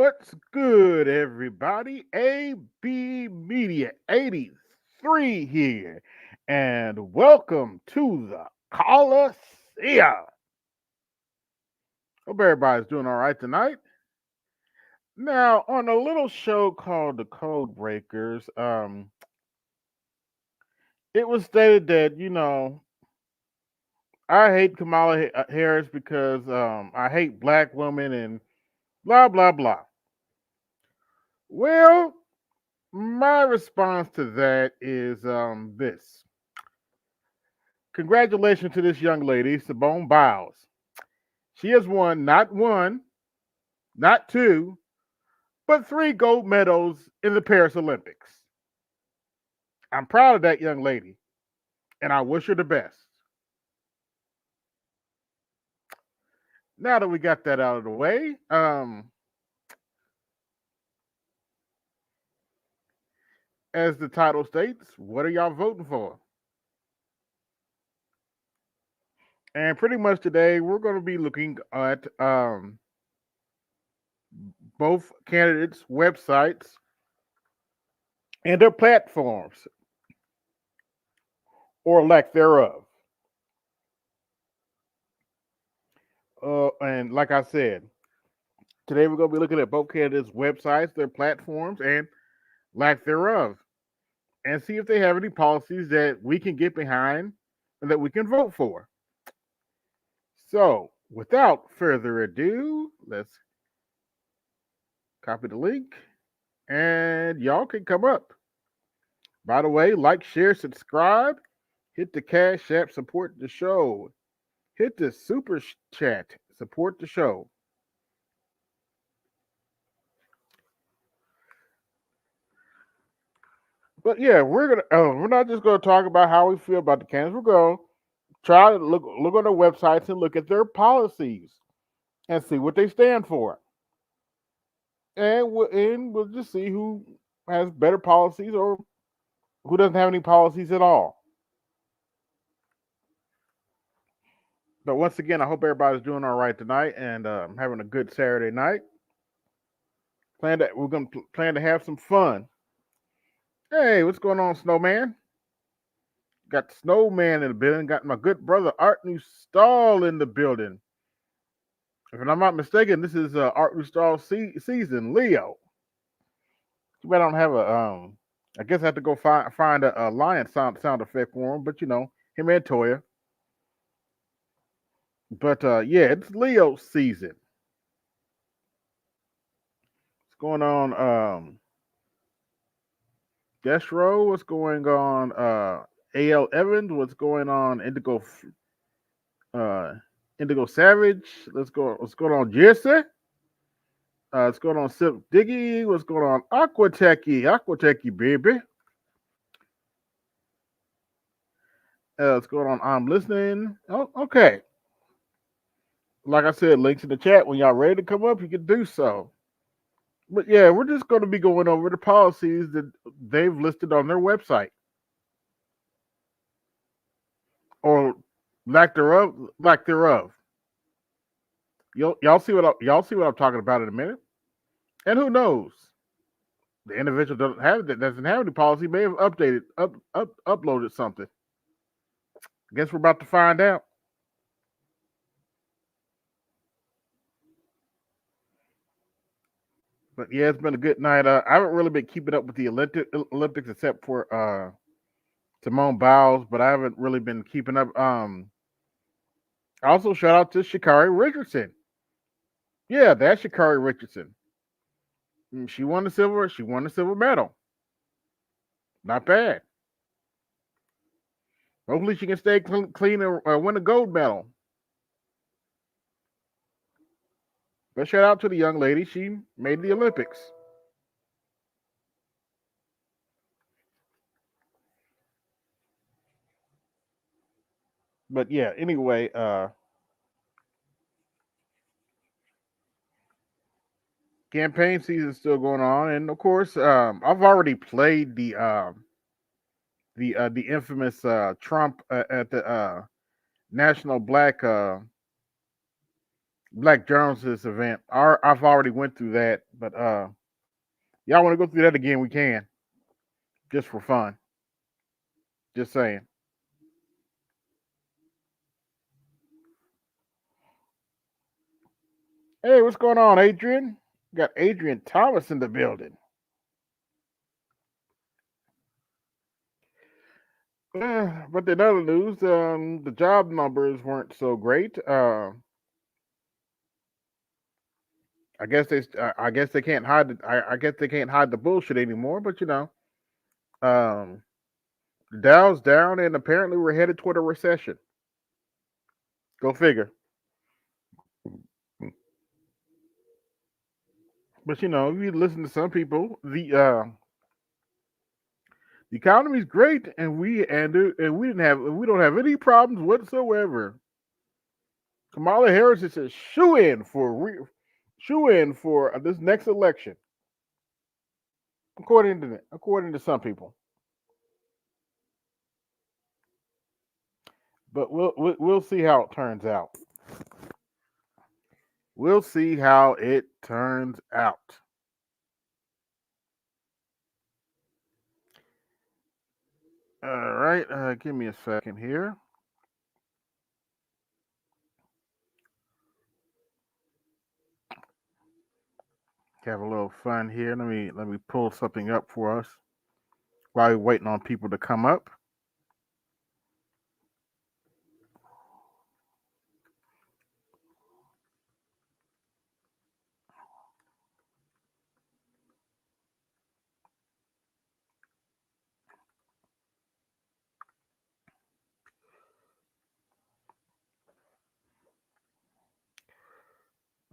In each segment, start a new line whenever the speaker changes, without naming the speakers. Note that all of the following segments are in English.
What's good, everybody? AB Media 83 here, and welcome to the Colosseum. Hope everybody's doing all right tonight. Now, on a little show called The Code Breakers, it was stated that, I hate Kamala Harris because I hate black women and blah, blah, blah. Well, my response to that is this. Congratulations to this young lady, Simone Biles. She has won not one, not two, but three gold medals in the Paris Olympics. I'm proud of that young lady, and I wish her the best. Now that we got that out of the way, as the title states, what are y'all voting for? And pretty much today, we're going to be looking at both candidates' websites and their platforms, or lack thereof. And like I said, today we're going to be looking at both candidates' websites, their platforms, and lack thereof, and see if they have any policies that we can get behind and that we can vote for. So, without further ado, let's copy the link, and y'all can come up. By the way, like, share, subscribe, hit the Cash App, support the show, hit the Super Chat, support the show. But yeah, we're not just gonna talk about how we feel about the candidates. We're gonna try to look on their websites and look at their policies and see what they stand for, and we'll just see who has better policies or who doesn't have any policies at all. But once again, I hope everybody's doing all right tonight and having a good Saturday night. We're gonna plan to have some fun. Hey, what's going on, Snowman? Got Snowman in the building. Got my good brother Art New Stall in the building. If I'm not mistaken, this is Art New Stall season, Leo. Too bad I don't have a I guess I have to go find a lion sound effect for him, but him and Toya. But yeah, it's Leo season. What's going on? Destro, what's going on? AL Evans, what's going on? Uh, Indigo Savage. What's going on, Jesse? What's going on, Silk Diggy? What's going on, Aqua Techie, baby? What's going on? I'm listening. Oh, okay. Like I said, links in the chat. When y'all ready to come up, you can do so. But yeah, we're just going to be going over the policies that they've listed on their website, or lack thereof. Lack thereof. Y'all see what I'm talking about in a minute. And who knows? The individual doesn't have any policy. May have uploaded something. I guess we're about to find out. But yeah, it's been a good night. I haven't really been keeping up with the Olympics except for Simone Biles, but I haven't really been keeping up. Also, shout out to Sha'Carri Richardson. Yeah, that's Sha'Carri Richardson. She won the silver. She won the silver medal. Not bad. Hopefully, she can stay clean and win a gold medal. But shout out to the young lady. She made the Olympics. But yeah, anyway, campaign season's still going on, and of course, I've already played the infamous Trump at the National Black Black Journalists event. I've already went through that, but y'all want to go through that again? We can, just for fun. Just saying. Hey, what's going on, Adrian? Got Adrian Thomas in the building. But in other news, the job numbers weren't so great. I guess they can't hide. I guess they can't hide the bullshit anymore. But um, the Dow's down, and apparently we're headed toward a recession. Go figure. But if you listen to some people, the economy's great, and we don't have any problems whatsoever. Kamala Harris is a shoe in for this next election, according to some people. But we'll see how it turns out. We'll see how it turns out. All right, give me a second here. Have a little fun here. Let me pull something up for us while we're waiting on people to come up.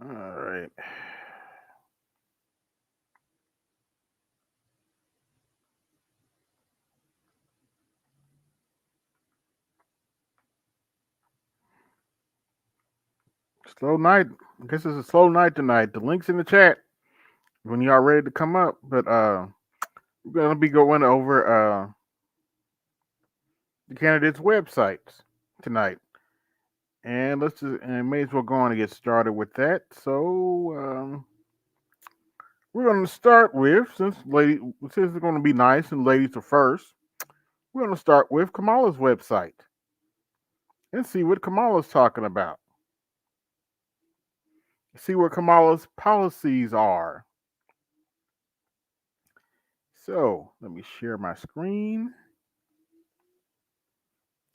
All right. Slow night. I guess it's a slow night tonight. The link's in the chat when y'all ready to come up. But we're gonna be going over the candidates' websites tonight, and may as well go on and get started with that. So we're gonna start with since it's gonna be nice and ladies are first. We're gonna start with Kamala's website and see what Kamala's talking about. See what Kamala's policies are. So let me share my screen.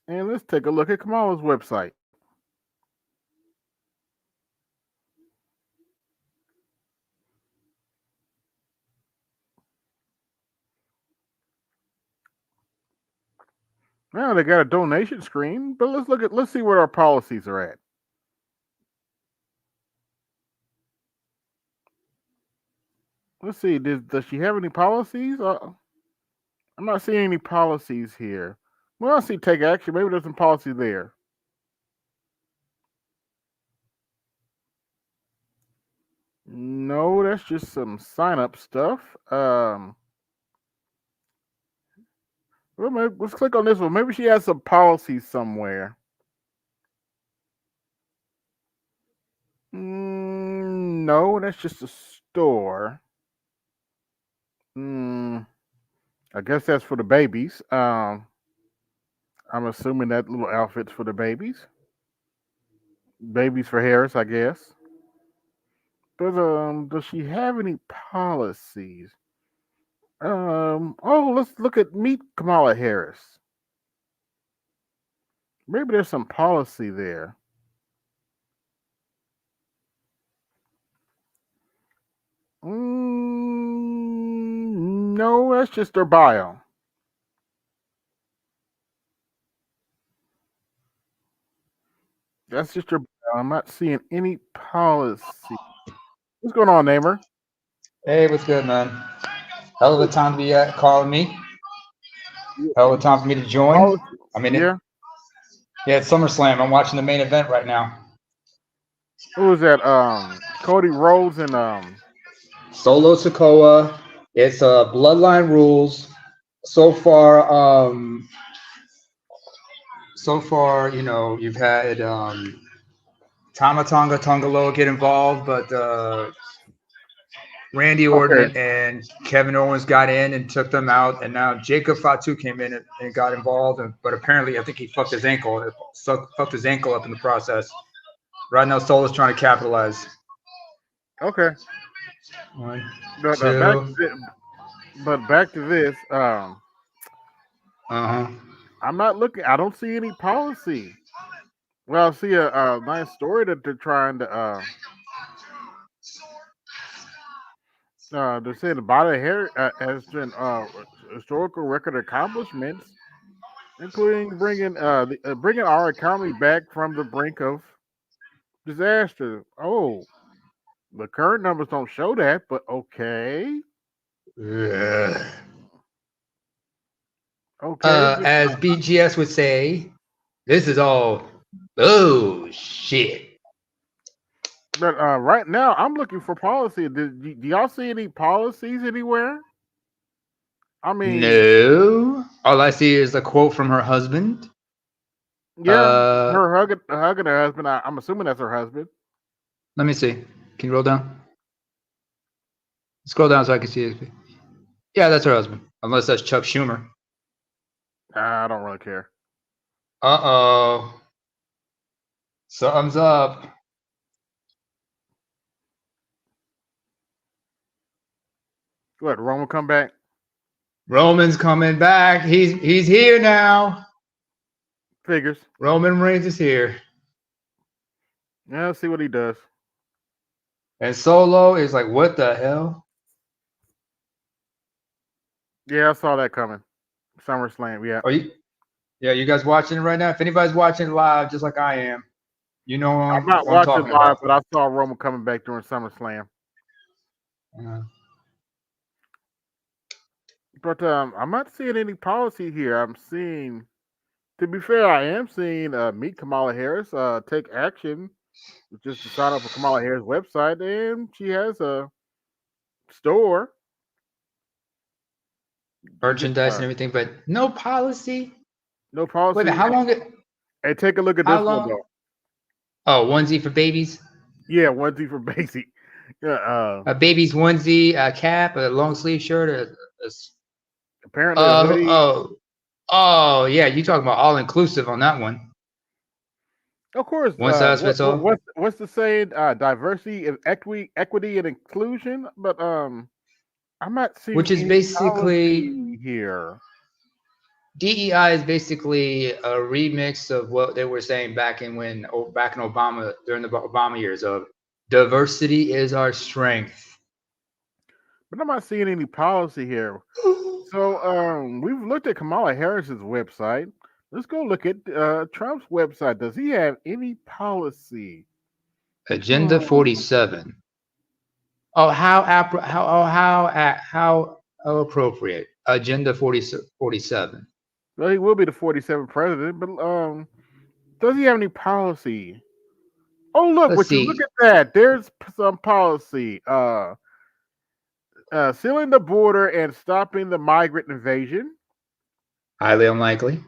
And let's take a look at Kamala's website. Now they got a donation screen, but let's see where our policies are at. Let's see. Does she have any policies? I'm not seeing any policies here. Well, I see take action. Maybe there's some policy there. No, that's just some sign up stuff. Let's click on this one. Maybe she has some policies somewhere. No, that's just a store. I guess that's for the babies. I'm assuming that little outfit's for the babies. Babies for Harris, I guess. But does she have any policies? Let's look at Meet Kamala Harris. Maybe there's some policy there. No, that's just her bio. That's just her bio. I'm not seeing any policy. What's going on, Namer?
Hey, what's good, man? Hell of a time to be calling me. Hell of a time for me to join.
Yeah,
it's SummerSlam. I'm watching the main event right now.
who was that? Cody Rhodes and
Solo Sikoa. It's Bloodline Rules. So far, you've had Tama Tonga Tongaloa get involved, but Randy
Okay.
Orton and Kevin Owens got in and took them out, and now Jacob Fatu came in and got involved, but apparently I think he fucked his ankle. Fucked his ankle up in the process. Right now, Solo's trying to capitalize.
Okay.
One,
But
two.
back to this.
Uh-huh.
I'm not looking. I don't see any policy. Well, I see a nice story that they're trying to. They're saying Kamala Harris has been historical record accomplishments, including bringing our economy back from the brink of disaster. Oh, the current numbers don't show that, but okay,
Yeah.
okay.
As BGS would say, this is all bullshit.
But right now, I'm looking for policy. Do y'all see any policies anywhere? I mean,
No. All I see is a quote from her husband.
yeah, her hugging her husband. I'm assuming that's her husband.
Let me see. Can you roll down? Scroll down so I can see it. Yeah, that's her husband. Unless that's Chuck Schumer.
I don't really care.
Uh-oh. Something's up.
What? Roman come back?
Roman's coming back. He's here now.
Figures.
Roman Reigns is here.
Yeah, let's see what he does.
And Solo is like, what the hell?
Yeah, I saw that coming. SummerSlam. Yeah.
Are you? Yeah, you guys watching it right now? If anybody's watching live, just like I am, you know
I'm not
what I'm
watching
talking
live,
about.
but I saw Roman coming back during SummerSlam. But I'm not seeing any policy here. I'm seeing, to be fair, I am seeing meet Kamala Harris take action, just to sign up for Kamala Harris website, and she has a store.
Merchandise and everything, but no policy.
No policy.
Wait a minute, how long?
Hey, take a look at
How
this
long?
one though.
Oh, onesie for babies.
Yeah, onesie for basic. Yeah,
A baby's onesie, a cap, a long sleeve shirt,
apparently a hoodie.
Oh, yeah. You talking about all inclusive on that one?
Of course.
One size fits all.
What's the saying? Diversity and equity and inclusion. But I'm not seeing
Which is
any
basically
policy here.
DEI is basically a remix of what they were saying back in Obama, during the Obama years, of diversity is our strength.
But I'm not seeing any policy here. So we've looked at Kamala Harris's website. Let's go look at Trump's website. Does he have any policy?
Agenda 47. Oh, how appropriate. Agenda 47.
Well, he will be the 47th president, but does he have any policy? Oh, look!
Let's see.
Look at that. There's some policy. Sealing the border and stopping the migrant invasion.
Highly unlikely.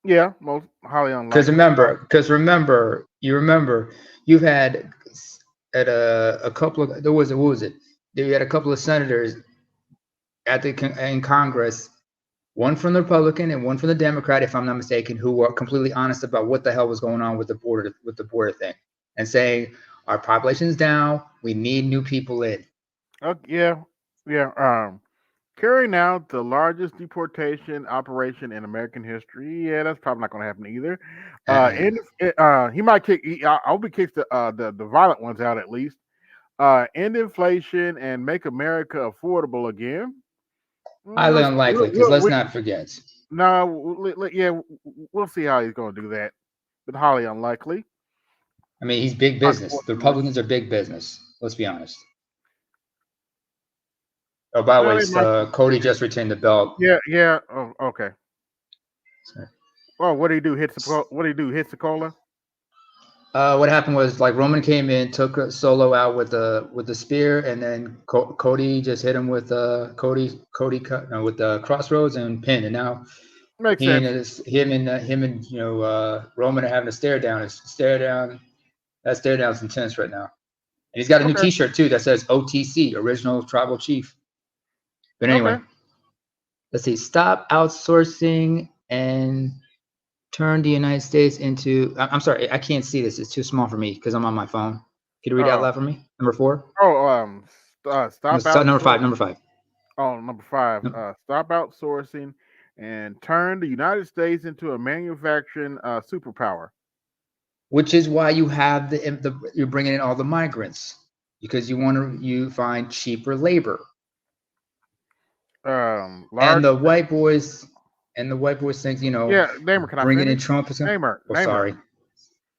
Yeah, most highly unlikely.
Because remember, you've had at a couple of what was it? You had a couple of senators in Congress, one from the Republican and one from the Democrat, if I'm not mistaken, who were completely honest about what the hell was going on with the border thing, and saying our population's down, we need new people in.
Yeah. Carrying out the largest deportation operation in American history. Yeah, that's probably not going to happen either. He might kick. I hope he kicks the violent ones out at least. End inflation and make America affordable again.
Highly unlikely, because let's not forget.
No, yeah, we'll see how he's going to do that, but highly unlikely.
I mean, he's big business. The Republicans are big business. Let's be honest. Oh, by the way, Cody just retained the belt.
Yeah. Oh, okay. Sorry. Oh, what did he do? Hit the cola?
What happened was, like, Roman came in, took Solo out with the spear, and then Cody just hit him with with the crossroads and pin, and now
makes sense.
Him and Roman are having a stare down, That's there now. It's intense right now. And he's got a new
Okay.
T-shirt too that says OTC, Original Tribal Chief. But anyway,
Okay.
let's see. Stop outsourcing and turn the United States into. I'm sorry, I can't see this. It's too small for me because I'm on my phone. Can you read it out
Oh.
loud for me? Number 4.
Oh.
No,
Stop
number 5.
outsourcing.
Number 5.
Oh, number 5.
No,
Stop outsourcing and turn the United States into a manufacturing superpower.
which is why you have the you're bringing in all the migrants because you find cheaper labor. And
Large.
the white boys think,
Yeah, Namer, can I
bringing in
finish?
Trump is going.
Namer,
Oh,
Namer.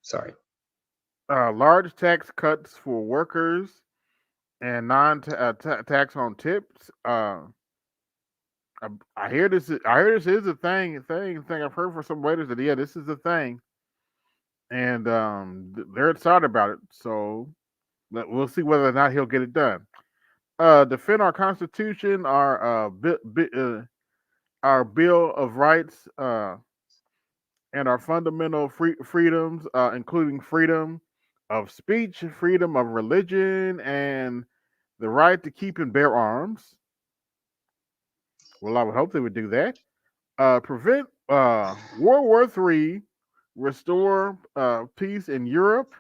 sorry.
Large tax cuts for workers and non-tax on tips. I hear this. I hear this is a thing. I've heard from some waiters that this is a thing, and they're excited about it. So we'll see whether or not he'll get it done. Defend our Constitution, our Bill of Rights, and our fundamental freedoms, including freedom of speech, freedom of religion, and the right to keep and bear arms. Well, I would hope they would do that. Prevent World War III, restore peace in Europe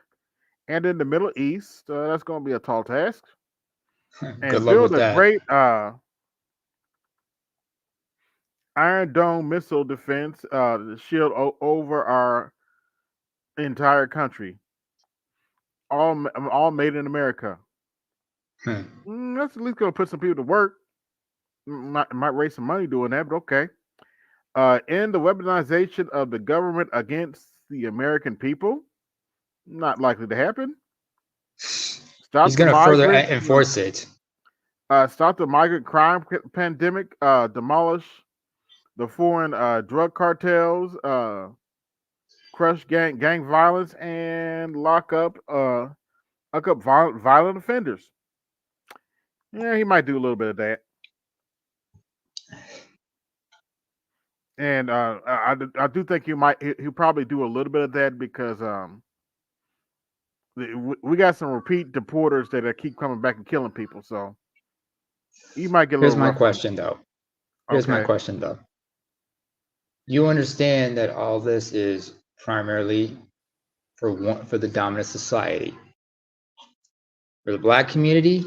and in the Middle East. That's going to be a tall task.
Good
And
luck
build
with
a
that.
great Iron Dome missile defense shield over our entire country. All made in America. That's at least going to put some people to work. Might raise some money doing that, but okay. End the weaponization of the government against the American people. Not likely to happen.
He's
Stop the
going to further
migrant.
enforce it.
Stop the migrant crime pandemic. Demolish the foreign drug cartels. Crush gang violence and lock up violent offenders. Yeah, he might do a little bit of that. And I do think he'll probably do a little bit of that because we got some repeat deporters that keep coming back and killing people. So he might get a
Here's
little
my
rough on
question, though.
Okay.
You understand that all this is primarily for the dominant society. For the black community,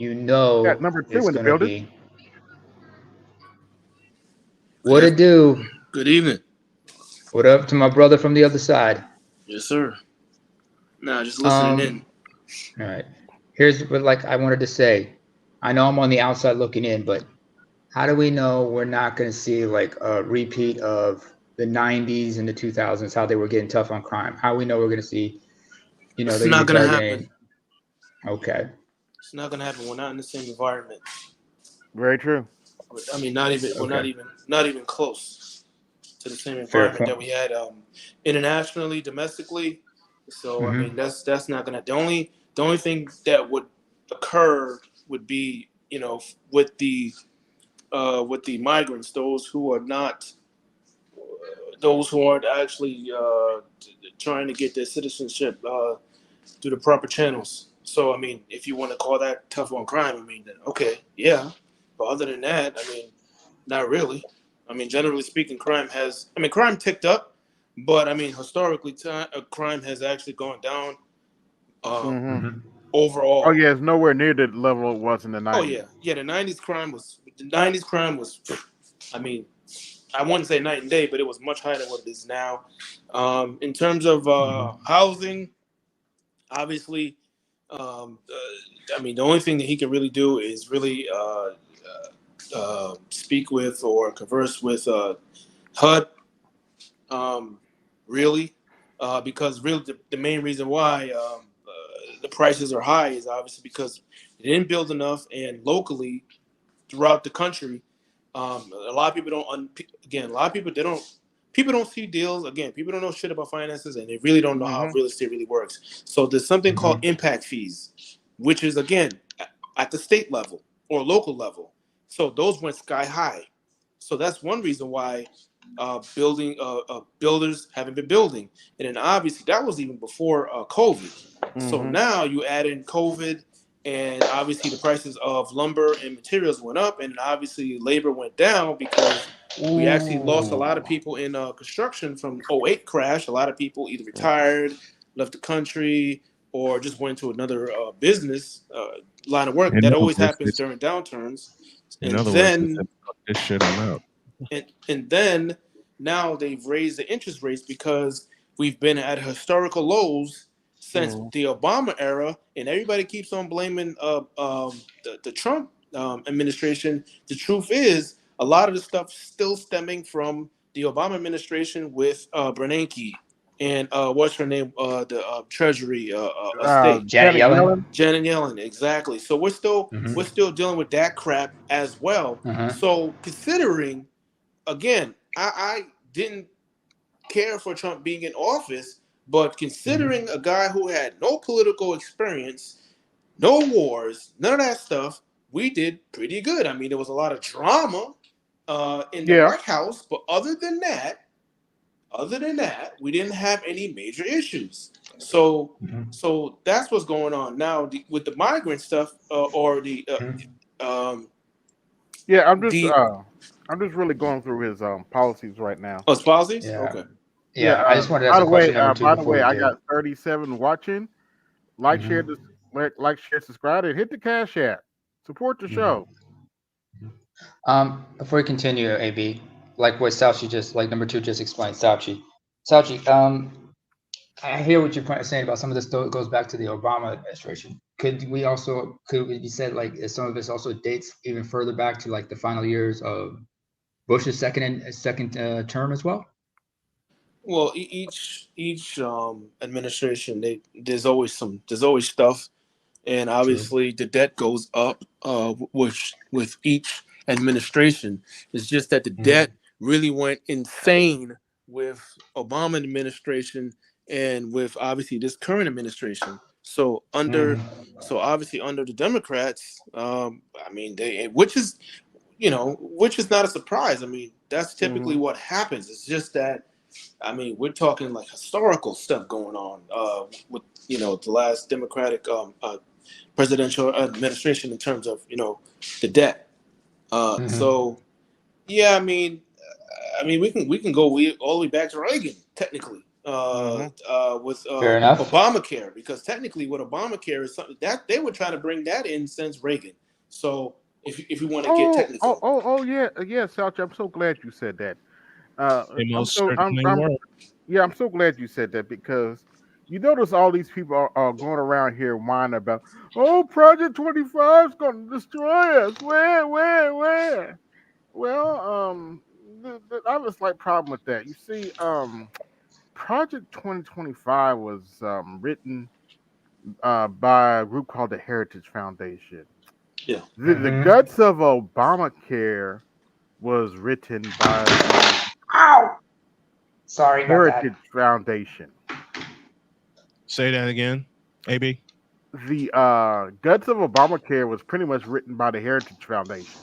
Got number 2
it's
in the
going to
building.
be what it do.
Good evening.
What up to my brother from the other side?
Yes, sir. Nah, just listening in.
All right. Here's what I wanted to say. I know I'm on the outside looking in, but how do we know we're not going to see a repeat of the 90s and the 2000s, how they were getting tough on crime? How we know we're going to see,
It's
they're
not
going to
gonna
be
happen.
Okay.
It's not gonna happen. We're not in the same environment.
Very true.
I mean, not even. We're
Okay.
not even close to the same
Fair
environment that
point.
we had internationally, domestically. So I mean, that's not gonna. The only thing that would occur would be with the migrants, those who aren't actually trying to get their citizenship through the proper channels. So, I mean, if you want to call that tough on crime, I mean, then okay, yeah. But other than that, I mean, not really. I mean, generally speaking, crime ticked up, but I mean, historically, crime has actually gone down
Mm-hmm. Oh
overall.
yeah, it's nowhere near the level it was in the
Oh
90s.
yeah, the '90s crime was. I mean, I wouldn't say night and day, but it was much higher than what it is now. In terms of housing, obviously, I mean, the only thing that he can really do is really speak with or converse with HUD, really, because really the main reason why the prices are high is obviously because they didn't build enough, and locally throughout the country, a lot of people don't. Again, a lot of people People don't see deals. Again, people don't know shit about finances, and they really don't know how
Mm-hmm.
real estate really works. So there's something called impact fees, which is again at the state level or local level. So those went sky high. So that's one reason why builders haven't been building, and then obviously that was even before COVID. So
Mm-hmm.
now you add in COVID, and obviously the prices of lumber and materials went up, and obviously labor went down because we actually lost a lot of
Ooh.
people in construction from '08 crash. A lot of people either retired, left the country, or just went to another business line of work.
In
That
other
always
words,
happens during downturns.
in
And
other words, they
then
said, "Fuck this shit, I'm out."
and then now they've raised the interest rates because we've been at historical lows since
Mm.
the Obama era, and everybody keeps on blaming the Trump administration. The truth is, a lot of the stuff still stemming from the Obama administration with Bernanke and what's her name, the Treasury estate.
Janet
Janet
Yellen.
Yellen.
Janet Yellen, exactly. So we're still dealing with that crap as well.
Uh-huh.
So considering, again, I didn't care for Trump being in office, but considering a guy who had no political experience, no wars, none of that stuff, we did pretty good. I mean, there was a lot of drama in the
Yeah.
White House, but other than that, we didn't have any major issues. So, so that's what's going on now with the migrant stuff, or the um,
Yeah.
the
I'm just really going through his policies right now.
spouses.
Yeah.
Okay.
Yeah.
Yeah. I just wanted to ask a question number two
By the
before
way,
we
I
do.
got 37 watching. Like, share
Mhm.
this, like, share, subscribe, and hit the Cash App. Support the show.
Before we continue, AB, like what Sauchi just, like number two just explained, Sauchi. I hear what you're saying about some of this goes back to the Obama administration. Could it be said like some of this also dates even further back to like the final years of Bush's second term as well?
Well, each administration, there's always stuff, and
True.
obviously the debt goes up with each administration. It's just that the debt really went insane with Obama administration and with obviously this current administration. So obviously under the Democrats, I mean which is not a surprise. I mean that's typically
Mm-hmm.
what happens. It's just that, I mean, we're talking like historical stuff going on with the last Democratic presidential administration in terms of the debt. So yeah, I mean we can go all the way back to Reagan technically with
Fair enough.
Obamacare, because technically what Obamacare is something that they were trying to bring that in since Reagan. So if you want to get technical.
Yeah, Salchi. I'm so glad you said that.
They
I'm
most
so
certainly were.
I'm so glad you said that, because you notice all these people are going around here whining about, oh, Project 25 is going to destroy us. Where? Well, I have a slight problem with that. You see, Project 2025 was written by a group called the Heritage Foundation.
Yeah.
The guts of Obamacare was written by the
Ow! Sorry about that.
Heritage Foundation.
Say that again, AB.
The guts of Obamacare was pretty much written by the Heritage Foundation.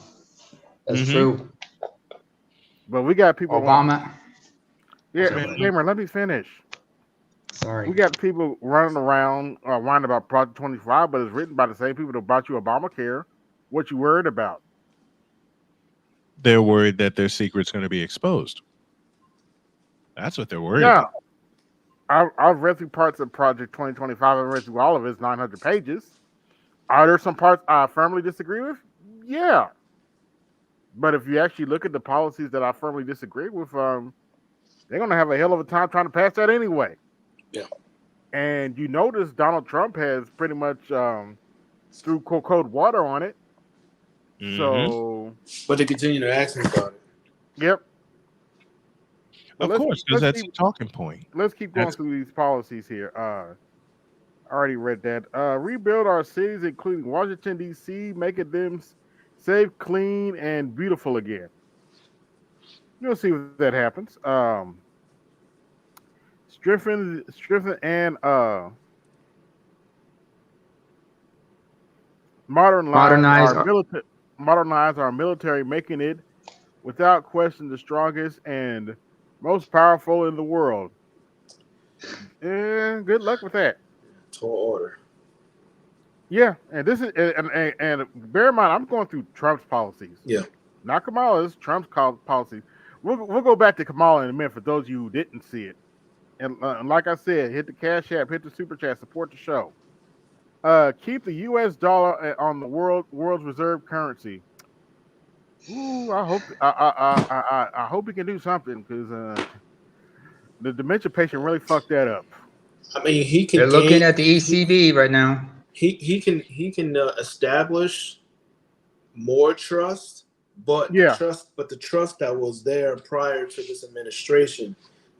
That's true.
But we got people
Obama.
Gamer, let me finish.
Sorry.
We got people running around whining about Project 25, but it's written by the same people that bought you Obamacare. What you worried about?
They're worried that their secret's going to be exposed. That's what they're worried
Yeah.
about.
I've read through parts of Project 2025. I've read through all of it. It's 900 pages. Are there some parts I firmly disagree with? Yeah. But if you actually look at the policies that I firmly disagree with, they're going to have a hell of a time trying to pass that anyway.
Yeah.
And you notice Donald Trump has pretty much threw cold water on it. So,
but they continue to ask me about it.
Yep.
Of course, because that's a talking point.
Let's keep going through these policies here. I already read that. Rebuild our cities, including Washington, D.C., making them safe, clean, and beautiful again. You'll see if that happens. Strengthen and modernize our military, making it without question the strongest and most powerful in the world. And good luck with that.
Tall order.
Yeah, and this is and bear in mind, I'm going through Trump's policies,
Yeah.
not Kamala's. Trump's policies. We'll go back to Kamala in a minute for those of you who didn't see it. And like I said, hit the Cash App, hit the Super Chat, support the show. Keep the U.S. dollar on the world's reserve currency. Ooh, I hope he can do something because the dementia patient really fucked that up.
I mean, he can
They're looking
gain.
at the ECB right now.
He can establish more trust, but
Yeah,
the trust that was there prior to this administration,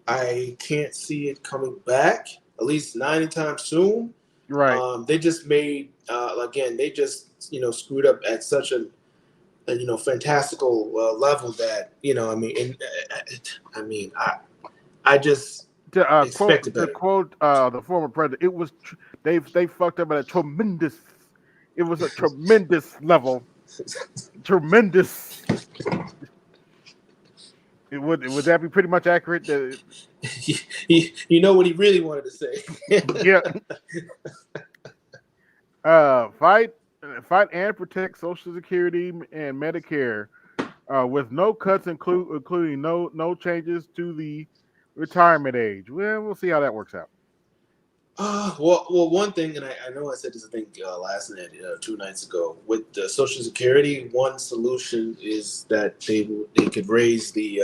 I can't see it coming back, at least not anytime soon.
right.
They just made again, they just screwed up at such a fantastical level that I mean, and I mean, I just expect
To
better.
quote the former president, it was they fucked up at a tremendous. It was a tremendous level. Tremendous. Would that be pretty much accurate?
You know what he really wanted to say.
Yeah. Fight and protect Social Security and Medicare with no cuts, including no changes to the retirement age. Well, we'll see how that works out.
Well, one thing, and I know I said this, I think last night, 2 nights ago, with the Social Security, one solution is that they could raise the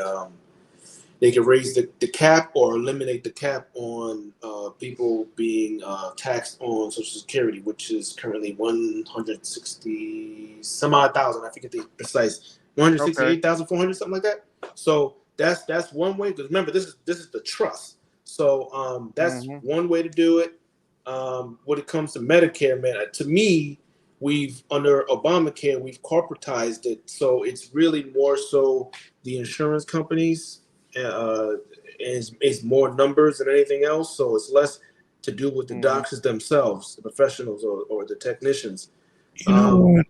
cap or eliminate the cap on people being taxed on Social Security, which is currently 160 some odd thousand. I forget the precise
Okay.
168,400, something like that. So that's one way. Because remember, this is the trust. So that's
Hmm.
one way to do it. When it comes to Medicare, man, to me, we've under Obamacare, we've corporatized it, so it's really more so the insurance companies uh, is more numbers than anything else. So it's less to do with the
Hmm.
doctors themselves, the professionals, or the technicians.
You know
Um,
what?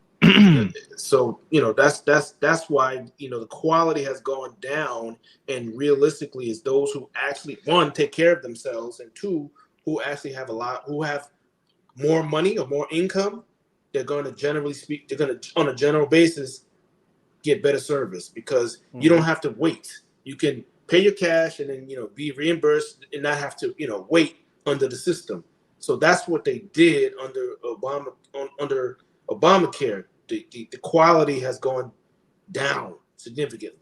so that's why the quality has gone down, and realistically is those who actually, one, take care of themselves, and two, who actually who have more money or more income. They're going to generally speak, they're going to, on a general basis, get better service because you don't
Hmm.
have to wait. You can pay your cash and then be reimbursed and not have to wait under the system. So that's what they did under under Obamacare. The quality has gone down significantly.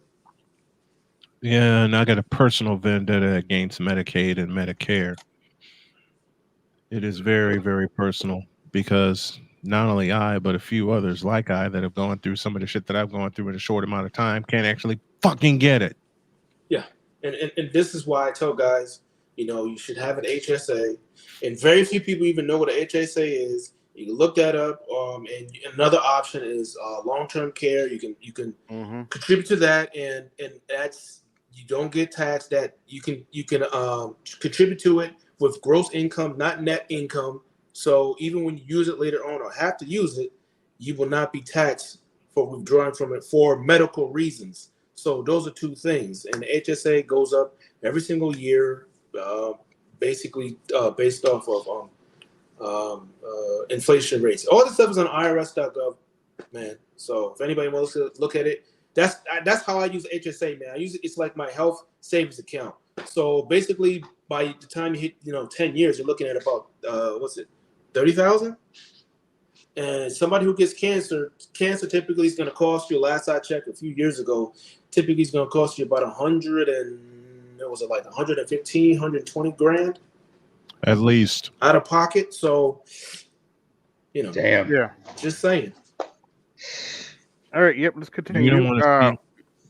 Yeah, and I got a personal vendetta against Medicaid and Medicare. It is very, very personal because not only I, but a few others like I that have gone through some of the shit that I've gone through in a short amount of time can't actually fucking get it.
Yeah, and this is why I tell guys, you should have an HSA, and very few people even know what an HSA is. You can look that up. And another option is long-term care. You can
Hmm.
contribute to that, and that's, you don't get taxed. That you can contribute to it with gross income, not net income. So even when you use it later on or have to use it, you will not be taxed for withdrawing from it for medical reasons. So those are two things, and the HSA goes up every single year, uh, basically based off of inflation rates. All this stuff is on IRS.gov, man. So if anybody wants to look at it, that's how I use HSA, man. I use it. It's like my health savings account. So basically, by the time you hit 10 years, you're looking at about what's it, 30,000. And somebody who gets cancer typically is going to cost you. Last I checked a few years ago, typically it's going to cost you about 100 and it was like 115, 120 grand
At least.
out of pocket. So
Damn.
Yeah.
just saying.
All right. Yep. Let's
You don't
continue.
want to see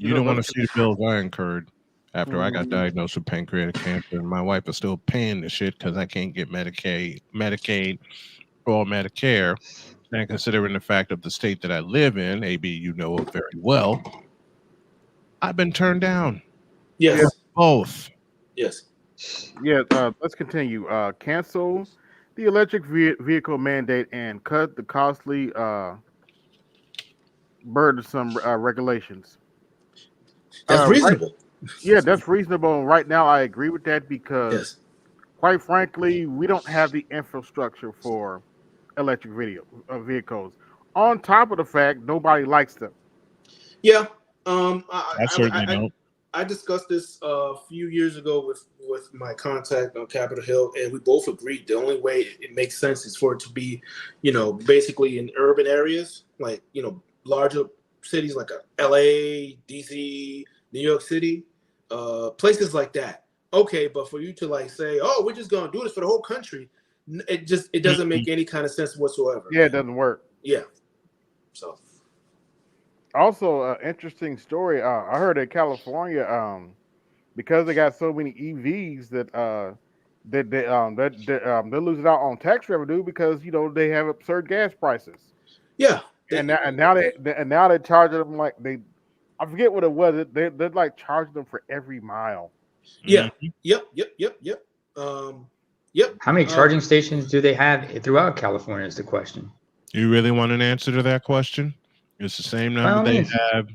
you don't want
Let's.
to see the bills I incurred after I got
Mhm.
diagnosed with pancreatic cancer, and my wife is still paying the shit because I can't get Medicaid, or Medicare. And considering the fact of the state that I live in, AB, you know it very well, I've been turned down
Yeah.
Yes,
both.
yes.
Yeah. Let's continue. Cancel the electric vehicle mandate and cut the costly, burdensome regulations.
That's
Right.
reasonable.
Yeah, that's reasonable. Right now, I agree with that because,
Yes.
quite frankly, we don't have the infrastructure for electric vehicles. On top of the fact, nobody likes them.
Yeah.
I certainly don't.
I discussed this a few years ago with my contact on Capitol Hill, and we both agreed the only way it makes sense is for it to be, basically in urban areas, like larger cities like L.A., D.C., New York City, places like that. Okay, but for you to like say, oh, we're just gonna do this for the whole country, it doesn't
Mhm.
make any kind of sense whatsoever.
Yeah, it doesn't work.
Yeah. So
Also, interesting story. I heard in California, because they got so many EVs they're losing out on tax revenue because they have absurd gas prices,
yeah,
and now they're charging them like I forget what it was. They're like charging them for every mile.
yeah,
Mhm.
yep. Um, yep.
How many
Uh,
charging stations do they have throughout California? Is the question.
You really want an answer to that question? It's the same
By
number
all
they
means.
have.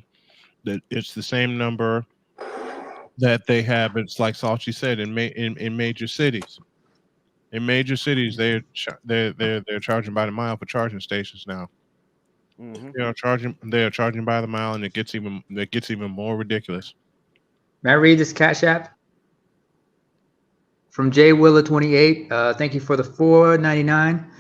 That it's the same number that they have. It's like Salchi said in major cities. In major cities, they're charging by the mile for charging stations now.
Hmm.
They are charging by the mile, and it gets even more ridiculous.
May I read this Cash App from J Willa 28? Thank you for the 4.99.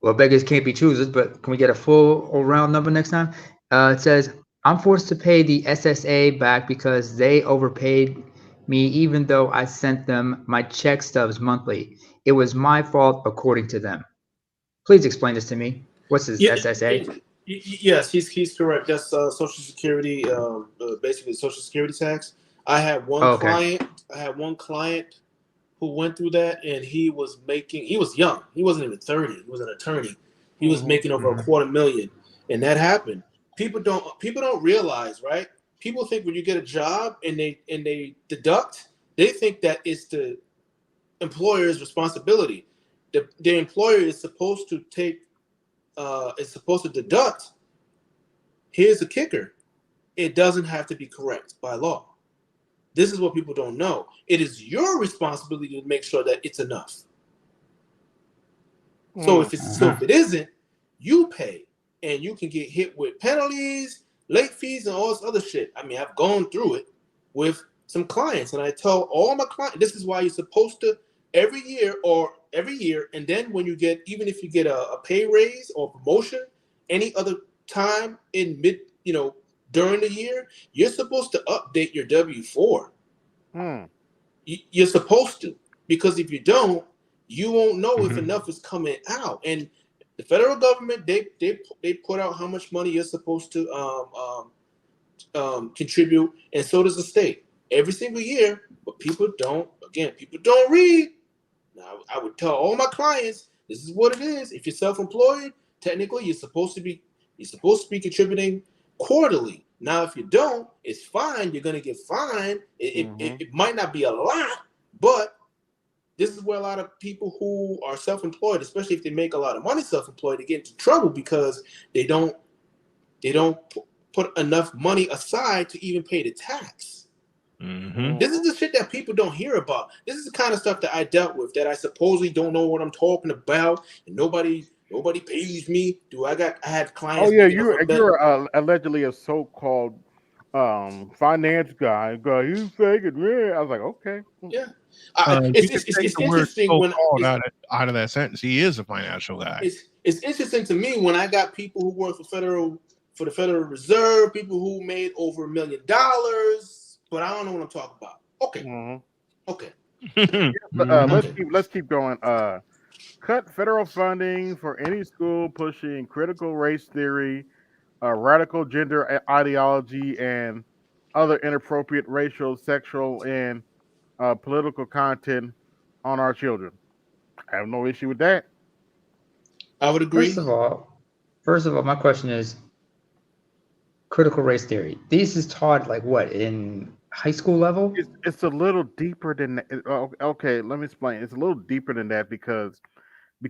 Well, beggars can't be choosers, but can we get a full or round number next time? It says, I'm forced to pay the SSA back because they overpaid me even though I sent them my check stubs monthly. It was my fault according to them. Please explain this to me. What's this
yeah,
SSA?
yes, he's correct. That's Social Security, basically Social Security tax. I had one
Oh, okay.
client. I had one client who went through that, and he was making. He was young. He wasn't even 30. He was an attorney. He was
Hmm.
making over a
Mhm.
$250,000, and that happened. People don't realize, right? People think when you get a job and they deduct, they think that it's the employer's responsibility. The employer is supposed to deduct. Here's the kicker: it doesn't have to be correct by law. This is what people don't know. It is your responsibility to make sure that it's enough. So
Mm.
if
Uh-huh.
it isn't, you pay, and you can get hit with penalties, late fees, and all this other shit. I mean, I've gone through it with some clients, and I tell all my clients this is why you're supposed to every year, and then when you get even if you get a pay raise or promotion, any other time in during the year, you're supposed to update your W-4.
Mm.
You're supposed to, because if you don't, you won't know if
Mhm.
enough is coming out. And the federal government, they put out how much money you're supposed to contribute, and so does the state every single year. But people don't read. Now, I would tell all my clients, this is what it is. If you're self-employed, technically you're supposed to be contributing quarterly. Now, if you don't, it's fine. You're gonna get fined. It might not be a lot, but this is where a lot of people who are self-employed, especially if they make a lot of money self-employed, they get into trouble because they don't put enough money aside to even pay the tax.
Hmm.
This is
Hmm.
the shit that people don't hear about. This is the kind of stuff that I dealt with that I supposedly don't know what I'm talking about, and nobody pays me. I had
Oh
clients
yeah,
making
you're
over a million.
you're allegedly a so-called finance guy. Go, you fake it, man. I was like, okay.
Yeah,
You can take
it's
the word
interesting
"so
when
called" out of that sentence. He is a financial guy.
it's interesting to me when I got people who work for the Federal Reserve, people who made over $1 million, but I don't know what I'm talking about. Okay,
Hmm.
okay,
Mhm.
okay.
Let's keep going. Cut federal funding for any school pushing critical race theory, radical gender ideology, and other inappropriate racial, sexual, and political content on our children. I have no issue with that.
I would
First
agree.
of all, first of all, my question is critical race theory. This is taught like what in high school level?
It's a little deeper than that. Okay, let me explain. It's a little deeper than that because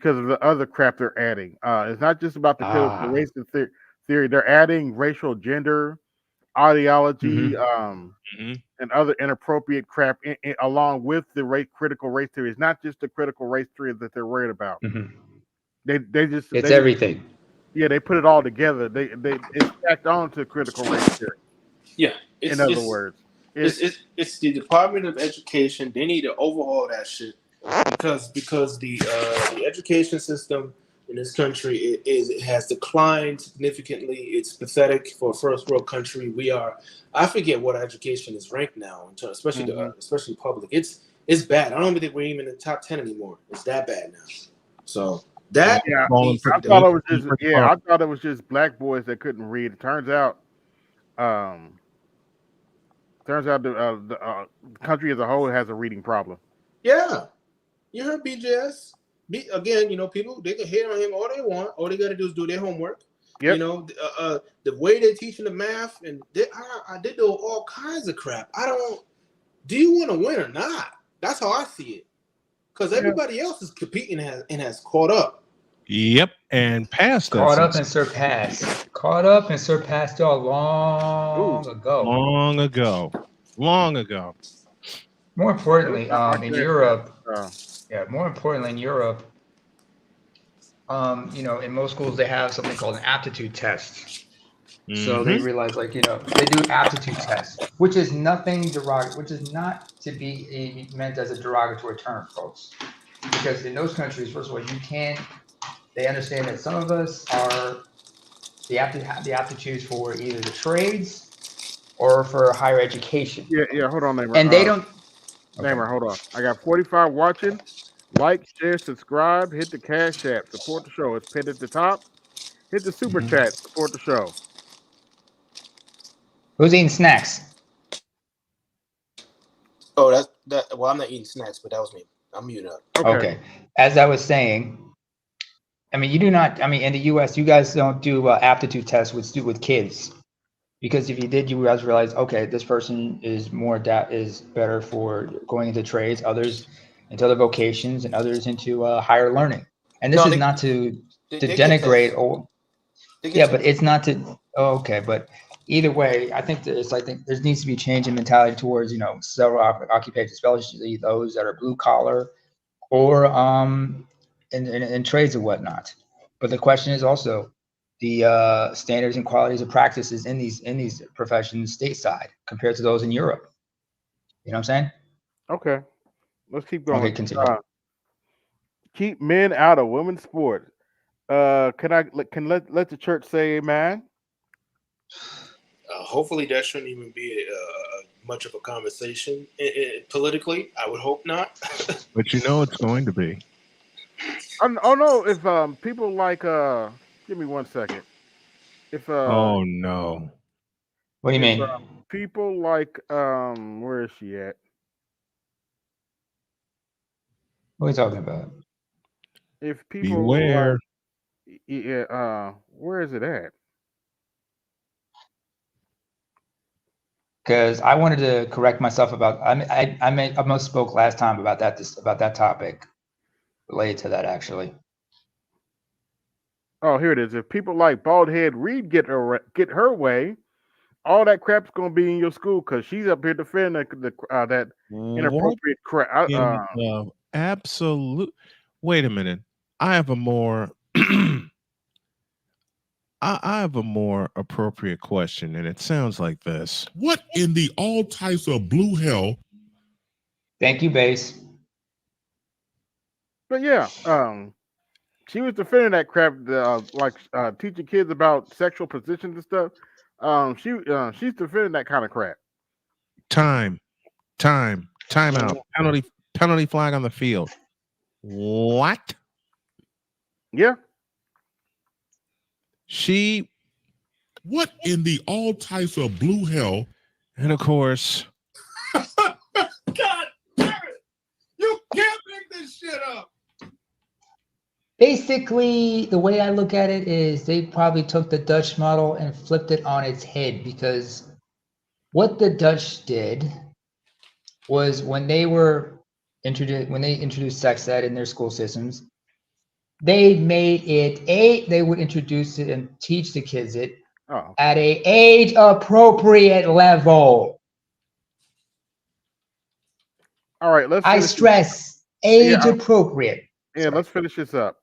of the other crap they're adding. It's not just about the critical
Ah,
race theory. They're adding racial gender ideology,
hmm
and other inappropriate crap along with the critical race theory. It's not just the critical race theory that they're worried about.
Mhm. It's
They just
everything.
yeah, they put it all together. They it's stacked onto critical race theory.
Yeah,
In
it's
other
it's
words,
it's
it
it's, it's the Department of Education. They need to overhaul that shit because the education system in this country it has declined significantly. It's pathetic for a first world country. We are. I forget what education is ranked now, in terms, especially
mhm.
especially public. It's bad. I don't even think we're even in the top 10 anymore. It's that bad now. So
And
that
Yeah,
falling
needs to
I
be
thought
done.
it was just
deeper
yeah,
apart.
I thought it was just black boys that couldn't read. Um, turns out the country as a whole has a reading problem.
Yeah, you heard BJS. Again, people they can hate on him all they want. All they got to do is do their homework.
Yep.
The way they're teaching the math, and they do all kinds of crap. I don't. Do you want to win or not? That's how I see it. Because
Yeah.
everybody else is competing and has caught up.
Yep, and past us
Caught up and surpassed. Caught up and surpassed y'all
Ooh.
long ago.
long ago. Long ago.
More importantly,
Like
in
that.
Europe,
Uh,
more importantly in Europe, in most schools they have something called an aptitude test. So they
hmm
realize, like, they do aptitude tests, which is nothing derogatory, which is not to be meant as a derogatory term, folks. Because in those countries, first of all, they understand that some of us they have to have the aptitudes for either the trades or for higher education.
yeah. Hold on, Neymar.
And they don't, okay.
Neymar, hold on. I got 45 watching. Like, share, subscribe. Hit the Cash App. Support the show. It's pinned at the top. Hit the Super
Mhm.
Chat. Support the show.
Who's eating snacks?
Oh, that. Well, I'm not eating snacks, but that was me. I'm muted up.
Okay. As I was saying, I mean, you do not, I mean, in the US, you guys don't do aptitude tests with kids. Because if you did, you guys realize, okay, this person is is better for going into trades, others into other vocations, and others into higher learning. And this
No,
is not to
they get
denigrate
tests.
or
They get
yeah, but
tests.
it's not to okay, but either way, I think there needs to be a change in mentality towards several occupations, especially those that are blue collar or in trades and whatnot. But the question is also the standards and qualities of practices in these professions stateside compared to those in Europe. You know what I'm saying?
Okay. Let's keep
Okay,
going.
continue.
Keep men out of women's sports. Can let the church say amen?
Hopefully, that shouldn't even be much of a conversation politically. I would hope not.
But you know it's going to be.
Oh no, if people like give me 1 second. If
Oh no.
What do you
if
mean?
people like where is she at?
What are you talking about?
If people like
Beware.
yeah, where is it at?
Because I wanted to correct myself about I must spoke last time about that topic related to that actually.
Oh, here it is. If people like bald head Reed get her way, all that crap's gonna be in your school because she's up here defending that
What
inappropriate crap.
in the absolute? Wait a minute. I have a more I have a more appropriate question, and it sounds like this.
What in the all types of blue hell?
Thank you, Base.
But yeah, she was defending that crap, teaching kids about sexual positions and stuff. She's defending that kind of crap.
Time out. Penalty flag on the field. What?
Yeah,
She
What in the all types of blue hell?
and of course
God damn it! You can't make this shit up.
Basically, the way I look at it is they probably took the Dutch model and flipped it on its head because what the Dutch did was when they introduced sex ed in their school systems, they made it they would introduce it and teach the kids it
Oh,
at a age appropriate level.
all right. Let's
I
finish.
stress age appropriate.
Let's finish this up.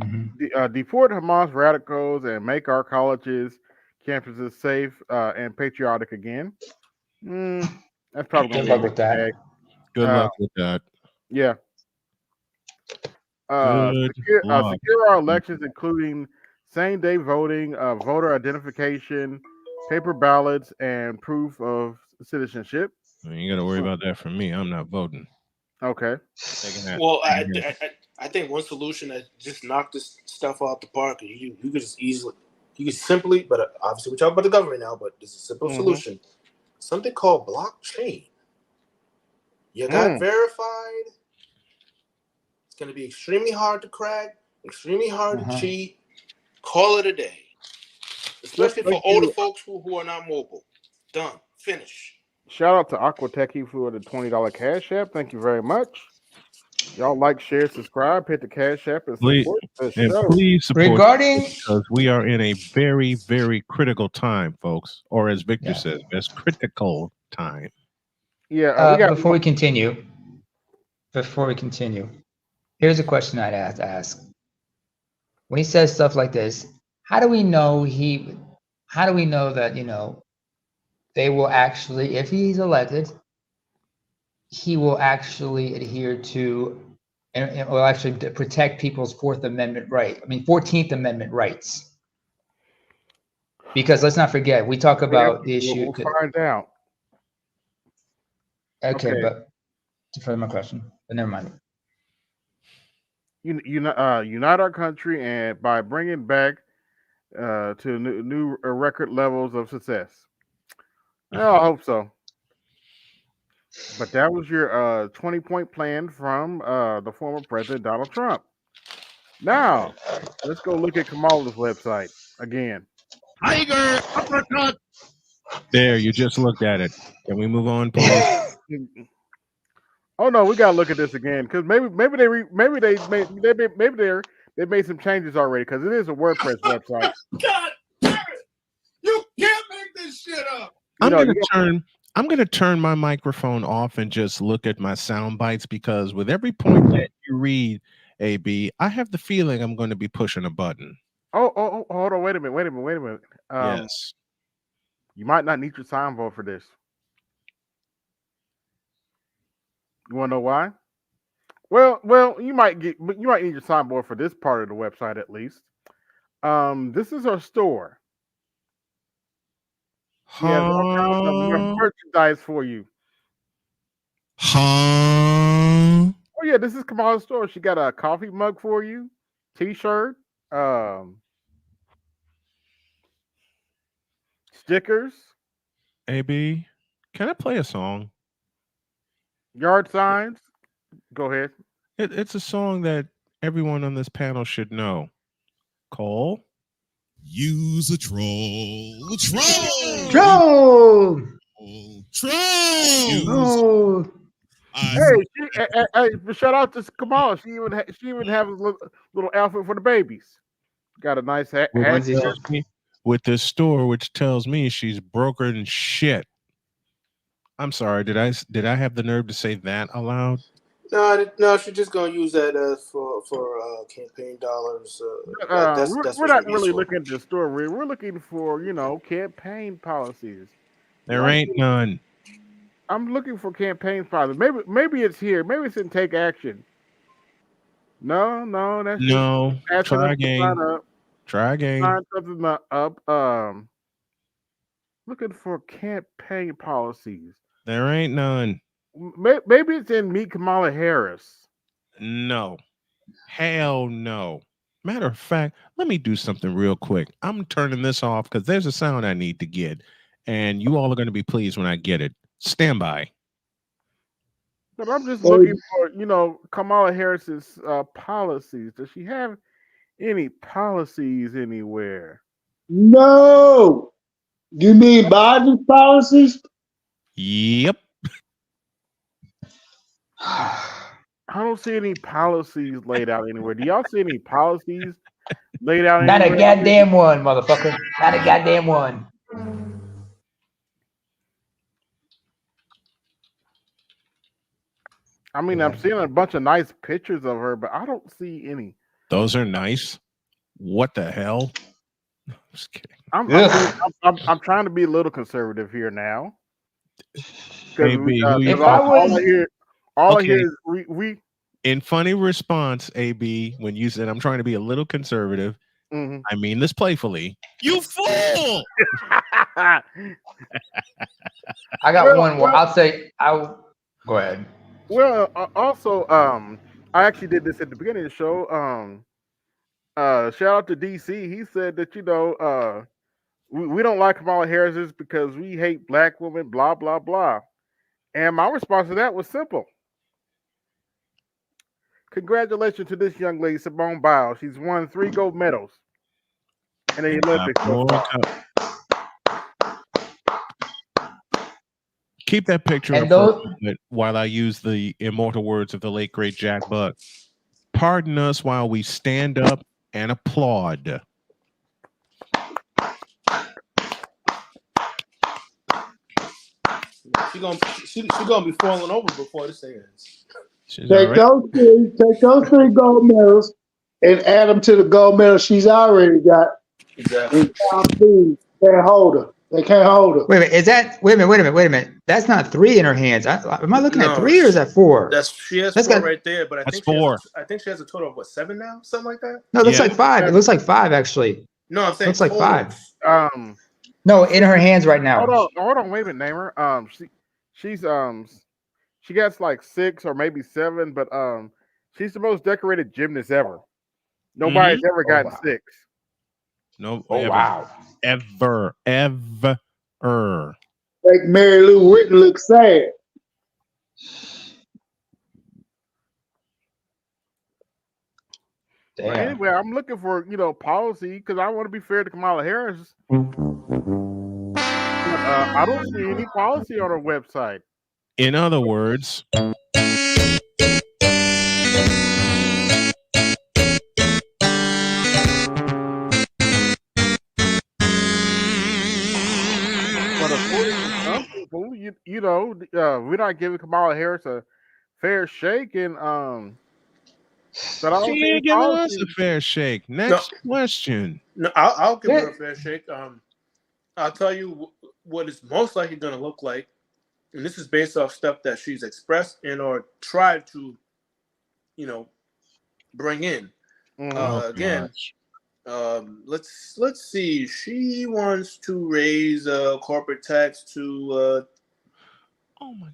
Mhm.
Deport Hamas radicals and make our colleges, campuses safe and patriotic again. That's probably
Good
gonna be a
luck
mixed
with that.
bag.
Good
Uh,
luck with that.
yeah.
Good luck.
Secure our elections, including same-day voting, voter identification, paper ballots, and proof of citizenship.
You ain't got to worry about that for me. I'm not voting.
Okay.
Taking that.
Well, I think one solution that just knock this stuff out the park. You could just easily, you could simply, but obviously we're talking about the government now. But this is a simple solution. Something called blockchain. You got verified. It's going to be extremely hard to crack, extremely hard to cheat. Call it a day. Especially for older folks who are not mobile. Done. Finish.
Shout out to Aquatechie for the $20 Cash App. Thank you very much. Y'all like, share, subscribe, hit the Cash App, and
Please,
support the
and
show.
please support
Regarding
because we are in a very, very critical time, folks. Or as Victor says, that's critical time.
Yeah, we got
before we continue, here's a question I'd have to ask. When he says stuff like this, how do we know that, they will actually, if he's elected, he will actually adhere to and will actually protect people's 14th Amendment rights. Because let's not forget, we talk about the issue.
We'll find out.
Okay, but to further my question, but never mind.
Unite our country and by bringing back to new record levels of success. Well, I hope so. But that was your 20-point plan from the former President Donald Trump. Now, let's go look at Kamala's website again.
Tiger uppercut.
There, you just looked at it. Can we move on, please?
Oh no, we gotta look at this again because maybe they made some changes already because it is a WordPress website.
God damn it! You can't make this shit up.
I'm gonna turn my microphone off and just look at my sound bites because with every point that you read, AB, I have the feeling I'm going to be pushing a button.
Oh, hold on, wait a minute.
Yes.
You might not need your soundboard for this. You want to know why? Well, you might need your soundboard for this part of the website at least. This is our store. She has all kinds of merchandise for you. Oh yeah, this is Kamala's store. She got a coffee mug for you, T-shirt, stickers,
AB, can I play a song?
yard signs. Go ahead.
It's a song that everyone on this panel should know. Cole?
Use a troll. Troll.
Troll.
Troll.
Hey, shout out to Kamala. She even have a little outfit for the babies. Got a nice hat.
With this store, which tells me she's broker than shit. I'm sorry. Did I have the nerve to say that aloud?
No, she's just gonna use that for campaign dollars. That's
we're not really looking at the store. We're looking for campaign policies.
There ain't none.
I'm looking for campaign policies. Maybe it's here. Maybe it's in Take Action. No, that's
no.
Just
try again. Try again.
Sign something up. Looking for campaign policies.
There ain't none.
Maybe it's in Meet Kamala Harris.
No. Hell no. Matter of fact, let me do something real quick. I'm turning this off because there's a sound I need to get. And you all are going to be pleased when I get it. Stand by.
But I'm just looking for, Kamala Harris's policies. Does she have any policies anywhere?
No. You mean Biden's policies?
Yep.
I don't see any policies laid out anywhere. Do y'all see any policies laid out.
Not a goddamn one, motherfucker. Not a goddamn one.
I mean, I'm seeing a bunch of nice pictures of her, but I don't see any.
Those are nice. What the hell? Just kidding.
I'm trying to be a little conservative here now.
Hey, B, who you
If I
fucking-
was,
all I
Okay.
hear is we.
In funny response, AB, when you said I'm trying to be a little conservative,
Mhm.
I mean this playfully. You fool!
I got one more. I'll say. I'll go ahead.
Well, also, I actually did this at the beginning of the show. Shout out to DC. He said that we don't like Kamala Harris because we hate black women. Blah blah blah. And my response to that was simple. Congratulations to this young lady, Simone Biles. She's won 3 gold medals in the Olympics so far.
Keep that picture
And
up for a
those-
moment while I use the immortal words of the late great Jack Buck. Pardon us while we stand up and applaud.
She gonna be falling over before this thing ends.
She's
Take
already-
those 3 gold medals and add them to the gold medals she's already got.
Exactly.
And Tom Cruise can't hold her. They can't hold her.
Wait a minute. Is that? Wait a minute. That's not 3 in her hands. Am I looking
No,
at 3 or is that 4?
She has
That's
4
got-
right there, but I
That's
think
4.
I think she has a total of 7 now, something like that.
No, it looks
Yeah.
like 5. It looks like 5 actually.
No, I'm saying
Looks like
total.
5. No, in her hands right now.
Hold on, wait a minute, name her. She gets like 6 or maybe 7, but she's the most decorated gymnast ever. Nobody's ever gotten
wow.
6.
No,
Oh
ever,
wow.
ever.
Make Mary Lou Whitten look sad.
But
Damn.
anyway, I'm looking for policy because I want to be fair to Kamala Harris. But, I don't see any policy on her website.
In other words,
But according to some people, we're not giving Kamala Harris a fair shake, and but I don't
she
see any
ain't giving us
policy.
a fair shake. Next question.
No, I'll give her
Yeah.
a fair shake. I'll tell you what it's most likely going to look like, and this is based off stuff that she's expressed and or tried to, bring in.
Mhm.
Again, let's see. She wants to raise corporate tax to.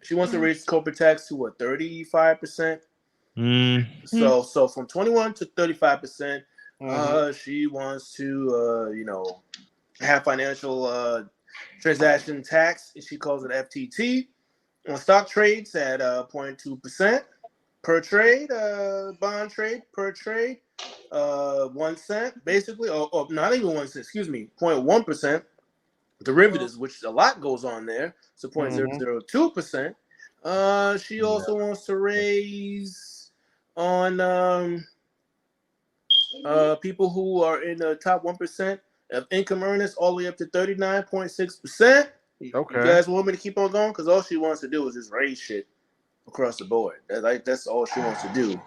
She wants to raise corporate tax to 35%. So from 21 to 35%. She wants to have financial transaction tax. She calls it FTT on stock trades at 0.2% per trade, bond trade per trade, 1 cent basically, or not even 1 cent. Excuse me, 0.1%. Derivatives, which a lot goes on there, so 0.002%. She also wants to raise on people who are in the top 1% of income earners all the way up to 39.6%.
Okay.
You guys want me to keep on going? Because all she wants to do is just raise shit across the board. That's all she wants to do.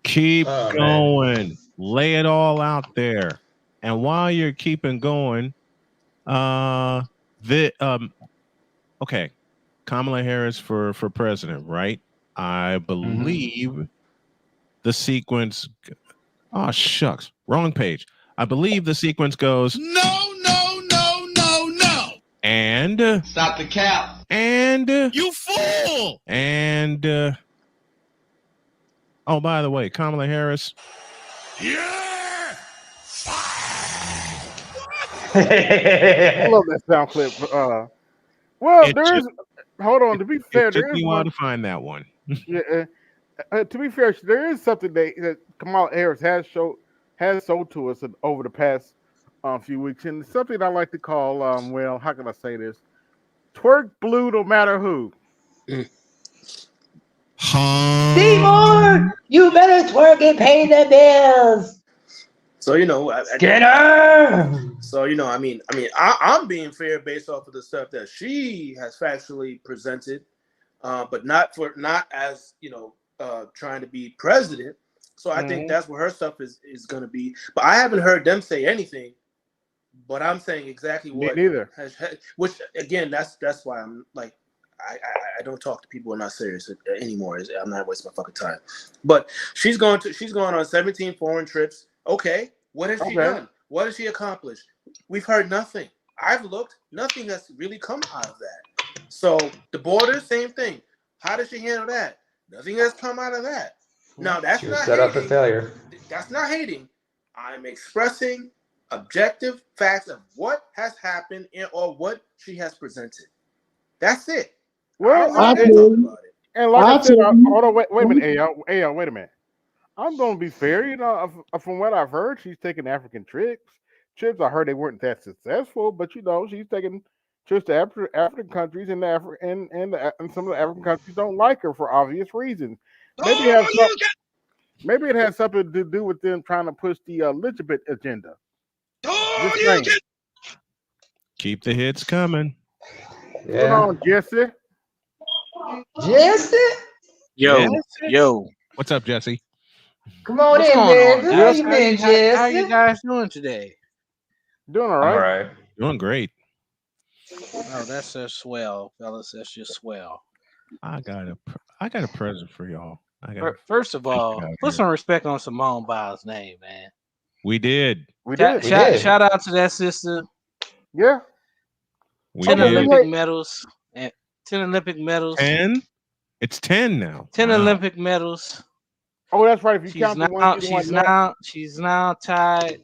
Keep
Oh,
going. Lay it all out there. And while you're keeping going, okay, Kamala Harris for president, right? I believe the sequence. Oh shucks, wrong page. I believe the sequence goes
No.
and
Stop the cap.
and
You fool.
and oh, by the way, Kamala Harris.
Yeah.
I love that sound clip. Well,
It
there is. Hold on. To be fair,
It took
there
me
is
a while
one.
to find that one.
Yeah, to be fair, there is something that Kamala Harris has sold to us over the past few weeks, and it's something I like to call well, how can I say this? Twerk blue, no matter who.
Seymour, you better twerk and pay the bills.
So
Skinner.
So I'm being fair based off of the stuff that she has factually presented, but not as trying to be president. So I think that's where her stuff is going to be. But I haven't heard them say anything. But I'm saying exactly
Me
what
neither.
which again, that's why I'm like, I don't talk to people who are not serious anymore. I'm not wasting my fucking time. But she's going on 17 foreign trips. Okay, what has she done? What has she accomplished? We've heard nothing. I've looked, nothing has really come out of that. So the border, same thing. How does she handle that? Nothing has come out of that. Now that's
She was
not
set up for
hating.
failure.
That's not hating. I'm expressing objective facts of what has happened or what she has presented. That's it.
Well,
I
Talking
tell
about it.
and like
I
I said,
tell you,
hold on, wait a minute, Ayo, wait a minute. I'm gonna be fair. From what I've heard, she's taking African trips. Trips I heard they weren't that successful, but she's taking trips to African countries, and and some of the African countries don't like her for obvious reasons. Maybe it has some, maybe it has something to do with them trying to push the legitimate agenda. Just saying.
Keep the hits coming.
What's going
Yeah.
on, Jesse?
Jesse,
Yo,
What's up, Jesse?
come on
what's
in,
going on,
baby. How
guys?
you been,
How you
Jesse?
guys doing today?
Doing all
I'm
right?
all right.
Doing great.
Oh, that's just swell, fellas. That's just swell.
I got a present for y'all.
First of all,
out
put
here.
some respect on Simone Biles' name, man.
We did.
We did.
We did.
Shout out to that sister.
Yeah.
We
10
Okay,
did.
Olympic medals and 10 Olympic medals.
10. It's 10 now.
10
Wow.
Olympic medals.
Oh, that's right. If you count the one
She's now tied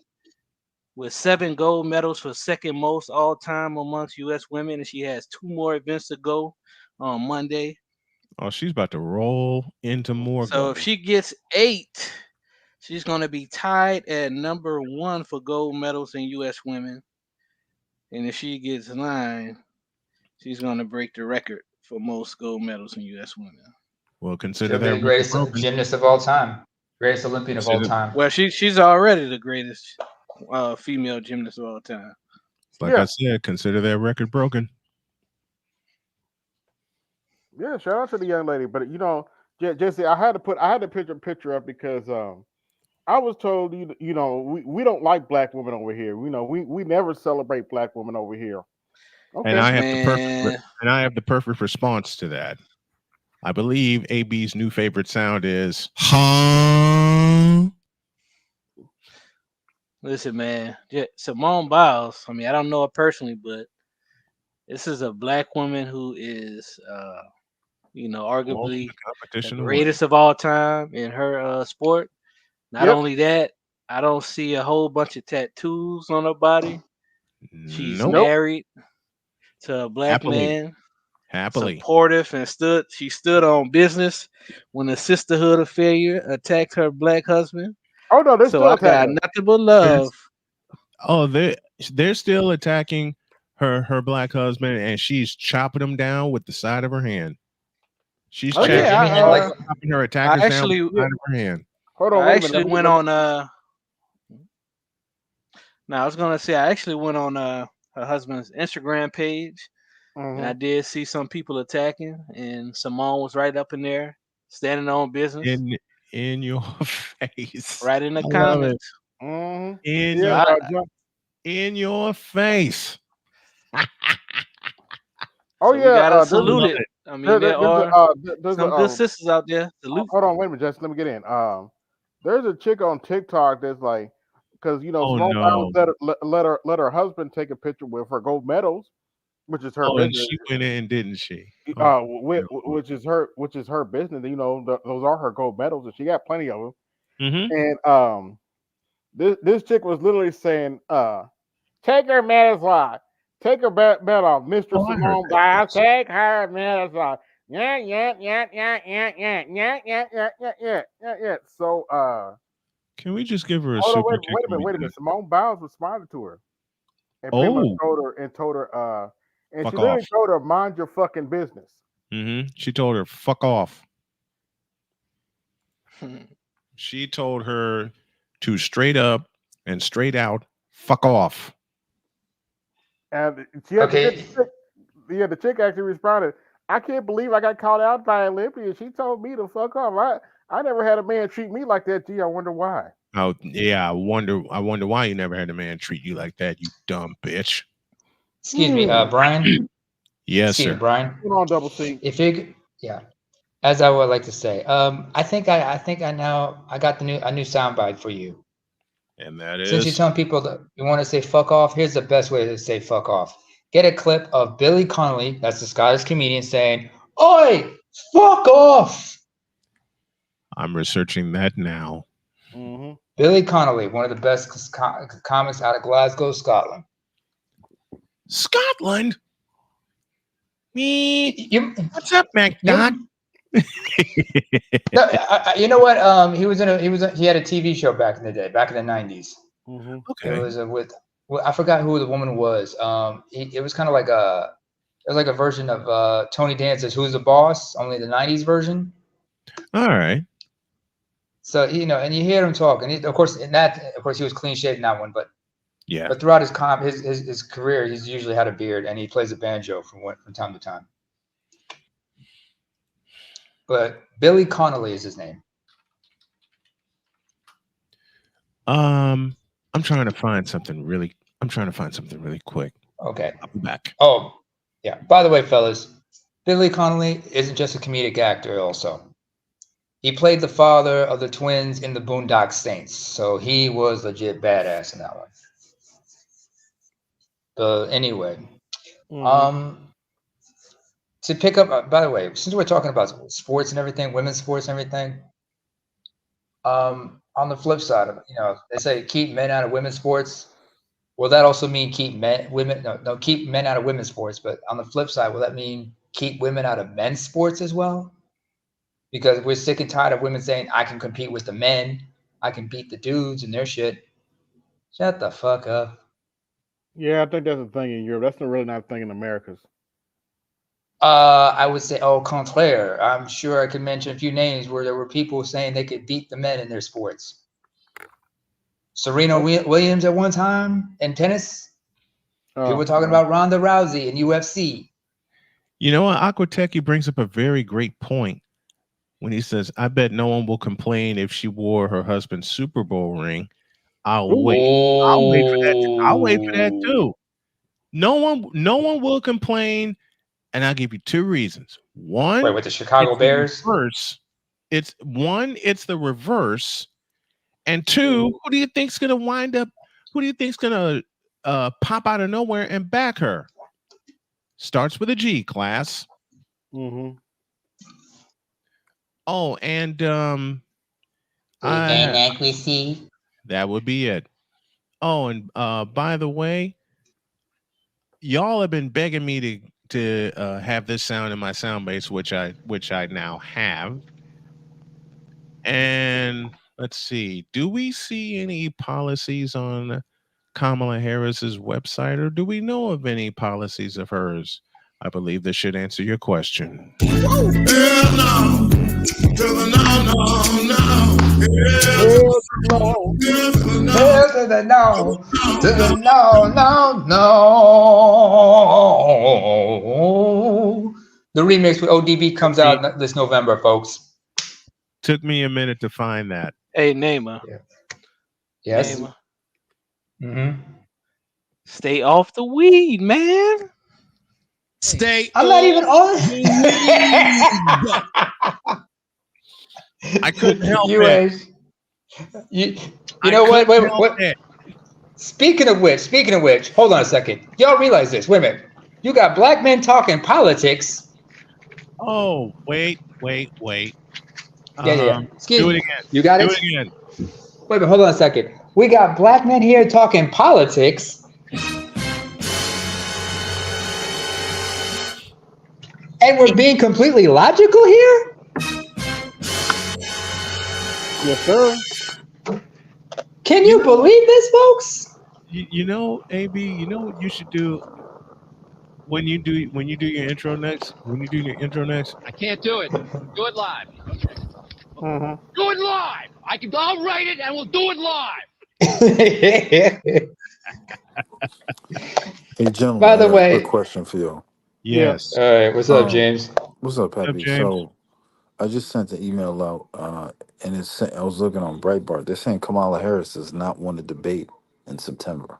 with 7 gold medals for second most all time amongst U.S. women, and she has 2 more events to go on Monday.
Oh, she's about to roll into more
So
gold.
if she gets 8, she's going to be tied at number 1 for gold medals in U.S. women. And if she gets 9, she's going to break the record for most gold medals in U.S. women.
Well, consider
She'll be
that
the greatest
broken.
gymnast of all time, greatest Olympian of all
Consider-
time.
Well, she's already the greatest female gymnast of all time.
Like I said, consider that record broken.
Yeah, shout out to the young lady. But Jesse, I had to put a picture up because I was told we don't like black women over here. We never celebrate black women over here. Okay.
And I have
Man.
the perfect response to that. I believe AB's new favorite sound is huh.
Listen, man, Simone Biles. I mean, I don't know her personally, but this is a black woman who is, arguably the greatest of all time in her sport. Not only that, I don't see a whole bunch of tattoos on her body. She's married to a black man.
Happily.
Supportive and she stood on business when the Sisterhood of Failure attacked her black husband.
Oh no, they're
so
still
I got
attacking.
nothing but love.
They're still attacking her black husband, and she's chopping him down with the side of her hand. She's chopping her attackers down with the side of her hand.
Hold on,
I actually went on I was gonna say I actually went on her husband's Instagram page. And I did see some people attacking, and Simone was right up in there, standing on business.
In your face.
Right in the comments.
In your face.
Oh
so we gotta salute it. I mean, there are some good sisters out there. Salute.
Hold on, wait a minute, Justin. Let me get in. There's a chick on TikTok that's like, because Simone Biles let her husband take a picture with her gold medals, which is her business.
And she went in, didn't she?
Which is her business. Those are her gold medals, and she got plenty of them.
Mm-hmm.
And this chick was literally saying, "Take her medals off. Take her medal off, Mr. Simone Biles. Take her medals off." Yeah. So,
can we just give her a
hold on,
super
wait a minute. Simone Biles responded to her and pretty much told her, and she literally told her, "Mind your fucking business."
Mm-hmm. She told her, "Fuck off." She told her to straight up and straight out, fuck off.
And she had
Okay.
the chick actually responded, I can't believe I got called out by Olympia. She told me to fuck off. I never had a man treat me like that. Gee, I wonder why.
Oh yeah, I wonder why you never had a man treat you like that, you dumb bitch.
Excuse me, Brian.
Yes,
Excuse
sir.
me, Brian.
Put on double C.
If you, yeah, as I would like to say, I think I now I got a new soundbite for you.
And that
Since you're
is
telling people that you want to say fuck off, here's the best way to say fuck off. Get a clip of Billy Connolly, that's the Scottish comedian, saying, "Oi, fuck off."
I'm researching that now.
Mm-hmm.
Billy Connolly, one of the best comics out of Glasgow, Scotland.
Scotland? Me?
You,
What's up, MacDot?
no, you know what? He had a TV show back in the day, back in the 90s.
Mm-hmm.
It
Okay.
was I forgot who the woman was. It was kind of like a version of Tony Danza's Who's the Boss, only the 90s version.
All right.
So and you hear him talk, and of course he was clean shaven in that one, but
Yeah.
But throughout his career, he's usually had a beard, and he plays a banjo from time to time. But Billy Connolly is his name.
I'm trying to find something really quick.
Okay.
I'll be back.
Oh, yeah. By the way, fellas, Billy Connolly isn't just a comedic actor. Also, he played the father of the twins in the Boondock Saints, so he was legit badass in that one. Anyway, to pick up, by the way, since we're talking about sports and everything, women's sports and everything, on the flip side of they say keep men out of women's sports. Will that also mean keep men out of women's sports? But on the flip side, will that mean keep women out of men's sports as well? Because we're sick and tired of women saying, I can compete with the men, I can beat the dudes and their shit. Shut the fuck up.
Yeah, I think that's a thing in Europe. That's really not a thing in Americas.
I would say au contraire. I'm sure I could mention a few names where there were people saying they could beat the men in their sports. Serena Williams at one time in tennis. People were talking about Ronda Rousey in UFC.
You know what? Aquateki brings up a very great point when he says, I bet no one will complain if she wore her husband's Super Bowl ring. I'll wait for that. I'll wait for that too. No one will complain. And I'll give you two reasons. One,
with the Chicago Bears.
It's the reverse. And two, who do you think's gonna wind up? Who do you think's gonna pop out of nowhere and back her? Starts with a G, class.
Mm-hmm.
Oh, and that would be it. Oh, and by the way, y'all have been begging me to have this sound in my sound base, which I now have. And let's see, do we see any policies on Kamala Harris's website, or do we know of any policies of hers? I believe this should answer your question.
The remix with ODB comes out this November, folks.
Took me a minute to find that.
Hey, Naima.
Yeah. Yes.
Naima.
Mm-hmm.
Stay off the weed, man.
Stay.
I'm not even on.
I couldn't help it.
You know what? Wait. Speaking of which, hold on a second. Y'all realize this? Wait a minute. You got black men talking politics.
Oh, wait.
Yeah. Excuse
do
me.
it again.
You got it?
Do it again.
Wait, hold on a second. We got black men here talking politics. And we're being completely logical here?
Yes, sir.
Can you believe this, folks?
You know, AB, you know what you should do when you do your intro next?
I can't do it. Do it live.
Mm-hmm.
Do it live. I'll write it and we'll do it live.
Hey, gentlemen,
By
I
the
got a quick
way,
question for y'all.
Yes.
all right, what's up, James?
What's up,
What's up,
Peppy?
James?
So I just sent the email out, and I was looking on Breitbart. They're saying Kamala Harris does not want to debate in September.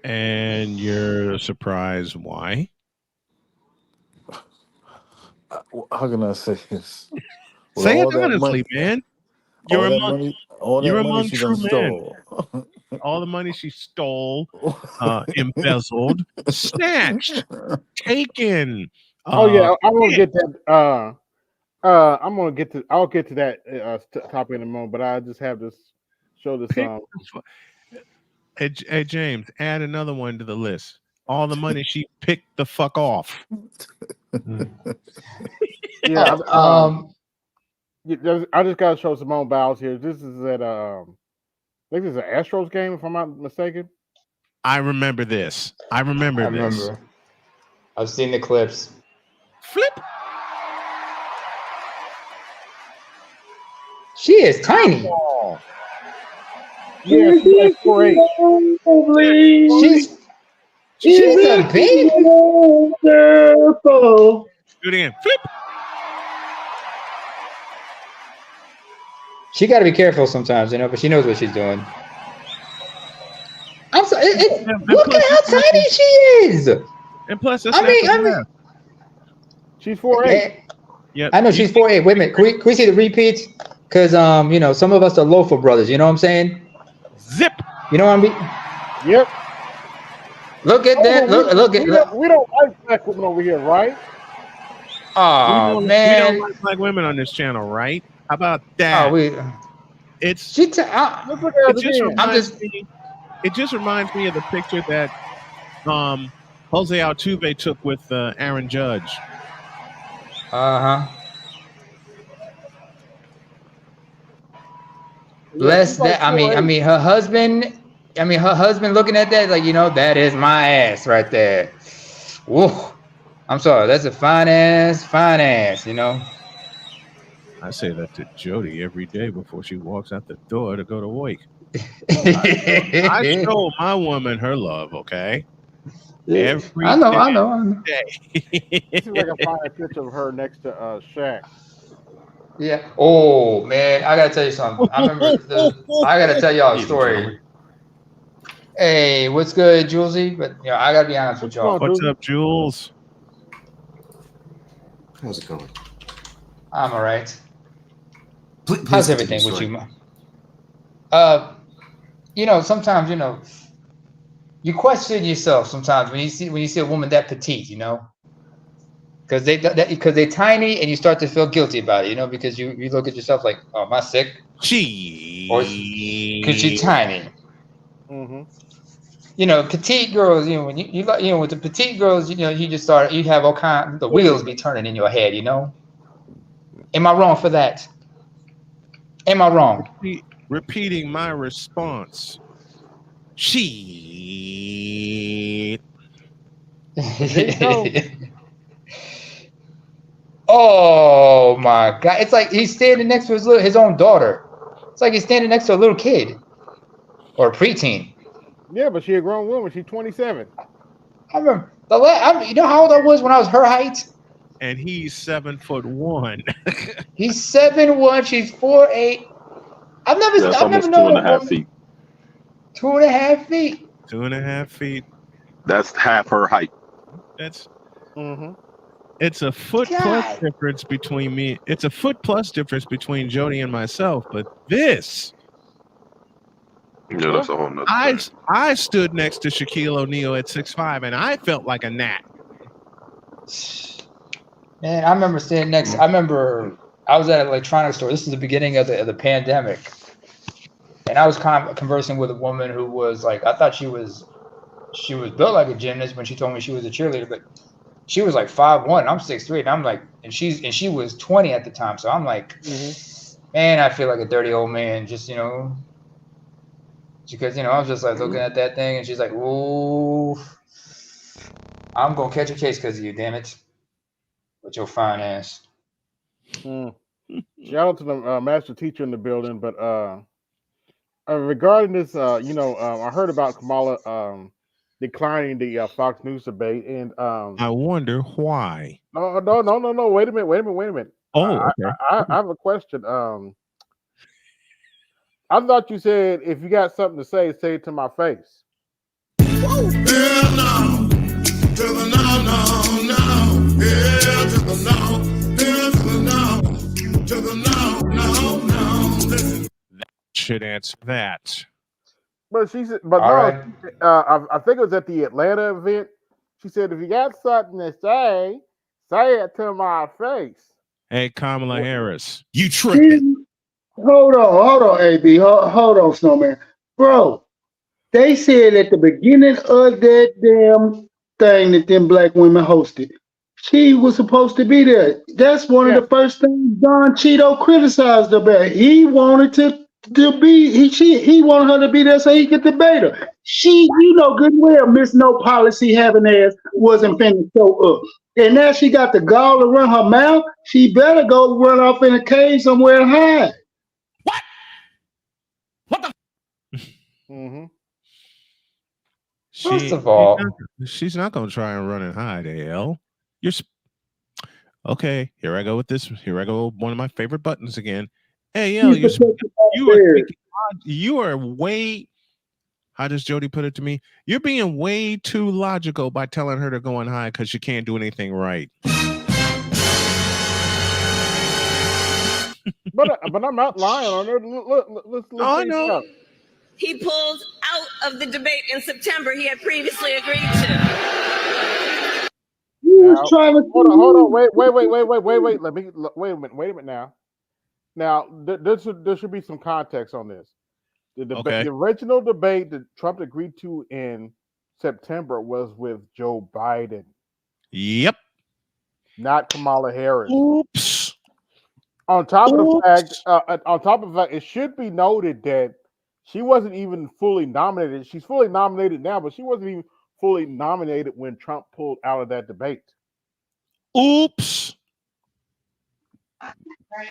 And you're surprised why?
How can I say this? With
Say it
all that money,
honestly, man.
all
You're
that
among
money, all
you're
that money
among
she done
true men.
stole.
All the money she stole, embezzled, snatched, taken.
Oh yeah, I want to
hit.
get that. I'm gonna get to. I'll get to that topic in a moment. But I just have this show this.
Pick the hey, James, add another one to the list. All the money she picked the fuck off.
Yeah,
Oh,
I just gotta show Simone Biles here. This is at I think this is an Astros game, if I'm not mistaken.
I remember this. I
I
remember this.
remember. I've seen the clips.
Flip.
She is tiny.
Oh,
Yeah, she's like 4'8".
She's a baby.
Wonderful.
do it again. Flip.
She got to be careful sometimes, but she knows what she's doing. I'm sorry. Look at how tiny she is.
And plus, that's
I mean,
she's 4'8".
Yep.
I know she's 4'8". Wait a minute. Can we see the repeats? Because some of us are loafer brothers. You know what I'm saying?
Zip.
You know what I mean?
Yep.
Look at that. Look at.
We don't like black women over here, right?
Oh
we
man.
don't like black women on this channel, right? How about that?
Oh,
It's
Let's look at it again.
It just reminds me of the picture that Jose Altuve took with Aaron Judge.
Less that. I mean, her husband. Her husband looking at that like, that is my ass right there. Woo. I'm sorry. That's a fine ass.
I say that to Jody every day before she walks out the door to go to work. I show my woman her love, okay? Every
I know.
day.
This is like a fine picture of her next to Shaq.
Yeah. Oh man, I gotta tell you something. I gotta tell y'all a story. Hey, what's good, Julesy? But I gotta be honest with y'all.
What's up, Jules?
How's it going?
I'm all right.
Please
How's everything with you? Sometimes you question yourself sometimes when you see a woman that petite, because they're tiny and you start to feel guilty about it, because you look at yourself like, oh, am I sick? Or because she's tiny.
Mm-hmm.
Petite girls, when you with the petite girls, you just you have all kinds, the wheels be turning in your head, Am I wrong for that? Am I wrong?
Repeating my response. Shit.
Oh my God! It's like he's standing next to his own daughter. It's like he's standing next to a little kid or a preteen.
Yeah, but she's a grown woman. She's 27.
I remember you know how old I was when I was her height?
And he's 7'1".
He's 7'1". She's 4'8". I've never known a woman.
Feet.
2.5 feet.
2.5 feet.
That's half her height.
That's.
Mm-hmm.
It's a foot plus difference between me. It's a foot plus difference between Jody and myself. But this.
Yeah, that's a whole nother thing.
I stood next to Shaquille O'Neal at 6'5", and I felt like a gnat.
Man, I remember standing next. I remember I was at an electronics store. This is the beginning of the pandemic, and I was conversing with a woman who was like, I thought she was built like a gymnast when she told me she was a cheerleader, but she was like 5'1". I'm 6'3", and I'm like, and she was 20 at the time. So I'm like, man, I feel like a dirty old man, just because I was just like looking at that thing, and she's like, "Ooh, I'm gonna catch a case because of you, damn it, with your fine ass."
Shout out to the master teacher in the building, but regarding this, I heard about Kamala declining the Fox News debate, and
I wonder why.
no. Wait a minute.
Oh, okay.
I have a question. I thought you said if you got something to say it to my face.
Yeah, no. To the no. Yeah, to the no. Yeah, to the no. To the no. Listen.
That should answer that.
But she said, but
All
no,
right.
I think it was at the Atlanta event. She said, if you got something to say it to my face.
Hey, Kamala Harris.
You tripping.
Hold on, AB. Hold on, Snowman. Bro, they said at the beginning of that damn thing that them black women hosted, she was supposed to be there. That's one of
Yes.
the first things Don Cheeto criticized about. He wanted he wanted her to be there so he could debate her. She, you know good well, Miss No Policy having ass wasn't finna show up. And now she got the gall to run her mouth. She better go run off in a cave somewhere and hide.
Mm-hmm.
First of all,
She's not going to try and run and hide, AL. Okay, here I go with this. Here I go with one of my favorite buttons again. AL, you are way, how does Jody put it to me? You're being way too logical by telling her to go and hide because you can't do anything right.
But I'm not lying on her. Let's
I know.
He pulled out of the debate in September he had previously agreed to.
Hold on. Wait. Wait a minute now. Now, there should be some context on this. The original debate that Trump agreed to in September was with Joe Biden.
Yep.
Not Kamala Harris.
Oops.
On top of the fact, it should be noted that she wasn't even fully nominated. She's fully nominated now, but she wasn't even fully nominated when Trump pulled out of that debate.
Oops.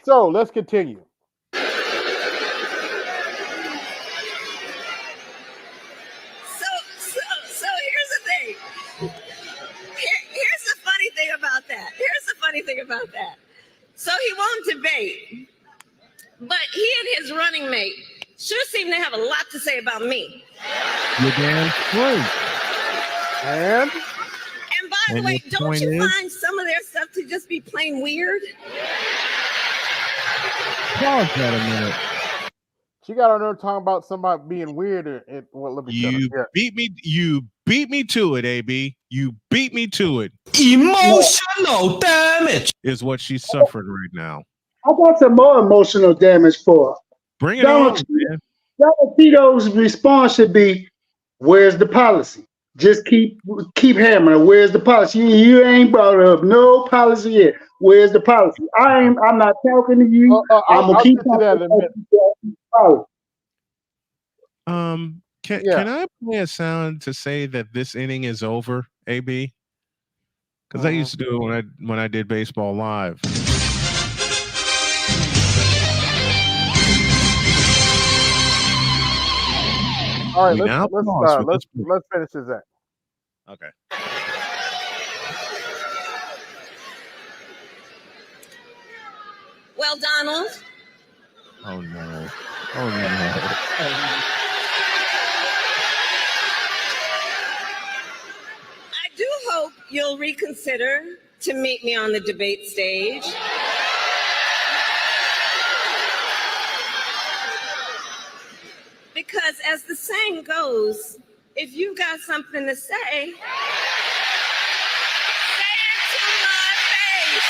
So let's continue.
So here's the thing. Here's the funny thing about that. So he won't debate, but he and his running mate sure seem to have a lot to say about me.
You're damn straight.
And
by the way, don't you find some of their stuff to just be plain weird?
Pause that a minute.
She got on there talking about somebody being weird. Let me shut up.
You beat me to it, AB. You beat me to it.
Emotional damage
is what she's suffering right now.
I got some more emotional damage for her.
Bring it on, man.
Donald Tito's response should be, "Where's the policy?" Just keep hammering. Where's the policy? You ain't brought up no policy yet. Where's the policy? I'm not talking to you. I'm gonna keep talking to
Can I play a sound to say that this inning is over, AB? Because I used to do it when I did baseball live.
All right, let's finish this up.
Okay.
Well, Donald.
Oh no.
I do hope you'll reconsider to meet me on the debate stage. Because as the saying goes, if you've got something to say it to my face.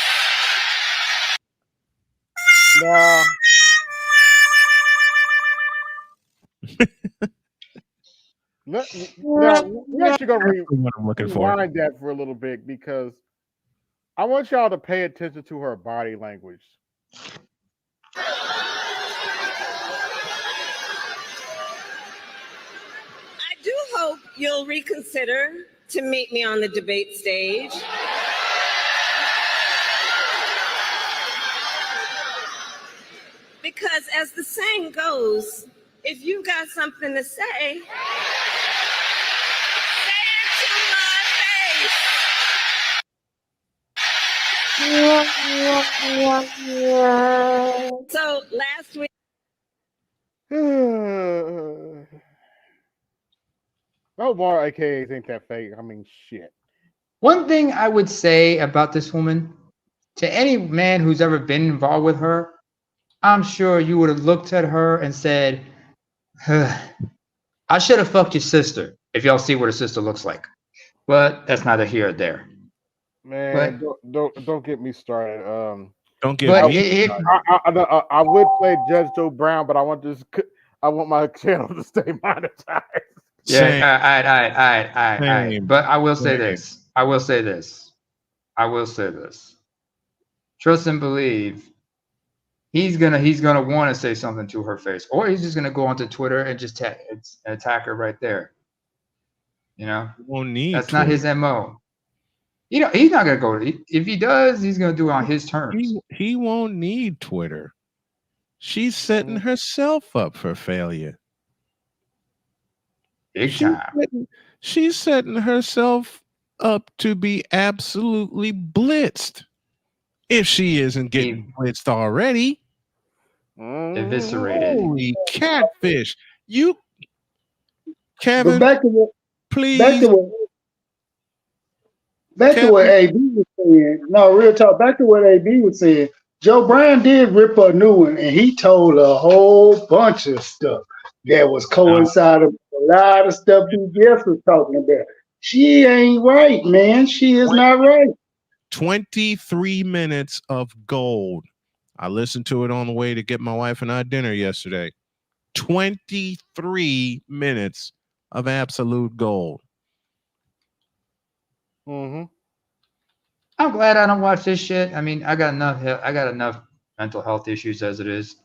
Now, we're actually going to rewind that for a little bit because I want y'all to pay attention to her body language.
I do hope you'll reconsider to meet me on the debate stage. Because as the saying goes, if you got something to say, say it to my face. So last week.
No more AKAs ain't that fake. I mean, shit.
One thing I would say about this woman, to any man who's ever been involved with her, I'm sure you would have looked at her and said, I should have fucked your sister, if y'all see what her sister looks like. But that's neither here or there.
Man, don't get me started.
Don't get me.
I would play Judge Joe Brown, but I want my channel to stay monetized.
Yeah, all right. But I will say this. Trust and believe. He's gonna want to say something to her face, or he's just gonna go onto Twitter and just attack her right there. You know, that's Twitter. Not his MO. You know, he's not gonna go. If he does, he's gonna do it on his terms.
He won't need Twitter. She's setting herself up for failure.
Big time.
She's setting herself up to be absolutely blitzed. If she isn't getting blitzed already.
Eviscerated.
Holy catfish. You, Kevin, please.
Back to what AB was saying. No, real talk. Back to what AB was saying. Joe Brown did rip a new one, and he told a whole bunch of stuff that was coinciding with a lot of stuff BGS was talking about. She ain't right, man. She is not right.
23 minutes of gold. I listened to it on the way to get my wife and I dinner yesterday. 23 minutes of absolute gold.
I'm glad I don't watch this shit. I mean, I got enough mental health issues as it is.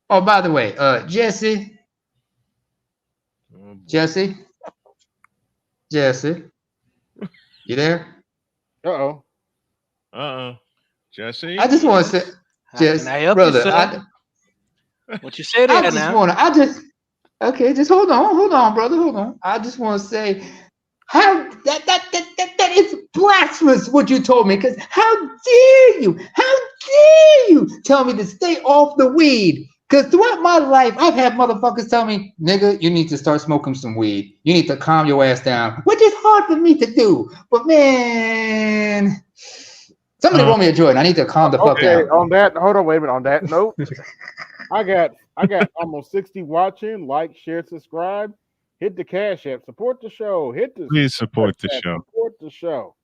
Oh, by the way, Jesse, you there?
Jesse,
I just want to say, Jesse, brother,
what you say there now?
Just hold on, brother, hold on. I just want to say, how that is blasphemous what you told me. Because how dare you tell me to stay off the weed? Because throughout my life, I've had motherfuckers tell me, nigga, you need to start smoking some weed. You need to calm your ass down, which is hard for me to do. But man, somebody roll me a joint. I need to calm the fuck down.
Hold on, wait a minute. On that note, I got almost 60 watching. Like, share, subscribe. Hit the Cash App. Support the show.
Please support the show.
Support the show.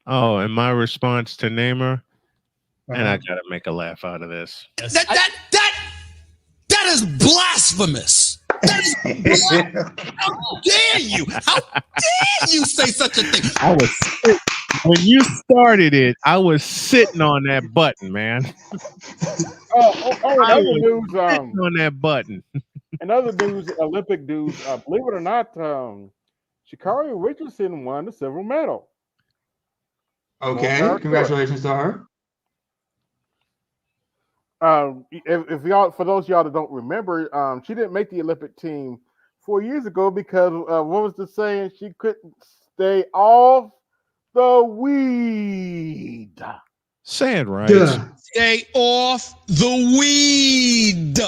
Oh, and my response to Namer, and I gotta make a laugh out of this.
That is blasphemous. That is How dare you? How dare you say such a thing?
When you started it, I was sitting on that button, man.
Another news.
Sitting on that button.
Another news, Olympic news. Believe it or not, Sha'Carri Richardson won the silver medal.
Okay, congratulations to her.
If y'all, for those of y'all that don't remember, she didn't make the Olympic team 4 years ago because what was the saying? She couldn't stay off the weed.
Say it right.
Duh. Stay off the weed.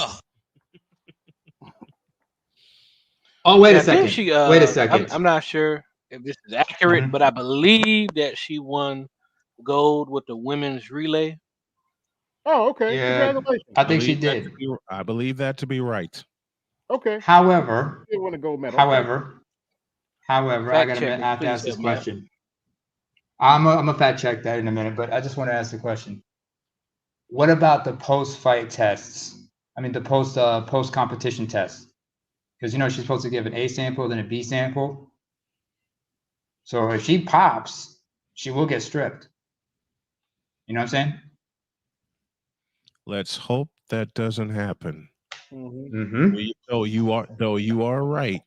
Oh, wait a second. Wait a second.
I'm not sure if this is accurate, but I believe that she won gold with the women's relay.
Oh, okay.
Yeah,
congratulations.
I think she did.
I believe that to be right.
Okay.
However,
She won a gold medal.
However, I have to ask this question. I'm gonna fact check that in a minute, but I just want to ask the question. What about the post-fight tests? I mean, the post-competition tests. Because, you know, she's supposed to give an A sample, then a B sample. So if she pops, she will get stripped. You know what I'm saying?
Let's hope that doesn't happen.
Mm-hmm.
Though you are right.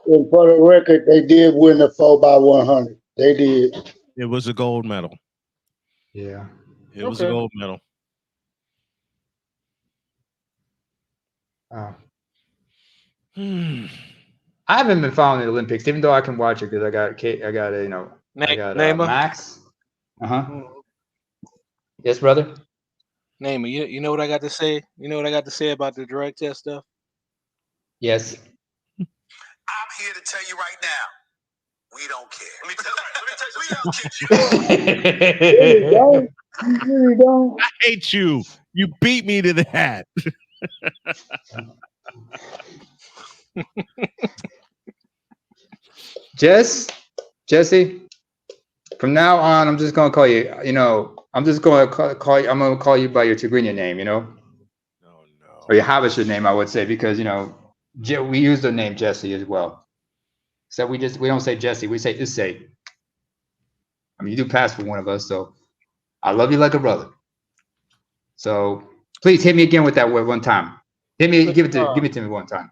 And for the record, they did win the 4x100. They did.
It was a gold medal.
Yeah.
It was a gold medal.
I haven't been following the Olympics, even though I can watch it because I got Max. Yes, brother.
Namer, you know what I got to say? You know what I got to say about the drug test stuff?
Yes.
I'm here to tell you right now, we don't care. Let me tell you, we don't care.
Really don't. You really don't.
I hate you. You beat me to that.
Jesse, from now on, I'm just gonna call you. I'm just gonna call you. I'm gonna call you by your Tigrinya name.
No.
Or your Habesha name, I would say, because we use the name Jesse as well. So we don't say Jesse. We say Issei. I mean, you do pass for one of us, so I love you like a brother. So please hit me again with that word one time. Give it to me one time.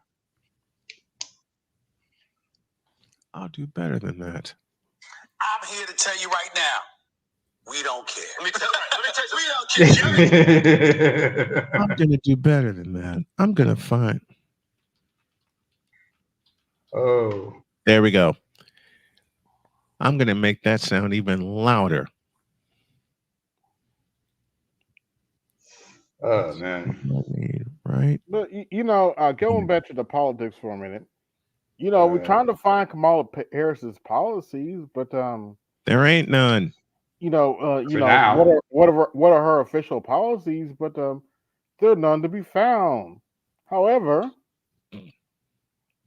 I'll do better than that.
I'm here to tell you right now, we don't care. Let me tell you, we don't care.
I'm gonna do better than that. I'm gonna find.
Oh.
There we go. I'm gonna make that sound even louder.
Oh man.
Right.
But going back to the politics for a minute, we're trying to find Kamala Harris's policies, but
there ain't none.
What are her official policies? But there are none to be found. However,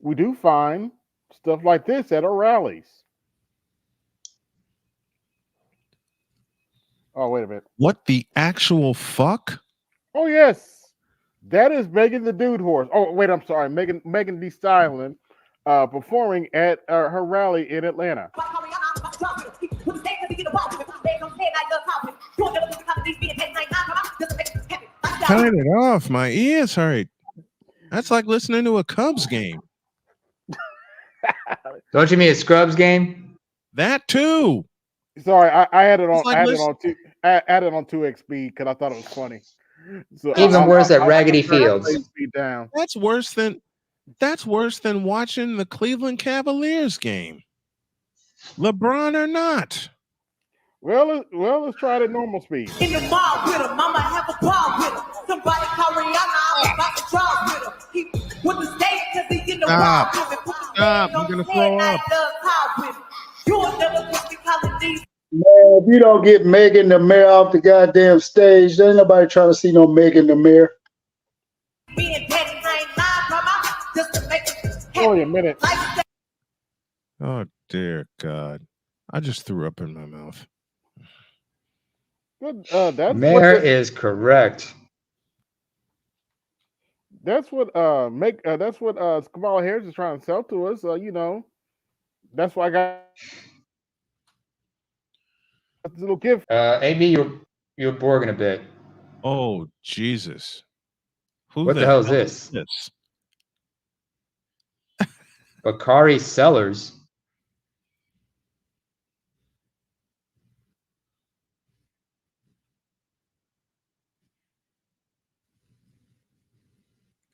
we do find stuff like this at our rallies. Oh, wait a minute.
What the actual fuck?
Oh, yes. That is Megan the Dude Horse. Oh, wait, I'm sorry. Megan Thee Stallion performing at her rally in Atlanta.
Turn it off. My ears hurt. That's like listening to a Cubs game.
Don't you mean a Scrubs game?
That too.
Sorry, I had it on.
Like
I had it on 2x speed because I thought it was funny. So
even worse at Raggedy Fields.
Down.
That's worse than watching the Cleveland Cavaliers game. LeBron or not.
Well, let's try it at normal speed.
In the bar with him, Mama have a bar with him. Somebody call Rihanna, I'm about to draw with him. He with the state because he in the bar with him.
Stop! I'm gonna throw up.
You'll never get the colonies.
Man, if you don't get Megan the Mayor off the goddamn stage, there ain't nobody trying to see no Megan the Mayor.
Oh, a minute.
Oh dear God! I just threw up in my mouth.
Mayor is correct.
That's what Kamala Harris is trying to sell to us. That's why I got a little gift.
AB, you're borging a bit.
Oh Jesus!
What the hell is this? Bakari Sellers.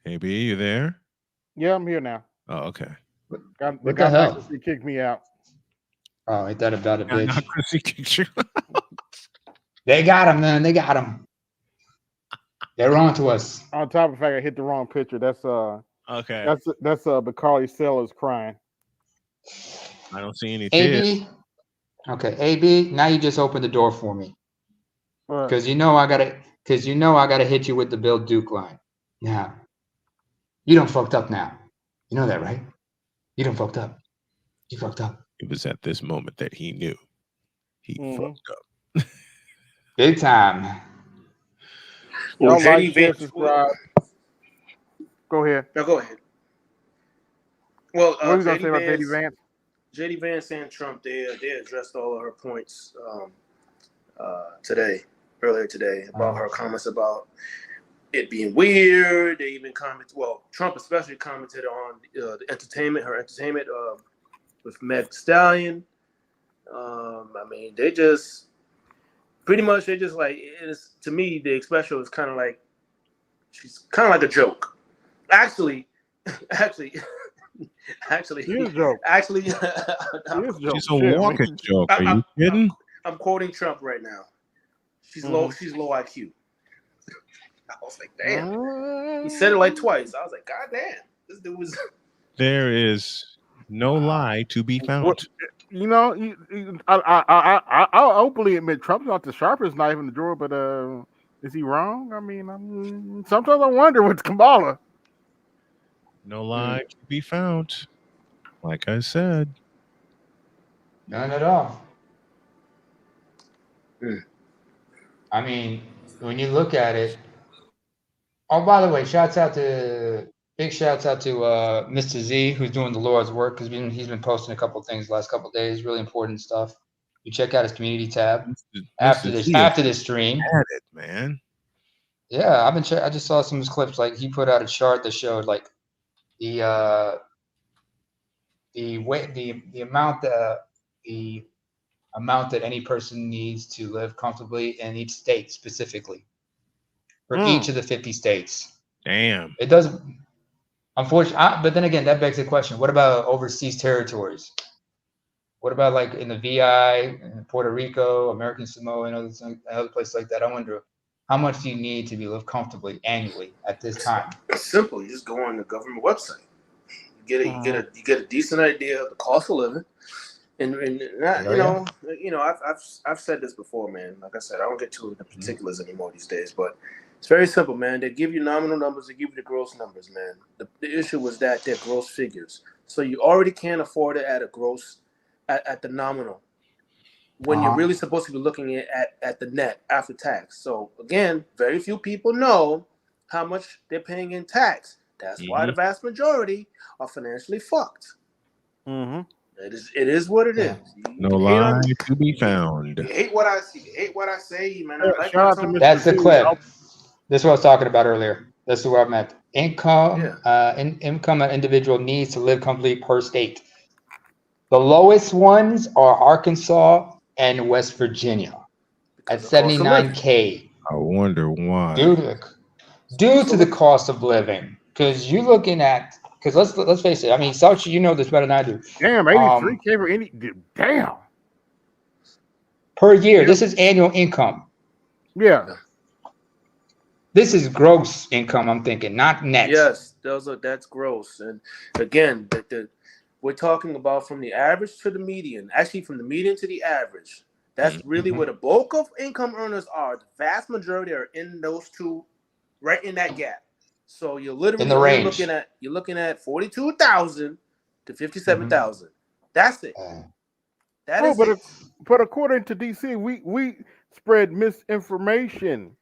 AB, you there?
Yeah, I'm here now.
Oh, okay.
What the hell?
He kicked me out.
Oh, ain't that about a bitch?
Not Chrissy kicked you.
They got him, man. They got him. They're on to us.
On top of the fact I hit the wrong picture. That's
okay.
That's Bakari Sellers crying.
I don't see any
tears. AB. Okay, AB. Now you just opened the door for me. Because I gotta hit you with the Bill Duke line. Now, you done fucked up now. You know that, right? You done fucked up. You fucked up.
It was at this moment that he knew he fucked up.
Big time.
Well, like, share, subscribe. Go ahead.
No, go ahead. Well,
what are you gonna say about JD Vance?
JD Vance and Trump, they addressed all of her points earlier today, about her comments about it being weird. They even commented. Well, Trump especially commented on her entertainment with Meg Stallion. I mean, they just like, to me, the expression was kind of like, she's kind of like a joke. Actually,
Here's a joke.
actually,
Here's a joke.
She's a
Shit,
walking
man.
joke. Are you kidding?
I'm quoting Trump right now. She's low. She's low IQ. I was like, damn. He said it like twice. I was like, God damn, this dude was.
There is no lie to be found.
What, you know, I'll openly admit Trump's not the sharpest knife in the drawer, but is he wrong? I mean, sometimes I wonder with Kamala.
No lie to be found. Like I said.
None at all. I mean, when you look at it. Oh, by the way, big shouts out to Mr. Z, who's doing the Lord's work, because he's been posting a couple of things the last couple of days, really important stuff. You check out his community tab after this stream.
At it, man.
Yeah, I just saw some of his clips. Like he put out a chart that showed like the amount that any person needs to live comfortably in each state specifically for each of the 50 states.
Damn.
It does. Unfortunately, but then again, that begs the question: what about overseas territories? What about like in the VI, in Puerto Rico, American Samoa, and other places like that? I wonder how much do you need to live comfortably annually at this time?
It's simple. You just go on the government website. You get a decent idea of the cost of living, and I've said this before, man. Like I said, I don't get too into particulars anymore these days, but it's very simple, man. They give you nominal numbers, they give you the gross numbers, man. The issue was that they're gross figures, so you already can't afford it at a gross, at the nominal, when you're really supposed to be looking at the net after tax. So again, very few people know how much they're paying in tax. That's why the vast majority are financially fucked. It is what it is.
No lie to be found.
You hate what I see. You hate what I say, man.
That's the clip. This is what I was talking about earlier. This is where I'm at. Income an individual needs to live comfortably per state. The lowest ones are Arkansas and West Virginia at $79K.
I wonder why.
Due to the cost of living, because you're looking at. Because let's face it. I mean, Sauchi, you know this better than I do.
Damn, 83K for any. Damn.
Per year, this is annual income.
Yeah.
This is gross income. I'm thinking, not net.
Yes, that's gross. And again, we're talking about from the average to the median. Actually, from the median to the average. That's really where the bulk of income earners are. The vast majority are in those two, right in that gap. So you're literally
in the range.
You're looking at 42,000 to 57,000. That's it.
But according to DC, we spread misinformation.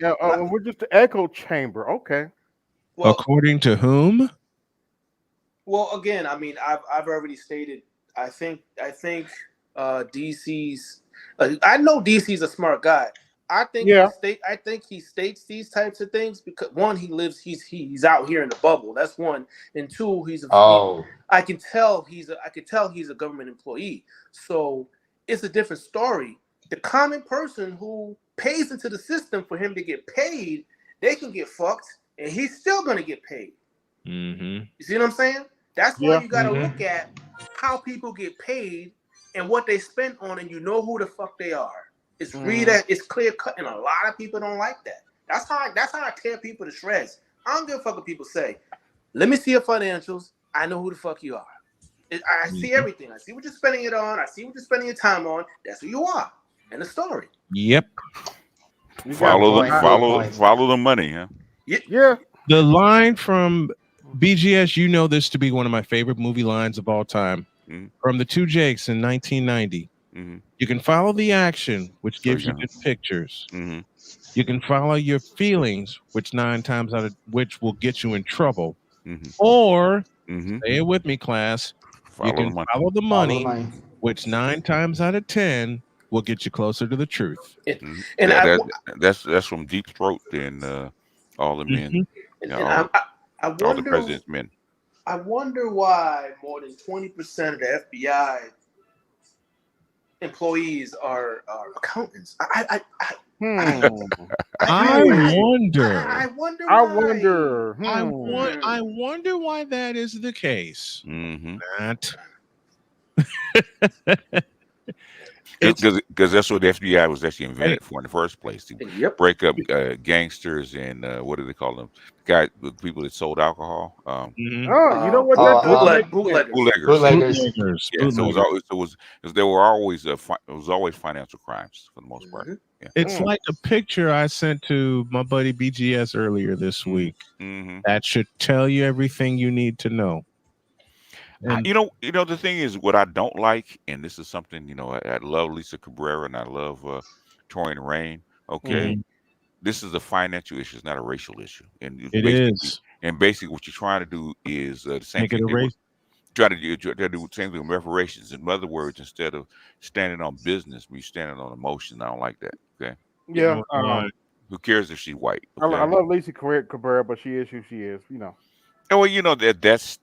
We're just an echo chamber. Okay.
Well,
according to whom?
Well, again, I mean, I've already stated. I think DC's. I know DC's a smart guy. I think he states these types of things because one, he's out here in the bubble. That's one, and two, I can tell he's a government employee. So it's a different story. The common person who pays into the system for him to get paid, they can get fucked, and he's still gonna get paid. You see what I'm saying? That's why you gotta look at how people get paid and what they spend on, and you know who the fuck they are. It's it's clear cut, and a lot of people don't like that. That's how I tear people to shreds. I don't give a fuck what people say. Let me see your financials. I know who the fuck you are. I see everything. I see what you're spending it on. I see what you're spending your time on. That's who you are. And the story.
Yep.
Follow the money, huh?
Yeah.
The line from BGS, you know this to be one of my favorite movie lines of all time. From The Two Jakes in 1990. You can follow the action, which gives you good pictures. You can follow your feelings, which 9 times out of which will get you in trouble. Or, say it with me, class, you can follow the money, which 9 times out of 10 will get you closer to the truth.
And that's from Deep Throat and all the men.
I wonder,
all the president's men.
I wonder why more than 20% of the FBI employees are accountants.
Hmm.
I wonder.
I wonder
I
why.
wonder.
I wonder why that is the case.
Mm-hmm.
Matt.
Because that's what the FBI was actually invented for in the first place, to
Yep.
break up gangsters and what do they call them? The people that sold alcohol.
Mhm.
Oh, you know what that does?
Bootleggers.
Bootleggers. Yeah, so
Bootleggers.
it was there were always it was always financial crimes for the most part. Yeah.
It's like a picture I sent to my buddy BGS earlier this week.
Mm-hmm.
That should tell you everything you need to know. And
You know, the thing is, what I don't like, and this is something, I love Lisa Cabrera and I love Torian Rain. Okay, this is a financial issue; it's not a racial issue. And
it is.
And basically, what you're trying to do is the same
Make it
thing.
a race.
Try to do the same thing with reparations. In other words, instead of standing on business, we're standing on emotion. I don't like that. Okay.
Yeah.
Who cares if she's white?
I
Okay.
love Lisa Cabrera, but she is who she is.
Oh, well, that's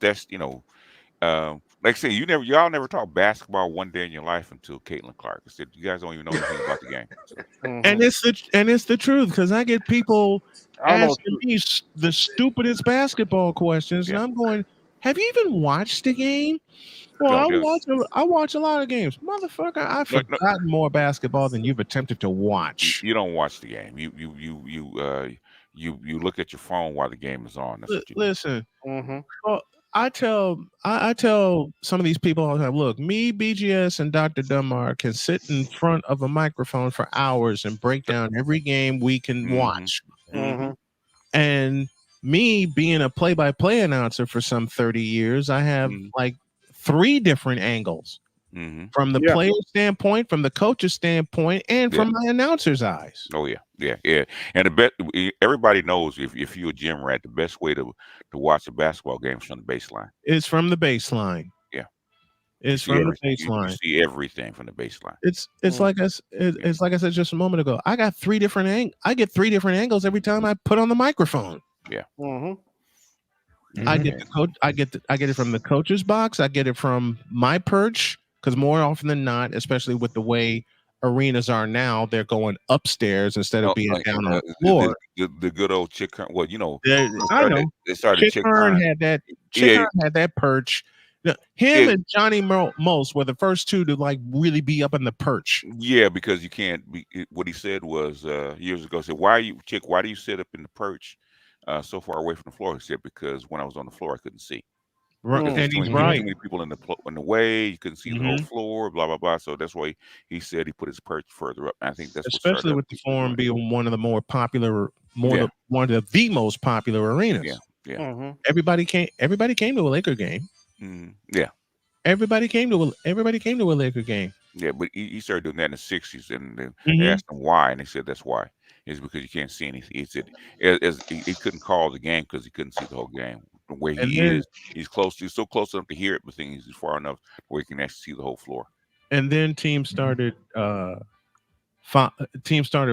like I say, y'all never talk basketball one day in your life until Caitlin Clark. I said you guys don't even know anything about the game. So.
And it's the truth, because I get people asking me the stupidest basketball questions, and I'm going, "Have you even watched the game?" Well, I watch a lot of games, motherfucker. I've forgotten more basketball than you've attempted to watch.
You don't watch the game. You look at your phone while the game is on. That's what you
listen. Well, I tell some of these people all the time, look, me, BGS, and Dr. Dunbar can sit in front of a microphone for hours and break down every game we can watch. And me being a play-by-play announcer for some 30 years, I have like 3 different angles. From the player standpoint, from the coach's standpoint, and from my announcer's eyes.
Oh yeah. And everybody knows if you're a gym rat, the best way to watch a basketball game is from the baseline.
It's from the baseline.
Yeah,
it's from the baseline.
You see everything from the baseline.
It's like I said just a moment ago. I get 3 different angles every time I put on the microphone.
Yeah.
I get the coach. I get it from the coach's box. I get it from my perch. Because more often than not, especially with the way arenas are now, they're going upstairs instead of being down on the floor.
The good old Chick Hearn. Well,
I know.
They started
Chick Hearn had that. Chick Hearn had that perch. Him and Johnny Most were the first 2 to like really be up in the perch.
Yeah, because you can't be. What he said was years ago. Said, "Why do you sit up in the perch so far away from the floor?" He said, "Because when I was on the floor, I couldn't see."
Right, and he's right.
Too many people in the way. You couldn't see the whole floor. Blah blah blah. So that's why he said he put his perch further up. And I think that's
especially with the Forum being one of the more popular, one of the most popular arenas.
Yeah.
Everybody came to a Laker game.
Yeah.
Everybody came to a Laker game.
Yeah, but he started doing that in the 60s, and they asked him why, and they said that's why. It's because you can't see anything. He said he couldn't call the game because he couldn't see the whole game. Where he is, he's so close enough to hear it, but he's far enough where he can actually see the whole floor.
And then teams started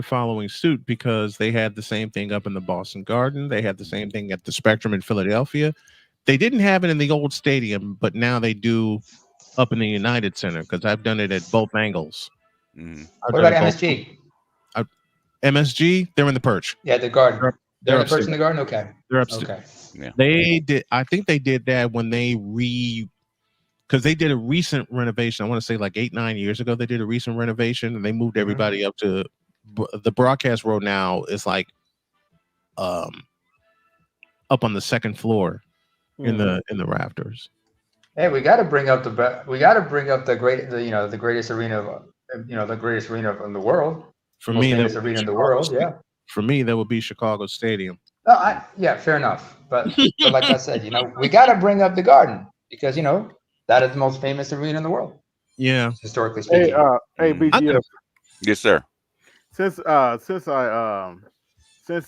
following suit because they had the same thing up in the Boston Garden. They had the same thing at the Spectrum in Philadelphia. They didn't have it in the old stadium, but now they do up in the United Center because I've done it at both angles.
What about MSG?
MSG, they're in the perch.
Yeah, the Garden. They're in the perch in the Garden? Okay.
They're upstairs.
Okay.
Yeah.
They did. I think they did that when they because they did a recent renovation. I want to say like 8-9 years ago. They did a recent renovation and they moved everybody up to the broadcast row. Now is like up on the second floor in the rafters.
Hey, we got to bring up the greatest arena in the world.
For me,
that arena in the world. Yeah.
For me, that would be Chicago Stadium.
Fair enough. But like I said, we got to bring up the Garden because that is the most famous arena in the world.
Yeah,
historically speaking.
Hey, BGS.
Yes, sir.
Since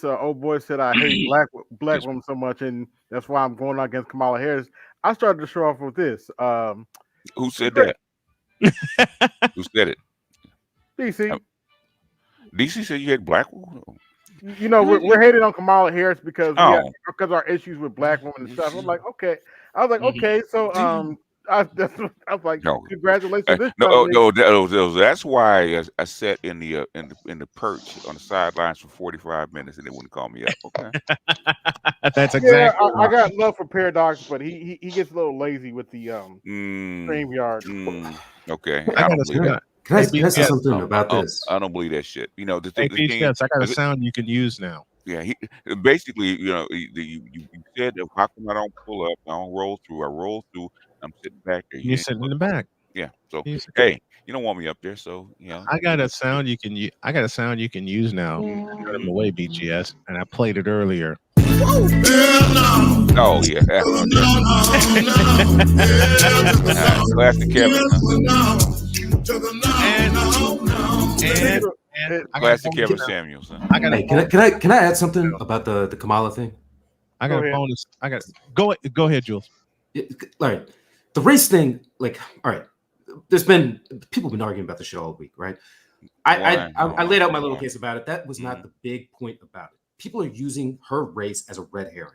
old boy said I hate black women so much, and that's why I'm going against Kamala Harris, I started to show off with this.
Who said that? Who said it?
DC.
DC said you hate black women.
We're hating on Kamala Harris because our issues with black women and stuff. I'm like, okay. I was like, okay. So I was like,
No,
congratulations, this
no,
young lady.
that's why I sat in the perch on the sidelines for 45 minutes and they wouldn't call me up. Okay.
That's
Yeah,
exactly
I
why.
got love for Paradox, but he gets a little lazy with the
Mm,
StreamYard.
okay.
I
I
got
don't
a
believe that.
hey
Can I say
BTS.
something about this?
I don't believe that shit. You know,
Hey
the thing is,
BTS. I got a sound you can use now.
yeah, basically, you know, you said that how come I don't pull up, I don't roll through, I roll through, I'm sitting back there. You
You're
didn't
sitting in
look
the
for me.
back.
Yeah. So,
You s-
hey, you don't want me up there, so you know.
I got a sound you can use. I got a sound you can use now. Turn them away, BGS, and I played it earlier.
Oh yeah. Classic Kevin, huh?
And I got a
Classic
bonus
Kevin
sound.
Samuels, huh?
I got a
Hey,
bonus
can I add something
sound.
about the Kamala thing?
I
Go
got a
ahead.
bonus. I got go ahead, Jules.
All right, the race thing, like, all right, there's been people been arguing about this shit all week, right?
Why?
I laid out my little
Why?
case about it. That was not the big point about it. People are using her race as a red herring,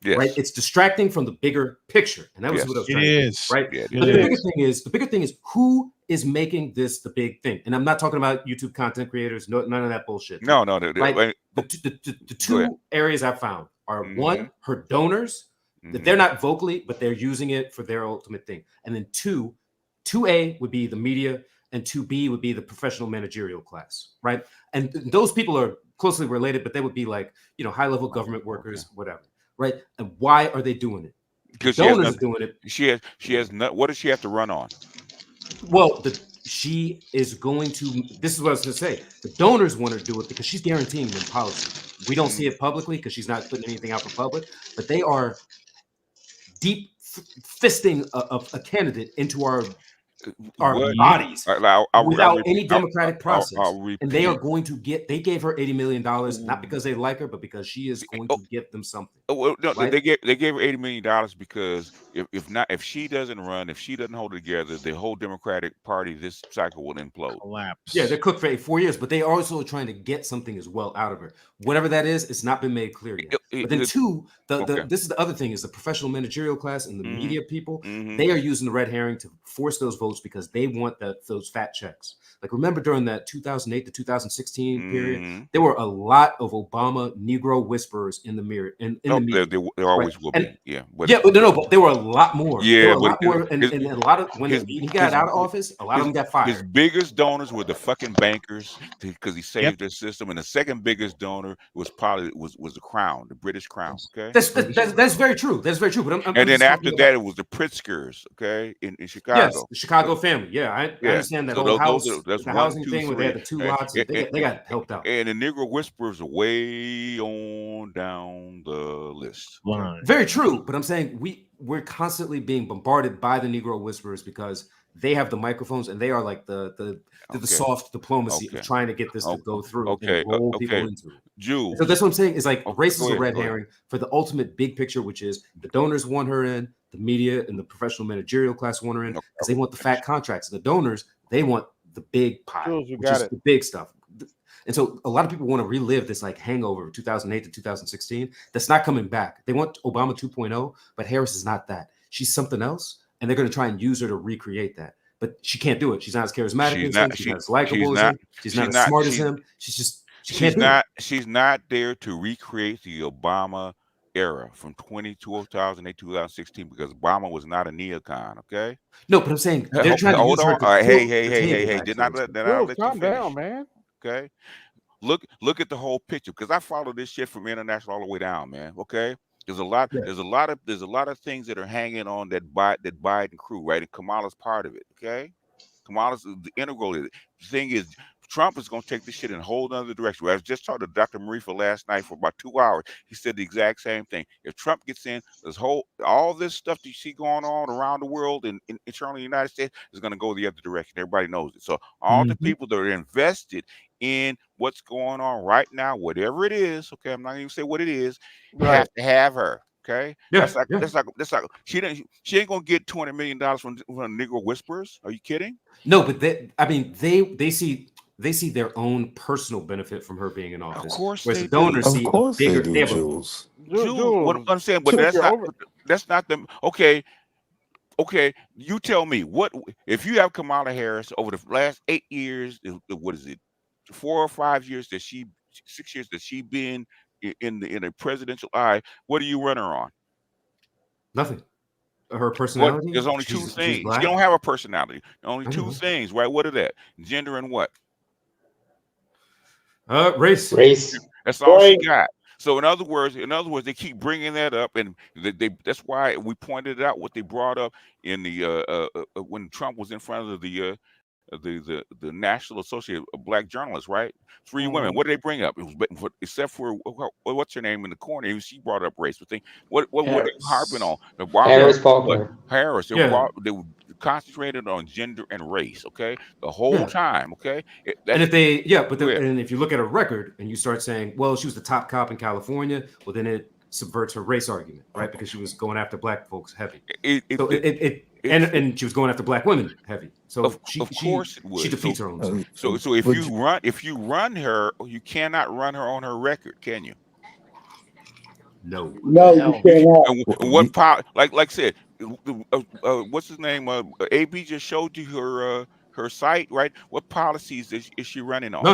right?
Yes.
It's distracting from the bigger picture, and that was what I was
It
trying to do,
is.
right?
Yeah, it
But
It
is.
the bigger thing is who is making this the big thing, and I'm not talking about YouTube content creators, none of that bullshit.
No,
Right? The
go ahead.
two areas I found are one, her donors, that they're not vocally, but they're using it for their ultimate thing. And then 2A would be the media, and 2B would be the professional managerial class, right? And those people are closely related, but they would be like, you know, high-level government workers, whatever, right? And why are they doing it?
Because
Donors are doing it.
She has not. What does she have to run on?
Well, she is going to. This is what I was going to say. The donors want her to do it because she's guaranteeing them policy. We don't see it publicly because she's not putting anything out for public, but they are deep fisting a candidate into our
What?
bodies
I'll
without
repeat-
any democratic process.
I'll
And they are
repeat.
going to get. They gave her $80 million not because they like her, but because she is going to give them something.
Well, no,
right?
they gave her $80 million because if she doesn't run, if she doesn't hold it together, the whole Democratic Party this cycle will implode.
Collapse.
Yeah, they're cooked for 4 years, but they are also trying to get something as well out of her. Whatever that is, it's not been made clear yet. But then two, this is the other thing is the professional managerial class and the media people. They are using the red herring to force those votes because they want those fat checks. Like remember during that 2008 to 2016 period, there were a lot of Obama Negro whisperers in the mirror in the media.
There always will be. Yeah,
but there were a lot more.
Yeah,
there were a
but
lot more, and a lot of when he got out of office, a lot of them got fired.
His biggest donors were the fucking bankers because he saved their system, and the second biggest donor was probably was the Crown, the British Crown. Okay,
that's very true. That's very true. But I'm
and then
just
after that, it was the Pritzkers. Okay, in Chicago.
Yes, the Chicago family. Yeah, I understand that whole house, the housing thing where they had the two lots. They got helped out.
And the Negro Whisperers are way on down the list.
Line.
Very true, but I'm saying we're constantly being bombarded by the Negro Whisperers because they have the microphones and they are like the soft diplomacy of trying to get this to go through and roll people into it.
Jules.
So that's what I'm saying is like race is a red herring for the ultimate big picture, which is the donors want her in, the media and the professional managerial class want her in because they want the fat contracts. The donors, they want the big pie,
Jules,
which is the big stuff. And so a lot of people want to relive this like hangover of 2008 to 2016. That's not coming back. They want Obama 2.0, but Harris is not that. She's something else, and they're going to try and use her to recreate that. But she can't do it. She's not as charismatic as him. She's not as likable as him. She's not as smart as him.
She's not there to recreate the Obama era from 2008 2016 because Obama was not a neocon. Okay.
No, but I'm saying they're trying to use her to
hey. Did not let you
calm
finish.
down, man.
Okay. Look at the whole picture because I follow this shit from international all the way down, man. Okay. There's a lot of things that are hanging on that Biden crew, right? And Kamala's part of it. Okay. Kamala's the integral. The thing is, Trump is going to take this shit in a whole other direction. I was just talking to Dr. Marifa last night for about 2 hours. He said the exact same thing. If Trump gets in, all this stuff that you see going on around the world and internally in the United States is going to go the other direction. Everybody knows it. So all the people that are invested in what's going on right now, whatever it is, okay, I'm not even say what it is, have to have her. Okay, that's like she ain't gonna get $20 million from Negro Whisperers. Are you kidding?
No, but they see their own personal benefit from her being in office.
Of course,
whereas the donors see
course
bigger.
they do, Jules.
Jules, what I'm saying, but that's not them. Okay, Okay, you tell me what if you have Kamala Harris over the last 8 years? What is it? 4 or 5 years that 6 years that she been in a presidential eye? What do you run her on?
Nothing. Her
What?
personality.
There's only two
She's
things. She
black.
don't have a personality. Only
I
two
know.
things, right? What are that? Gender and what?
Race.
That's all she got. So in other words, they keep bringing that up, and that's why we pointed out what they brought up in the when Trump was in front of the National Association of Black Journalists, right? 3 women. What did they bring up? It was except for what's her name in the corner? Even she brought up race. But what were they harping on?
Harris
What?
Faulkner.
Harris. They
Yeah.
were concentrated on gender and race. Okay, the whole
Yeah.
time. Okay,
And if they,
Go ahead.
and if you look at her record and you start saying, well, she was the top cop in California, well, then it subverts her race argument, right? Because she was going after black folks heavy. And she was going after black women heavy. So
of course it would.
She defeats her own self.
So if you run her, you cannot run her on her record, can you?
No,
you cannot.
And what power? Like I said, what's his name? AB just showed you her site, right? What policies is she running on?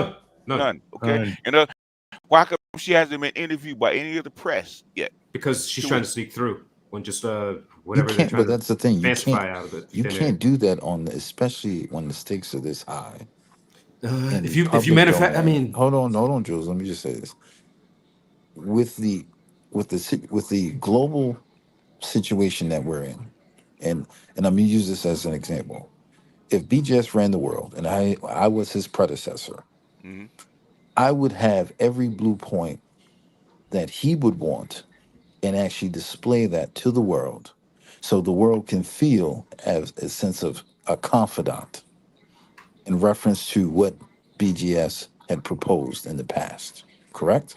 None. Okay.
None.
And why come she hasn't been interviewed by any of the press yet?
Because she's trying to sneak through when just
You
whatever they're
can't,
trying
but that's the thing. You
fantasy
can't.
out of it.
You can't do that especially when the stakes are this high.
If you manufacture, I mean,
hold on, Jules. Let me just say this: with the global situation that we're in, and I'm gonna use this as an example. If BJS ran the world and I was his predecessor, I would have every blue point that he would want and actually display that to the world so the world can feel as a sense of a confidant in reference to what BGS had proposed in the past, correct?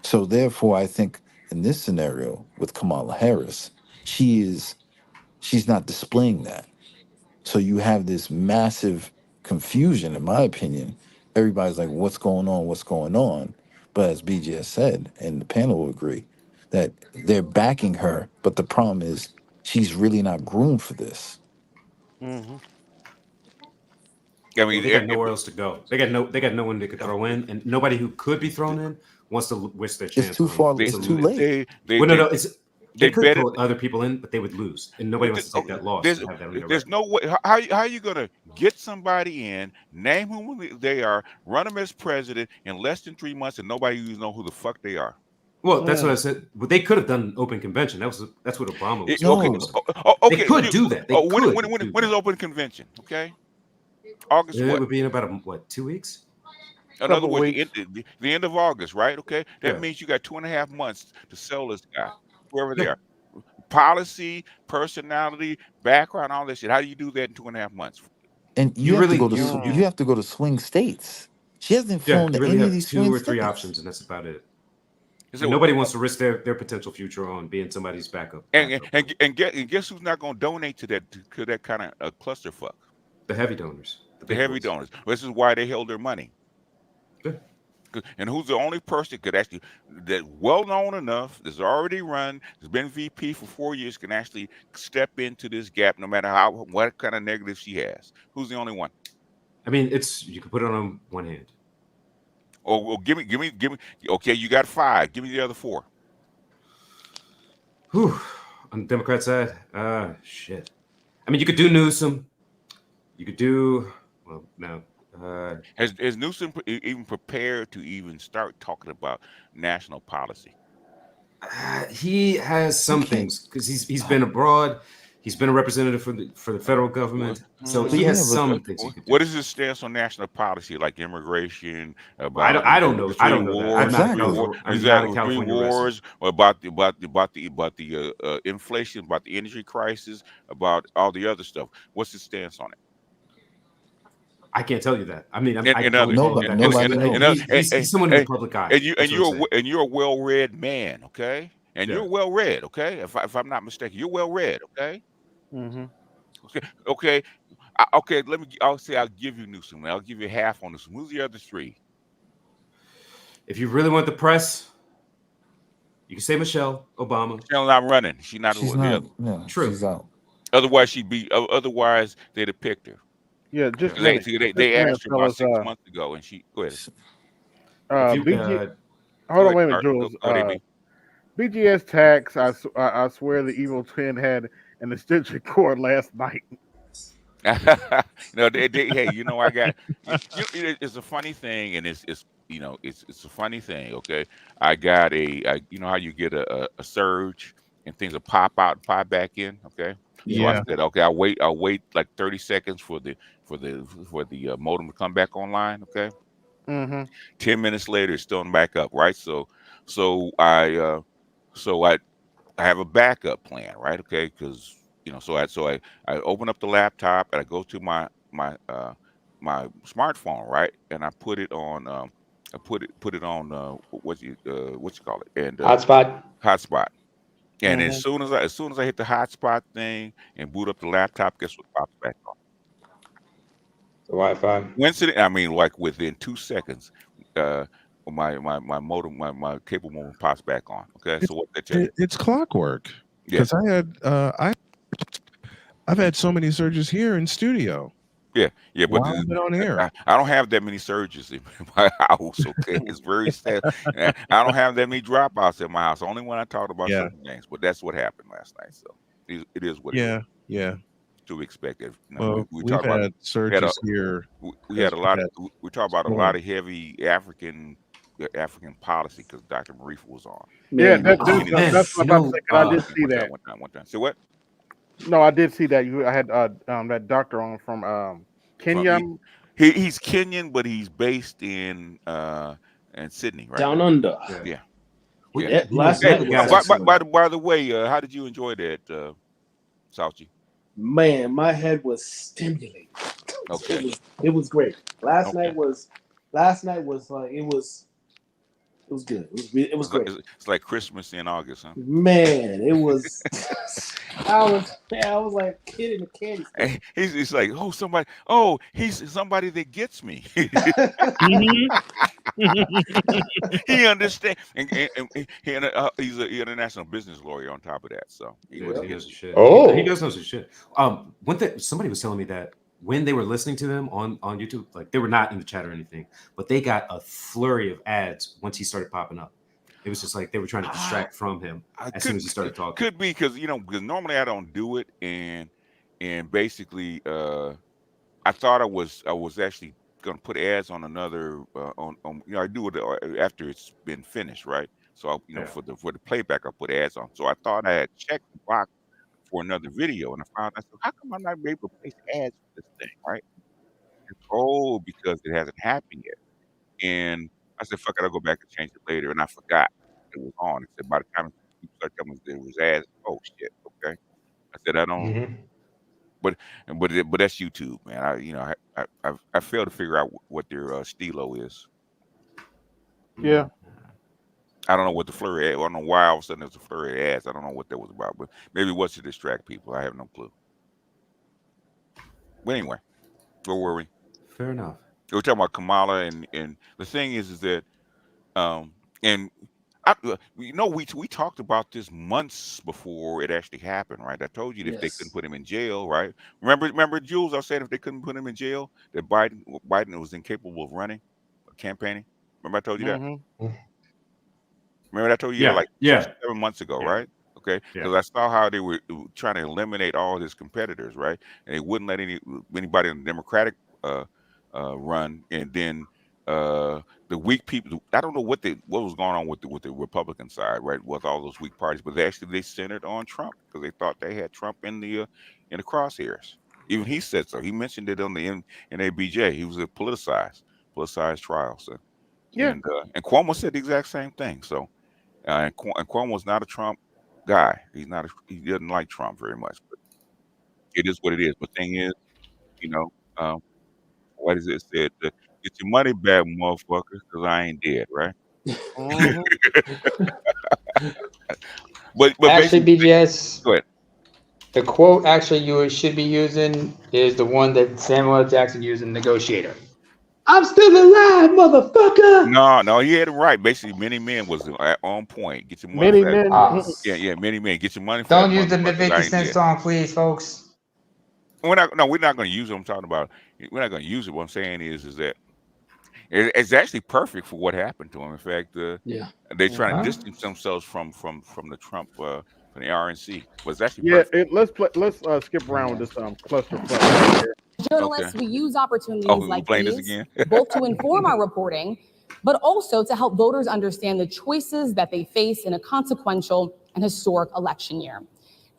So therefore, I think in this scenario with Kamala Harris, she's not displaying that. So you have this massive confusion, in my opinion. Everybody's like, what's going on? What's going on? But as BGS said, and the panel will agree, that they're backing her, but the problem is she's really not groomed for this.
I mean,
they got nowhere else to go. They got no one they could throw in, and nobody who could be thrown in wants to waste their chance.
It's too far. It's too late.
They could put other people in, but they would lose, and nobody wants to take that loss.
There's no way. How are you going to get somebody in, name who they are, run them as president in less than 3 months, and nobody even know who the fuck they are?
Well, that's what I said. But they could have done an open convention. That's what Obama was.
Okay.
They could do that.
When is open convention? Okay. August.
It
what?
would be in about 2 weeks.
In other words, the end of August, right? Okay. That means you got 2.5 months to sell this guy, whoever they are. Policy, personality, background, all this shit. How do you do that in 2.5 months?
And you have to go to swing states. She hasn't flown to any of these swing
two or three
states.
options, and that's about it. And nobody wants to risk their potential future on being somebody's backup.
And guess who's not going to donate to that kind of clusterfuck?
The heavy donors.
The heavy donors. This is why they held their money.
Good.
And who's the only person could actually that well known enough, that's already run, has been VP for 4 years, can actually step into this gap, no matter what kind of negative she has. Who's the only one?
I mean, you can put it on one hand.
Oh, give me. Okay, you got 5. Give me the other 4.
Whew. On the Democrat side, shit. I mean, you could do Newsom. You could do no.
Has Newsom even prepared to even start talking about national policy?
He has some things because he's been abroad. He's been a representative for the federal government, so he has some things.
What is his stance on national policy, like immigration?
I don't know. I don't know
that. Exactly. Wars, or about the inflation, about the energy crisis, about all the other stuff. What's his stance on it?
I can't tell you that. I mean, he's someone in the public eye.
And you're a well-read man, okay? And you're well-read, okay? If I'm not mistaken, you're well-read, okay? Okay. I'll give you Newsom. I'll give you half on Newsom. Who's the other 3?
If you really want the press, you can say Michelle Obama.
Michelle's not running. She's not.
Yeah,
true.
She's out.
Otherwise, she'd be. Otherwise, they'd have picked her.
Yeah, just a
They
minute.
they,
Just
they
a minute,
asked her about
fellas.
6 months ago, and she go ahead.
If you
BG.
Go
Hold on,
ahead,
wait a minute,
Art.
Jules.
Go ahead,
BGS tax. I swear the evil twin had an extension cord last night.
No, hey, you know, I got. It's a funny thing, and it's it's a funny thing. Okay, I got you know how you get a surge and things will pop out and pop back in. Okay, so I
Yeah.
said, okay, I'll wait like 30 seconds for the modem to come back online. Okay,
Mm-hmm.
10 minutes later, it's still back up. Right, so I have a backup plan, right? Okay, because I open up the laptop and I go to my smartphone, right? And I put it on put it on what you call it, and
Hotspot.
hotspot. And
Mm-hmm.
as soon as I hit the hotspot thing and boot up the laptop, guess what pops back on?
The Wi-Fi.
Coincident. I mean, like within 2 seconds, my modem, my cable modem pops back on. Okay, so what that tell you?
It's clockwork.
Yeah.
Because I've had so many surges here in studio.
Yeah, but
While I've been on air.
I don't have that many surges in my house. Okay, it's very sad. I don't have that many dropouts in my house. Only when I talked about
Yeah.
certain things. But that's what happened last night. So it is what it is.
Yeah.
To expect it. You know,
Well,
we
we've
talk about
had surges here.
we had a lot of we talk about a
storm.
lot of heavy African policy because Dr. Marifa was on.
Yeah,
Man,
that's what I'm about to say. 'Cause I did see that.
One time. So what?
No, I did see that. I had that doctor on from Kenya.
He's Kenyan, but he's based in Sydney, right?
Down under.
Yeah.
Last
Hey,
night
by the way, how did you enjoy that, Sauchi?
Man, my head was stimulated.
Okay.
It was great. Last night was like it was good. It was great.
It's like Christmas in August, huh?
Man, it was. I was like a kid in a candy store.
He's like, he's somebody that gets me. He understands, and he's an international business lawyer on top of that. So
he knows his shit.
Oh,
he does know his shit. One thing somebody was telling me that when they were listening to him on YouTube, like they were not in the chat or anything, but they got a flurry of ads once he started popping up. It was just like they were trying to distract from him as soon as he started talking.
Could be because normally I don't do it, and basically I thought I was actually going to put ads on another on I do it after it's been finished, right? So for the playback I put ads on. So I thought I had checked the box for another video, and I said, how come I'm not able to place ads for this thing, right? Because it hasn't happened yet. And I said, fuck it, I'll go back and change it later. And I forgot it was on. I said, by the time people start telling me there was ads, oh shit, okay. I said, I don't. But that's YouTube, man. I fail to figure out what their stilo is.
Yeah.
I don't know what the flurry. I don't know why all of a sudden there's a flurry of ads. I don't know what that was about, but maybe it was to distract people. I have no clue. But anyway, where were we?
Fair enough.
We were talking about Kamala, and the thing is that, and we talked about this months before it actually happened, right? I told you that if they couldn't put him in jail, right? Remember, Jules? I said if they couldn't put him in jail, that Biden was incapable of running, campaigning. Remember I told you that?
Mm-hmm.
Remember I told you that 7 months ago, right? Okay, because I saw how they were trying to eliminate all his competitors, right? And they wouldn't let anybody in the Democratic run, and then the weak people. I don't know what was going on with the Republican side, right? With all those weak parties, but they centered on Trump because they thought they had Trump in the crosshairs. Even he said so. He mentioned it on the NABJ. He was a politicized trial. So and Cuomo said the exact same thing. So and Cuomo's not a Trump guy. He doesn't like Trump very much, but it is what it is. But thing is, what is it said? Get your money back, motherfuckers, because I ain't dead, right?
Mm-hmm.
but actually, BGS.
Go ahead.
The quote actually you should be using is the one that Samuel L. Jackson used in Negotiator.
I'm still alive, motherfucker.
No, he had it right. Basically, many men was on point. Get your money
Many
for that.
men.
Yeah, many men. Get your money for
Don't
that
use the
motherfucker.
50 Cent song, please, folks.
We're not going to use it. I'm talking about. We're not going to use it. What I'm saying is that it's actually perfect for what happened to him. In fact, they're trying to distance themselves from the Trump from the RNC. But it's actually
Yeah,
perfect.
let's skip around with this cluster fuck right here.
Journalists, we use opportunities
we're
like
playing this
these
again?
both to inform our reporting, but also to help voters understand the choices that they face in a consequential and historic election year.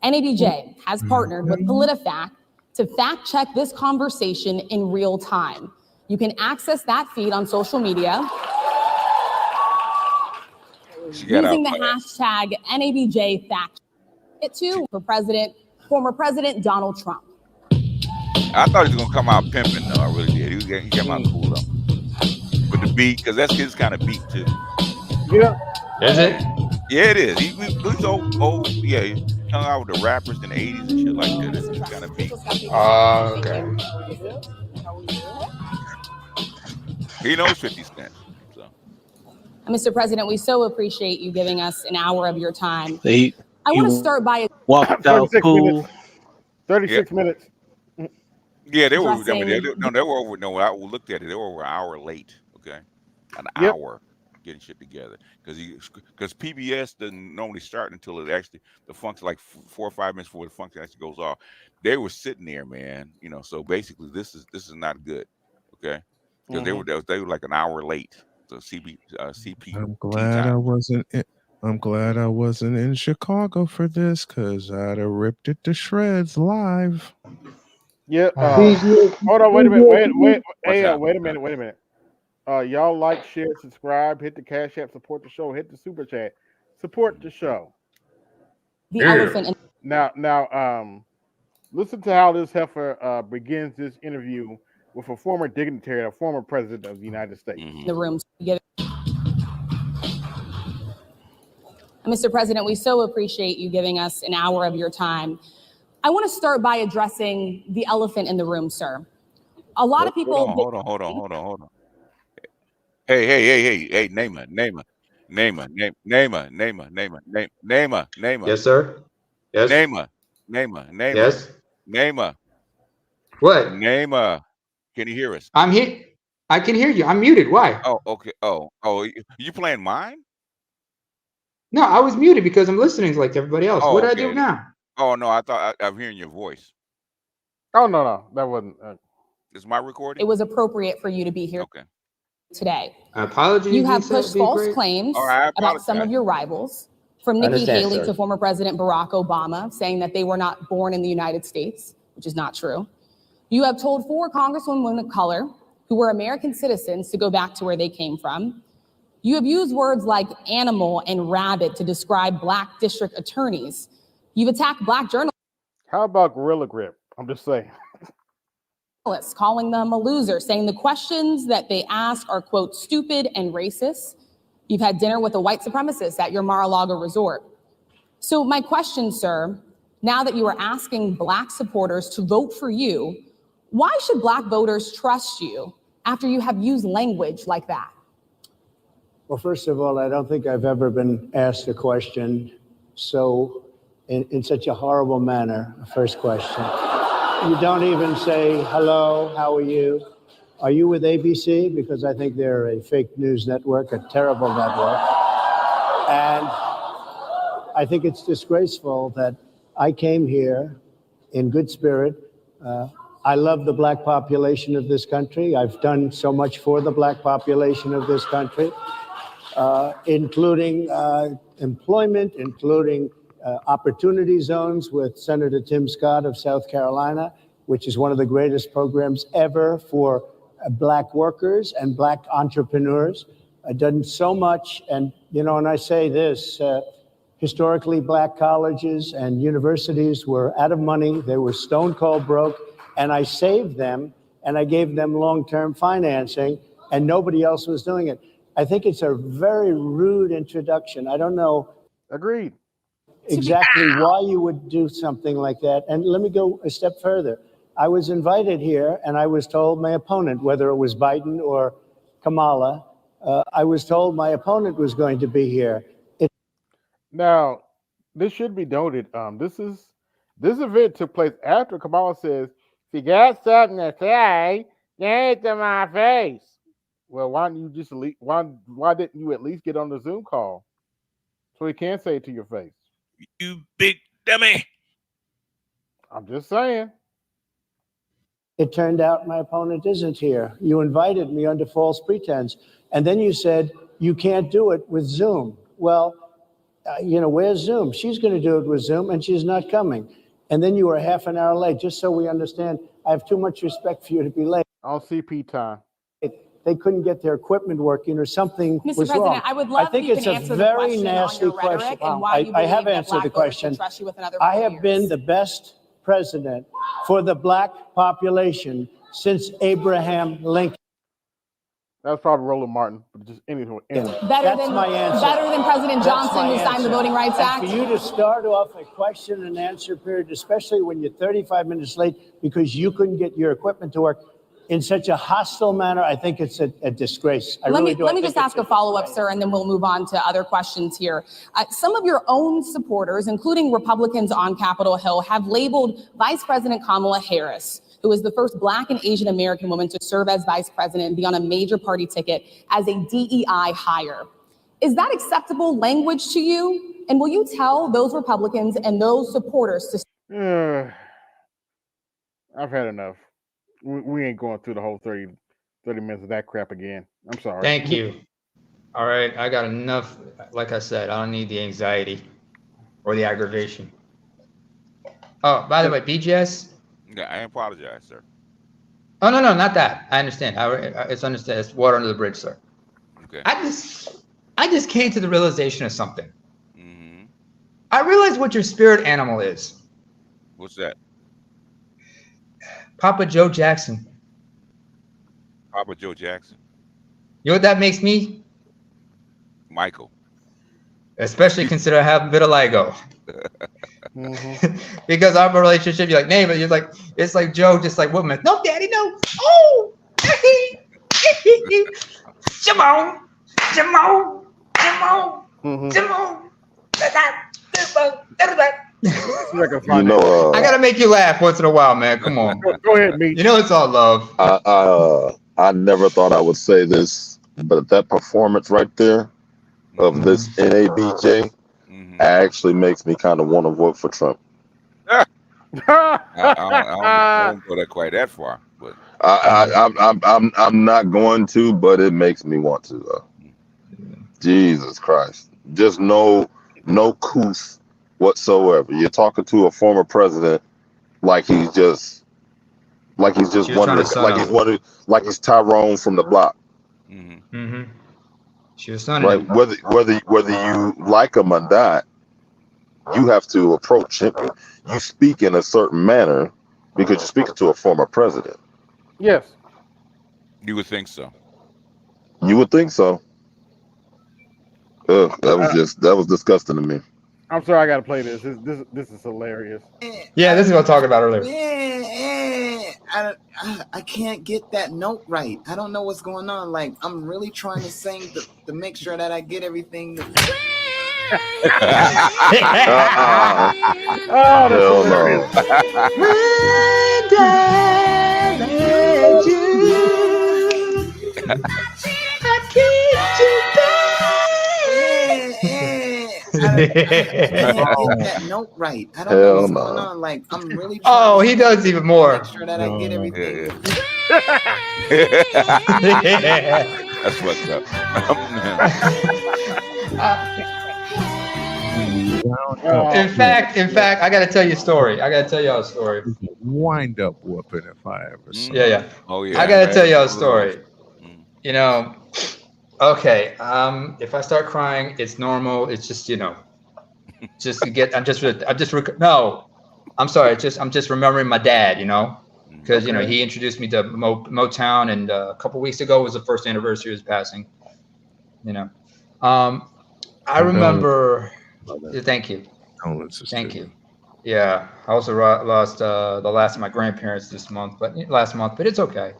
NABJ has partnered with PolitiFact to fact check this conversation in real time. You can access that feed on social media using the hashtag NABJFact. It too for former President Donald Trump.
I thought he was gonna come out pimping though. I really did. He came out cool though. With the beat, because that's his kind of beat too.
Yeah.
Is it?
Yeah, it is. He's old. Yeah, he hung out with the rappers in the 80s and shit like that. That's his kind of beat.
Okay.
He knows 50 Cent. So.
Mr. President, we so appreciate you giving us an hour of your time.
I
want to start by
walked out
36
cool.
minutes. 36 minutes.
Yeah, they were.
Addressing-
They were over. No, I looked at it. They were over an hour late. Okay, an hour getting shit together because PBS doesn't normally start until the function like 4 or 5 minutes before the function actually goes off. They were sitting there, man. So basically this is not good. Okay, because they were like an hour late. So CP.
I'm glad I wasn't in Chicago for this because I'd have ripped it to shreds live.
Yeah. Hold on. Wait a minute. Wait a minute. Y'all like, share, subscribe, hit the Cash App, support the show, hit the Super Chat, support the show.
The elephant.
Now, listen to how this heifer begins this interview with a former dignitary, a former president of the United States.
The room. Mr. President, we so appreciate you giving us an hour of your time. I want to start by addressing the elephant in the room, sir. A lot of people.
Hold on. Hey, Naima.
Yes, sir. Yes.
Naima.
Yes.
Naima.
What?
Naima. Can you hear us?
I'm here. I can hear you. I'm muted. Why?
Oh, okay. Oh, you playing mine?
No, I was muted because I'm listening like everybody else.
Oh,
what did
okay.
I do now?
Oh no, I thought I'm hearing your voice.
Oh no, that wasn't.
Is my recording?
It was appropriate for you to be here today.
Apologies.
You have pushed false claims about some of your rivals, from Nikki Haley to former President Barack Obama, saying that they were not born in the United States, which is not true. You have told 4 congresswomen of color who were American citizens to go back to where they came from. You have used words like animal and rabid to describe Black district attorneys. You've attacked Black journalists.
How about Gorilla Grip? I'm just saying.
Calling them a loser, saying the questions that they ask are, quote, stupid and racist. You've had dinner with a white supremacist at your Mar-a-Lago resort. So my question, sir, now that you are asking Black supporters to vote for you, why should Black voters trust you after you have used language like that?
Well, first of all, I don't think I've ever been asked a question so in such a horrible manner. First question. You don't even say, hello, how are you? Are you with ABC? Because I think they're a fake news network, a terrible network. And I think it's disgraceful that I came here in good spirit. I love the Black population of this country. I've done so much for the Black population of this country, including employment, including opportunity zones with Senator Tim Scott of South Carolina, which is one of the greatest programs ever for Black workers and Black entrepreneurs. I've done so much. And, and I say this, historically, Black colleges and universities were out of money. They were stone cold broke. And I saved them and I gave them long-term financing and nobody else was doing it. I think it's a very rude introduction. I don't know.
Agreed.
Exactly why you would do something like that. And let me go a step further. I was invited here, and I was told my opponent, whether it was Biden or Kamala, I was told my opponent was going to be here.
Now, this should be noted. This event took place after Kamala says, "If you got something to say, get it to my face." Well, why didn't you just why didn't you at least get on the Zoom call so he can say it to your face?
You big dummy.
I'm just saying.
It turned out my opponent isn't here. You invited me under false pretense, and then you said you can't do it with Zoom. Well, where's Zoom? She's going to do it with Zoom, and she's not coming. And then you were half an hour late. Just so we understand, I have too much respect for you to be late.
On CP time.
They couldn't get their equipment working or something
Mr.
was
President,
wrong.
I would love
I think
if you
it's
can
a
answer the
very
question
nasty
on your rhetoric
question.
and why you
I have
believe that
answered
black
the
voters
question.
should trust you with another
I
4
have
years.
been the best president for the black population since Abraham Lincoln.
That's probably Roland Martin, but just anyway.
That's my answer.
Better than President
That's
Johnson,
my
who signed the
answer.
Voting Rights
And
Act.
for you to start off a question and answer period, especially when you're 35 minutes late because you couldn't get your equipment to work in such a hostile manner, I think it's a disgrace.
Let me just ask a follow-up, sir, and then we'll move on to other questions here. Some of your own supporters, including Republicans on Capitol Hill, have labeled Vice President Kamala Harris, who is the first Black and Asian American woman to serve as vice president and be on a major party ticket, as a DEI hire. Is that acceptable language to you? And will you tell those Republicans and those supporters to...
I've had enough. We ain't going through the whole 30 minutes of that crap again. I'm sorry.
Thank you. All right, I got enough. Like I said, I don't need the anxiety or the aggravation. Oh, by the way, BGS.
Yeah, I apologize, sir.
Oh no, not that. I understand. It's understand. It's water under the bridge, sir.
Okay.
I just came to the realization of something. Mm-hmm. I realized what your spirit animal is.
What's that?
Papa Joe Jackson.
Papa Joe Jackson.
You know what that makes me?
Michael.
Especially consider I have vitiligo. Because our relationship, you're like, name it. You're like, it's like Joe, just like woman. No, daddy, no. Oh, Jamon. I gotta make you laugh once in a while, man. Come on.
Go ahead, me.
You know it's all love.
I never thought I would say this, but that performance right there of this NABJ actually makes me kind of want to vote for Trump.
I don't go that quite that far, but
I'm not going to, but it makes me want to. Jesus Christ, just no couth whatsoever. You're talking to a former president like he's just one of the, like he's Tyrone from the block.
She was son
right. Whether you like him or not, you have to approach him. You speak in a certain manner because you're speaking to a former president.
Yes.
You would think so.
You would think so. That was disgusting to me.
I'm sorry, I gotta play this. This is hilarious.
Yeah, this is what I talked about earlier.
I can't get that note right. I don't know what's going on. Like, I'm really trying to sing to make sure that I get everything.
Oh, that's hilarious.
I can't get that note right. I don't know what's going on. Like, I'm really trying
he does even more.
Make sure that I get everything.
That's fucked up.
In fact, I gotta tell you a story. I gotta tell y'all a story.
Wind up whooping if I ever saw.
Yeah.
Oh yeah.
I gotta tell y'all a story. You know, okay. If I start crying, it's normal. It's just, just to get. No, I'm sorry. I'm just remembering my dad. Because he introduced me to Motown, and a couple weeks ago was the first anniversary of his passing. I remember. Thank you. Thank you. Yeah, I also lost the last of my grandparents last month, but it's okay.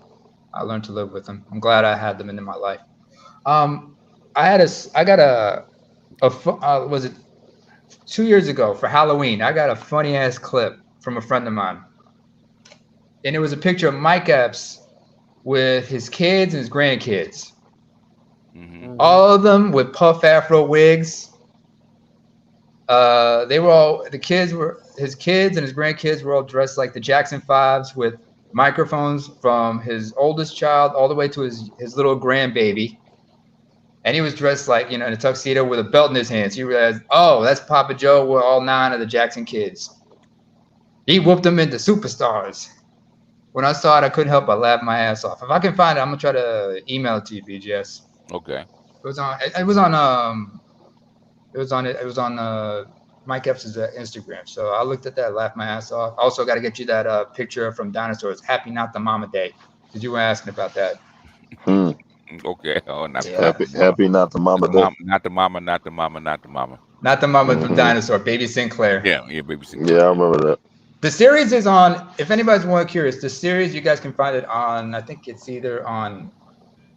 I learned to live with them. I'm glad I had them into my life. I got was it 2 years ago for Halloween? I got a funny ass clip from a friend of mine, and it was a picture of Mike Epps with his kids and his grandkids. All of them with puff afro wigs. They were all his kids and his grandkids were all dressed like the Jackson 5s with microphones from his oldest child all the way to his little grandbaby. And he was dressed like, in a tuxedo with a belt in his hands. You realized, oh, that's Papa Joe with all 9 of the Jackson kids. He whooped them into superstars. When I saw it, I couldn't help but laugh my ass off. If I can find it, I'm gonna try to email it to you, BGS.
Okay.
It was on Mike Epps' Instagram. So I looked at that, laughed my ass off. I also got to get you that picture from Dinosaurs. Happy Not the Mama Day, because you were asking about that.
Okay. Oh, not
happy not the mama day.
Not the mama, not the mama, not the mama.
Not the mama from Dinosaur, Baby Sinclair.
Yeah, Baby Sinclair.
Yeah, I remember that.
The series is on. If anybody's more curious, the series you guys can find it on. I think it's either on.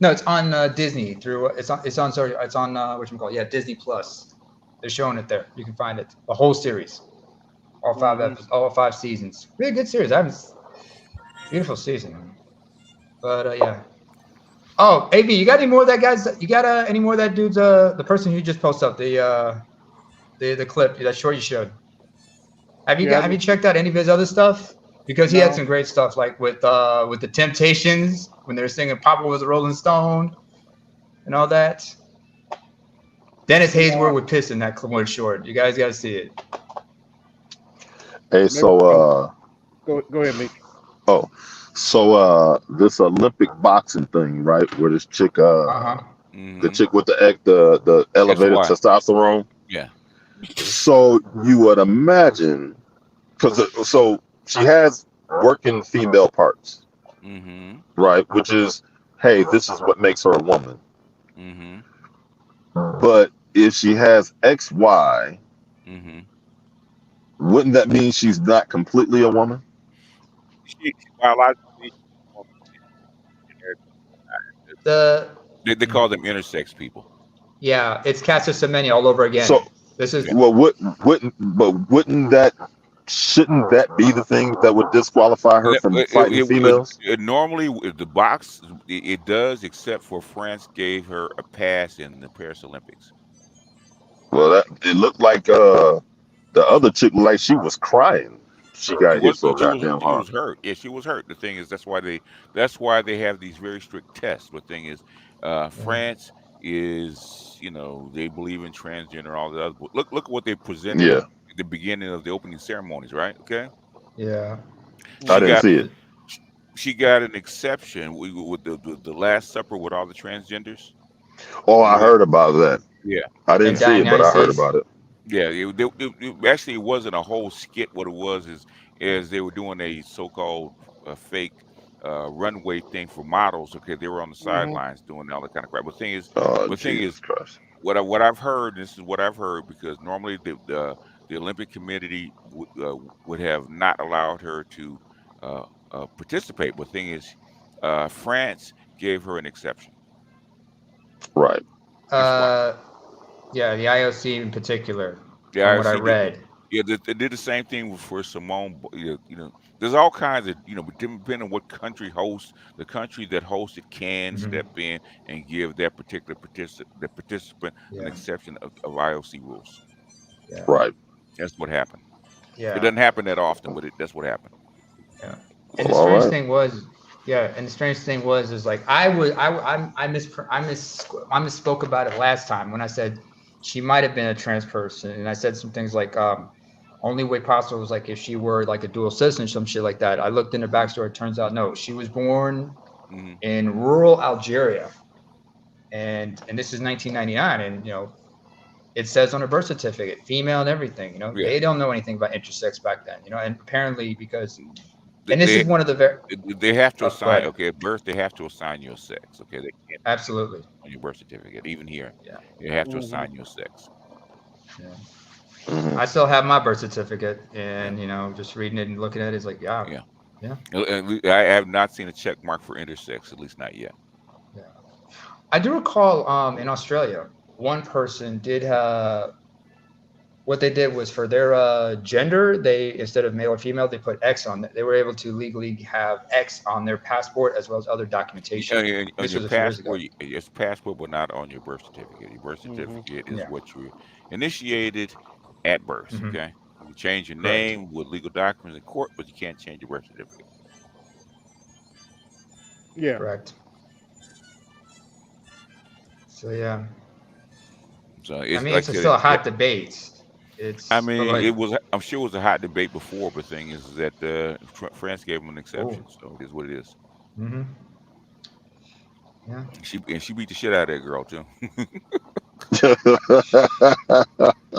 No, it's on Disney through. It's on whatchamacallit. Yeah, Disney Plus. They're showing it there. You can find it. The whole series, all 5 episodes, all 5 seasons. Really good series. Beautiful season. But yeah. Oh, AB, you got any more of that guys? You got any more of that dude's? The person who just posted up the clip, that short you showed. Have you checked out any of his other stuff? Because he had some great stuff, like with the Temptations when they were singing "Papa Was a Rolling Stone" and all that. Dennis Haysbert would piss in that one short. You guys got to see it.
Hey, so
go ahead, Meek.
Oh, so this Olympic boxing thing, right? Where this chick, the chick with the elevated testosterone.
Yeah.
So you would imagine, so she has working female parts, right? Which is, hey, this is what makes her a woman. But if she has XY, wouldn't that mean she's not completely a woman?
She biologically. They call them intersex people.
Yeah, it's Caster Semenya all over again.
So
this is
shouldn't that be the thing that would disqualify her from fighting females?
Normally, the box it does, except for France gave her a pass in the Paris Olympics.
Well, it looked like the other chick, like she was crying. She got hit so goddamn hard.
She was hurt. Yeah, she was hurt. The thing is, that's why they have these very strict tests. The thing is, France is, they believe in transgender, all the other. Look at what they presented at the beginning of the opening ceremonies, right? Okay.
Yeah.
I didn't see it.
She got an exception with the Last Supper with all the transgenders.
Oh, I heard about that.
Yeah.
I didn't see it, but I heard about it.
Yeah, actually, it wasn't a whole skit. What it was is they were doing a so-called fake runway thing for models. Okay, they were on the sidelines doing all that kind of crap. But the thing is, what I've heard. This is what I've heard, because normally the Olympic Committee would have not allowed her to participate. But the thing is, France gave her an exception.
Right.
Yeah, the IOC in particular.
Yeah,
what I read.
They did the same thing for Simone. There's all kinds of, depending on what country hosts, the country that hosted can step in and give that particular participant an exception of IOC rules.
Yeah.
Right.
That's what happened.
Yeah.
It doesn't happen that often, but that's what happened.
Yeah. And the strange thing was, like I misspoke about it last time when I said she might have been a trans person, and I said some things like only way possible was like if she were like a dual citizen, some shit like that. I looked in her backstory. It turns out no, she was born in rural Algeria, and this is 1999, and it says on her birth certificate female and everything. They don't know anything about intersex back then. And apparently because. And this is one of the
they have to assign at birth they have to assign your sex. Okay, they can't
absolutely
on your birth certificate. Even here, they have to assign your sex.
Yeah. I still have my birth certificate, and just reading it and looking at it, it's like, yeah.
I have not seen a check mark for intersex, at least not yet.
Yeah. I do recall in Australia, one person did what they did was for their gender, they instead of male or female, they put X on it. They were able to legally have X on their passport as well as other documentation.
On
This
your
was a few years ago.
passport, it's passport, but not on your birth certificate. Your birth certificate is what you initiated at birth. Okay, you can change your name with legal documents in court, but you can't change your birth certificate.
Yeah,
correct. So yeah.
So it's
I mean,
like
it's still a hot debate.
I mean, it was. I'm sure it was a hot debate before, but the thing is that France gave them an exception, so it is what it is.
Mm-hmm. Yeah.
She beat the shit out of that girl too.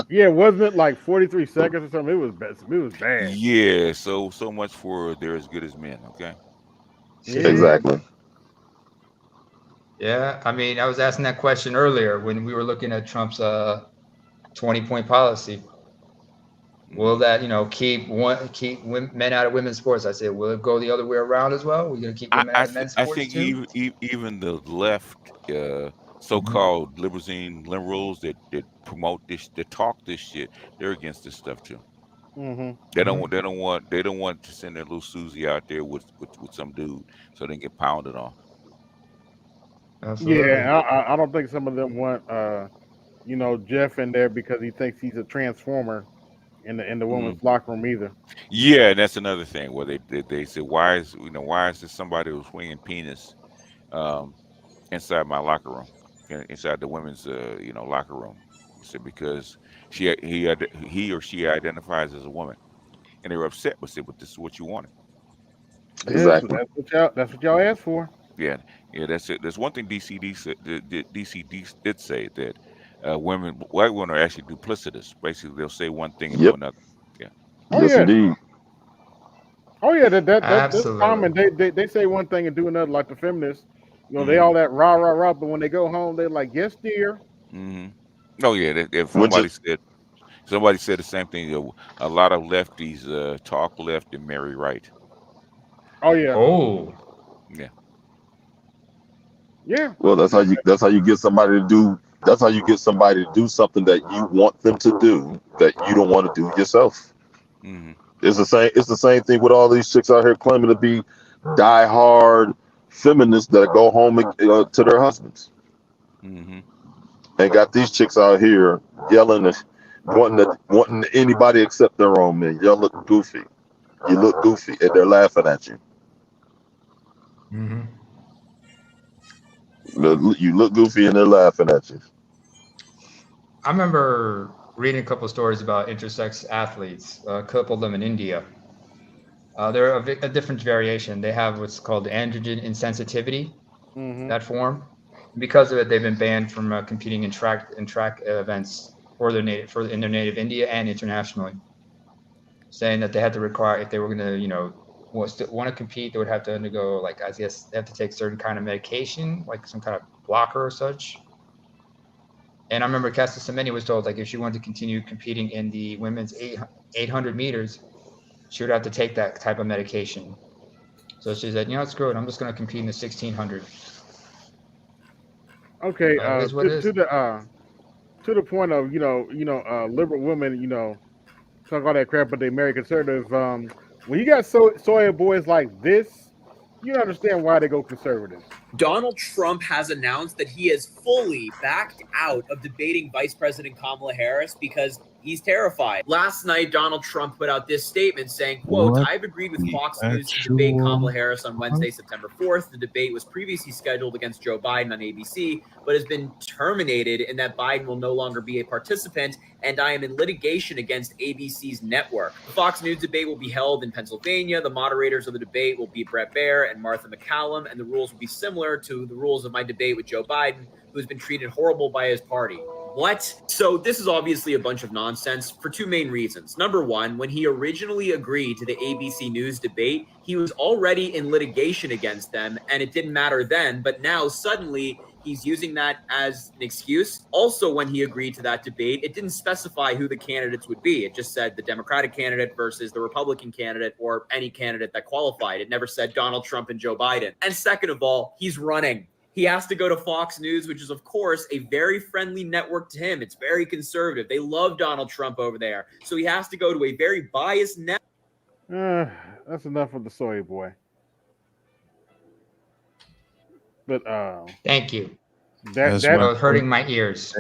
Yeah, wasn't it like 43 seconds or something? It was bad. It was bad.
Yeah. So much for they're as good as men. Okay.
Yeah.
Exactly.
Yeah. I mean, I was asking that question earlier when we were looking at Trump's 20-point policy. Will that keep men out of women's sports? I said, will it go the other way around as well? We're gonna keep women out of men's sports
I think
too?
even the left, so-called liberals that promote this, that talk this shit, they're against this stuff too. They don't want to send their little Susie out there with some dude so they can get pounded on.
Absolutely.
Yeah, I don't think some of them want Jeff in there because he thinks he's a transformer in the women's locker room either.
Yeah, that's another thing where they say, why is this somebody who's swinging penis inside my locker room, inside the women's locker room? He said because he or she identifies as a woman, and they were upset. But said, but this is what you wanted.
Exactly.
That's what y'all asked for.
Yeah, that's it. There's one thing DCD did say that white women are actually duplicitous. Basically, they'll say one thing and do another. Yeah.
Yes, indeed.
Oh yeah, that's common. They say one thing and do another, like the feminists. They all that rah rah rah, but when they go home, they're like, "Yes, dear."
Oh yeah, if somebody said the same thing. A lot of lefties talk left and marry right.
Oh yeah.
Oh.
Yeah.
Yeah.
Well, that's how you get somebody to do. That's how you get somebody to do something that you want them to do that you don't want to do yourself. It's the same thing with all these chicks out here claiming to be diehard feminists that go home to their husbands, and got these chicks out here yelling and wanting anybody except their own men. Y'all look goofy. You look goofy, and they're laughing at you. You look goofy, and they're laughing at you.
I remember reading a couple of stories about intersex athletes, a couple of them in India. They're a different variation. They have what's called androgen insensitivity, that form. Because of it, they've been banned from competing in track events in their native India and internationally. Saying that they had to require, if they were going to, want to compete, they would have to undergo, I guess, they have to take certain kind of medication, like some kind of blocker or such. And I remember Casta Semenya was told, if she wanted to continue competing in the women's 800 meters, she would have to take that type of medication. So she said, screw it, I'm just going to compete in the 1600.
Okay, to the point of liberal women, talk all that crap, but they marry conservative. When you got soya boys like this, you don't understand why they go conservative.
Donald Trump has announced that he has fully backed out of debating Vice President Kamala Harris because he's terrified. Last night, Donald Trump put out this statement saying, quote, I've agreed with Fox News to debate Kamala Harris on Wednesday, September 4th. The debate was previously scheduled against Joe Biden on ABC, but has been terminated in that Biden will no longer be a participant, and I am in litigation against ABC's network. The Fox News debate will be held in Pennsylvania. The moderators of the debate will be Brett Baier and Martha McCallum, and the rules will be similar to the rules of my debate with Joe Biden, who has been treated horrible by his party. What? So this is obviously a bunch of nonsense for two main reasons. Number one, when he originally agreed to the ABC News debate, he was already in litigation against them, and it didn't matter then. But now suddenly he's using that as an excuse. Also, when he agreed to that debate, it didn't specify who the candidates would be. It just said the Democratic candidate versus the Republican candidate or any candidate that qualified. It never said Donald Trump and Joe Biden. And second of all, he's running. He has to go to Fox News, which is, of course, a very friendly network to him. It's very conservative. They love Donald Trump over there. So he has to go to a very biased network.
That's enough of the soy boy. But
thank you.
That
was hurting my ears.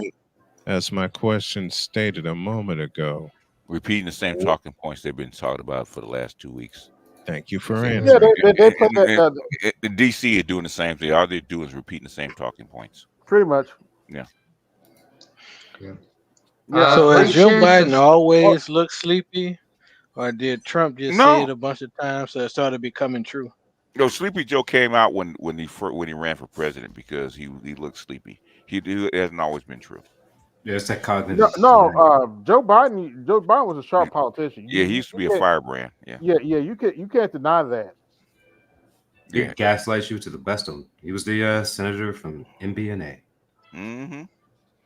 As my question stated a moment ago.
Repeating the same talking points they've been talking about for the last 2 weeks.
Thank you for answering.
Yeah, they put that.
DC is doing the same thing. All they do is repeating the same talking points.
Pretty much.
Yeah.
So has Joe Biden always looked sleepy, or did Trump just say it a bunch of times so it started becoming true?
No, Sleepy Joe came out when he ran for president because he looked sleepy. He hasn't always been true.
Yeah, it's that cognitive.
Joe Biden was a sharp politician.
Yeah, he used to be a firebrand. Yeah.
You can't deny that.
He gaslights you to the best of him. He was the senator from MBNA.
Mm-hmm.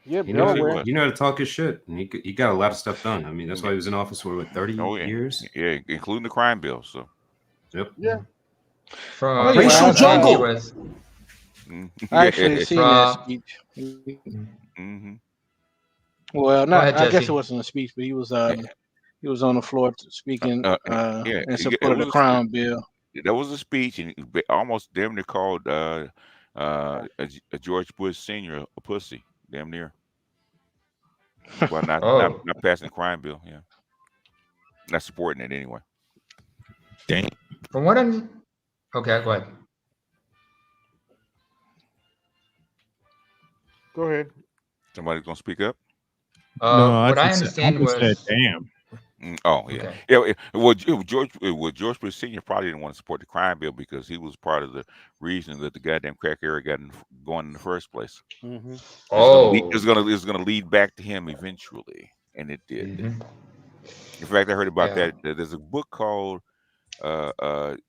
Yeah,
you know how to talk his shit, and he got a lot of stuff done. I mean, that's why he was in office for 30 years.
Yeah, including the crime bill. So.
Yep.
Yeah.
From
Racial jungle.
I actually seen that speech.
Mm-hmm.
Well,
Go ahead,
I guess
Jesse.
it wasn't a speech, but he was on the floor speaking in support of the
was
crime bill.
That was a speech, and he almost damn near called a George Bush Sr. a pussy, damn near. Well, not passing the crime bill. Yeah, not supporting it anyway.
Dang.
From what I'm okay, go ahead.
Go ahead.
Somebody's gonna speak up.
What I understand was
said, damn.
Oh yeah,
Okay.
yeah. Well, George Bush Sr. probably didn't want to support the crime bill because he was part of the reason that the goddamn crack era got going in the first place.
Mm-hmm.
It's gonna lead back to him eventually, and it did.
Mm-hmm.
In fact, I heard about that. There's a book called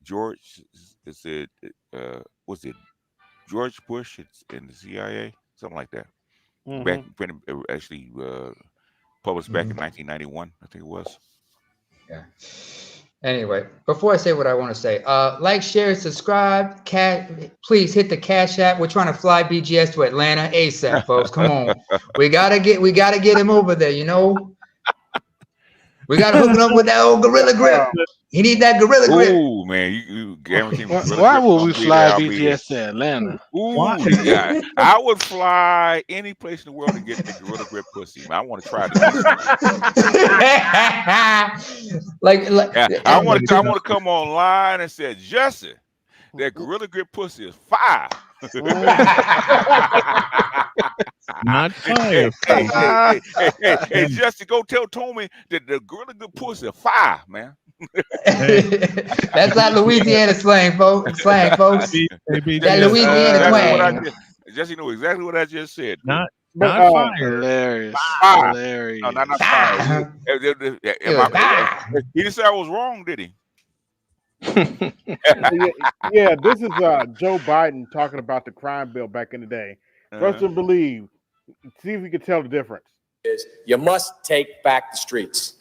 George. Was it George Bush and the CIA, something like that.
Mm-hmm.
Back actually published back in 1991, I think it was.
Yeah. Anyway, before I say what I want to say, like, share, subscribe. Please hit the Cash App. We're trying to fly BGS to Atlanta ASAP, folks. Come on, we gotta get him over there. You know, we gotta hook him up with that old Gorilla Grip. He need that Gorilla Grip.
Ooh, man, you guarantee me.
Why would we fly BGS to Atlanta?
Ooh, yeah. I would fly any place in the world to get the Gorilla Grip pussy. Man, I want to try this. I want to come online and say, Jesse, that Gorilla Grip pussy is fire.
Not fire.
Hey, Jesse, go tell Tommy that the Gorilla Grip pussy is fire, man.
That's not Louisiana slang, folks. That Louisiana twang.
Jesse knew exactly what I just said.
Not fire.
Hilarious.
Fire.
Hilarious.
No, not fire. He didn't say I was wrong, did he?
Yeah, this is Joe Biden talking about the crime bill back in the day. Trust and believe. See if you can tell the difference.
You must take back the streets.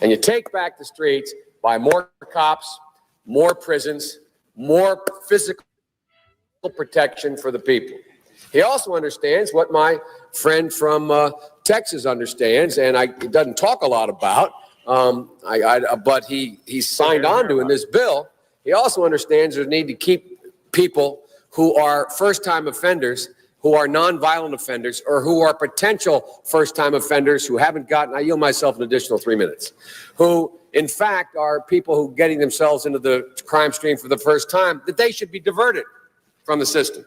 And you take back the streets by more cops, more prisons, more physical protection for the people. He also understands what my friend from Texas understands, and he doesn't talk a lot about, but he signed on to in this bill. He also understands there's a need to keep people who are first-time offenders, who are nonviolent offenders, or who are potential first-time offenders who haven't gotten, I yield myself an additional 3 minutes, who in fact are people who are getting themselves into the crime stream for the first time, that they should be diverted from the system.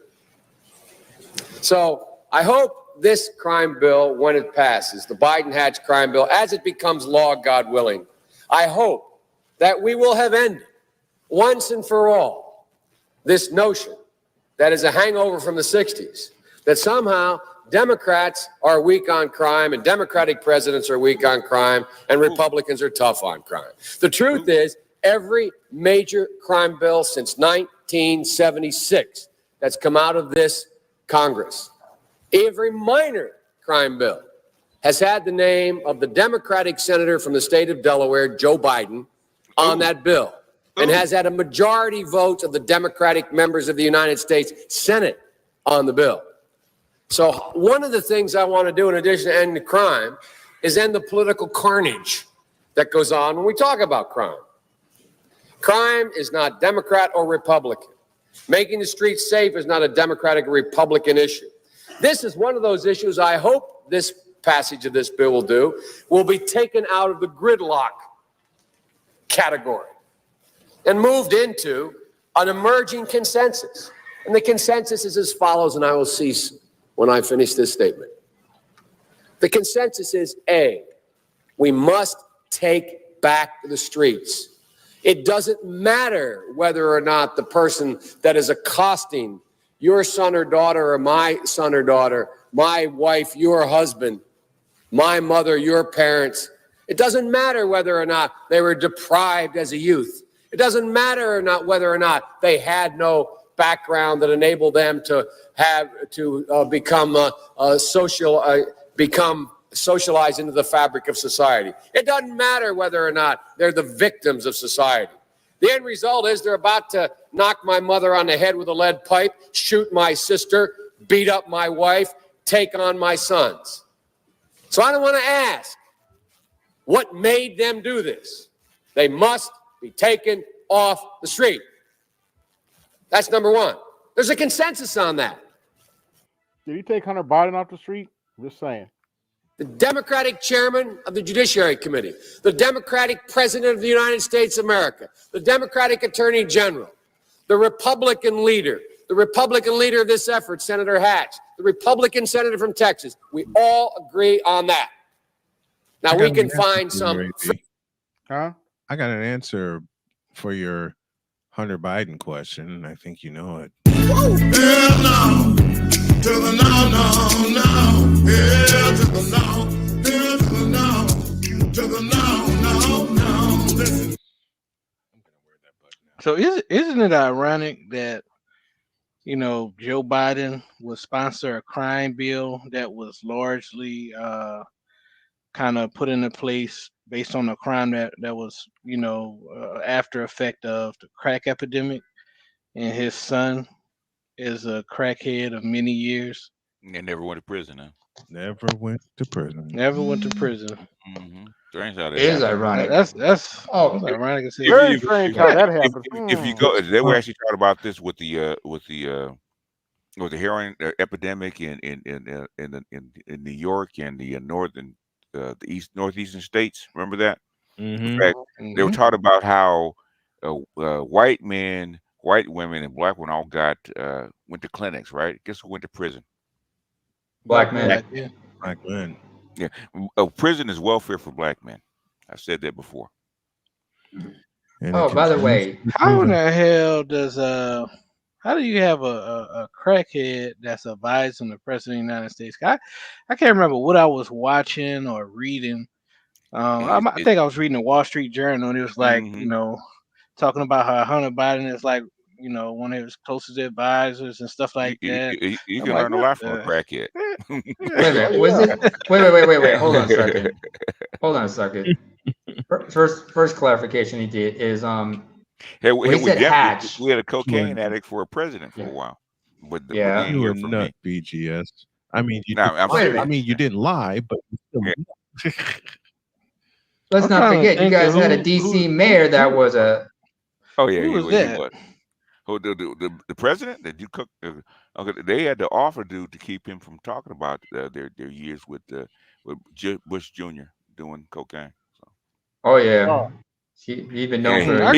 So I hope this crime bill, when it passes, the Biden-Hatch crime bill, as it becomes law, God willing, I hope that we will have ended once and for all this notion that is a hangover from the 60s, that somehow Democrats are weak on crime and Democratic presidents are weak on crime and Republicans are tough on crime. The truth is, every major crime bill since 1976 that's come out of this Congress. Every minor crime bill has had the name of the Democratic senator from the state of Delaware, Joe Biden, on that bill, and has had a majority vote of the Democratic members of the United States Senate on the bill. So one of the things I want to do in addition to ending crime is end the political carnage that goes on when we talk about crime. Crime is not Democrat or Republican. Making the streets safe is not a Democratic or Republican issue. This is one of those issues I hope this passage of this bill will be taken out of the gridlock category and moved into an emerging consensus. And the consensus is as follows, and I will cease when I finish this statement. The consensus is A, we must take back the streets. It doesn't matter whether or not the person that is accosting your son or daughter or my son or daughter, my wife, your husband, my mother, your parents. It doesn't matter whether or not they were deprived as a youth. It doesn't matter or not whether or not they had no background that enabled them to become socialized into the fabric of society. It doesn't matter whether or not they're the victims of society. The end result is they're about to knock my mother on the head with a lead pipe, shoot my sister, beat up my wife, take on my sons. So I don't want to ask what made them do this. They must be taken off the street. That's number one. There's a consensus on that.
Did he take Hunter Biden off the street? I'm just saying.
The Democratic chairman of the Judiciary Committee, the Democratic president of the United States of America, the Democratic attorney general, the Republican leader of this effort, Senator Hatch, the Republican senator from Texas. We all agree on that. Now we can find some.
Huh?
I got an answer for your Hunter Biden question, and I think you know it.
Hell no, to the no, no, no. Hell to the no, hell to the no, to the no, no, no. Listen.
So isn't it ironic that Joe Biden would sponsor a crime bill that was largely kind of put into place based on a crime that was after effect of the crack epidemic, and his son is a crackhead of many years.
And never went to prison, huh?
Never went to prison.
Never went to prison.
Mm-hmm. Strange how that
It is
happens.
ironic.
That's ironic. As hell.
Very strange how that happens.
If you go, they were actually talking about this with the heroin epidemic in New York and the northeastern states. Remember that?
Mm-hmm.
In fact, they were talking about how white men, white women, and black women all went to clinics. Right? Guess who went to prison?
Black men.
Black men.
Yeah, prison is welfare for black men. I've said that before.
And
Oh, by the way,
how in the hell does how do you have a crackhead that's advising the president of the United States? I can't remember what I was watching or reading. I think I was reading the Wall Street Journal, and it was like, talking about how Hunter Biden is like, one of his closest advisors and stuff like that.
You can learn a lot from a crackhead.
Wait. Hold on a second. First clarification he did is
we had a cocaine addict for a president for a while. But
you were nut, BGS. I mean, you didn't lie, but you still
let's not forget, you guys had a DC mayor that was a.
Oh yeah,
he was.
Oh, the president that you cook. Okay, they had to offer to keep him from talking about their years with Bush Jr. doing cocaine. So.
Oh yeah, he even known for.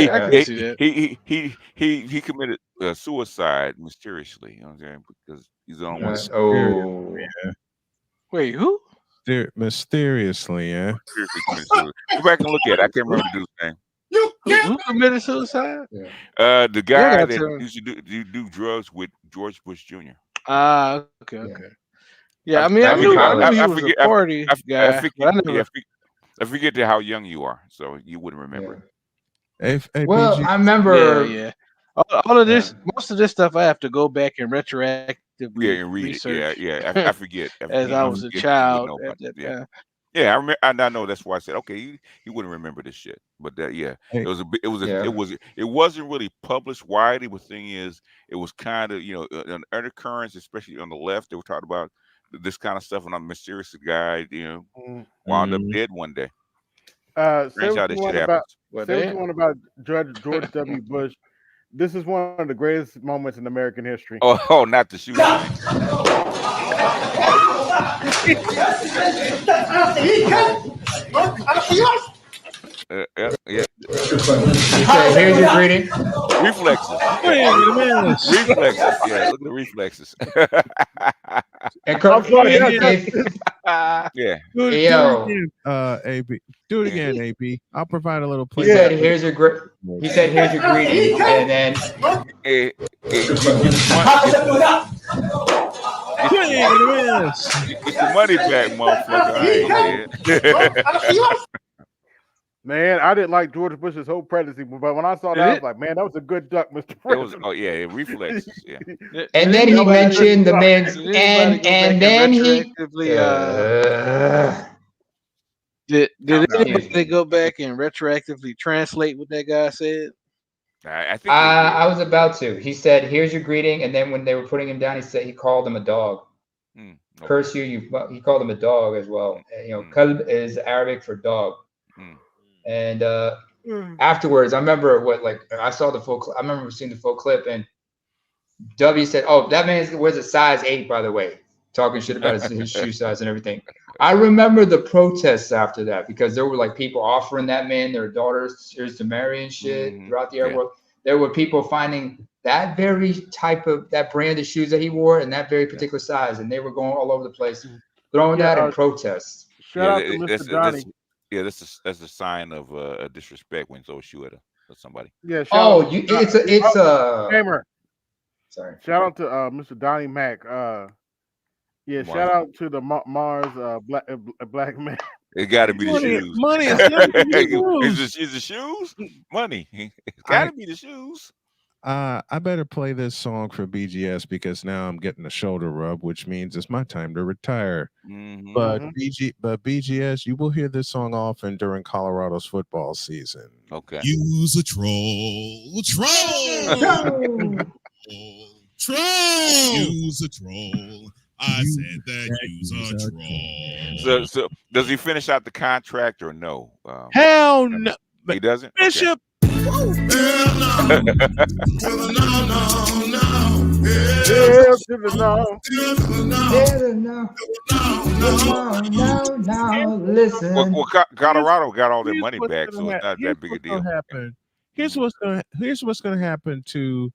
He committed suicide mysteriously. You know what I'm saying? Because he's the only one.
Oh
yeah.
Wait, who?
Mysteriously, yeah.
Go back and look at it. I can't remember the dude's name.
Who committed suicide?
The guy that used to do drugs with George Bush Jr.
Okay. Yeah, I mean, I knew he was a party guy.
I forget how young you are, so you wouldn't remember.
Well, I remember.
Yeah. All of this, most of this stuff, I have to go back and retroactively
and read
research.
it. Yeah. I forget.
As I was a child at that time.
Yeah, I remember. I know that's why I said, okay, you wouldn't remember this shit. But it was a. It wasn't really published widely. But the thing is, it was kind of an undercurrents, especially on the left. They were talking about this kind of stuff, and I'm a mysterious guy, wound up dead one day.
Say what you want about George W. Bush. This is one of the greatest moments in American history.
Oh, not the shooting. Yeah.
Here's your greeting.
Reflexes. Reflexes. Yeah, look at the reflexes. Yeah.
Do it again, AB. Do it again, AB. I'll provide a little play.
He said, "Here's your greeting," and then.
Get the money back, motherfucker.
Man, I didn't like George Bush's whole presidency, but when I saw that, I was like, man, that was a good duck, Mr. President.
Reflexes. Yeah.
And then he mentioned the man's, and then he.
Did anybody go back and retroactively translate what that guy said?
I think
I was about to. He said, "Here's your greeting," and then when they were putting him down, he called him a dog. Curse you! He called him a dog as well. Kalb is Arabic for dog. And afterwards, I remember I saw the full. I remember seeing the full clip, and W said, "Oh, that man wears a size 8, by the way," talking shit about his shoe size and everything. I remember the protests after that because there were people offering that man their daughters to marry and shit throughout the Arab world. There were people finding that very that brand of shoes that he wore and that very particular size, and they were going all over the place throwing that in protest.
Shout out to Mr. Donnie.
That's a sign of disrespect when you throw a shoe at somebody.
Yeah.
It's a
gamer.
Sorry.
Shout out to Mr. Donnie Mac. Shout out to the Mars black man.
It got to be the shoes.
Money is
the shoes. Money. It's got to be the shoes.
I better play this song for BGS because now I'm getting a shoulder rub, which means it's my time to retire. But BGS, you will hear this song often during Colorado's football season.
Okay.
Use a troll. Use a troll. I said that use a troll.
So does he finish out the contract or no?
Hell no.
He doesn't?
Bishop.
Listen.
Well, Colorado got all their money back, so it's not that big a deal.
Here's what's gonna happen to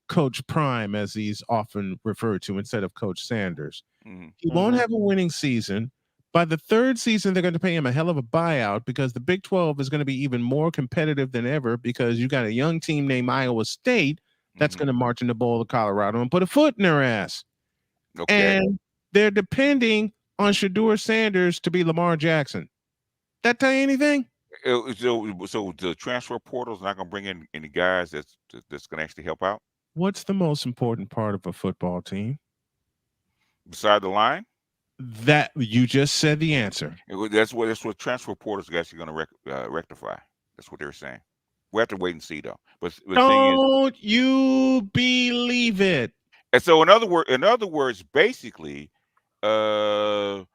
Coach Prime, as he's often referred to, instead of Coach Sanders. He won't have a winning season. By the third season, they're going to pay him a hell of a buyout because the Big 12 is going to be even more competitive than ever because you got a young team named Iowa State that's going to march in the bowl of Colorado and put a foot in their ass.
Okay.
And they're depending on Shedeur Sanders to be Lamar Jackson. That tell you anything?
So the transfer portal is not going to bring in any guys that's going to actually help out?
What's the most important part of a football team?
Beside the line?
That you just said the answer.
That's what transfer portals are actually going to rectify. That's what they're saying. We have to wait and see, though. But
don't you believe it?
And so, in other words, basically, Coach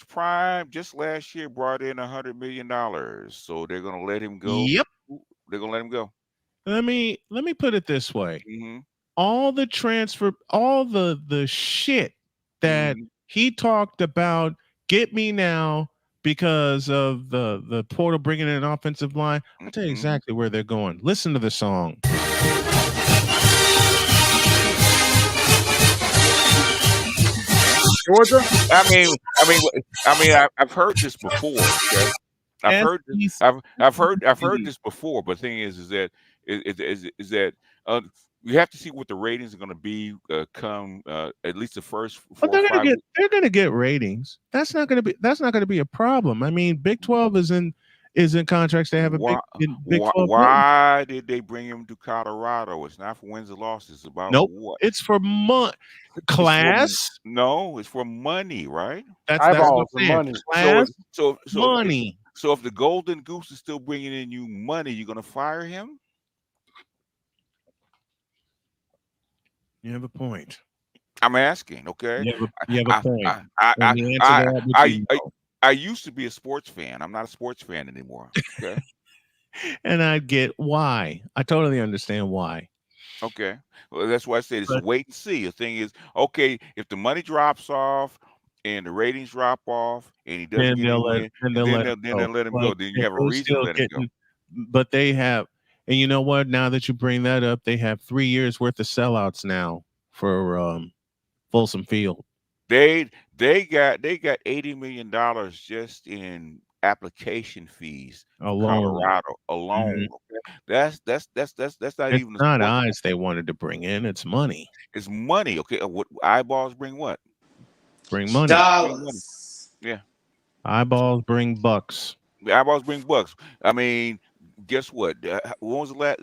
Prime just last year brought in $100 million, so they're going to let him go.
Yep,
they're going to let him go.
Let me put it this way: all the shit that he talked about, get me now because of the portal bringing in an offensive line. I'll tell you exactly where they're going. Listen to the song.
Georgia.
I've heard this before. Okay? I've heard this before. But the thing is that you have to see what the ratings are going to be come at least the first 4 or 5 weeks.
They're going to get ratings. That's not going to be a problem. I mean, Big 12 is in isn't contracts they have a
Why,
big 12 million.
why did they bring him to Colorado? It's not for wins and losses. It's about
Nope.
what?
It's for class.
No, it's for money, right?
That's what
Eyeballs
I'm
and
saying.
money.
Class,
So
money.
So if the Golden Goose is still bringing in you money, you're gonna fire him?
You have a point.
I'm asking. Okay.
You have a point.
I
And the answer to that would be no.
I used to be a sports fan. I'm not a sports fan anymore. Okay.
And I get why. I totally understand why.
Okay. Well, that's why I said it's a wait and see. The thing is, okay, if the money drops off and the ratings drop off and he doesn't
Then
get
they'll
any
let
win,
they'll let him
then
go.
they'll let him
Well,
go. Then you have a reason to let him go.
but they have, and you know what? Now that you bring that up, they have 3 years worth of sellouts now for Folsom Field.
They got $80 million just in application fees
Alone.
Colorado alone. Okay? That's not
It's
even
not
sport.
eyes they wanted to bring in. It's money.
It's money. Okay. What eyeballs bring what?
Bring money.
Dollars.
Yeah.
Eyeballs bring bucks.
The eyeballs bring bucks. I mean, guess what? When was the last?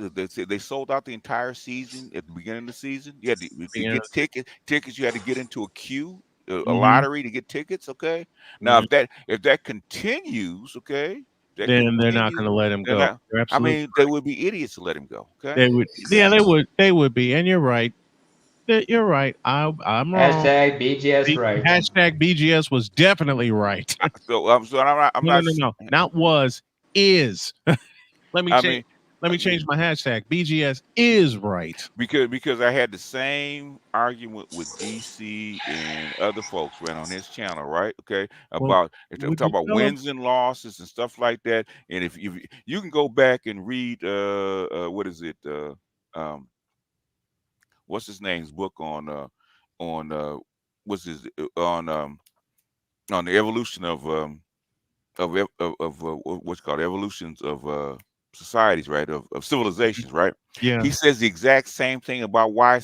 They sold out the entire season at the beginning of the season. You had to get tickets. You had to get into a queue, a lottery to get tickets. Okay. Now, if that continues, okay,
Then they're not going to let him go.
I mean, they would be idiots to let him go. Okay.
They would. Yeah, they would. They would be. And you're right. You're right. I'm wrong.
Hashtag BGS right.
Hashtag BGS was definitely right.
So I'm not.
No. Not was, is. Let me change my hashtag. BGS is right.
Because I had the same argument with DC and other folks right on his channel, right? Okay, about talk about wins and losses and stuff like that. And if you can go back and read what is it? What's his name's book on what's his on the evolution of what's called evolutions of societies, right? Of civilizations, right?
Yeah.
He says the exact same thing about why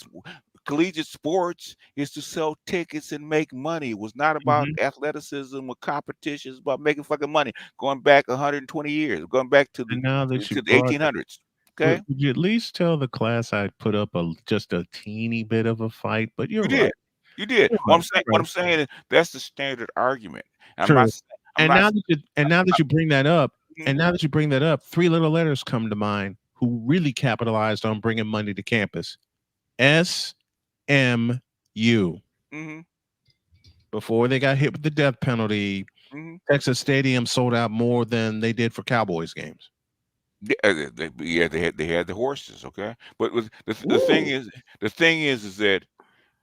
collegiate sports is to sell tickets and make money. It was not about athleticism or competitions, about making fucking money. Going back 120 years, going back to the 1800s. Okay.
Would you at least tell the class I'd put up just a teeny bit of a fight? But you're right.
You did. What I'm saying is that's the standard argument.
True. Now that you bring that up, three little letters come to mind who really capitalized on bringing money to campus. SMU. Before they got hit with the death penalty, Texas Stadium sold out more than they did for Cowboys games.
Yeah, they had the horses, okay. But the thing is that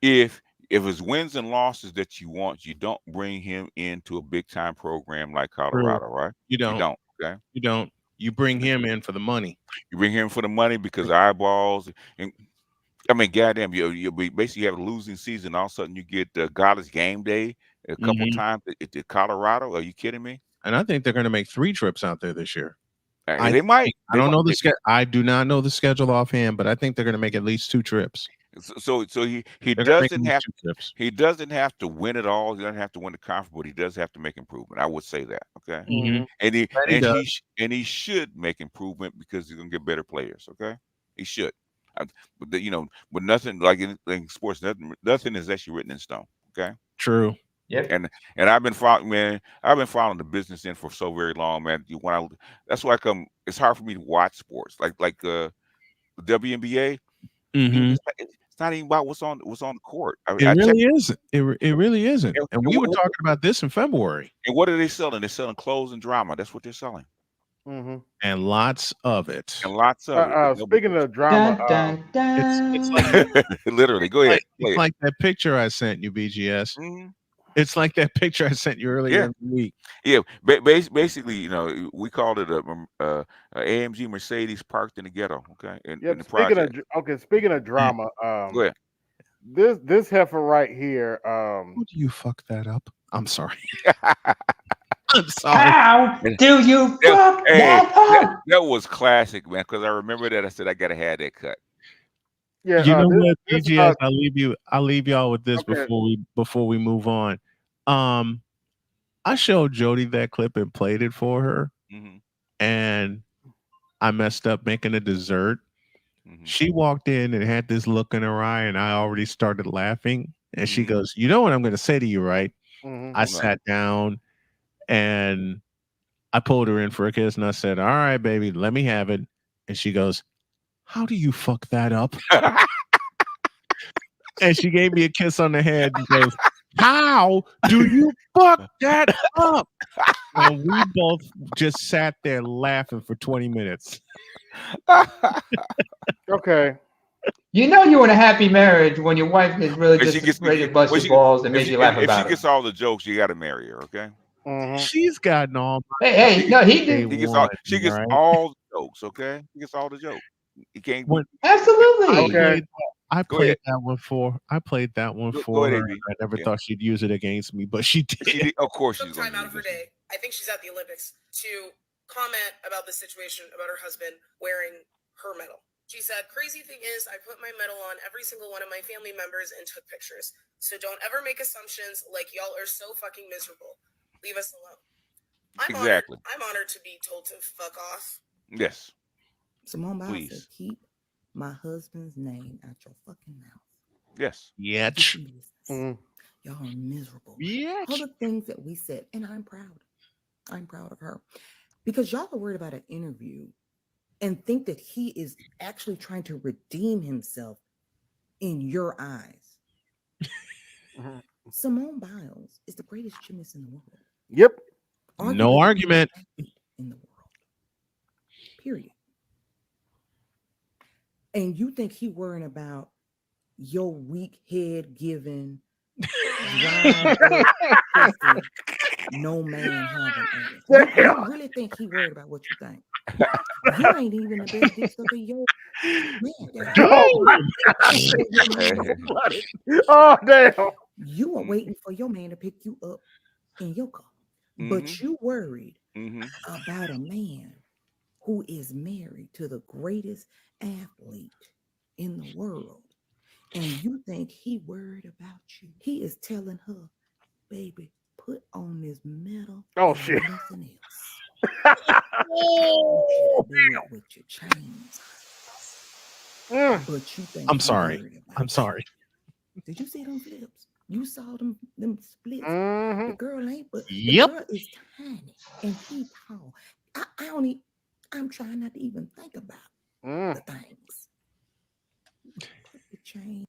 if it's wins and losses that you want, you don't bring him into a big time program like Colorado, right?
You don't.
Okay.
You don't. You bring him in for the money.
You bring him for the money because eyeballs. And I mean, goddamn, you basically have a losing season. All of a sudden, you get Godless Game Day a couple times at Colorado. Are you kidding me?
And I think they're going to make 3 trips out there this year.
They might.
I don't know the schedule. I do not know the schedule offhand, but I think they're going to make at least 2 trips.
So he doesn't have to win it all. He doesn't have to win the conference, but he does have to make improvement. I would say that. Okay. And he should make improvement because he's gonna get better players. Okay. He should. But nothing like in sports, nothing is actually written in stone. Okay.
True.
Yep.
And I've been following the business in for so very long, man. That's why it's hard for me to watch sports like the WNBA. It's not even about what's on the court.
It really isn't. It really isn't. And we were talking about this in February.
And what are they selling? They're selling clothes and drama. That's what they're selling.
And lots of it.
Speaking of drama,
it's like
literally. Go ahead.
It's like that picture I sent you, BGS. It's like that picture I sent you earlier in the week.
Yeah, basically, we called it a AMG Mercedes parked in the ghetto. Okay.
Speaking of drama,
go ahead.
This heifer right here.
How do you fuck that up? I'm sorry. I'm sorry.
How do you fuck that up?
That was classic, man. Because I remember that I said I gotta have that cut.
Yeah,
you know what, BGS? I'll leave y'all with this before we move on. I showed Jody that clip and played it for her, and I messed up making a dessert. She walked in and had this look in her eye, and I already started laughing. And she goes, "You know what I'm going to say to you, right?" I sat down and I pulled her in for a kiss, and I said, "All right, baby, let me have it." And she goes, "How do you fuck that up?" And she gave me a kiss on the head and goes, "How do you fuck that up?" And we both just sat there laughing for 20 minutes.
Okay.
You know you're in a happy marriage when your wife is really just ready to bust your balls and make you laugh
if
about
she
it.
gets all the jokes, you got to marry her, okay?
She's gotten all.
Hey, no, he did.
She gets all the jokes, okay? She gets all the jokes. You can't.
Absolutely.
I
Go
played
ahead.
that one for. I played that one
Go
for
ahead,
her.
AB.
I never
Yeah.
thought she'd use it against me, but she did.
Of course, she's
Some time out of her day, I think she's at the Olympics, to comment about the situation about her husband wearing her medal. She said, "Crazy thing is, I put my medal on every single one of my family members and took pictures. So don't ever make assumptions like y'all are so fucking miserable. Leave us alone."
Exactly.
I'm honored to be told to fuck off.
Yes.
Simone Biles said,
Please.
"Keep my husband's name out your fucking mouth."
Yes.
Yes.
Y'all are miserable.
Yes.
All the things that we said, and I'm proud. I'm proud of her. Because y'all are worried about an interview and think that he is actually trying to redeem himself in your eyes. Simone Biles is the greatest gymnast in the world.
Yep.
No argument.
In the world. Period. And you think he worrying about your weak head giving, dried up pussy, no man having ass. You really think he worried about what you think? You ain't even the best dick sucker your man.
Oh, damn.
You are waiting for your man to pick you up in your car. But you worried about a man who is married to the greatest athlete in the world. And you think he worried about you. He is telling her, "Baby, put on this medal.
Oh, shit.
Nothing else. I want you to do it with your chains." But you think
I'm
he
sorry.
worried about
I'm sorry.
Did you see them flips? You saw them splits. The girl ain't, but
Yep.
the girl is tiny and he tall. I'm trying not to even think about the things. Put the chain.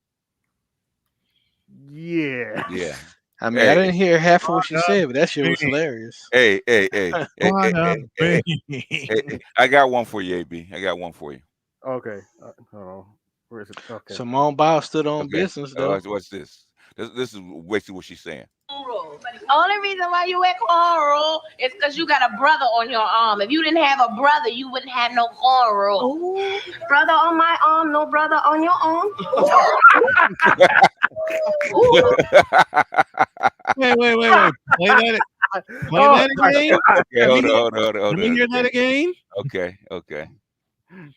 Yeah.
Yeah.
I mean, I didn't hear half of what she said, but that shit was hilarious.
Hey.
Hey.
I got one for you, AB. I got one for you.
Okay. Hold on. Where is it? Okay.
Simone Biles stood on business, though.
What's this? This is basically what she's saying.
Only reason why you wear cornrow is because you got a brother on your arm. If you didn't have a brother, you wouldn't have no cornrow. Brother on my arm, no brother on your arm.
Wait. Play that again.
Okay, hold on.
Let me hear that again.
Okay.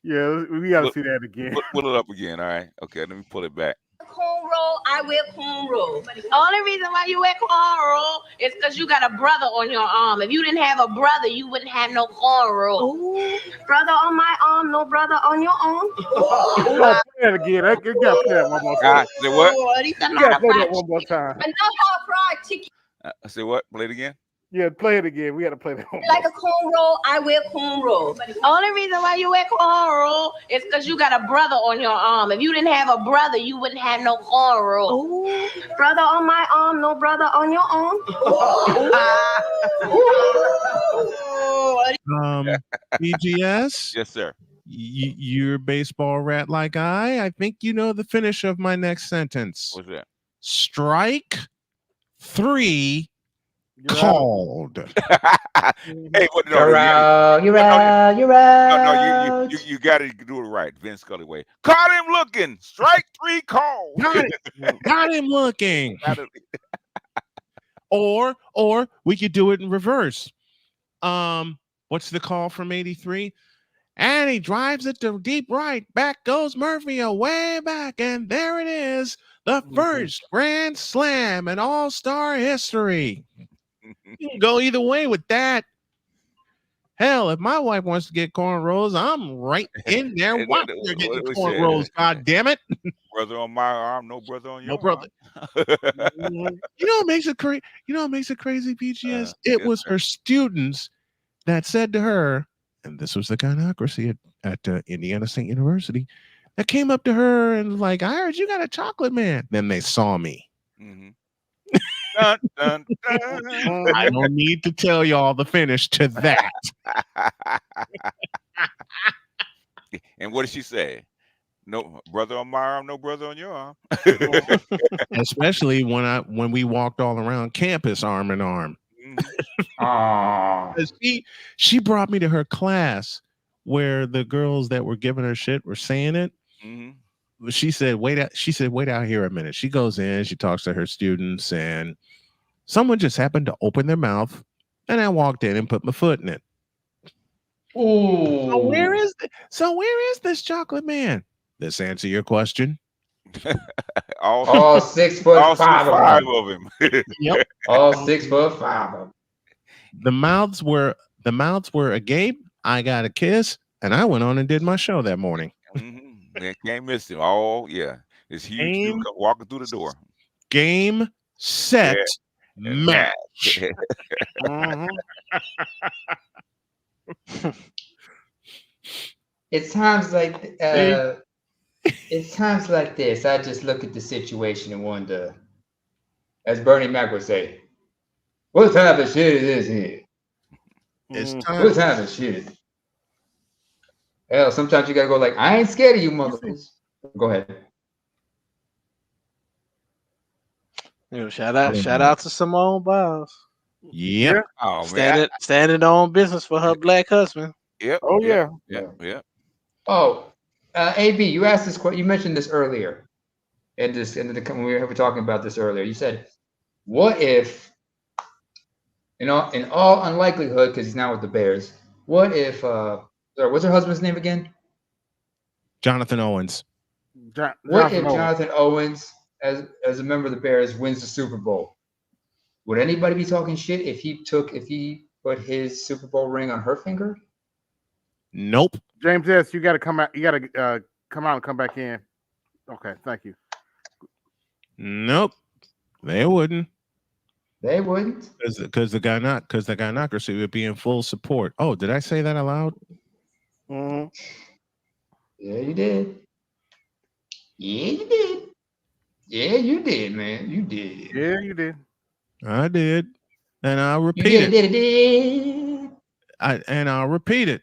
Yeah, we got to see that again.
Pull it up again. All right. Okay, let me pull it back.
Cornrow, I wear cornrow. Only reason why you wear cornrow is because you got a brother on your arm. If you didn't have a brother, you wouldn't have no cornrow. Brother on my arm, no brother on your arm.
You got to play it again. You got to play that one more time.
Say what?
You got to play that one more time.
I know how fried chicken.
I say what? Play it again.
Yeah, play it again. We got to play that one.
Like a cornrow, I wear cornrow. Only reason why you wear cornrow is because you got a brother on your arm. If you didn't have a brother, you wouldn't have no cornrow. Brother on my arm, no brother on your arm.
BGS.
Yes, sir.
You're a baseball rat like I think you know the finish of my next sentence.
What's that?
Strike 3 called.
Hey, what?
You're out.
No, you got to do it right, Vince Scully way. Caught him looking. Strike 3 called.
Got him looking. Or we could do it in reverse. What's the call from 83? And he drives it to deep right. Back goes Murphy away back. And there it is. The first grand slam in all-star history. You can go either way with that. Hell, if my wife wants to get cornrows, I'm right in there watching her getting cornrows. God damn it!
Brother on my arm, no brother on your
No brother.
arm.
You know what makes it crazy? You know what makes it crazy, PGS? It was her students that said to her, and this was the gynocracy at Indiana State University, that came up to her and was like, I heard you got a chocolate man. Then they saw me.
Mm-hmm. Dun, dun, dun.
I don't need to tell y'all the finish to that.
And what did she say? No brother on my arm, no brother on your arm.
Especially when we walked all around campus arm in arm. She brought me to her class where the girls that were giving her shit were saying it.
Mm-hmm.
She said, wait out here a minute. She goes in, she talks to her students, and someone just happened to open their mouth, and I walked in and put my foot in it.
Ooh.
So where is this chocolate man? This answer your question.
all 6 foot
all
5
of him.
Yep.
All 6'5" of them.
The mouths were agape. I got a kiss, and I went on and did my show that morning.
Mm-hmm. Man, can't miss him. Oh yeah, this huge dude walking through the door.
Game, set, match.
It's times like this. I just look at the situation and wonder, as Bernie Mac would say, what type of shit is this here? What type of shit? Hell, sometimes you gotta go like, I ain't scared of you, motherfuckers. Go ahead.
Shout out to Simone Biles.
Yeah.
Oh man.
Standing on business for her black husband.
Yep.
Oh yeah.
Yeah.
Oh, AB, you asked this question. You mentioned this earlier, when we were talking about this earlier. You said, "What if, in all unlikelihood, because he's now with the Bears, what if? What's her husband's name again?
Jonathan Owens.
What if Jonathan Owens, as a member of the Bears, wins the Super Bowl? Would anybody be talking shit if he put his Super Bowl ring on her finger?
Nope.
James S., you got to come out. You got to come out and come back in. Okay, thank you.
Nope, they wouldn't.
They wouldn't,
because the gynocracy would be in full support. Oh, did I say that aloud?
Mm-hmm.
Yeah, you did. Yeah, you did. Yeah, you did, man. You did.
Yeah, you did.
I did, and I'll repeat
it.
I'll repeat it.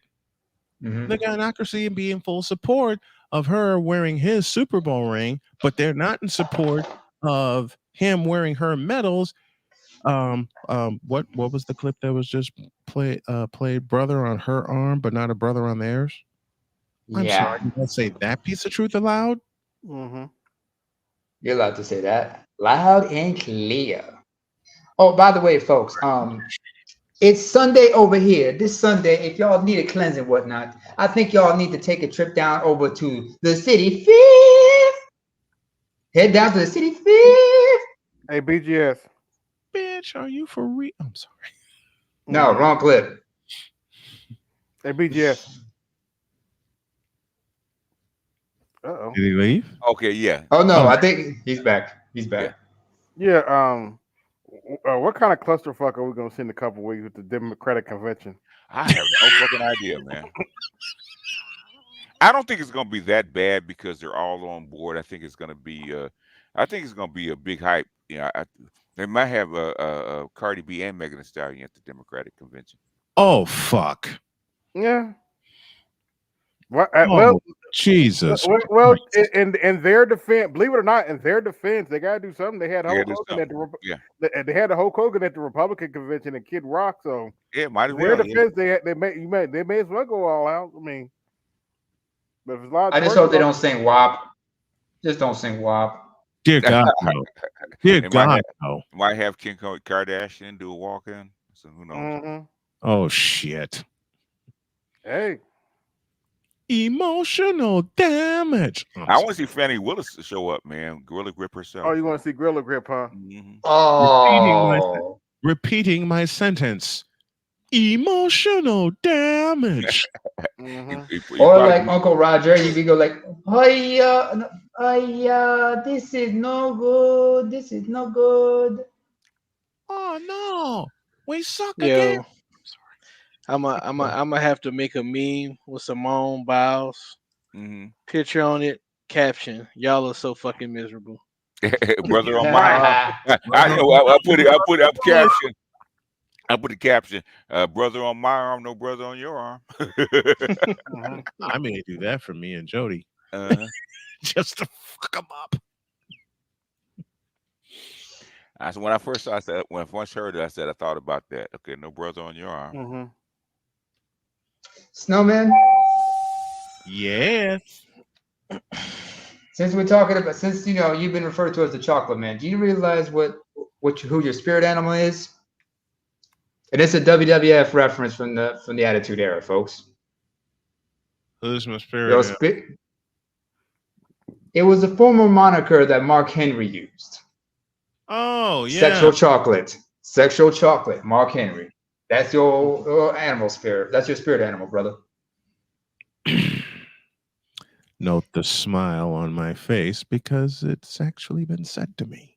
Mm-hmm.
The gynocracy be in full support of her wearing his Super Bowl ring, but they're not in support of him wearing her medals. What was the clip that was just played brother on her arm, but not a brother on theirs? I'm sorry, did I say that piece of truth aloud?
Mm-hmm.
You're allowed to say that loud and clear. Oh, by the way, folks, it's Sunday over here. This Sunday, if y'all need a cleanse and whatnot, I think y'all need to take a trip down over to the City Fifth. Head down to the City Fifth.
Hey, BGS.
Bitch, are you for real? I'm sorry.
No, wrong clip.
Hey, BGS. Uh-oh.
Did he leave?
Okay, yeah.
Oh no, I think he's back. He's back.
Yeah. What kind of clusterfuck are we gonna see in a couple weeks with the Democratic convention?
I have no fucking idea, man. I don't think it's gonna be that bad because they're all on board. I think it's gonna be a big hype. You know, they might have a Cardi B and Megan Thee Stallion at the Democratic convention.
Oh fuck.
Yeah.
Well, Jesus.
Well, in their defense, believe it or not, in their defense, they gotta do something. They had Hulk Hogan at they had the Hulk Hogan at the Republican convention and Kid Rock. So
yeah, might as
well.
Their defense,
they may as well go all out. I mean, but if it's a lot
I just hope they don't sing WAP. Just don't sing WAP.
Dear God, no. Dear God, no.
Might have Kim Kardashian do a walk-in. So who knows?
Mm-hmm.
Oh shit.
Hey.
Emotional damage.
I want to see Fannie Willis show up, man. Gorilla Grip herself.
Oh, you want to see Gorilla Grip, huh?
Mm-hmm.
Oh.
Repeating my sentence. Emotional damage.
Or like Uncle Roger, you could go like, this is no good. This is no good.
Oh no, we suck again.
Yo, I'm gonna have to make a meme with Simone Biles. Picture on it, caption: "Y'all are so fucking miserable."
Brother on my arm. I put up caption. I put the caption, brother on my arm, no brother on your arm.
I may do that for me and Jody. Just to fuck them up.
So when I first heard it, I said, I thought about that. Okay, no brother on your arm.
Snowman?
Yes.
Since we're talking about, you've been referred to as the chocolate man, do you realize who your spirit animal is? And it's a WWF reference from the Attitude Era, folks.
Who's my spirit?
It was a former moniker that Mark Henry used.
Oh, yeah.
Sexual chocolate, Mark Henry. That's your animal spirit. That's your spirit animal, brother.
Note the smile on my face because it's actually been said to me.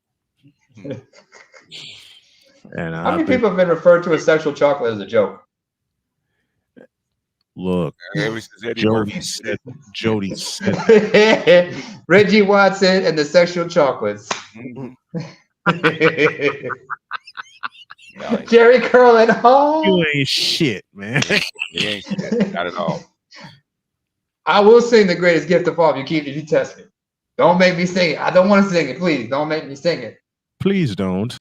And
how many people have been referred to as sexual chocolate as a joke?
Look, Jody said
Reggie Watson and the sexual chocolates. Jerry Curl at home.
You ain't shit, man.
You ain't shit. Not at all.
I will sing the greatest gift of all if you test me. Don't make me sing it. I don't want to sing it. Please don't make me sing it.
Please don't.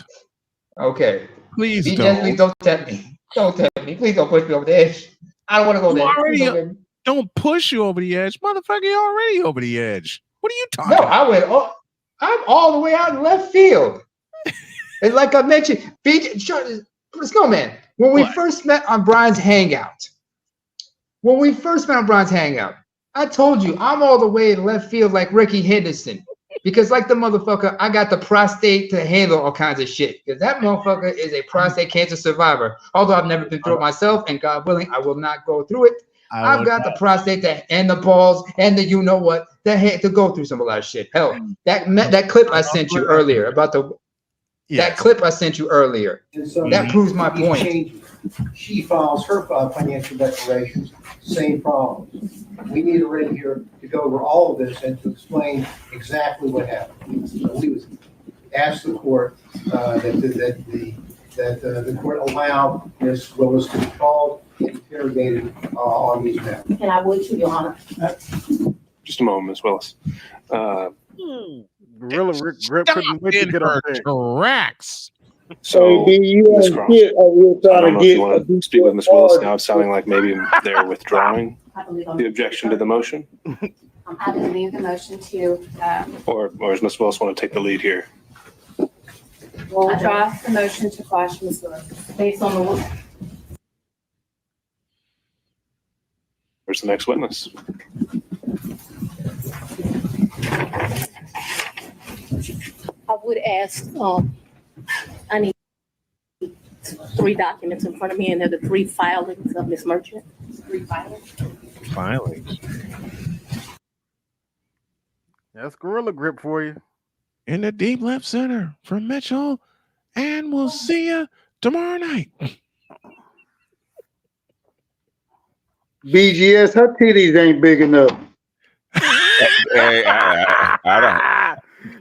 Okay.
Please
please don't tempt me. Don't tempt me. Please don't push me over the edge. I don't want to go there.
Don't push you over the edge. Motherfucker, you're already over the edge. What are you talking about?
I'm all the way out in left field. And like I mentioned, Snowman, when we first met on Brian's Hangout, I told you I'm all the way in left field like Ricky Henderson. Because like the motherfucker, I got the prostate to handle all kinds of shit. Because that motherfucker is a prostate cancer survivor. Although I've never been through it myself, and God willing, I will not go through it. I've got the prostate and the balls and the what to go through some of that shit. Hell, that clip I sent you earlier about that clip I sent you earlier.
So
that proves my point.
She files her financial declarations, same problems. We need a rate here to go over all of this and to explain exactly what happened. So we would ask the court that the court allow Ms. Willis to be called and interrogated on these matters.
And I would, Your Honor.
Just a moment, Ms. Willis.
Gorilla Grip couldn't wait to get on there.
Tracks.
So, Ms. Cross, I don't know if you want to speak with Ms. Willis now. It's sounding like maybe they're withdrawing the objection to the motion.
I believe the motion to.
Or does Ms. Willis want to take the lead here?
We'll withdraw the motion to quash Ms. Willis based on the rule.
Where's the next witness?
I would ask, I need 3 documents in front of me, and they're the 3 filings of Ms. Merchant. 3 filings?
Filings.
That's Gorilla Grip for you.
In the deep left center from Mitchell, and we'll see you tomorrow night.
BGS, her titties ain't big enough.
Hey, I don't.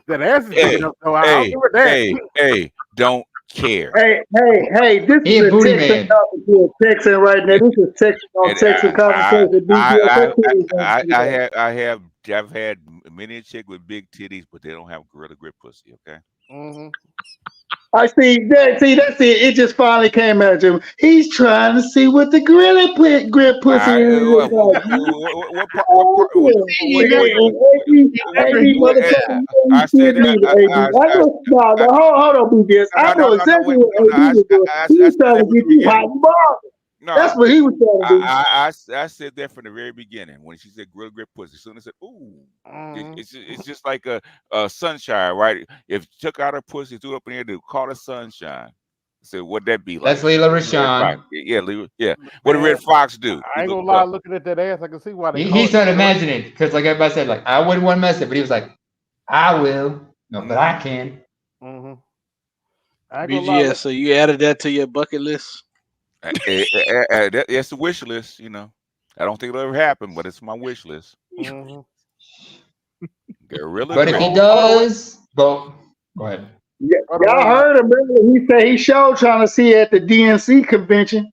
That ass is big enough, though. I'll give her that.
Hey, don't care.
Hey, this is a Texan talking to a Texan right now. This is Texan conversation.
I've had many a chick with big titties, but they don't have Gorilla Grip pussy. Okay.
Mm-hmm.
I see. That's it. It just finally came out to him. He's trying to see what the Gorilla Grip pussy is. Hold on, BGS. I know exactly what AB was doing. He was trying to get you hot and bothered.
No,
that's what he was trying to do.
I said that from the very beginning when she said Gorilla Grip pussy. Soon as I said, "Ooh," it's just like a sunshine, right? If you took out her pussy, threw it up in the air, to call it sunshine. So what'd that be like?
That's Layla Rashawn.
Yeah. What did Red Fox do?
I ain't gonna lie, looking at that ass, I can see why they
He started imagining because, like everybody said, like I wouldn't want to mess it, but he was like, I will, no, but I can.
Mm-hmm.
BGS, so you added that to your bucket list?
That's the wish list, you know. I don't think it'll ever happen, but it's my wish list.
Mm-hmm.
Gorilla
But if he does, go ahead.
Yeah, y'all heard him earlier. He said he showed trying to see at the DNC convention.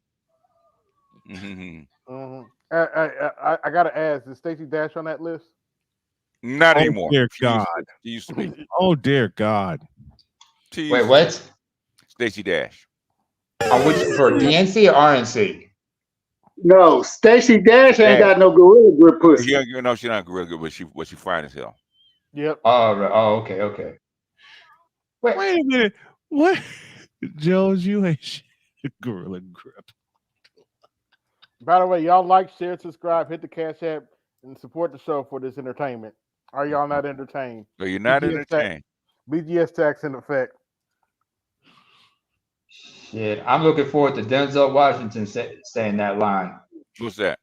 Mm-hmm. I gotta ask, is Stacey Dash on that list?
Not anymore.
Dear God.
She used to be.
Oh dear God.
Wait, what?
Stacey Dash.
Which for DNC or RNC?
No, Stacey Dash ain't got no gorilla grip pussy.
No, she's not gorilla grip, but she fine as hell.
Yep.
Oh, right. Oh, okay.
Wait a minute. What? Jones, you ain't shit. Gorilla grip.
By the way, y'all like, share, subscribe, hit the Cash App, and support the show for this entertainment. Are y'all not entertained?
So you're not entertained.
BGS tax in effect.
Shit, I'm looking forward to Denzel Washington saying that line.
What's that?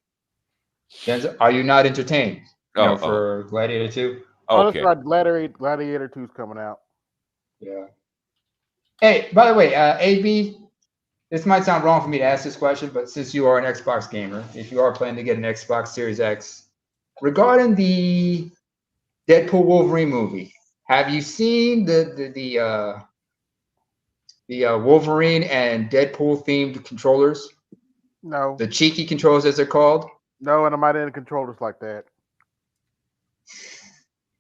Denzel, are you not entertained? For Gladiator 2?
Oh, that's right. Gladiator 2's coming out.
Yeah. Hey, by the way, AB, this might sound wrong for me to ask this question, but since you are an Xbox gamer, if you are planning to get an Xbox Series X, regarding the Deadpool Wolverine movie, have you seen the Wolverine and Deadpool themed controllers?
No.
The cheeky controllers, as they're called?
No, and I'm not into controllers like that.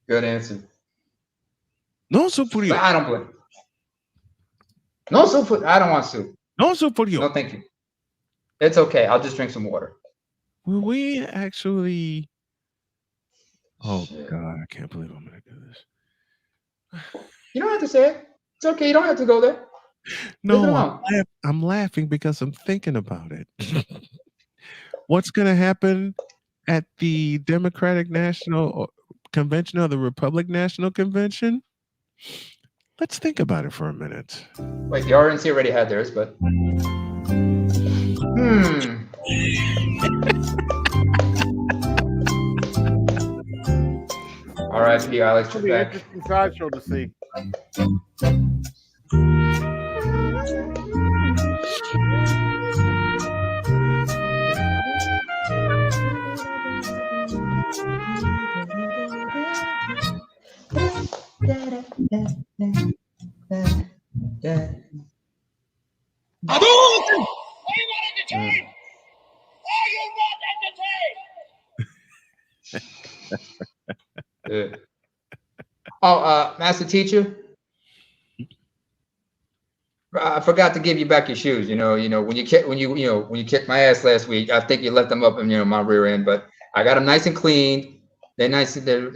Good answer.
No soup for you.
I don't blame. No soup for. I don't want soup.
No soup for you.
No, thank you. It's okay. I'll just drink some water.
Will we actually? Oh God, I can't believe I'm gonna do this.
You don't have to say it. It's okay. You don't have to go there.
No, I'm laughing because I'm thinking about it. What's gonna happen at the Democratic National Convention or the Republican National Convention? Let's think about it for a minute.
Wait, the RNC already had theirs, but R.I.P. Alex
It'll be an interesting sideshow to see.
Master Teacher, I forgot to give you back your shoes. When you kicked my ass last week, I think you left them up in my rear end, but I got them nice and clean. They're nice. They're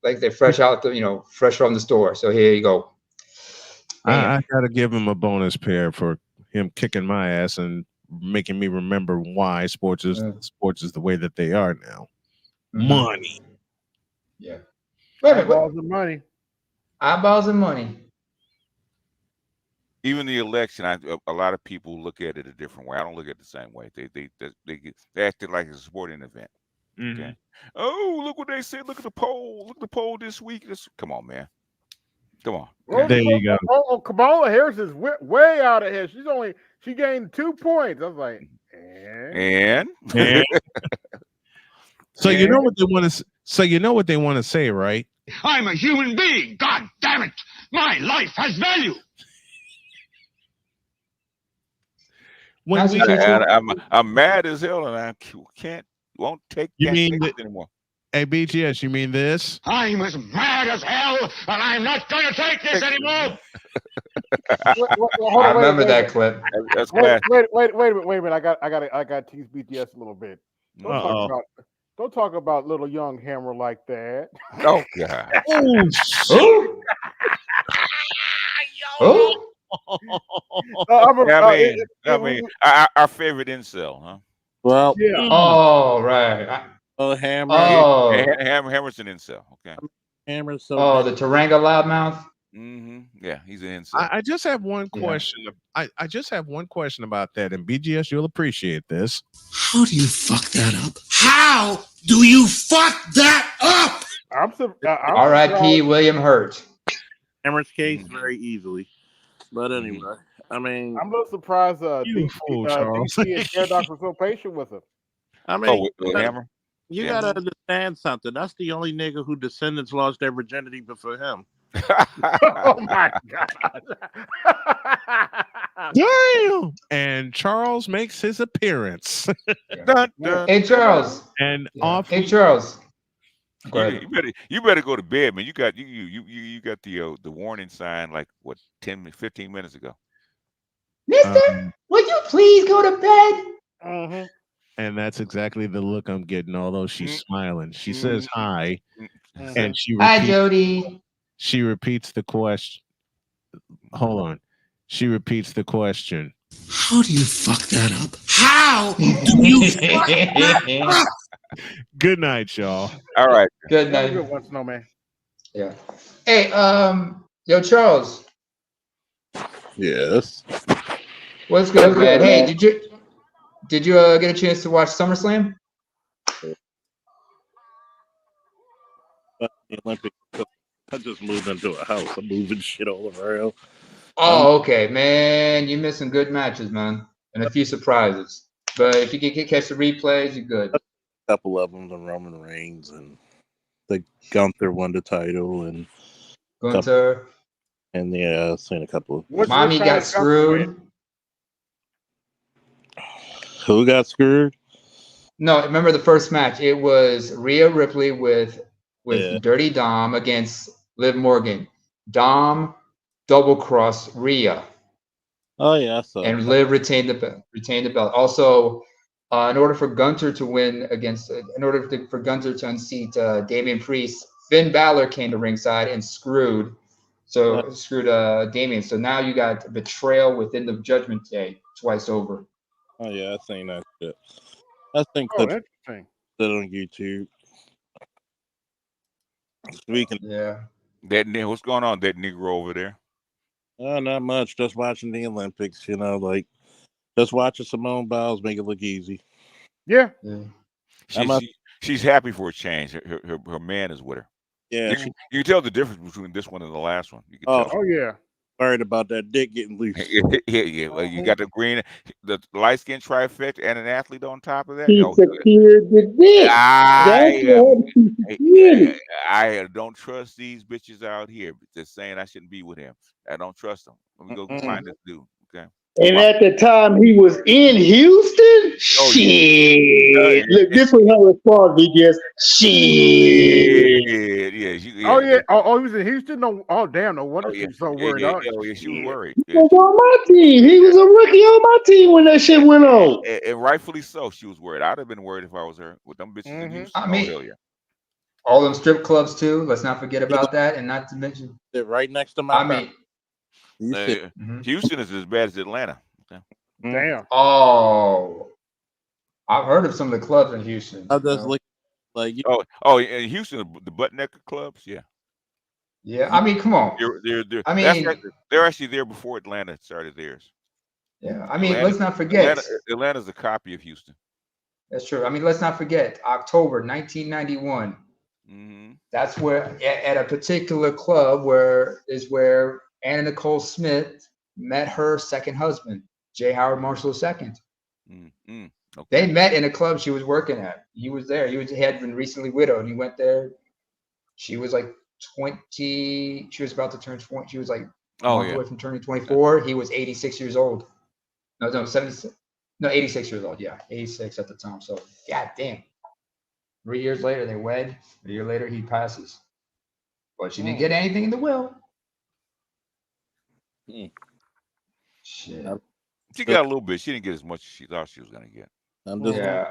like they're fresh out fresh from the store. So here you go.
I gotta give him a bonus pair for him kicking my ass and making me remember why sports is the way that they are now. Money.
Yeah.
Eyeballs and money.
Eyeballs and money.
Even the election, a lot of people look at it a different way. I don't look at it the same way. They acted like it's a sporting event.
Mm-hmm.
Okay. Oh, look what they said. Look at the poll. Look at the poll this week. Come on, man. Come on.
Okay.
There you go.
Oh, Kamala Harris is way out ahead. She gained 2 points. I was like,
and?
So you know what they want to. So you know what they want to say, right?
I'm a human being. God damn it. My life has value.
I'm mad as hell, and I won't take that anymore.
Hey, BGS, you mean this?
I'm as mad as hell, and I'm not going to take this anymore.
I remember that clip.
That's
wait a minute. I got to tease BGS a little bit. Don't talk about little young Hammer like that.
Oh God. Our favorite incel, huh?
Well,
yeah.
Oh, right.
Hammer.
Oh,
Hammer's an incel. Okay.
Hammer's so.
Oh, the Taranga loudmouth.
Yeah, he's an insult.
I just have one question. I just have one question about that, and BGS, you'll appreciate this.
How do you fuck that up? How do you fuck that up?
R.I.P. William Hurt.
Cameron's case very easily. But anyway, I mean,
I'm a little surprised
You fool, Charles.
DC and Paradox were so patient with him.
I mean,
with Hammer?
You
Yeah.
gotta understand something. That's the only nigga who descendants lost their virginity before him.
Oh my god!
Damn! And Charles makes his appearance.
Dun, dun,
Hey, Charles.
And off.
Hey, Charles. Go ahead.
You better go to bed, man. You got the warning sign like what 15 minutes ago.
Mister, would you please go to bed?
And that's exactly the look I'm getting, although she's smiling. She says hi, and
Hi, Jody.
She repeats the question. Hold on. She repeats the question.
How do you fuck that up? How do you fuck that up?
Good night, y'all.
All right.
Good night.
Good one, Snowman.
Yeah. Hey, yo, Charles.
Yes.
What's good, man? Hey, did you get a chance to watch SummerSlam?
The Olympics. I just moved into a house. I'm moving shit all around.
Oh, okay, man. You're missing good matches, man, and a few surprises. But if you can catch the replays, you're good.
A couple of them, the Roman Reigns and the Gunther won the title, and
Gunther.
And yeah, I've seen a couple of.
Mommy got screwed.
Who got screwed?
No, remember the first match? It was Rhea Ripley with Dirty Dom against Liv Morgan. Dom double cross Rhea.
Oh yeah, I saw.
And Liv retained the belt. Also, in order for Gunther to win for Gunther to unseat Damian Priest, Finn Balor came to ringside and screwed Damian. So now you got betrayal within the Judgment Day twice over.
Oh yeah, I seen that shit. I think
interesting.
That on YouTube. Speaking.
Yeah.
What's going on? That Negro over there?
Not much. Just watching the Olympics. You know, like just watching Simone Biles make it look easy.
Yeah.
She's happy for a change. Her man is with her.
Yeah.
You can tell the difference between this one and the last one. You can tell.
Oh yeah.
Worried about that dick getting loose.
Yeah. Well, you got the light skin trifecta and an athlete on top of that.
He secured the dick.
I don't trust these bitches out here. Just saying I shouldn't be with him. I don't trust them. Let me go find this dude. Okay.
And at the time he was in Houston, shit. Look, this was her response. He just shit.
Oh
yeah. Oh, he was in Houston. No. Oh damn. No wonder she was so worried.
Yeah, she was worried.
He was on my team. He was a rookie on my team when that shit went on.
And rightfully so. She was worried. I'd have been worried if I was her. With them bitches in Houston.
I mean, all them strip clubs too. Let's not forget about that, and not to mention
they're right next to my.
I mean.
Houston is as bad as Atlanta. Okay.
Damn.
Oh, I've heard of some of the clubs in Houston.
I just look like
in Houston, the butt naked clubs. Yeah.
Yeah, I mean, come on.
They're actually there before Atlanta started theirs.
Yeah, I mean, let's not forget.
Atlanta's a copy of Houston.
That's true. I mean, let's not forget October 1991. That's where at a particular club where Anna Nicole Smith met her second husband, J. Howard Marshall II.
Okay.
They met in a club she was working at. He was there. He had been recently widowed. He went there. She was like 20. She was about to turn 20. She was like away from turning 24. He was 86 years old. No, 76. No, 86 years old. Yeah, 86 at the time. So, god damn. 3 years later, they wed. A year later, he passes. But she didn't get anything in the will. Shit.
She got a little bit. She didn't get as much as she thought she was going to get.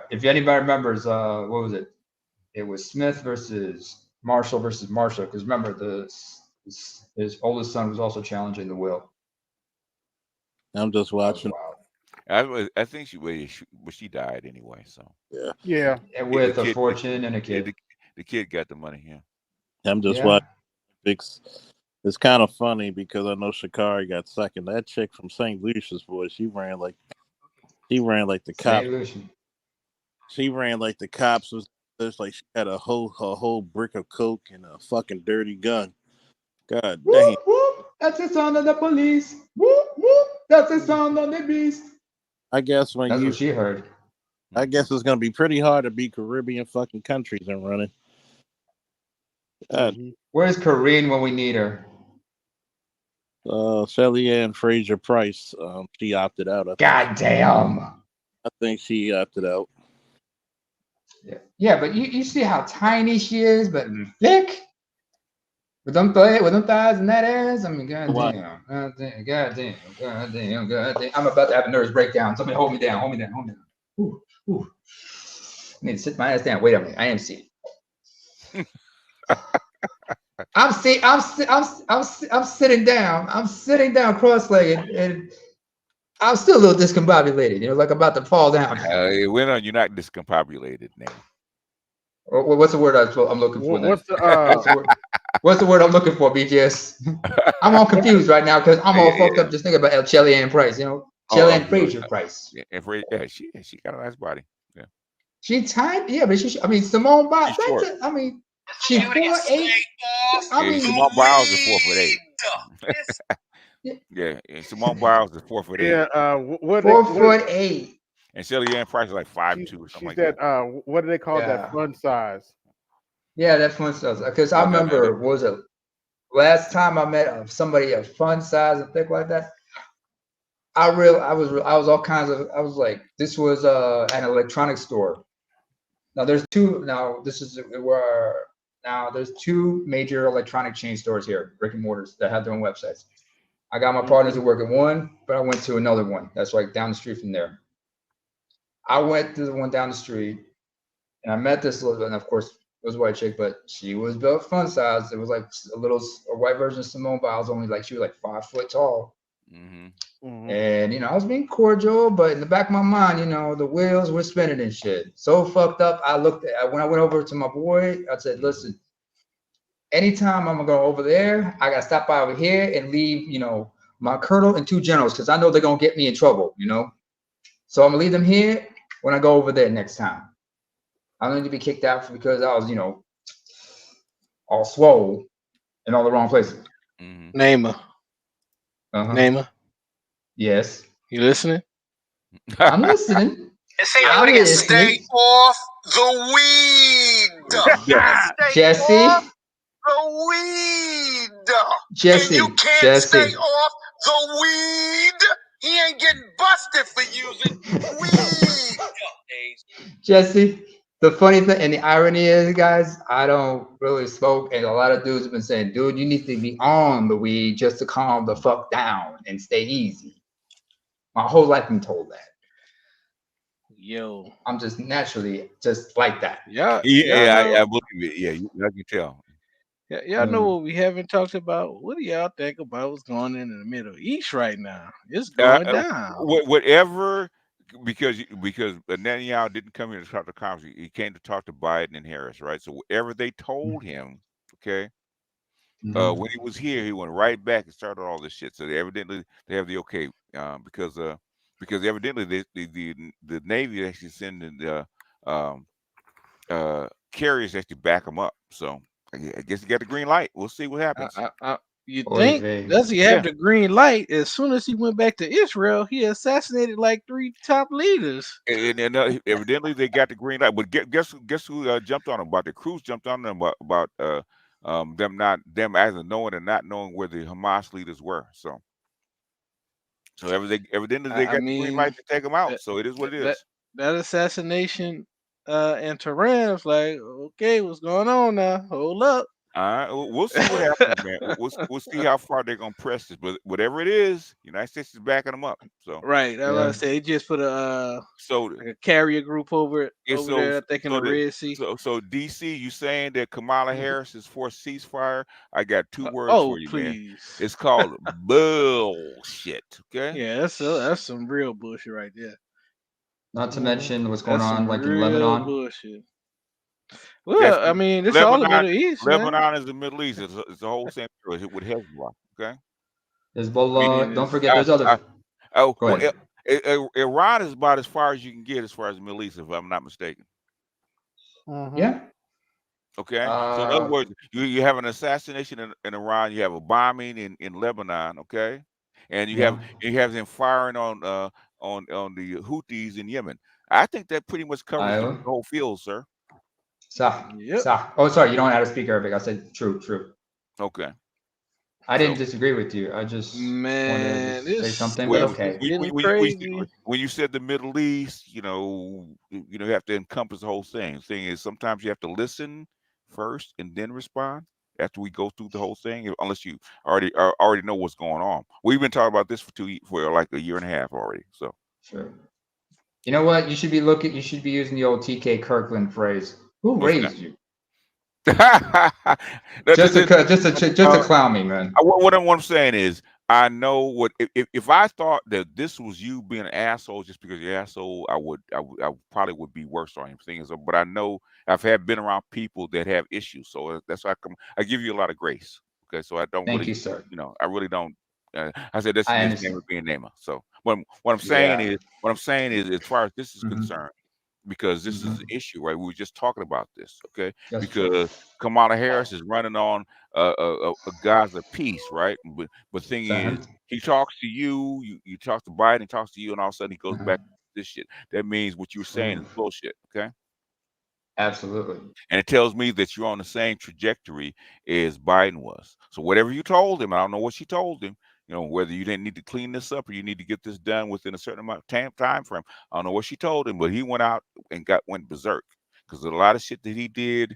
If anybody remembers, what was it? It was Smith versus Marshall. Because remember, his oldest son was also challenging the will.
I'm just watching.
I think she died anyway. So
yeah.
And with a fortune and a kid.
The kid got the money. Yeah.
I'm just watching. It's kind of funny because I know Shakari got second. That chick from St. Lucia's, boy, she ran like the cops. She ran like the cops was just like she had a whole brick of coke and a fucking dirty gun. God damn.
Whoop, whoop. That's the sound of the police. Whoop, whoop. That's the sound of the beast.
I guess when
That's
you
what she heard.
I guess it's gonna be pretty hard to beat Caribbean fucking countries and running.
Where's Corinne when we need her?
Shelly Ann Fraser Price. She opted out.
God damn.
I think she opted out.
Yeah, but you see how tiny she is, but thick? With them thighs and that ass? I mean, goddamn. Goddamn. I'm about to have a nervous breakdown. Somebody hold me down. Ooh. I need to sit my ass down. Wait a minute. I am seated. I'm sitting down. I'm sitting down cross-legged, and I'm still a little discombobulated. You know, like I'm about to fall down.
When are you not discombobulated now?
What's the word I'm looking for? What's the word I'm looking for, BGS? I'm all confused right now because I'm all fucked up just thinking about Shelly Ann Price. You know, Shelly Ann Fraser Price.
Yeah, she got a nice body. Yeah,
she tiny. Yeah, but Simone Biles. She's 4'8".
Simone Biles is 4'8". Yeah, and Simone Biles is 4'8".
Yeah,
4'8".
And Shelly Ann Price is like 5'2" or something like that.
What do they call that fun size?
Yeah, that fun size. Because I remember, was it last time I met somebody of fun size and thick like that? I was all kinds of. I was like, this was an electronics store. Now there's two. Now this is where. Now there's two major electronic chain stores here, brick and mortars, that have their own websites. I got my partners who work at one, but I went to another one that's like down the street from there. I went to the one down the street, and I met this little, and of course it was a white chick, but she was built fun size. It was like a white version of Simone Biles, only like she was like 5 foot tall. And I was being cordial, but in the back of my mind, the wheels were spinning and shit. So fucked up. When I went over to my boy, I said, listen, anytime I'm gonna go over there, I gotta stop by over here and leave, my colonel and 2 generals, because I know they're gonna get me in trouble, So I'm gonna leave them here when I go over there next time. I don't need to be kicked out because I was, all swole in all the wrong places.
Name her. Name her.
Yes.
You listening?
I'm listening.
I'm listening. Stay off the weed.
Jesse.
Stay off the weed.
Jesse.
And you can't stay off the weed. He ain't getting busted for using weed.
Jesse, the funny thing and the irony is, guys, I don't really smoke, and a lot of dudes have been saying, dude, you need to be on the weed just to calm the fuck down and stay easy. My whole life been told that.
Yo,
I'm just naturally just like that.
I believe it. Yeah, I can tell.
Yeah, y'all know what we haven't talked about. What do y'all think about what's going on in the Middle East right now? It's going down.
Whatever, because Netanyahu didn't come here to talk to Congress. He came to talk to Biden and Harris, right? So whatever they told him, okay, when he was here, he went right back and started all this shit. So they evidently have the okay, because evidently the Navy actually sending the carriers actually back them up. So I guess he got the green light. We'll see what happens.
You think? Does he have the green light? As soon as he went back to Israel, he assassinated like 3 top leaders.
And evidently they got the green light. But guess who jumped on them? About the crews jumped on them about them either knowing or not knowing where the Hamas leaders were. So evidently they got the green light to take them out. So it is what it is.
That assassination in Tehran was like, okay, what's going on now? Hold up.
All right, we'll see what happens, man. We'll see how far they're gonna press this, but whatever it is, United States is backing them up. So
right, I was gonna say they just put a carrier group over there, I think in the Red Sea.
So DC, you saying that Kamala Harris is for ceasefire? I got 2 words for you, man. It's called bullshit. Okay.
Yeah, that's some real bullshit right there.
Not to mention what's going on, like in Lebanon.
Bullshit. Well, I mean, it's all the Middle East, man.
Lebanon is the Middle East. It's the whole same area with Hezbollah. Okay.
Hezbollah. Don't forget, there's other.
Go
ahead.
Iran is about as far as you can get as far as the Middle East, if I'm not mistaken.
Yeah.
Okay. So in other words, you have an assassination in Iran. You have a bombing in Lebanon. Okay. And you have them firing on the Houthis in Yemen. I think that pretty much covers the whole field, sir.
Sah. Oh, sorry, you don't know how to speak Arabic. I said true.
Okay.
I didn't disagree with you. I just wanted to say something. But okay.
When you said the Middle East, you have to encompass the whole thing. The thing is, sometimes you have to listen first and then respond after we go through the whole thing, unless you already know what's going on. We've been talking about this for like a year and a half already. So
sure. You know what? You should be using the old TK Kirkland phrase. Who raised you? just to clown me, man.
What I'm saying is, I know if I thought that this was you being an asshole just because you're an asshole, I probably would be worse on him. Things, but I know I've been around people that have issues, so that's why I give you a lot of grace. Okay, so I don't.
Thank you, sir.
I really don't. I said this is name of being Nema. So what I'm saying is, as far as this is concerned, because this is an issue, right? We were just talking about this, okay?
That's
because Kamala Harris is running on a Gaza peace, right? But thing is, he talks to you talk to Biden, he talks to you, and all of a sudden he goes back to this shit. That means what you're saying is bullshit, okay?
Absolutely.
And it tells me that you're on the same trajectory as Biden was. So whatever you told him, I don't know what she told him, whether you didn't need to clean this up or you need to get this done within a certain amount of time frame. I don't know what she told him, but he went out and went berserk because a lot of shit that he did,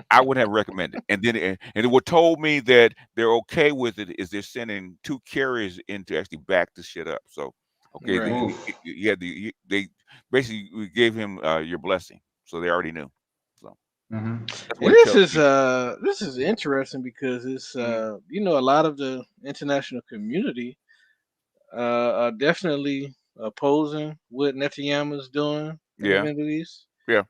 I wouldn't have recommended. And what told me that they're okay with it is they're sending 2 carriers in to actually back this shit up. So, okay, they basically gave him your blessing, so they already knew. So.
This is interesting because it's a lot of the international community are definitely opposing what Netanyahu is doing in the Middle East.
Yeah.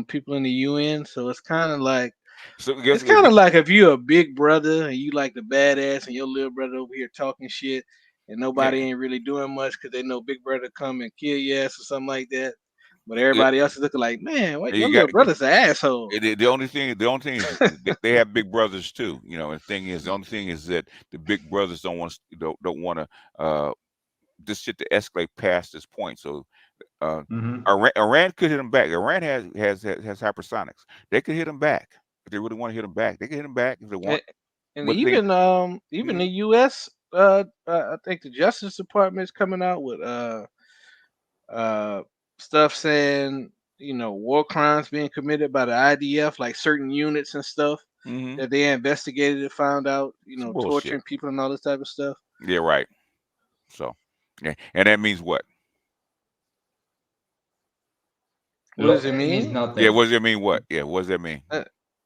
People in the UN, so it's kind of like if you're a big brother and you like the badass and your little brother over here talking shit and nobody ain't really doing much because they know big brother come and kill your ass or something like that. But everybody else is looking like, man, what your little brother's an asshole.
The only thing is they have big brothers too. And the only thing is that the big brothers don't want this shit to escalate past this point. So Iran could hit them back. Iran has hypersonics. They could hit them back if they really want to hit them back. They can hit them back if they want.
And even the U.S. I think the Justice Department is coming out with stuff saying war crimes being committed by the IDF, like certain units and stuff that they investigated and found out, torturing people and all this type of stuff.
Yeah, right. So, yeah, and that means what?
What does it mean?
It means nothing.
Yeah, what does it mean? What? Yeah, what does that mean?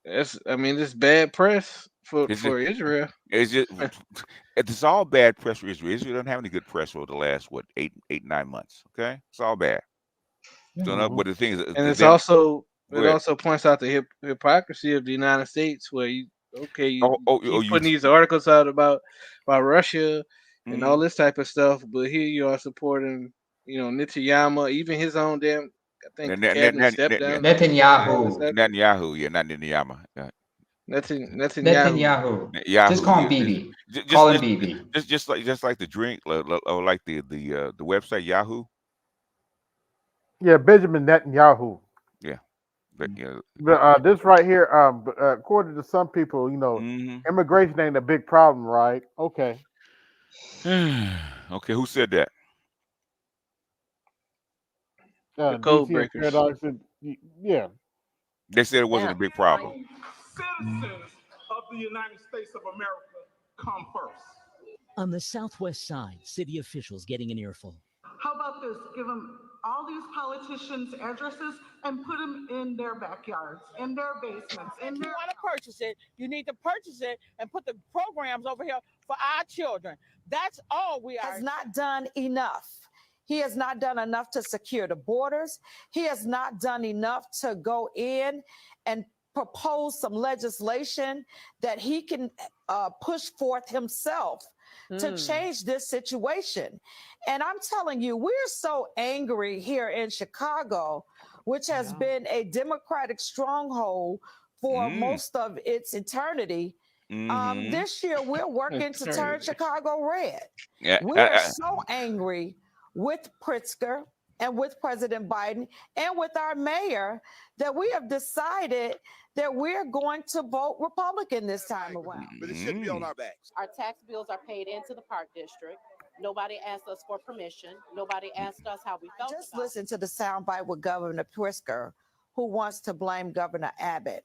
It's bad press for Israel.
It's all bad press for Israel. Israel doesn't have any good press over the last 8-9 months. Okay, it's all bad. So, but the thing is,
and it also points out the hypocrisy of the United States, where you putting these articles out about Russia and all this type of stuff, but here you are supporting Netanyahu, even his own damn. I think
Netanyahu.
Yeah, not Netanyahu.
Netanyahu. Just call him Bibi. Call him Bibi.
Just like the drink, or like the website Yahoo.
Yeah, Benjamin Netanyahu.
Yeah.
This right here, according to some people, immigration ain't a big problem, right? Okay.
Okay, who said that?
The code breakers.
Yeah.
They said it wasn't a big problem.
Citizens of the United States of America come first.
On the southwest side, city officials getting an earful.
How about this? Give them all these politicians' addresses and put them in their backyards, in their basements.
If you want to purchase it, you need to purchase it and put the programs over here for our children. That's all we are.
Has not done enough.
He has not done enough to secure the borders. He has not done enough to go in and propose some legislation that he can push forth himself to change this situation. And I'm telling you, we're so angry here in Chicago, which has been a Democratic stronghold for most of its eternity. This year, we're working to turn Chicago red.
Yeah,
We are so angry with Pritzker and with President Biden and with our mayor that we have decided that we're going to vote Republican this time around.
But it shouldn't be on our backs.
Our tax bills are paid into the park district. Nobody asked us for permission. Nobody asked us how we felt.
Just listen to the soundbite with Governor Pritzker, who wants to blame Governor Abbott.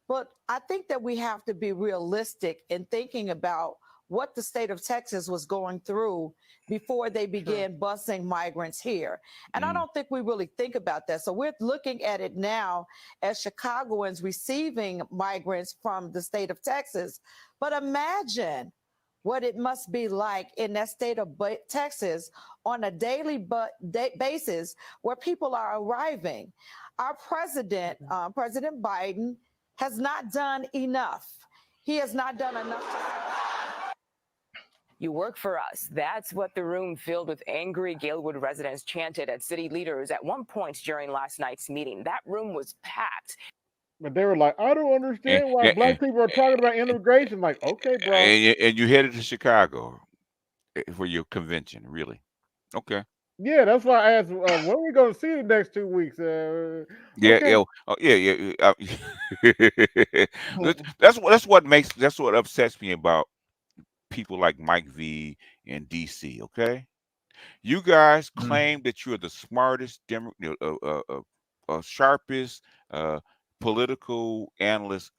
But I think that we have to be realistic in thinking about what the state of Texas was going through before they began busing migrants here. And I don't think we really think about that. So we're looking at it now as Chicagoans receiving migrants from the state of Texas. But imagine what it must be like in that state of Texas on a daily basis where people are arriving. Our president, President Biden, has not done enough. He has not done enough.
You work for us. That's what the room filled with angry Galewood residents chanted at city leaders at one point during last night's meeting. That room was packed.
But they were like, I don't understand why black people are talking about immigration. Like, okay, bro.
And you headed to Chicago for your convention, really? Okay.
Yeah, that's why I asked, when are we going to see the next 2 weeks?
That's what upsets me about people like Mike V in DC. Okay, you guys claim that you're the smartest, sharpest political analyst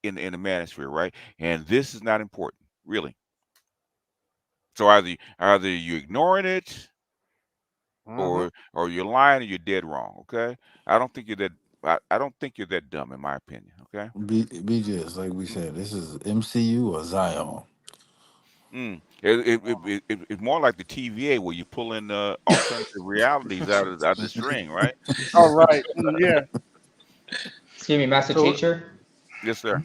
in the manosphere, right? And this is not important, really. So either you're ignoring it, or you're lying, or you're dead wrong. Okay, I don't think you're that. I don't think you're that dumb, in my opinion. Okay.
BJ's like we said, this is MCU or Zion.
It's more like the TVA where you pull in alternative realities out of the string, right?
All right. Yeah.
Excuse me, Master Teacher.
Yes, sir.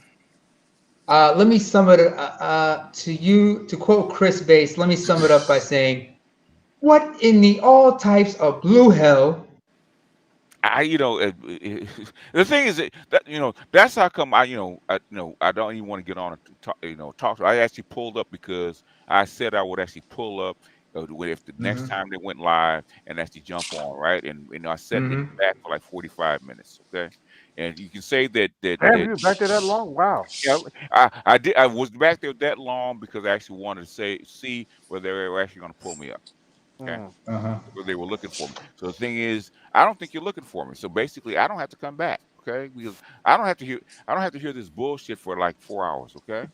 Let me sum it to quote Chris Bass, let me sum it up by saying, what in the all types of blue hell?
The thing is that that's how come I don't even want to get on and talk. I actually pulled up because I said I would actually pull up if the next time they went live and actually jump on, right? And I set it back for like 45 minutes, okay? And you can say that
Damn, you was back there that long? Wow.
Yeah, I did. I was back there that long because I actually wanted to see whether they were actually going to pull me up. Okay. Because they were looking for me. So the thing is, I don't think you're looking for me. So basically, I don't have to come back. Okay, because I don't have to hear this bullshit for like 4 hours. Okay.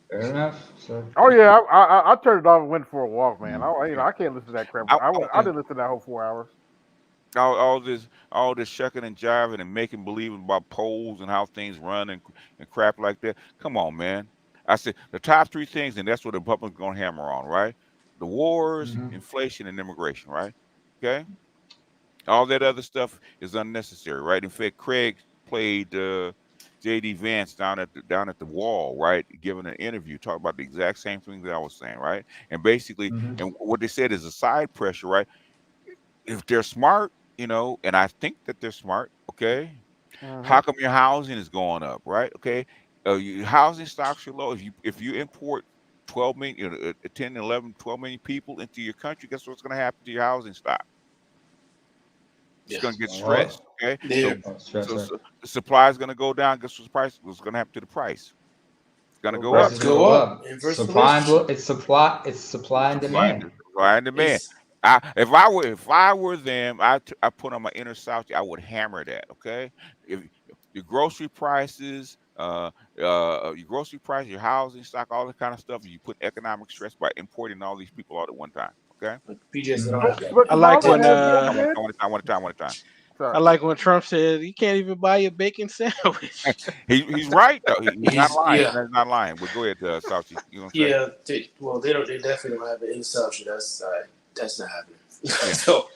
Fair enough. So.
Oh yeah, I turned it off and went for a walk, man. I can't listen to that crap. I didn't listen to that whole 4 hours.
All this shucking and jiving and making believe about polls and how things run and crap like that. Come on, man. I said the top 3 things, and that's what the Republicans are going to hammer on, right? The wars, inflation, and immigration, right? Okay. All that other stuff is unnecessary, right? In fact, Craig played J.D. Vance down at the wall, right, giving an interview, talking about the exact same thing that I was saying, right? And basically, and what they said is a side pressure, right? If they're smart, and I think that they're smart, okay, how come your housing is going up, right? Okay, your housing stocks are low. If you import 12 million, 10, 11, 12 million people into your country, guess what's going to happen to your housing stock? It's going to get stressed, okay?
Yeah.
So the supply is going to go down. Guess what's going to happen to the price? It's going to go up.
Go up. Supply and demand.
Supply and demand. If I were them, I put on my inner South, I would hammer that. Okay, if your grocery prices, your housing stock, all that kind of stuff, you put economic stress by importing all these people all at one time. Okay.
I like when
one time.
I like when Trump said you can't even buy your bacon sandwich.
He's right though. He's not lying. Yeah. He's not lying. But go ahead, Saucy.
They definitely don't have it in the South. That's not happening.
Yeah.
So,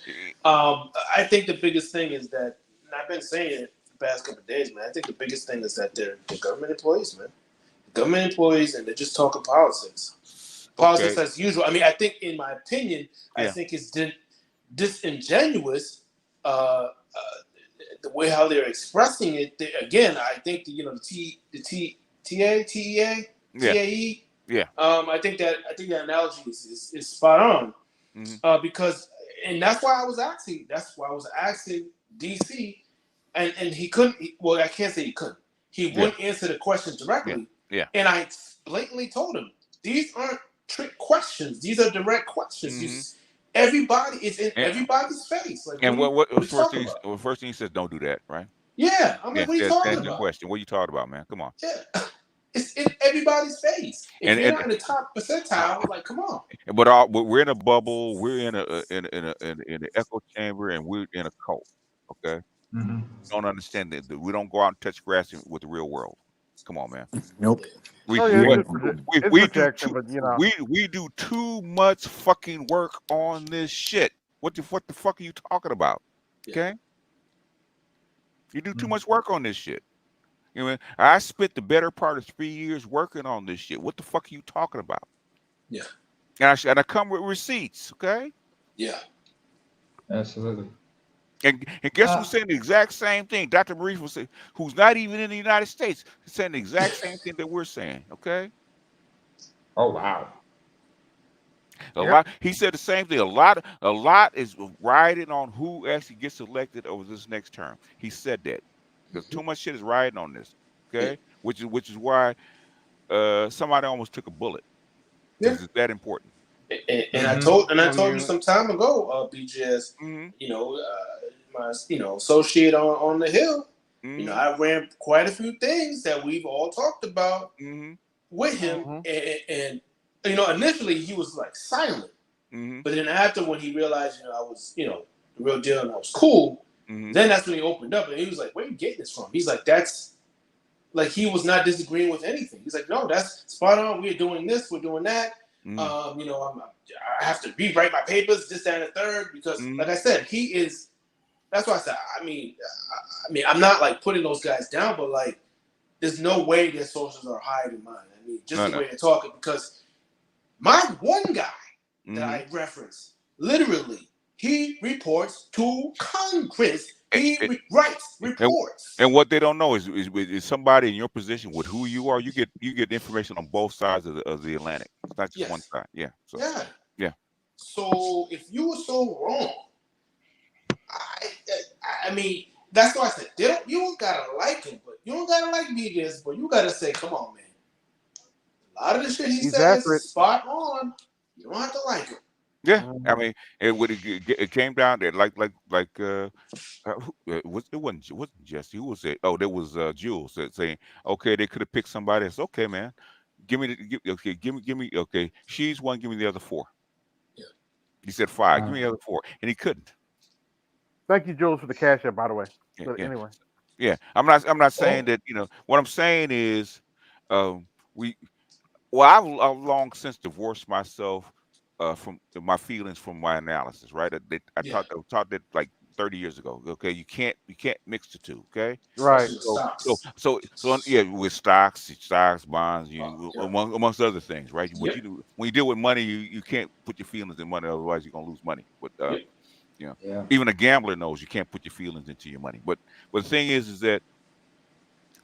I think the biggest thing is that, and I've been saying it the past couple of days, man. I think the biggest thing is that they're government employees, man. Government employees, and they're just talking politics. Politics
Okay.
as usual. I mean, I think, in my opinion, I
Yeah.
think it's disingenuous. The way how they're expressing it. Again, I think the TEA,
Yeah. Yeah.
I think that analogy is spot on.
Mm-hmm.
Because, and that's why I was asking. That's why I was asking DC, and he couldn't. Well, I can't say he couldn't. He wouldn't answer the question directly.
Yeah.
And I blatantly told him, these aren't trick questions. These are direct questions.
Mm-hmm.
Everybody is in everybody's face. Like,
And
what
what
are you talking about?
first thing he says, don't do that, right?
Yeah, I'm like, what are you talking
That's the
about?
question. What are you talking about, man? Come on.
Yeah, it's in everybody's face. If you're not in the top percentile, like, come on.
But we're in a bubble. We're in an echo chamber, and we're in a cult. Okay.
Mhm.
Don't understand that we don't go out and touch grass with the real world. Come on, man.
Nope.
We
Oh, yeah,
we,
it's
we do
projection, but you know.
we do too much fucking work on this shit. What the fuck are you talking about? Okay. You do too much work on this shit. You know, I spent the better part of 3 years working on this shit. What the fuck are you talking about?
Yeah.
And I come with receipts, okay?
Yeah.
Absolutely.
And guess who's saying the exact same thing? Dr. Maurice was saying, who's not even in the United States, saying the exact same thing that we're saying, okay?
Oh wow.
A lot. He said the same thing. A lot is riding on who actually gets elected over this next term. He said that because too much shit is riding on this. Okay, which is why somebody almost took a bullet. Because it's that important.
And I told you some time ago, BJS, my associate on the Hill. I ran quite a few things that we've all talked about with him, and initially he was like silent, but then after, when he realized I was the real deal and I was cool, then that's when he opened up and he was like, "Where are you getting this from?" He's like, "That's." Like, he was not disagreeing with anything. He's like, "No, that's spot on. We're doing this. We're doing that. I have to rewrite my papers, this, that, and the third." Because, like I said, he is. That's why I said. I mean, I'm not like putting those guys down, but like, there's no way their sources are higher than mine. I mean, just the way they're talking. Because my one guy that I reference, literally, he reports to Congress. He writes reports.
And what they don't know is somebody in your position with who you are. You get information on both sides of the Atlantic. It's not just one side. Yeah. So, yeah.
So if you were so wrong, I mean, that's why I said you don't gotta like him, but you don't gotta like BJS, but you gotta say, come on, man. A lot of the shit he says is spot on. You don't have to like him.
Yeah, I mean, it came down there like it wasn't Jesse. Who was it? Oh, there was Jules saying, okay, they could have picked somebody else. Okay, man, give me. Okay, she's one. Give me the other four.
Yeah.
He said 5. Give me the other 4, and he couldn't.
Thank you, Jules, for the cash app, by the way.
Yeah,
But
yeah.
anyway.
Yeah, I'm not saying that. What I'm saying is, I've long since divorced myself from my feelings from my analysis, right? I taught that like 30 years ago. Okay, you can't mix the two. Okay,
right?
So yeah, with stocks, bonds, amongst other things, right? What you do when you deal with money, you can't put your feelings in money, otherwise you're gonna lose money. But even a gambler knows you can't put your feelings into your money. But the thing is that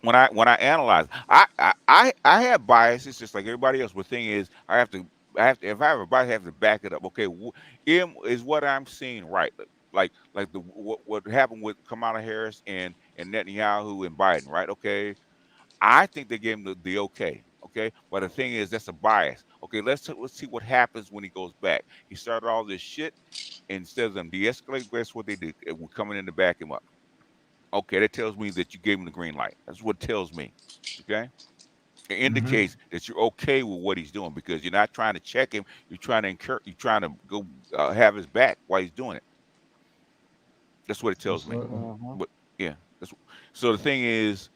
when I analyze, I have biases just like everybody else. But the thing is, I have to if I have a bias, I have to back it up. Okay, is what I'm seeing right? Like what happened with Kamala Harris and Netanyahu and Biden, right? Okay, I think they gave him the okay. Okay, but the thing is, that's a bias. Okay, let's see what happens when he goes back. He started all this shit, and instead of them de-escalate, guess what they did? We're coming in to back him up. Okay, that tells me that you gave him the green light. That's what it tells me. Okay, it indicates that you're okay with what he's doing because you're not trying to check him. You're trying to encourage. You're trying to go have his back while he's doing it. That's what it tells me. But yeah, so the thing is,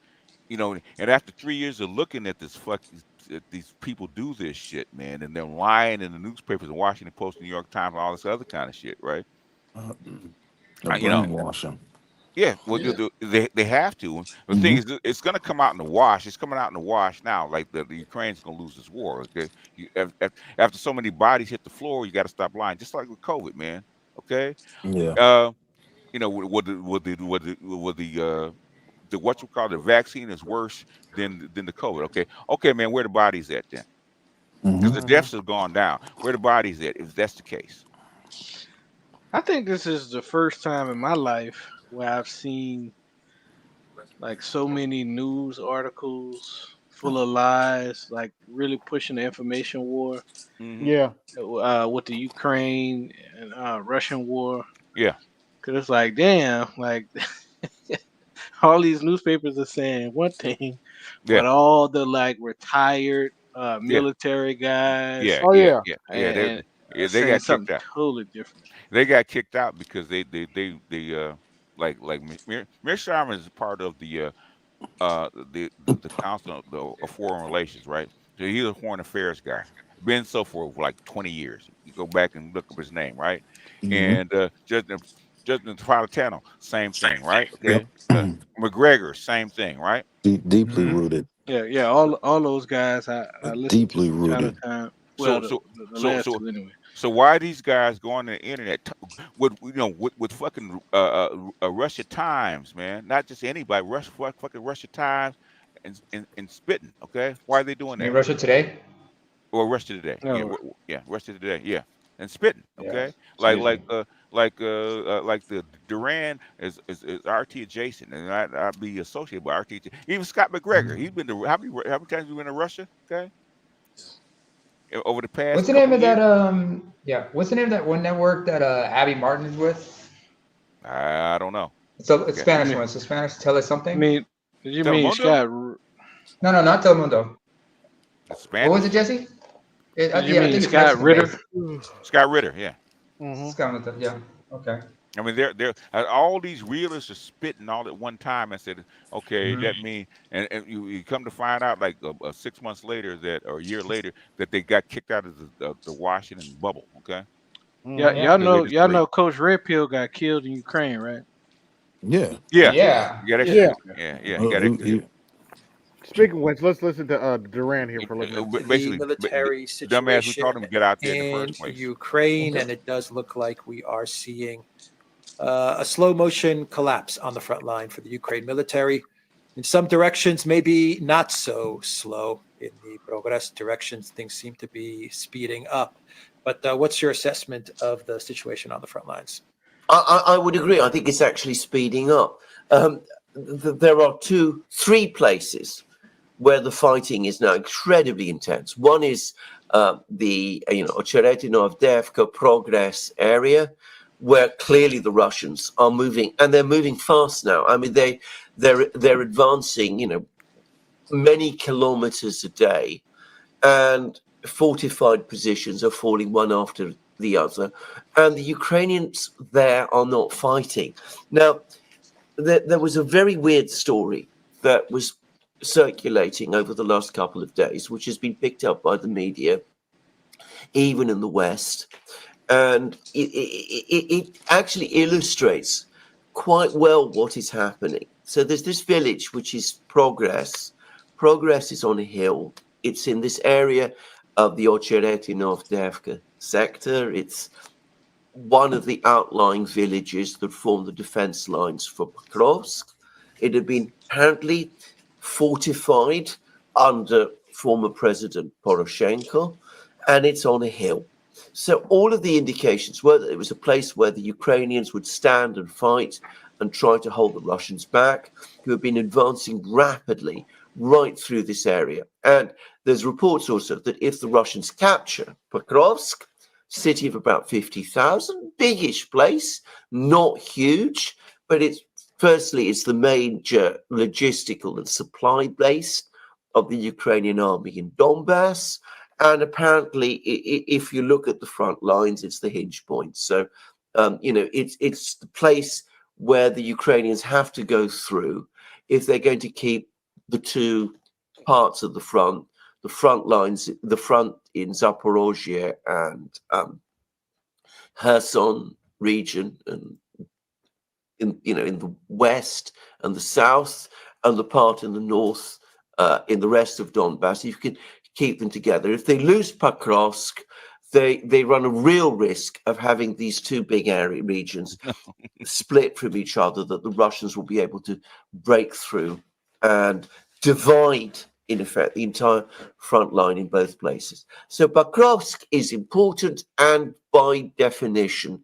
and after 3 years of looking at these people do this shit, man, and they're lying in the newspapers, the Washington Post, New York Times, and all this other kind of shit, right? You know,
brainwashing.
yeah, well, they have to. The thing is, it's going to come out in the wash. It's coming out in the wash now. Like the Ukraine's going to lose this war. Okay, after so many bodies hit the floor, you got to stop lying. Just like with COVID, man. Okay,
Yeah.
you know, the what you call the vaccine is worse than the COVID. Okay, man, where the bodies at then? Because the deaths have gone down. Where the bodies at? If that's the case.
I think this is the first time in my life where I've seen like so many news articles full of lies, like really pushing the information war.
Yeah.
With the Ukraine and Russian war.
Yeah.
Cause it's like, damn, like all these newspapers are saying one thing,
Yeah.
but all the like retired military guys, and
They
saying
got
something
kicked out.
totally different.
They got kicked out because they like Mir Sharma is part of the council of foreign relations, right? So he's a foreign affairs guy. Been so for like 20 years. You go back and look up his name, right? And Justin Napolitano, same thing, right? Okay. McGregor, same thing, right?
Deeply rooted.
Yeah. All those guys I listen
Deeply
to China
rooted.
Time. Well, the last two anyway.
So why are these guys going on the internet with fucking Russia Times, man? Not just anybody, fucking Russia Times and spitting. Okay, why are they doing that?
In Russia Today?
Or Russia Today?
No.
Yeah, Russia Today. Yeah, and spitting. Okay,
Yeah,
like the Duran is RT adjacent, and I'd be associated with RT. Even Scott McGregor, he's been to how many times you been to Russia? Okay. Over the past.
What's the name of that? What's the name of that one network that Abby Martin is with?
I don't know.
So it's Spanish one. So Spanish. Tell us something.
I mean, did you mean Scott?
No, not Telemundo.
Spanish.
What was it, Jesse?
Did you mean Scott Ritter?
Scott Ritter, yeah.
Scott, yeah. Okay.
I mean, they're all these realists are spitting all at one time and said, okay, that mean, and you come to find out like 6 months later or a year later that they got kicked out of the Washington bubble. Okay.
Yeah, y'all know Coach Red Pill got killed in Ukraine, right?
Yeah.
Yeah. He got executed.
Speaking of which, let's listen to Duran here for a little bit.
Basically,
the military
dumbass, we
situation
told him to get out there in the
in
first place.
Ukraine, and it does look like we are seeing a slow motion collapse on the front line for the Ukraine military. In some directions, maybe not so slow. In the Progress directions, things seem to be speeding up. But what's your assessment of the situation on the front lines?
I would agree. I think it's actually speeding up. There are three places where the fighting is now incredibly intense. One is the Ocheretino-Avdiivka Progress area, where clearly the Russians are moving, and they're moving fast now. I mean, they're advancing, many kilometers a day, and fortified positions are falling one after the other, and the Ukrainians there are not fighting. Now, there was a very weird story that was circulating over the last couple of days, which has been picked up by the media, even in the West, and it actually illustrates quite well what is happening. So there's this village, which is Progress. Progress is on a hill. It's in this area of the Ocheretino-Avdiivka sector. It's one of the outlying villages that form the defense lines for Pokrovsk. It had been apparently fortified under former President Poroshenko, and it's on a hill. So all of the indications were that it was a place where the Ukrainians would stand and fight and try to hold the Russians back, who have been advancing rapidly right through this area. And there's reports also that if the Russians capture Pokrovsk, city of about 50,000, biggish place, not huge, but it's the major logistical and supply base of the Ukrainian army in Donbass. And apparently, if you look at the front lines, it's the hinge point. So, it's the place where the Ukrainians have to go through if they're going to keep the two parts of the front lines, the front in Zaporozhye and Kherson region and in the west and the south and the part in the north, in the rest of Donbass, you can keep them together. If they lose Pakrovsk, they run a real risk of having these two big area regions split from each other, that the Russians will be able to break through and divide, in effect, the entire front line in both places. So Pakrovsk is important, and by definition,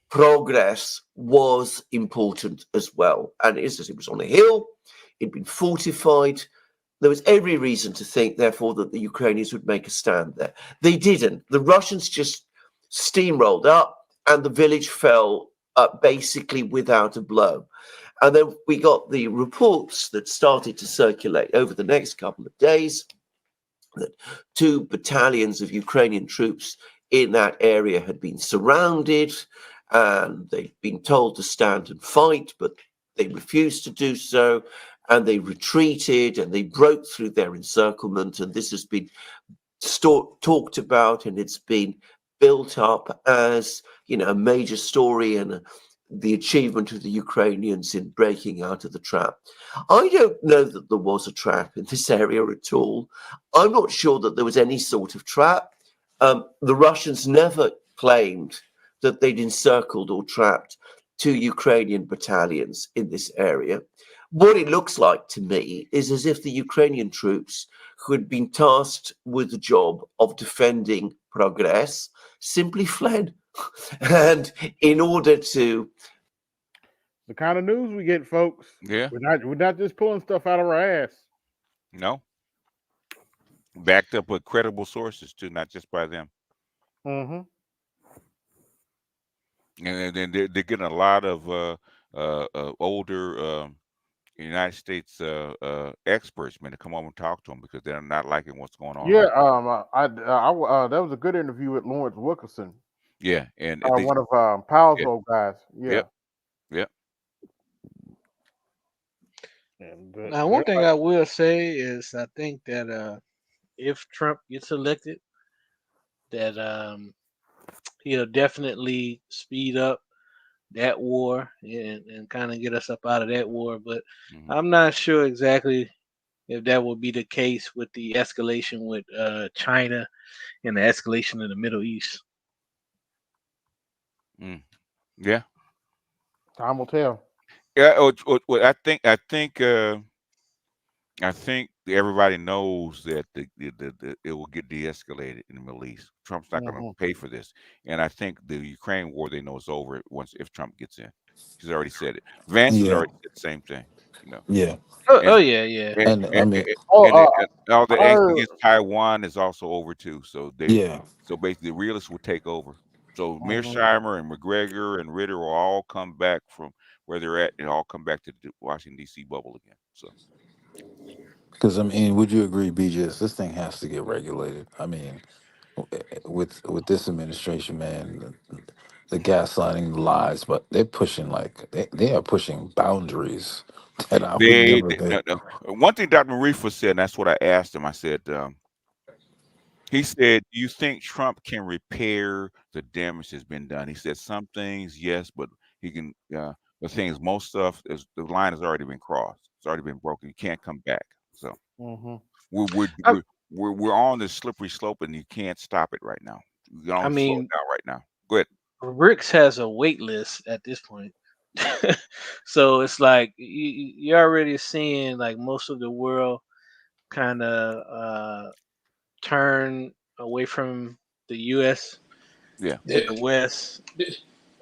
progress was important as well. And it was on a hill, it'd been fortified. There was every reason to think, therefore, that the Ukrainians would make a stand there. They didn't. The Russians just steamrolled up, and the village fell basically without a blow. And then we got the reports that started to circulate over the next couple of days that 2 battalions of Ukrainian troops in that area had been surrounded, and they'd been told to stand and fight, but they refused to do so. And they retreated, and they broke through their encirclement. And this has been talked about, and it's been built up as, a major story and the achievement of the Ukrainians in breaking out of the trap. I don't know that there was a trap in this area at all. I'm not sure that there was any sort of trap. The Russians never claimed that they'd encircled or trapped 2 Ukrainian battalions in this area. What it looks like to me is as if the Ukrainian troops who had been tasked with the job of defending Progress simply fled. And in order to...
The kind of news we get, folks.
Yeah.
We're not just pulling stuff out of our ass.
No. Backed up with credible sources, too, not just by them.
Mm-hmm.
And then they're getting a lot of older United States experts, man, to come over and talk to them because they're not liking what's going on.
Yeah,
Right now.
that was a good interview with Lawrence Wilkerson.
Yeah, and
one of Powell's
yeah.
old guys. Yeah.
Yep.
Now, one thing I will say is I think that if Trump gets elected, that he'll definitely speed up that war and kind of get us up out of that war. But I'm not sure exactly if that will be the case with the escalation with China and the escalation in the Middle East.
Yeah.
Time will tell.
Yeah. I think everybody knows that it will get de-escalated in the Middle East. Trump's not going to pay for this, and I think the Ukraine war, they know it's over if Trump gets in. He's already said it. Vance has already said the same thing.
Yeah.
Yeah.
And
I mean,
all the angst against Taiwan is also over too. So so basically, the realists will take over. So Mearsheimer and McGregor and Ritter will all come back from where they're at and all come back to the Washington D.C. bubble again. So.
because would you agree, BJS? This thing has to get regulated. I mean, with this administration, man, the gaslighting, the lies, but they're pushing they are pushing boundaries that I would never think.
No. One thing Dr. Marifa said, and that's what I asked him. I said, he said, "Do you think Trump can repair the damage that's been done?" He said, "Some things, yes, but he can. The things, most stuff, the line has already been crossed. It's already been broken. You can't come back. So we're on this slippery slope, and you can't stop it right now. You can only slow it down right now. Go ahead."
Ricks has a wait list at this point. So it's like you're already seeing like most of the world kind of turn away from the U.S.
Yeah,
to the West.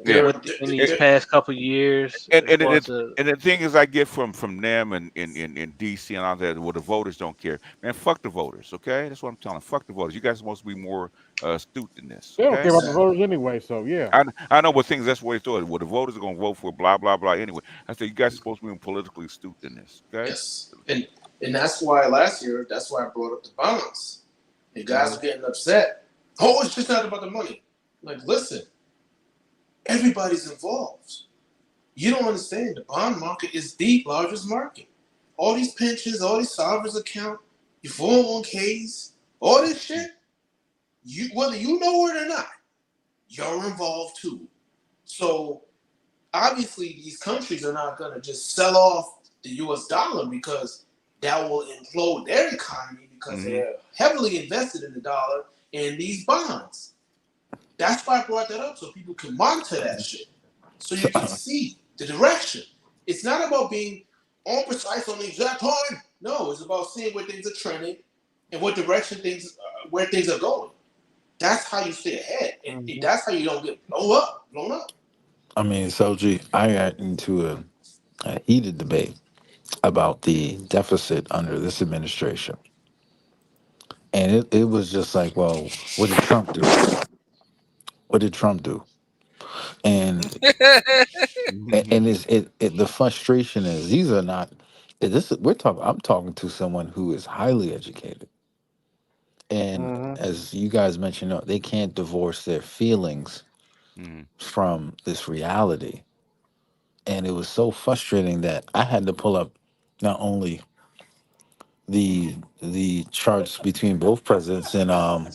Yeah,
in these past couple years.
And the thing is, I get from them and in DC and all that, well, the voters don't care. Man, fuck the voters, okay? That's what I'm telling. Fuck the voters. You guys are supposed to be more astute than this.
They don't
Okay?
care about the voters anyway, so yeah.
I know, but things that's the way it's doing. Well, the voters are gonna vote for blah blah blah anyway. I said you guys are supposed to be more politically astute than this. Okay?
Yes, and that's why last year, that's why I brought up the bonds. You guys are getting upset. Oh, it's just not about the money. Like, listen, everybody's involved. You don't understand. The bond market is the largest market. All these pensions, all these sovereigns account, your 401ks, all this shit, whether you know it or not, you're involved too. So obviously, these countries are not going to just sell off the U.S. dollar because that will implode their economy because they're heavily invested in the dollar and these bonds. That's why I brought that up so people can monitor that shit, so you can see the direction. It's not about being on precise on the exact time. No, it's about seeing where things are trending and what direction where things are going. That's how you stay ahead, and that's how you don't get blown up.
I mean, Soji, I got into a heated debate about the deficit under this administration. And it was just like, well, what did Trump do? What did Trump do? And the frustration is these are not I'm talking to someone who is highly educated. And as you guys mentioned, they can't divorce their feelings from this reality. And it was so frustrating that I had to pull up not only the charts between both presidents and what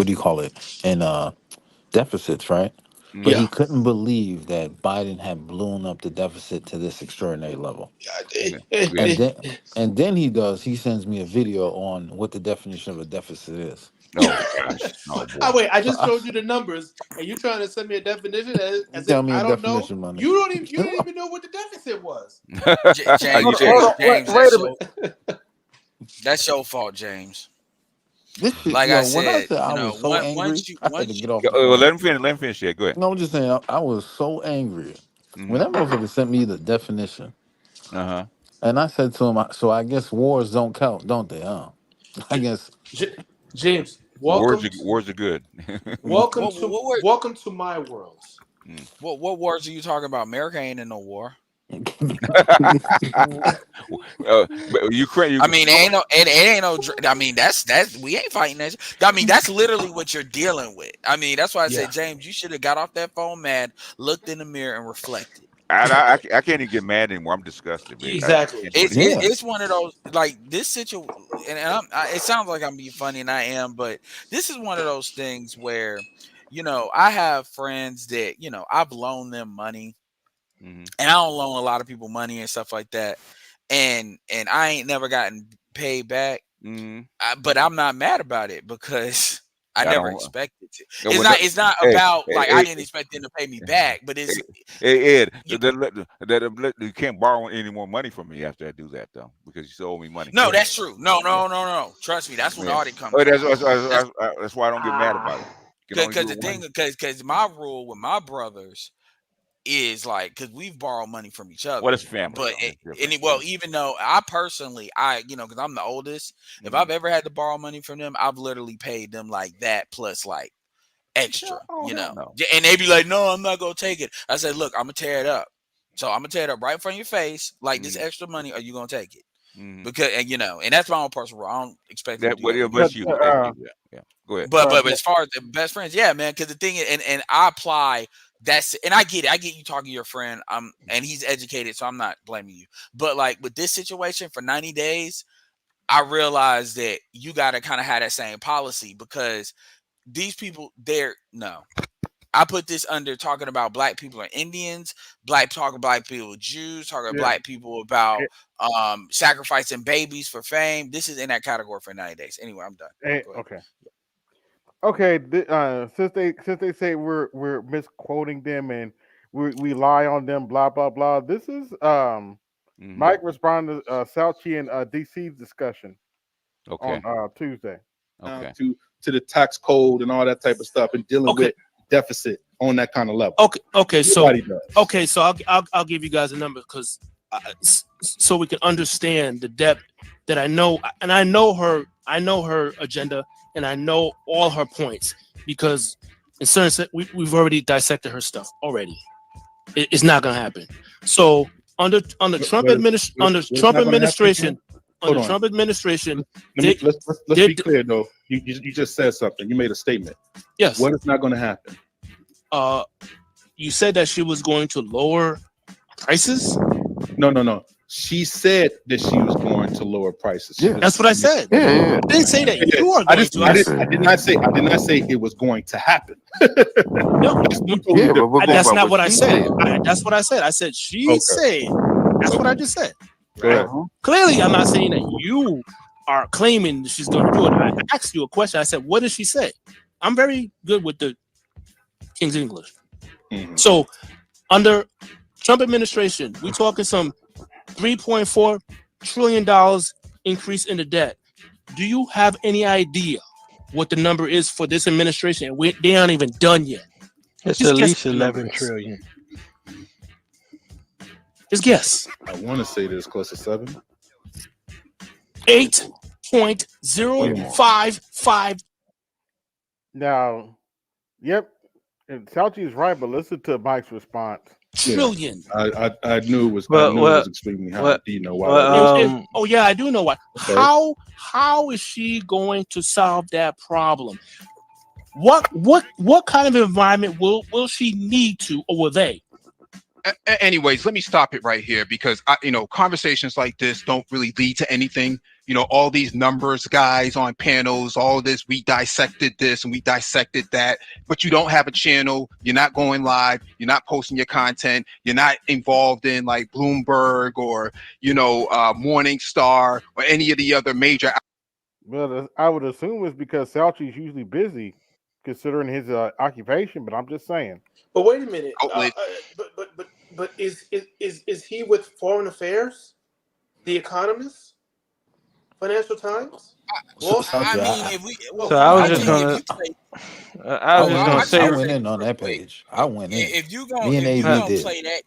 do you call it? In deficits, right? But he couldn't believe that Biden had blown up the deficit to this extraordinary level. And then he sends me a video on what the definition of a deficit is.
Oh gosh, oh boy.
Wait, I just showed you the numbers, and you're trying to send me a definition as
Tell
if
me
I
a
don't know.
definition, man.
You didn't even know what the deficit was.
James, that's your fault, James.
This shit,
like
yo,
I
when
said,
I said I was so angry, I had to get off the phone.
Let him finish. Yeah, go ahead.
No, I'm just saying I was so angry when that motherfucker sent me the definition. And I said to him, so I guess wars don't count, don't they? Huh? I guess.
James, welcome.
Wars are good.
Welcome to my world.
What wars are you talking about? America ain't in no war.
Ukraine.
I mean, it ain't no. I mean, that's we ain't fighting that. I mean, that's literally what you're dealing with. I mean, that's why I said, James, you should have got off that phone mad, looked in the mirror, and reflected.
I can't even get mad anymore. I'm disgusted, man.
Exactly.
It's one of those, like, this situation, and it sounds like I'm being funny, and I am, but this is one of those things where, I have friends that, I've loaned them money, and I don't loan a lot of people money and stuff like that, and I ain't never gotten paid back, but I'm not mad about it because I never expected to. It's not about I didn't expect them to pay me back, but it's
Ed, you can't borrow any more money from me after I do that though, because you still owe me money.
No, that's true. No. Trust me, that's when the audit comes.
That's why I don't get mad about it.
Because my rule with my brothers is because we've borrowed money from each other.
Well, it's family.
But even though I personally, because I'm the oldest, if I've ever had to borrow money from them, I've literally paid them like that plus extra, No. And they be like, no, I'm not gonna take it. I said, look, I'm gonna tear it up. So I'm gonna tear it up right in front of your face, this extra money. Are you gonna take it? Because and that's my own personal rule. I don't expect that.
Yeah. Go ahead.
But as far as the best friends, yeah, man. Because the thing is, and I apply. And I get it. I get you talking to your friend. And he's educated, so I'm not blaming you. But with this situation for 90 days, I realized that you got to kind of have that same policy because these people, I put this under talking about black people are Indians, black people are Jews, talking black people about sacrificing babies for fame. This is in that category for 90 days. Anyway, I'm done.
Okay. Since they say we're misquoting them and we lie on them, blah blah blah. This is Mike responding to Salchi and DC's discussion on Tuesday.
To the tax code and all that type of stuff and dealing with deficit on that kind of level.
Okay. So I'll give you guys a number because so we can understand the depth that I know, and I know her agenda. And I know all her points because in certain sense, we've already dissected her stuff already. It's not gonna happen. So under Trump administration,
let's be clear though. You just said something. You made a statement.
Yes.
What is not going to happen?
You said that she was going to lower prices.
No. She said that she was going to lower prices.
Yeah.
That's what I said. I didn't say that you are going to.
I did not say it was going to happen.
No,
Yeah, but
that's not what I
she
said.
said.
That's what I said. I said she
Okay.
said. That's what I just said.
Go ahead.
Clearly, I'm not saying that you are claiming that she's going to do it. I asked you a question. I said, "What did she say?" I'm very good with the King's English. So, under Trump administration, we talking some $3.4 trillion increase in the debt. Do you have any idea what the number is for this administration? They aren't even done yet.
It's
Just
at
guess
least
what the number
11
is.
trillion.
Just guess.
I want to say this close to 7.
8.055.
Now, yep, and Fauci is right, but listen to Mike's response.
Trillion.
I knew it was. I knew it was extremely high. Do you know why?
Oh yeah, I do know why.
Okay.
How is she going to solve that problem? What kind of environment will she need to, or will they?
Anyways, let me stop it right here because conversations like this don't really lead to anything. All these numbers guys on panels, all this, we dissected this and we dissected that, but you don't have a channel. You're not going live. You're not posting your content. You're not involved in like Bloomberg or Morning Star or any of the other major.
Well, I would assume it's because Fauci's usually busy, considering his occupation. But I'm just saying.
But wait a minute.
Outlet.
But is he with Foreign Affairs, The Economist, Financial Times? Well,
I
was just gonna say.
I went in on that page. I went in.
If you
Me and AB did.
play that,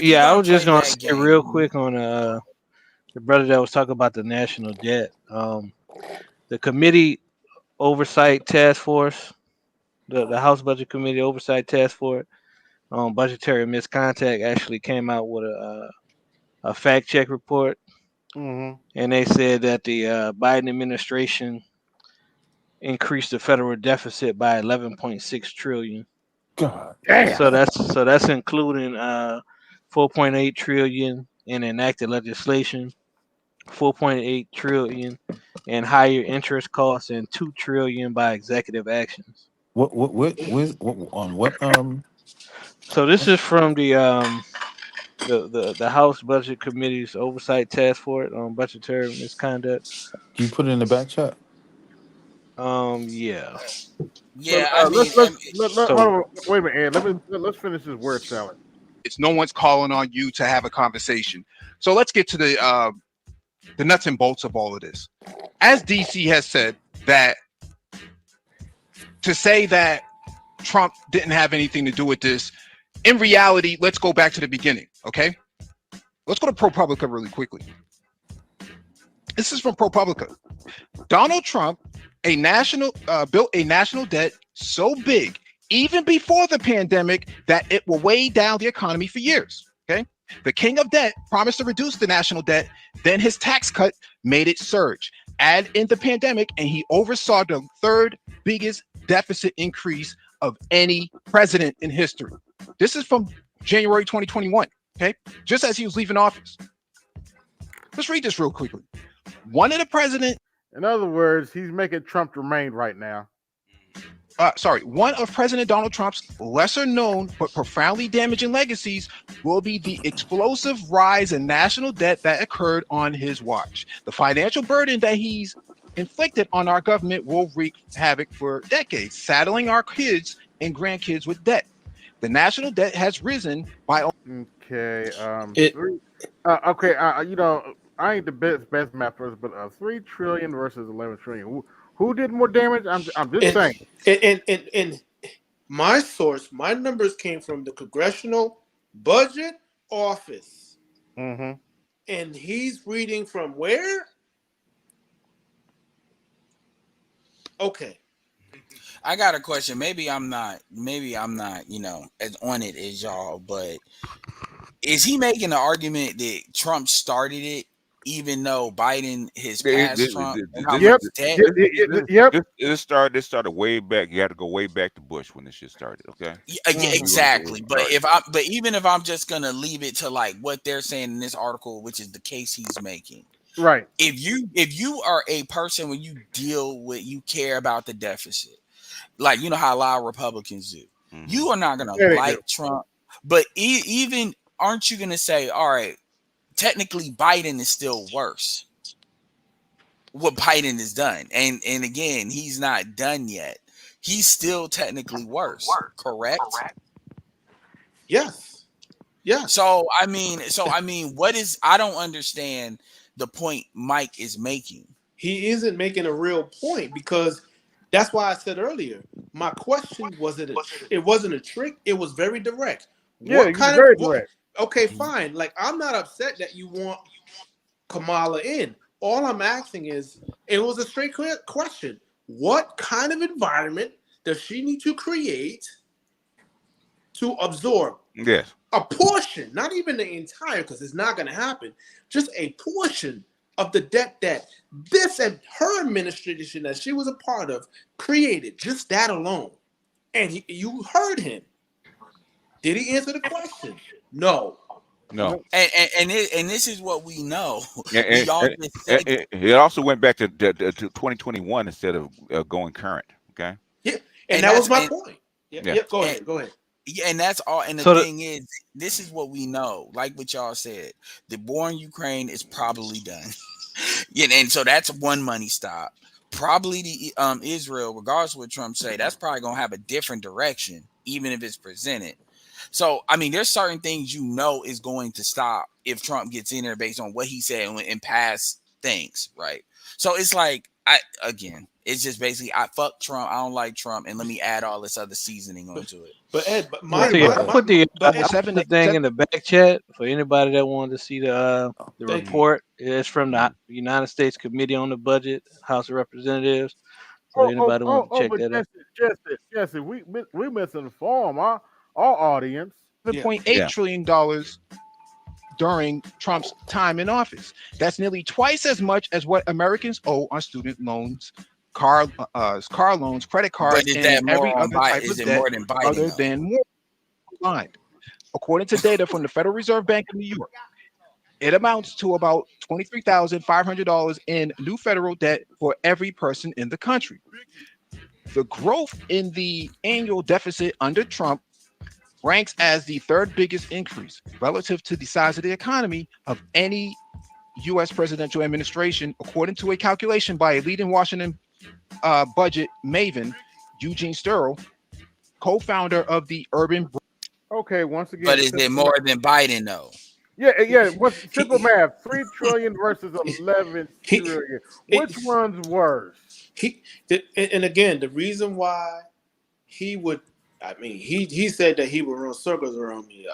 Yeah, I was just gonna say real quick on the brother that was talking about the national debt. The committee oversight task force, the House Budget Committee oversight task force on budgetary misconduct actually came out with a fact check report, and they said that the Biden administration increased the federal deficit by 11.6 trillion.
God
damn.
So that's including 4.8 trillion in enacted legislation, 4.8 trillion in higher interest costs, and 2 trillion by executive actions.
What on what
So this is from the House Budget Committee's oversight task force on budgetary misconduct.
you put it in the back chat?
Yeah.
Yeah,
wait a minute, Ed. Let's finish this word salad.
It's no one's calling on you to have a conversation. So let's get to the nuts and bolts of all of this. As DC has said, that to say that Trump didn't have anything to do with this, in reality, let's go back to the beginning, okay? Let's go to ProPublica really quickly. This is from ProPublica. Donald Trump built a national debt so big, even before the pandemic, that it will weigh down the economy for years, okay? The king of debt promised to reduce the national debt, then his tax cut made it surge. Add in the pandemic, and he oversaw the third biggest deficit increase of any president in history. This is from January 2021, okay? Just as he was leaving office. Let's read this real quickly. One of the president.
In other words, he's making Trump remain right now.
One of President Donald Trump's lesser known but profoundly damaging legacies will be the explosive rise in national debt that occurred on his watch. The financial burden that he's inflicted on our government will wreak havoc for decades, saddling our kids and grandkids with debt. The national debt has risen by.
Okay. I ain't the best math person, but 3 trillion versus 11 trillion. Who did more damage? I'm just saying.
And my source, my numbers came from the Congressional Budget Office.
Mm-hmm.
And he's reading from where? Okay.
I got a question. Maybe I'm not, as on it as y'all, but is he making the argument that Trump started it even though Biden has
This,
passed
this,
Trump and
this,
how
this,
much
this,
debt.
this started way back. You had to go way back to Bush when this shit started. Okay.
Yeah, exactly. But even if I'm just gonna leave it to like what they're saying in this article, which is the case he's making.
Right.
If you are a person when you deal with you care about the deficit, like you know how a lot of Republicans do, you are not gonna
Yeah, they
like
do.
Trump, but even aren't you gonna say, all right, technically Biden is still worse. What Biden has done, and again, he's not done yet. He's still technically worse, correct?
Yes. Yeah.
So I mean, what is? I don't understand the point Mike is making.
He isn't making a real point because that's why I said earlier. My question wasn't it wasn't a trick. It was very direct.
Yeah,
What
you're
kind
very
of what,
direct.
okay, fine. Like I'm not upset that you want Kamala in. All I'm asking is, it was a straight question. What kind of environment does she need to create to absorb
Yes.
a portion, not even the entire, because it's not going to happen, just a portion of the debt that this and her administration that she was a part of created, just that alone. And you heard him. Did he answer the question? No.
No.
And this is what we know.
And,
We all
and-
just said
and it also went back to 2021 instead of going current. Okay.
Yeah, and that was my point. Yeah, go ahead. Go ahead.
Yeah, and that's all. And the
So
thing is, this is what we know. Like what y'all said, the war in Ukraine is probably done. Yeah, and so that's one money stop. Probably the Israel, regardless of what Trump say, that's probably gonna have a different direction, even if it's presented. So I mean, there's certain things you know is going to stop if Trump gets in there based on what he said and past things, right? So it's like it's just basically I fuck Trump, I don't like Trump, and let me add all this other seasoning onto it.
But Ed, but
I put the thing in the back chat for anybody that wanted to see the report. It's from the United States Committee on the Budget, House of Representatives. So anybody want to check
But
that out.
Jesse, we misinform our audience.
$7.8 trillion dollars during Trump's time in office. That's nearly twice as much as what Americans owe on student loans, car loans, credit cards,
But is
and
that more
every
on
other type
Biden? Is
of
it
debt
more than Biden?
other than more combined. According to data from the Federal Reserve Bank of New York, it amounts to about $23,500 in new federal debt for every person in the country. The growth in the annual deficit under Trump ranks as the third biggest increase relative to the size of the economy of any U.S. presidential administration, according to a calculation by a leading Washington budget maven, Eugene Sterl, co-founder of the Urban.
Okay, once again.
But is it more than Biden though?
Yeah. What's simple math? 3 trillion versus 11 trillion. Which one's worse?
And again, the reason why he would, I mean, he said that he would run circles around me.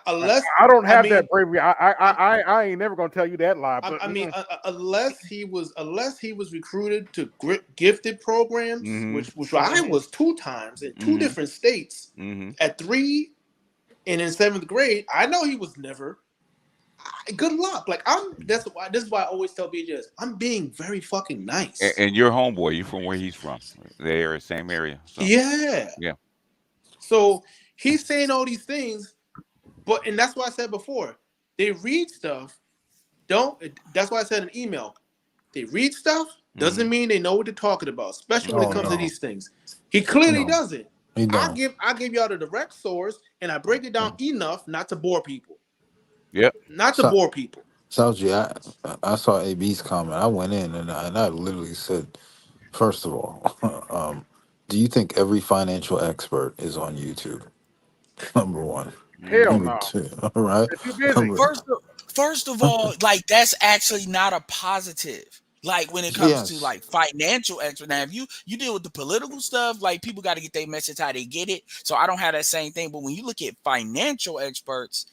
Unless
I don't have that bravery. I ain't never gonna tell you that lie. But
unless he was recruited to gifted programs, which I was 2 times in 2 different states at 3 and in 7th grade. I know he was never. Good luck. Like this is why I always tell BJs, I'm being very fucking nice.
And your homeboy, you from where he's from? The area, same area. So.
Yeah. So he's saying all these things, and that's why I said before, they read stuff. That's why I said in email, they read stuff doesn't mean they know what they're talking about, especially when it comes to these things. He clearly doesn't. I give y'all the direct source, and I break it down enough not to bore people.
Yep.
Not to bore people.
Salji, I saw AB's comment. I went in and I literally said, first of all, do you think every financial expert is on YouTube? Number one.
Hell
Number
no.
two. All right.
First of all, like that's actually not a positive. Like when it comes to like financial expert. Now, if you deal with the political stuff, like people got to get their message how they get it. So I don't have that same thing. But when you look at financial experts,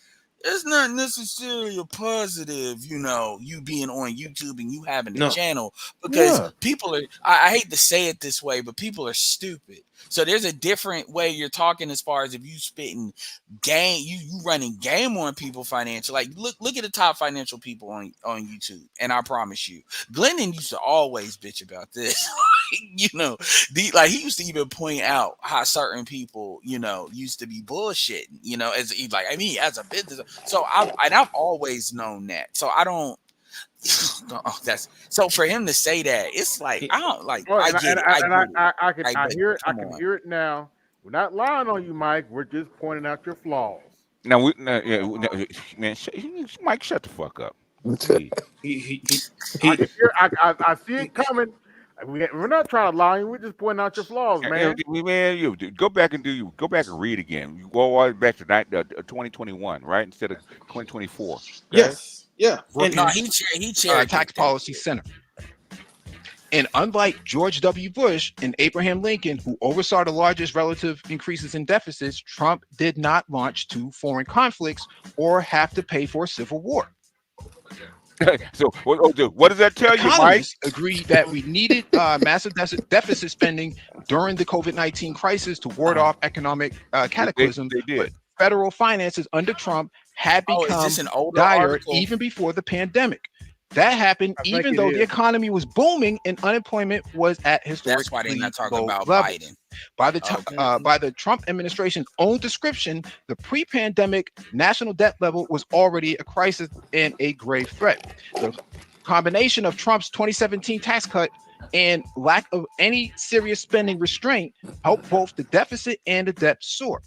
it's not necessarily a positive, you being on YouTube and you having a channel, because
Yeah.
people are, I hate to say it this way, but people are stupid. So there's a different way you're talking as far as if you spitting game, you running game on people financial. Like look at the top financial people on YouTube, and I promise you, Glennon used to always bitch about this. Like he used to even point out how certain people, used to be bullshitting, as he like, I mean, as a business. So I've always known that. So I don't. That's so for him to say that, it's like I don't like.
Well,
I
and
get it. I get it.
I can
But
hear it. I
come
can
on.
hear it now. We're not lying on you, Mike. We're just pointing out your flaws.
Now, man, Mike, shut the fuck up. Please.
I can hear. I see it coming. We're not trying to lie. We're just pointing out your flaws, man.
Man, go back and read again. You go all the way back to 2021, right? Instead of 2024. Okay?
Yes. Yeah.
No, he cherry
Tax Policy Center. And unlike George W. Bush and Abraham Lincoln, who oversaw the largest relative increases in deficits, Trump did not launch 2 foreign conflicts or have to pay for a civil war.
So what does that tell you, Mike?
Economists agreed that we needed massive deficit spending during the COVID-19 crisis to ward off economic cataclysm.
They did.
But federal finances under Trump had
is
become
this an older
dire
article?
even before the pandemic. That happened even though the economy was booming and unemployment was at historically
That's why they're not talking
low
about
levels.
Biden.
By the Trump administration's own description, the pre-pandemic national debt level was already a crisis and a grave threat. The combination of Trump's 2017 tax cut and lack of any serious spending restraint helped both the deficit and the debt soar.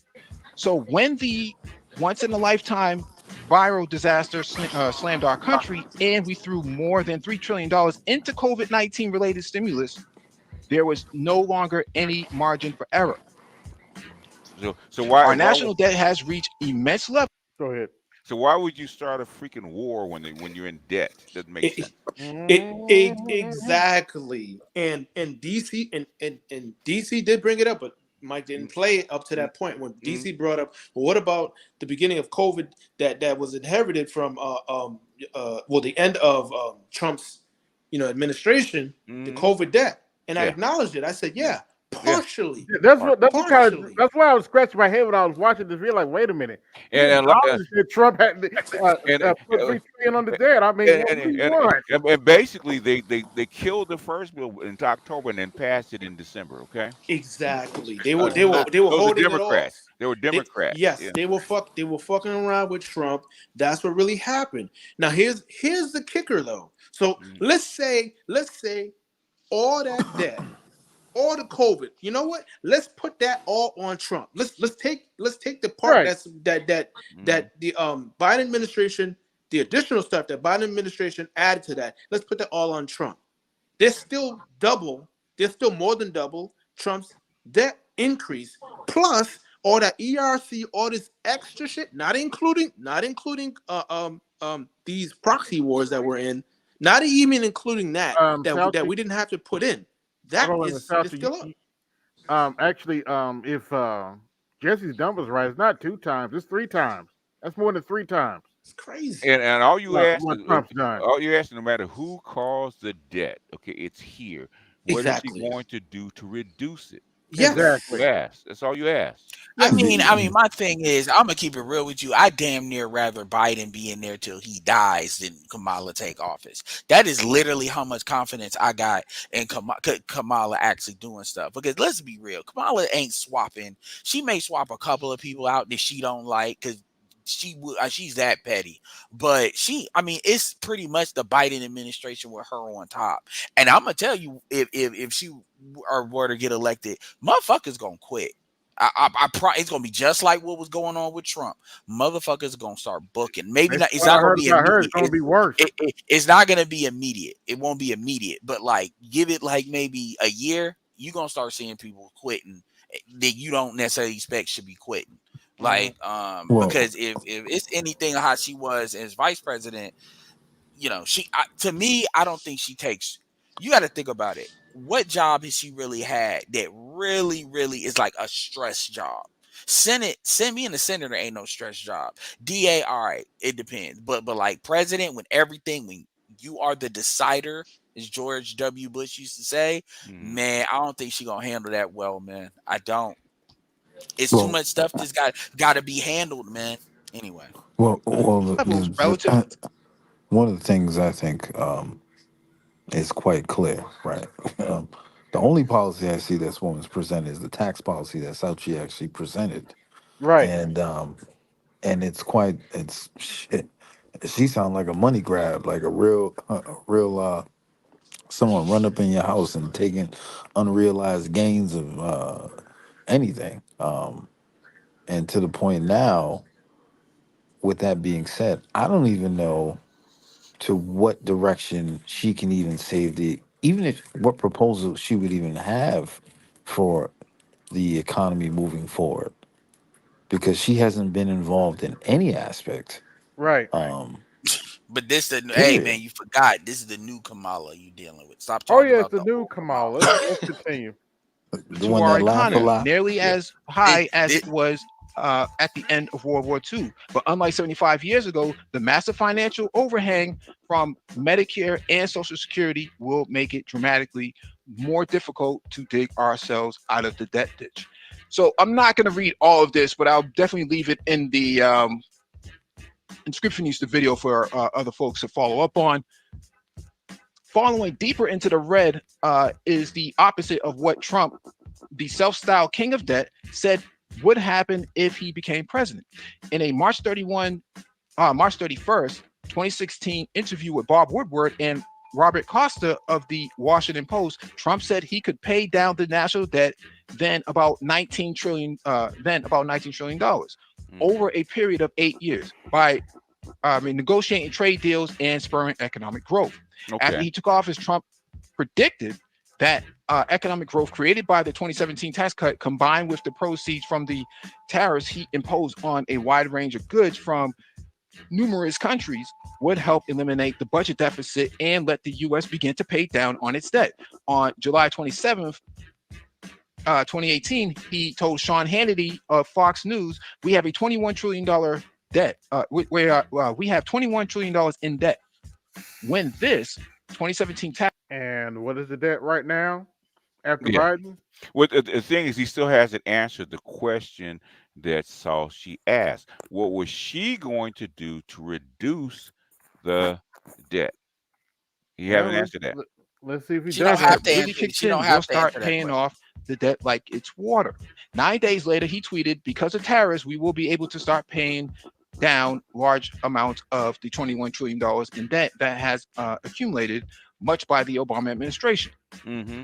So when the once-in-a-lifetime viral disaster slammed our country and we threw more than $3 trillion into COVID-19 related stimulus, there was no longer any margin for error.
So why
our national debt has reached immense levels.
Go ahead.
So why would you start a freaking war when you're in debt? Doesn't make sense.
Exactly. And DC and DC did bring it up, but Mike didn't play it up to that point when DC brought up, well, what about the beginning of COVID that was inherited from the end of Trump's administration, the COVID debt. And I acknowledged it. I said, partially.
That's why I was scratching my head when I was watching this. Real like, wait a minute.
And
Trump had put $3 trillion on the debt. I mean,
and basically they killed the first bill in October and then passed it in December. Okay.
Exactly. They were holding
Democrats.
it off.
They were Democrats.
They were fucking around with Trump. That's what really happened. Now here's the kicker though. So let's say all that debt, all the COVID. You know what? Let's put that all on Trump. Let's take the part that the Biden administration, the additional stuff that Biden administration added to that. Let's put that all on Trump. There's still more than double Trump's debt increase, plus all that ERC, all this extra shit, not including these proxy wars that we're in, not even including that that we didn't have to put in. That is still up.
Actually, if Jesse's numbers right, it's not 2 times, it's 3 times. That's more than 3 times.
It's crazy.
And all you ask, no matter who caused the debt, okay, it's here. What is he going to do to reduce it?
Exactly.
That's all you ask.
I mean, my thing is, I'm gonna keep it real with you. I damn near rather Biden be in there till he dies than Kamala take office. That is literally how much confidence I got in Kamala actually doing stuff. Because let's be real, Kamala ain't swapping. She may swap a couple of people out that she don't like because she's that petty, but it's pretty much the Biden administration with her on top. And I'm gonna tell you, if she were to get elected, motherfuckers gonna quit. It's gonna be just like what was going on with Trump. Motherfuckers are gonna start booking. Maybe not. It's not gonna be immediate.
It's gonna be worse.
It's not gonna be immediate. It won't be immediate. But like, give it like maybe a year. You're gonna start seeing people quitting that you don't necessarily expect should be quitting. Like, because if it's anything how she was as vice president, to me, I don't think she takes. You got to think about it. What job has she really had that really, really is like a stress job? Senate, send me in the senator ain't no stress job. DA, all right, it depends. But like president, when you are the decider, as George W. Bush used to say, man, I don't think she gonna handle that well, man. I don't. It's too
Well,
much stuff that's got to be handled, man. Anyway.
well,
Levels relative.
one of the things I think is quite clear, right? The only policy I see this woman's presented is the tax policy that's out. She actually presented,
Right.
And it's quite it's shit. She sounds like a money grab, like a real someone run up in your house and taking unrealized gains of anything. And to the point now, with that being said, I don't even know to what direction she can even save even if what proposal she would even have for the economy moving forward, because she hasn't been involved in any aspect.
Right.
But hey
Period.
man, you forgot this is the new Kamala you dealing with. Stop
Oh
talking
yeah, it's
about
the
the
new
old
Kamala.
Kamala.
Let's continue.
The
To
one
our
that laugh a
economy,
lot.
nearly
Yeah.
as high as it was at the end of World War II. But unlike 75 years ago, the massive financial overhang from Medicare and Social Security will make it dramatically more difficult to dig ourselves out of the debt ditch. So I'm not going to read all of this, but I'll definitely leave it in the inscription, use the video for other folks to follow up on. Following deeper into the red is the opposite of what Trump, the self-styled king of debt, said would happen if he became president. In a March 31st, 2016 interview with Bob Woodward and Robert Costa of the Washington Post, Trump said he could pay down the national debt then about $19 trillion over a period of 8 years by negotiating trade deals and spurring economic growth. After he took office, Trump predicted that economic growth created by the 2017 tax cut, combined with the proceeds from the tariffs he imposed on a wide range of goods from numerous countries, would help eliminate the budget deficit and let the U.S. begin to pay down on its debt. On July 27th, 2018, he told Sean Hannity of Fox News, "We have a $21 trillion debt. We have $21 trillion in debt. When this 2017 tax..."
And what is the debt right now after
Yeah.
Biden?
Well, the thing is, he still hasn't answered the question that she asked. What was she going to do to reduce the debt? He
Well,
haven't answered that.
let's see if he
She don't
does
have
answer
to
it.
Really
answer.
kicks
She don't
in, we'll
have to
start
answer that
paying
question.
off the debt like it's water. 9 days later, he tweeted, "Because of tariffs, we will be able to start paying down large amounts of the $21 trillion in debt that has accumulated, much by the Obama administration."
Mm-hmm.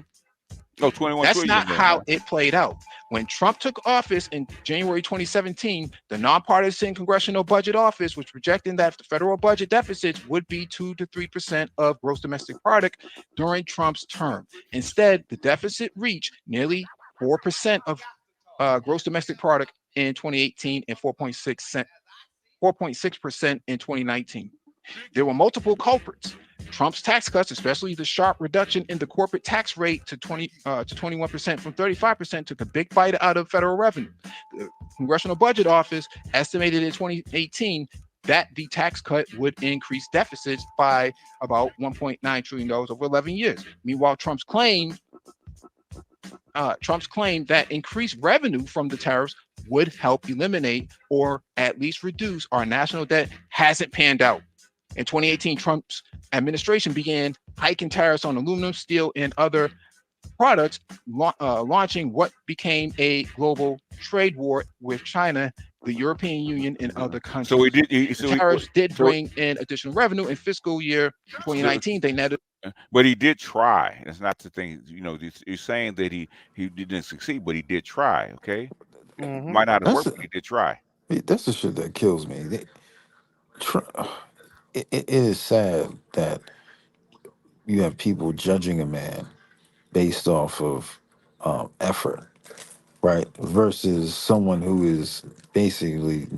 Oh, 21
That's
trillion
not
then,
how
huh?
it played out. When Trump took office in January 2017, the nonpartisan Congressional Budget Office was projecting that the federal budget deficits would be 2 to 3% of gross domestic product during Trump's term. Instead, the deficit reached nearly 4% of gross domestic product in 2018 and 4.6% in 2019. There were multiple culprits. Trump's tax cuts, especially the sharp reduction in the corporate tax rate to 21% from 35%, took a big bite out of federal revenue. The Congressional Budget Office estimated in 2018 that the tax cut would increase deficits by about $1.9 trillion over 11 years. Meanwhile, Trump's claim that increased revenue from the tariffs would help eliminate or at least reduce our national debt hasn't panned out. In 2018, Trump's administration began hiking tariffs on aluminum, steel, and other products, launching what became a global trade war with China, the European Union, and other countries.
So he did.
The tariffs did bring in additional revenue. In fiscal year 2019, they netted.
But he did try. That's not the thing. You're saying that he didn't succeed, but he did try. Okay,
Mm-hmm.
might not have
That's
worked, but he did try.
that's the shit that kills me. It is sad that you have people judging a man based off of effort, right? Versus someone who is basically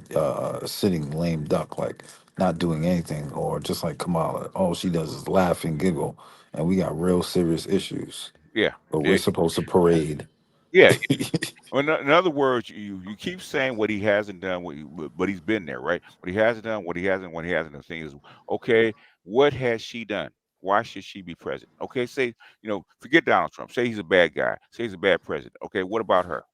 sitting lame duck, like not doing anything, or just like Kamala, all she does is laugh and giggle, and we got real serious issues.
Yeah.
But we're supposed to parade
Yeah. In other words, you keep saying what he hasn't done, but he's been there, right? What he hasn't done, what he hasn't done. The thing is, okay, what has she done? Why should she be president? Okay, say, forget Donald Trump. Say he's a bad guy. Say he's a bad president. Okay, what about her?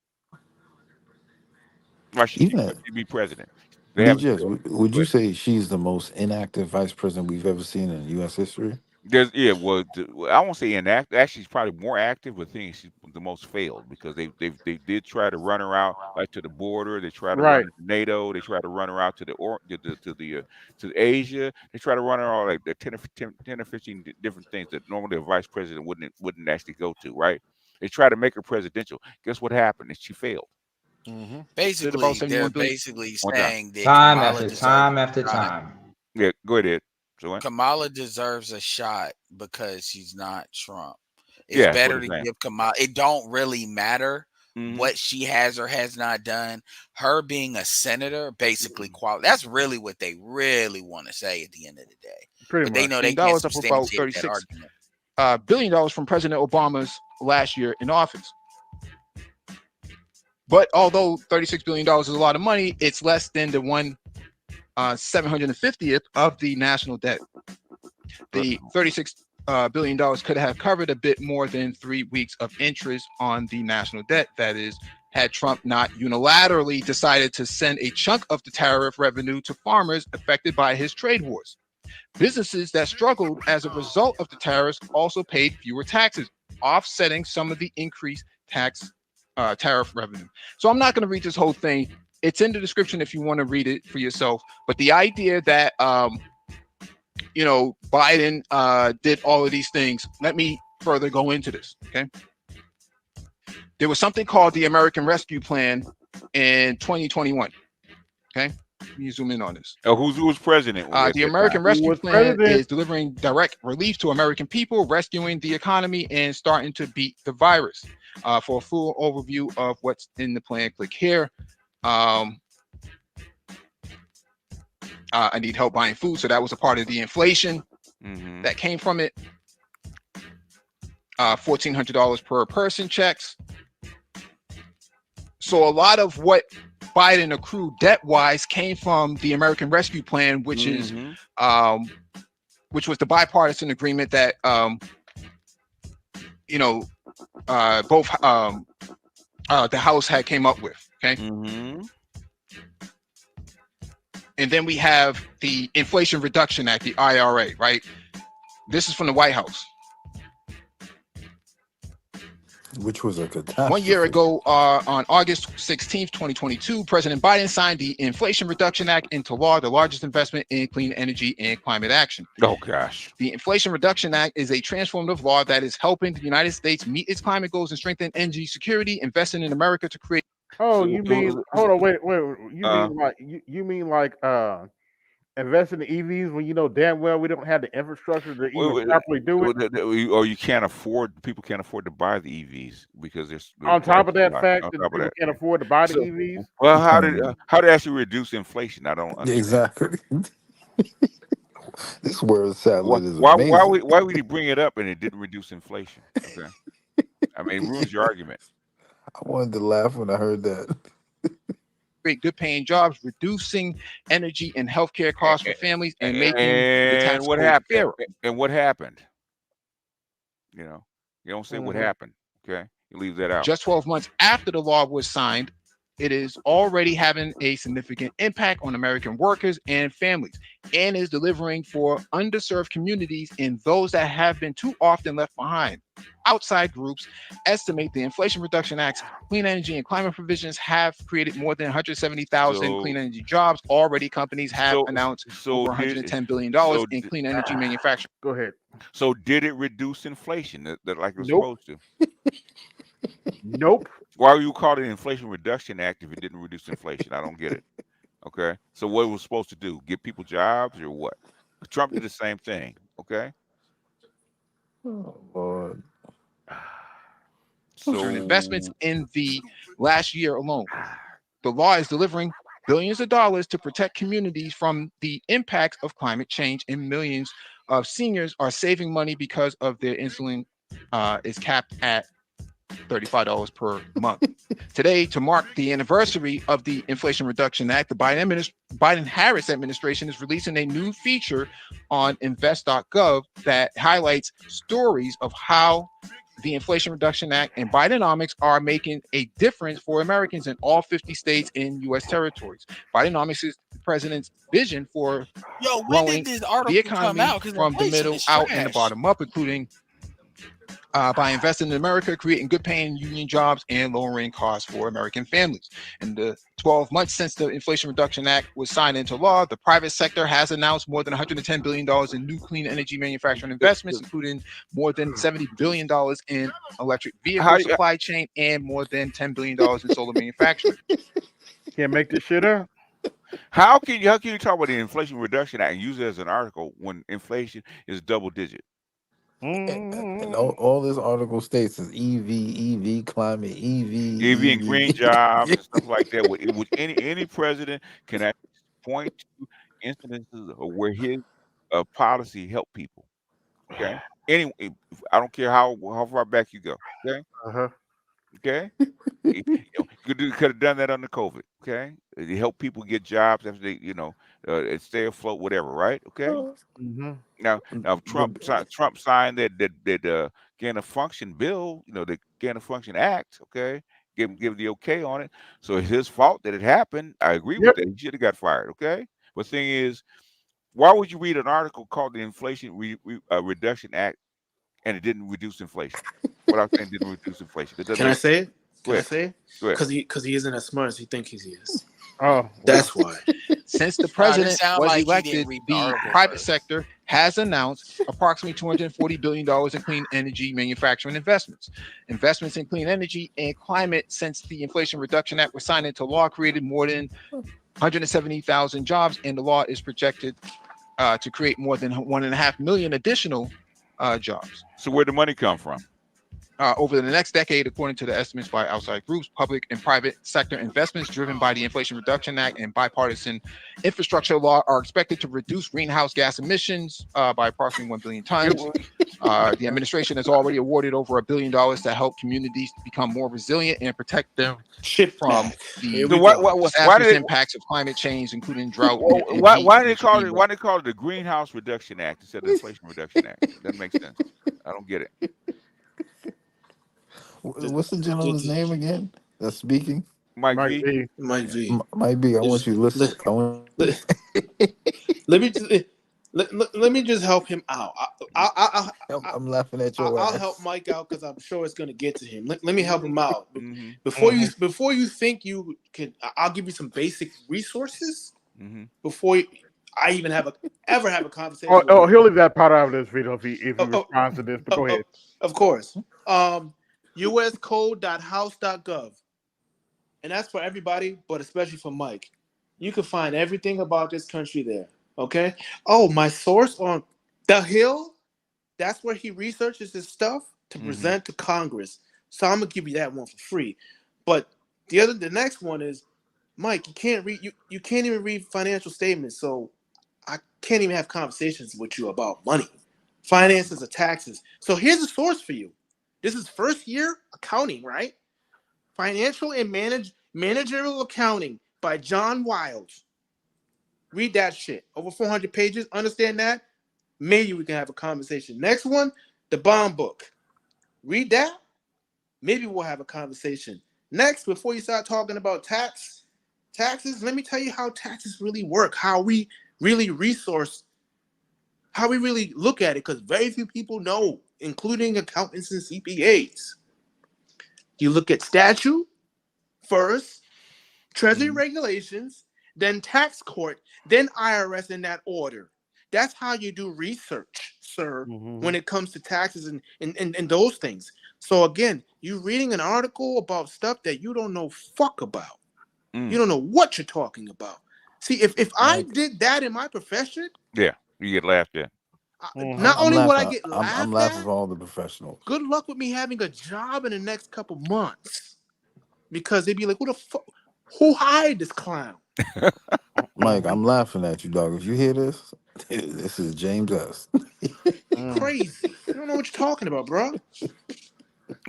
Why should
Even
she be president? They haven't.
BJS, would
Go
you
ahead.
say she's the most inactive vice president we've ever seen in U.S. history?
Well, I won't say inactive. Actually, she's probably more active, but things she's the most failed because they did try to run her out like to the border. They tried to run
Right.
her to NATO. They tried to run her out to to Asia. They try to run her out like the 10 or 15 different things that normally a vice president wouldn't actually go to. Right? They tried to make her presidential. Guess what happened? She failed.
Mm-hmm.
Basically, they're basically
One time.
saying that
Time
Kamala
after
deserves
time
a
after
shot.
time.
Yeah, go ahead, Ed. So what?
Kamala deserves a shot because she's not Trump. It's
Yeah, that's what
better
he's
to
saying.
give Kamala. It don't really matter what she has or has not done. Her being a senator basically That's really what they really want to say at the end of the day.
Pretty
But they
much.
know they can't
Dollars up about
substantiate that
36
argument.
billion dollars from President Obama's last year in office. But although $36 billion is a lot of money, it's less than the 750th of the national debt. The $36 billion could have covered a bit more than 3 weeks of interest on the national debt. That is, had Trump not unilaterally decided to send a chunk of the tariff revenue to farmers affected by his trade wars. Businesses that struggled as a result of the tariffs also paid fewer taxes, offsetting some of the increased tariff revenue. So I'm not going to read this whole thing. It's in the description if you want to read it for yourself. But the idea that Biden did all of these things. Let me further go into this. Okay. There was something called the American Rescue Plan in 2021. Okay. Let me zoom in on this.
Oh, who was president?
The American Rescue Plan is delivering direct relief to American people, rescuing the economy, and starting to beat the virus. For a full overview of what's in the plan, click here. I need help buying food, so that was a part of the inflation that came from it. $1,400 per person checks. So a lot of what Biden accrued debt-wise came from the American Rescue Plan, which is which was the bipartisan agreement that both the House had came up with. Okay. And then we have the Inflation Reduction Act, the IRA, right? This is from the White House.
Which was a catastrophe.
1 year ago, on August 16th, 2022, President Biden signed the Inflation Reduction Act into law, the largest investment in clean energy and climate action.
Oh, gosh.
The Inflation Reduction Act is a transformative law that is helping the United States meet its climate goals and strengthen energy security, investing in America to create.
Oh, you mean? Hold on, wait. You mean like invest in the EVs when you know damn well we don't have the infrastructure to even properly do it?
Or you can't afford. People can't afford to buy the EVs because there's
On top of that fact that people can't afford to buy the EVs.
Well, how did actually reduce inflation? I don't understand.
Exactly. This word salad is
Why
amazing.
would he bring it up and it didn't reduce inflation? Okay, I mean, it ruins your argument.
I wanted to laugh when I heard that.
Create good paying jobs, reducing energy and healthcare costs for families, and making the tax
what
code
happened?
fairer.
And what happened? You don't say what happened. Okay, you leave that out.
Just 12 months after the law was signed, it is already having a significant impact on American workers and families, and is delivering for underserved communities and those that have been too often left behind. Outside groups estimate the Inflation Reduction Act's clean energy and climate provisions have created more than 170,000 clean energy jobs. Already, companies have announced over $110 billion in clean energy manufacturing.
Go ahead.
So did it reduce inflation that like it was supposed to?
Nope.
Why would you call it an Inflation Reduction Act if it didn't reduce inflation? I don't get it. Okay. So what it was supposed to do? Give people jobs or what? Trump did the same thing. Okay.
Oh, Lord.
So investments in the last year alone. The law is delivering billions of dollars to protect communities from the impacts of climate change, and millions of seniors are saving money because of their insulin is capped at $35 per month. Today, to mark the anniversary of the Inflation Reduction Act, the Biden-Harris administration is releasing a new feature on invest.gov that highlights stories of how the Inflation Reduction Act and Bidenomics are making a difference for Americans in all 50 states and U.S. territories. Bidenomics is the president's vision for
Yo, when
growing
did this
the
article come
economy
out? Because
from the
inflation
middle
is
out and the
trash.
bottom up, including by investing in America, creating good paying union jobs, and lowering costs for American families. In the 12 months since the Inflation Reduction Act was signed into law, the private sector has announced more than $110 billion in new clean energy manufacturing investments, including more than $70 billion in electric vehicle supply chain and more than $10 billion in solar manufacturing.
Can't make this shit up.
How can you talk about the Inflation Reduction Act and use it as an article when inflation is double digit?
And all this article states is EV, climate,
EV and green jobs
EV.
and stuff like that. Which any president can actually point to instances of where his policy helped people. Okay. Anyway, I don't care how far back you go. Okay.
Uh-huh.
Okay. You could have done that under COVID. Okay. It helped people get jobs after they, and stay afloat, whatever. Right. Okay.
Mm-hmm.
Now Trump signed that gain of function bill, the gain of function act. Okay, give the okay on it. So it's his fault that it happened. I agree with that. He should have got fired. Okay, but the thing is, why would you read an article called the Inflation Reduction Act and it didn't reduce inflation? What I'm saying didn't reduce inflation.
Can I say it?
Go ahead.
Because he isn't as smart as he thinks he is.
Oh,
that's why.
Since the president was
like he didn't
elected,
read the
the
article
private
first.
sector has announced approximately $240 billion in clean energy manufacturing investments. Investments in clean energy and climate since the Inflation Reduction Act was signed into law created more than 170,000 jobs, and the law is projected to create more than 1.5 million additional jobs.
So where'd the money come from?
Over the next decade, according to the estimates by outside groups, public and private sector investments driven by the Inflation Reduction Act and bipartisan infrastructure law are expected to reduce greenhouse gas emissions by approximately 1 billion tons. The administration has already awarded over $1 billion to help communities become more resilient and protect them from the disastrous impacts of climate change, including drought. and
Why
heat,
did
which
they call
would
it?
be
Why did they call it the Greenhouse Reduction Act instead of the Inflation Reduction Act? That makes sense. I don't get it.
What's the gentleman's name again? That's speaking.
Mike V.
Mike V.
Mike B. I want you to listen.
Let me just let me just help him out.
I'm laughing at your
I'll
ass.
help Mike out because I'm sure it's going to get to him. Let me help him out. Before you think you can, I'll give you some basic resources before I even ever have a conversation.
Oh, he'll leave that part out of this video if he responds to this. But go ahead.
Of course. uscode.house.gov. And that's for everybody, but especially for Mike. You can find everything about this country there. Okay? Oh, my source on The Hill, that's where he researches his stuff to present to Congress. So I'm gonna give you that one for free. But the next one is, Mike, you can't read you can't even read financial statements, so I can't even have conversations with you about money, finances, or taxes. So here's a source for you. This is first year accounting, right? Financial and Managerial Accounting by John Wiles. Read that shit. Over 400 pages. Understand that? Maybe we can have a conversation. Next one, the bond book. Read that. Maybe we'll have a conversation. Next, before you start talking about taxes, let me tell you how taxes really work, how we really look at it, because very few people know, including accountants and CPAs. You look at statute first, Treasury regulations, then tax court, then IRS in that order. That's how you do research, sir, when it comes to taxes and those things. So again, you're reading an article about stuff that you don't know fuck about. You don't know what you're talking about. See, if I did that in my profession,
Yeah, you get laughed at.
not only would I get laughed
I'm laughing
at,
for all the professionals.
good luck with me having a job in the next couple months. Because they'd be like, who hired this clown?
Mike, I'm laughing at you, dog. If you hear this, this is James S.
Crazy. You don't know what you're talking about, bro.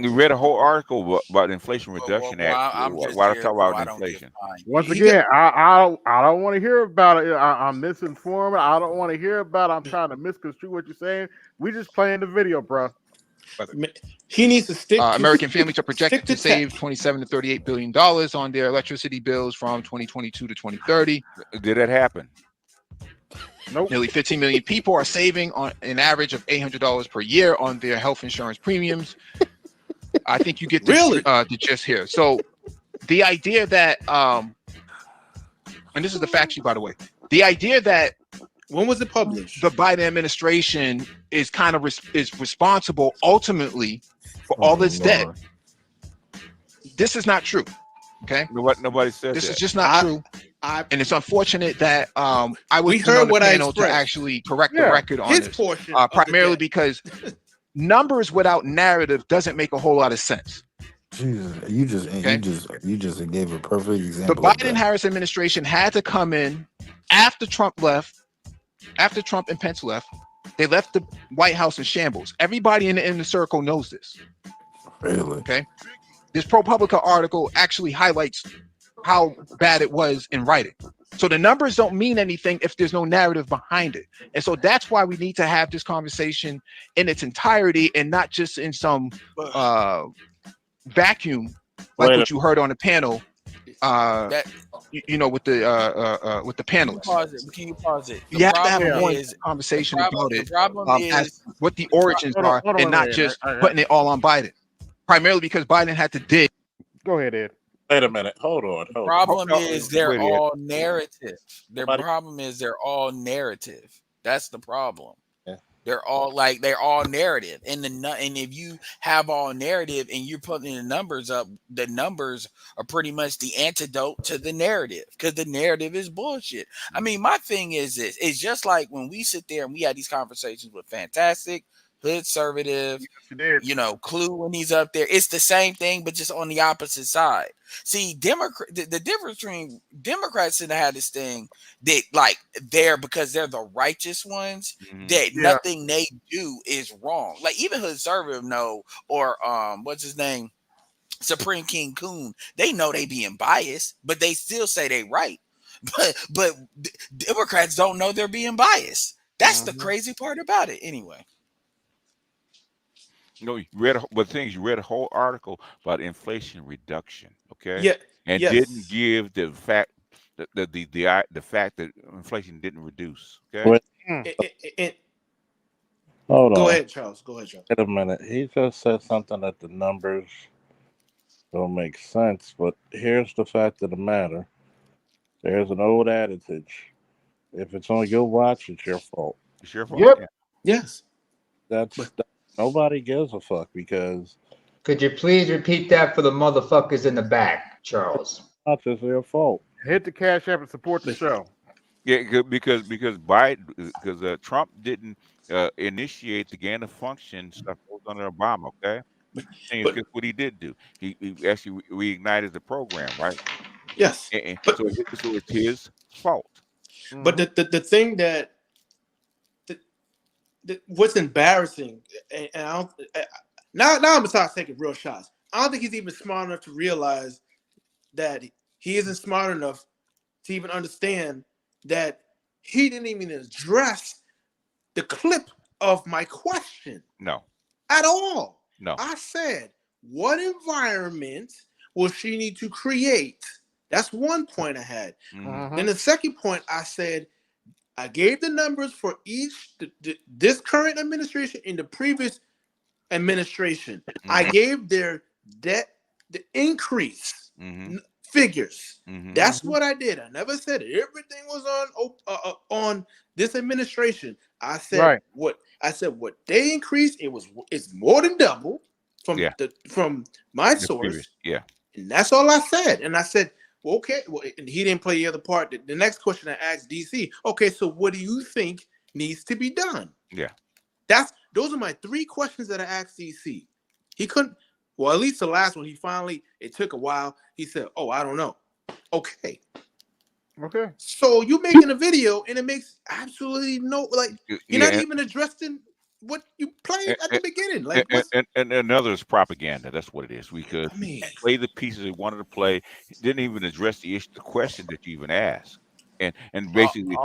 You read a whole article about the Inflation
Well,
Reduction Act.
I'm just
Why I
here
talk
so
about
I don't get
inflation?
fined.
Once again, I don't want to hear about it. I'm misinformed. I don't want to hear about it. I'm trying to misconstrue what you're saying. We just playing the video, bro.
He needs to stick.
American families are projected to
to
save 27 to 38 billion dollars on their electricity bills from 2022 to 2030.
Did that happen?
Nope.
Nearly 15 million people are saving on an average of $800 per year on their health insurance premiums. I think you get the gist here. So the idea that, and this is the fact sheet, by the way, the idea that
when was it published?
The Biden administration is kind of is responsible ultimately for all this debt. This is not true. Okay.
Nobody said
this
that.
is just not true. And it's unfortunate that I was
heard
on the
what I
panel to
expressed.
actually correct the record on
His
this.
portion of the
Primarily
debt.
because numbers without narrative doesn't make a whole lot of sense.
Jesus, you just gave a perfect
The
example. of that.
Biden-Harris administration had to come in after Trump left, after Trump and Pence left. They left the White House in shambles. Everybody in the inner circle knows this.
Really?
Okay. This ProPublica article actually highlights how bad it was in writing. So the numbers don't mean anything if there's no narrative behind it. And so that's why we need to have this conversation in its entirety and not just in some vacuum like what you heard on the panel. You know, with the panelists.
Can you pause it?
You have to have a more conversation about it.
The problem is
as what the origins are,
hold on,
and not
Ed.
just putting it all on Biden. Primarily because Biden had to dig.
Go ahead, Ed.
Wait a minute. Hold on.
The problem is they're all narrative. Their problem is they're all narrative. That's the problem. They're all narrative, and if you have all narrative and you're putting the numbers up, the numbers are pretty much the antidote to the narrative because the narrative is bullshit. I mean, my thing is this: it's just like when we sit there and we had these conversations with Fantastic, Hood Conservative, Clue when he's up there. It's the same thing, but just on the opposite side. See, the difference between Democrats and had this thing that they're because they're the righteous ones that nothing they do is wrong. Like even Hood Conservative know, or what's his name, Supreme King Coon, they know they being biased, but they still say they right. But Democrats don't know they're being biased. That's the crazy part about it. Anyway.
You read a whole article about inflation reduction, okay?
Yeah,
and didn't give the fact the fact that inflation didn't reduce. Okay.
Hold on.
Go ahead, Charles. Wait
a minute. He just said something that the numbers don't make sense, but here's the fact of the matter. There's an old adage: if it's on your watch, it's your fault.
It's your fault.
Yep.
Yeah.
Yes.
That's nobody gives a fuck because.
Could you please repeat that for the motherfuckers in the back, Charles?
Not just their fault.
Hit the Cash App and support the show.
Yeah, because Trump didn't initiate the gain of function stuff that was under Obama. Okay. But what he did do, he actually reignited the program, right?
Yes.
So it's his fault.
But the thing that what's embarrassing, and I don't, now I'm gonna start taking real shots. I don't think he's even smart enough to realize that he isn't smart enough to even understand that he didn't even address the clip of my question.
No.
At all.
No.
I said, what environment will she need to create? That's one point I had. Then the second point I said, I gave the numbers for each this current administration and the previous administration. I gave their debt, the increase figures. That's what I did. I never said everything was on this administration. I said what they increased. It's more than double from my source.
Yeah,
and that's all I said. And I said, well, okay. Well, and he didn't play the other part. The next question I asked DC. Okay, so what do you think needs to be done?
Yeah,
those are my three questions that I asked DC. He couldn't. Well, at least the last one, it took a while. He said, oh, I don't know. Okay. So you making a video and it makes absolutely you're not even addressing what you playing say at the beginning? Like,
and,
what's?
and another is propaganda. That's what it is. Because
I mean,
play the pieces they wanted to play, didn't even address the issue, the question that you even asked, and basically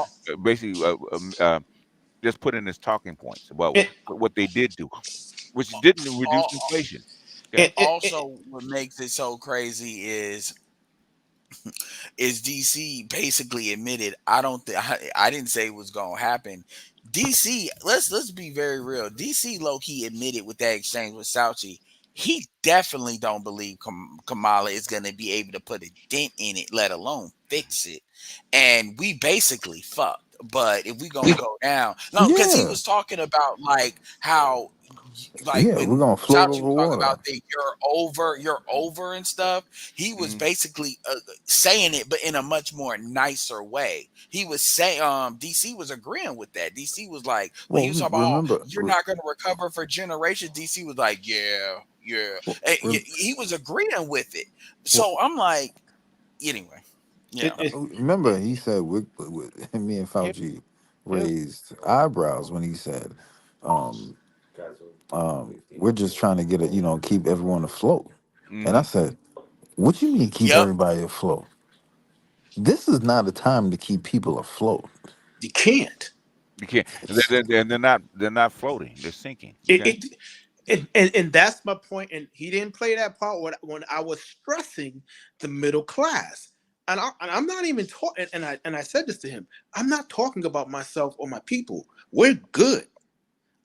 just put in his talking points about
and,
what they did do, which didn't reduce
All,
inflation. Okay.
and
also, what makes it so crazy is DC basically admitted I don't think I didn't say it was gonna happen. DC, let's be very real. DC low key admitted with that exchange with Fauci, he definitely don't believe Kamala is gonna be able to put a dent in it, let alone fix it. And we basically fucked. But if we gonna go down, no, because he
Yeah,
was talking about like how like
yeah, we're
when
gonna float
Fauci
over
was talking
water.
about the you're over and stuff, he was
Mhm.
basically saying it, but in a much more nicer way. He was saying, DC was agreeing with that. DC was like, when he
Well,
was talking about, oh,
remember,
you're not going to recover for generations. DC was like, yeah, yeah. And he was agreeing with it. So I'm like, anyway, yeah,
remember, he said me and
Yeah.
Fauci
Yeah.
raised eyebrows when he said, um, "We're just trying to get it, keep everyone afloat." And I
Hmm.
said, "What you mean keep
yep,
everybody afloat? This is not a time to keep people afloat."
you can't.
You can't. They're not floating. They're sinking.
It,
Okay.
and that's my point. And he didn't play that part when I was stressing the middle class. And I'm not even talking. And I said this to him. I'm not talking about myself or my people. We're good.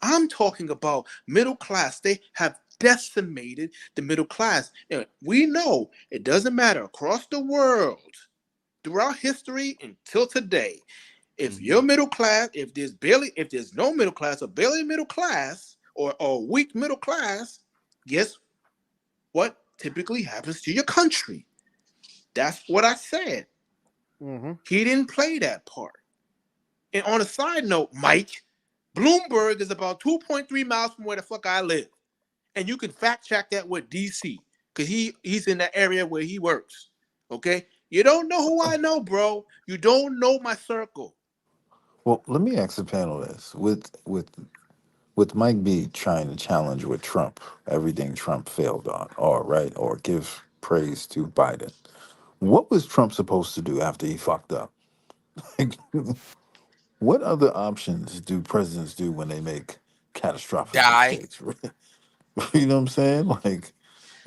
I'm talking about middle class. They have decimated the middle class. And we know it doesn't matter across the world, throughout history until today. If you're middle class, if there's no middle class or barely middle class or weak middle class, guess what typically happens to your country? That's what I said.
Mm-hmm.
He didn't play that part. And on a side note, Mike, Bloomberg is about 2.3 miles from where the fuck I live. And you can fact check that with DC, because he's in that area where he works. Okay? You don't know who I know, bro. You don't know my circle.
Well, let me ask the panel this: with Mike B trying to challenge with Trump, everything Trump failed on, or give praise to Biden. What was Trump supposed to do after he fucked up? Like, what other options do presidents do when they make catastrophic
die,
mistakes? You know what I'm saying? Like,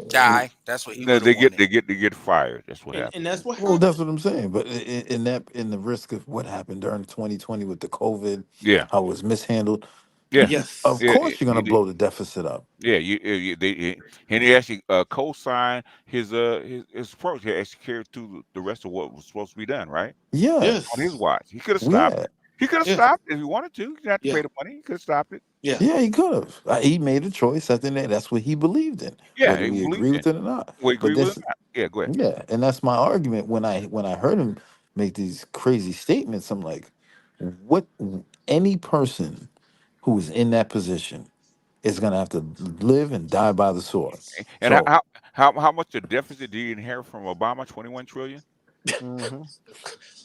die. That's what he
No,
would have wanted.
they get fired. That's what
And
happened.
that's what
well, that's
happened.
what I'm saying. But in the risk of what happened during 2020 with the COVID,
Yeah.
how it was mishandled,
Yeah.
Yes.
of
Yeah.
course you're gonna blow the deficit up.
Yeah. And he actually co-signed his approach. He actually carried through the rest of what was supposed to be done. Right.
Yeah,
On his
Yes.
watch, he could have stopped
yeah,
it. He could have
Yes.
stopped it if he wanted to. He didn't have to
Yeah.
pay the money. He could have stopped it.
Yeah.
yeah. He could have. He made a choice. I think that's what he believed in,
Yeah,
whether
he
we
believed
agree
in.
with it or not.
We
But
agree with
this,
him. Yeah. Go ahead.
yeah, and that's my argument when I heard him make these crazy statements. I'm like, what? Any person who is in that position is gonna have to live and die by the sword.
And
So
how much the deficit did he inherit from Obama? 21 trillion.
Mm-hmm.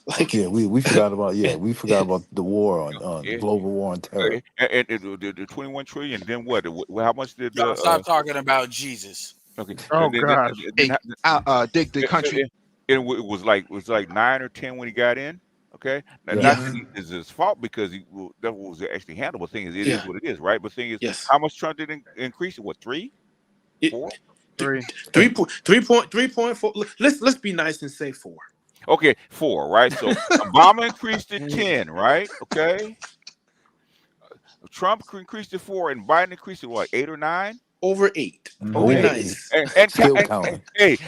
Like,
yeah, we forgot about
and,
we forgot about the war on
Yeah.
global war on terror.
The 21 trillion. Then what? How much did
Y'all
the
stop talking about Jesus.
okay?
Oh
Then
gosh.
Hey, dig the country.
it was like 9 or 10 when he got in. Okay, now, not
yeah.
that
Hmm.
it's his fault because that was actually handled. But thing is, it is
Yeah.
what it is, right? But thing is,
Yes.
how much Trump did increase it? What, three,
It,
4?
Three.
3.4. Let's be nice and say 4.
Okay, 4, right? So Obama increased it 10, right? Okay, Trump increased it 4, and Biden increased it what, 8 or 9?
Over 8. Be
Okay,
Over
nice.
still counting.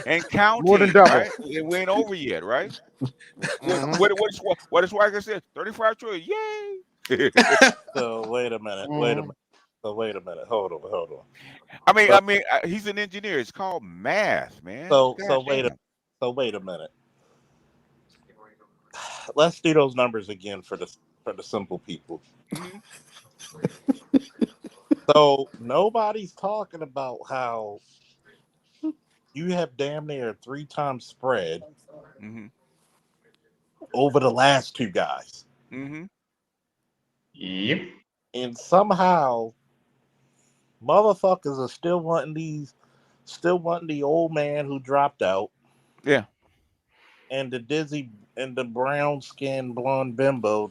and
More than
counting,
double.
right? We ain't over yet, right?
Mm-hmm.
What is Swagger said? 35 trillion, yay!
So wait a minute. Wait a
Mm-hmm.
minute. So wait a minute. Hold on. Hold on.
I
So
mean, he's an engineer. It's called math, man.
so
God
so wait a
damn.
so wait a minute. Let's do those numbers again for the simple people.
Hmm.
So nobody's talking about how you have damn near 3 times spread
Hmm.
over the last 2 guys,
Hmm.
Yep.
and somehow motherfuckers are still wanting the old man who dropped out.
Yeah.
And the brown skinned blonde bimbo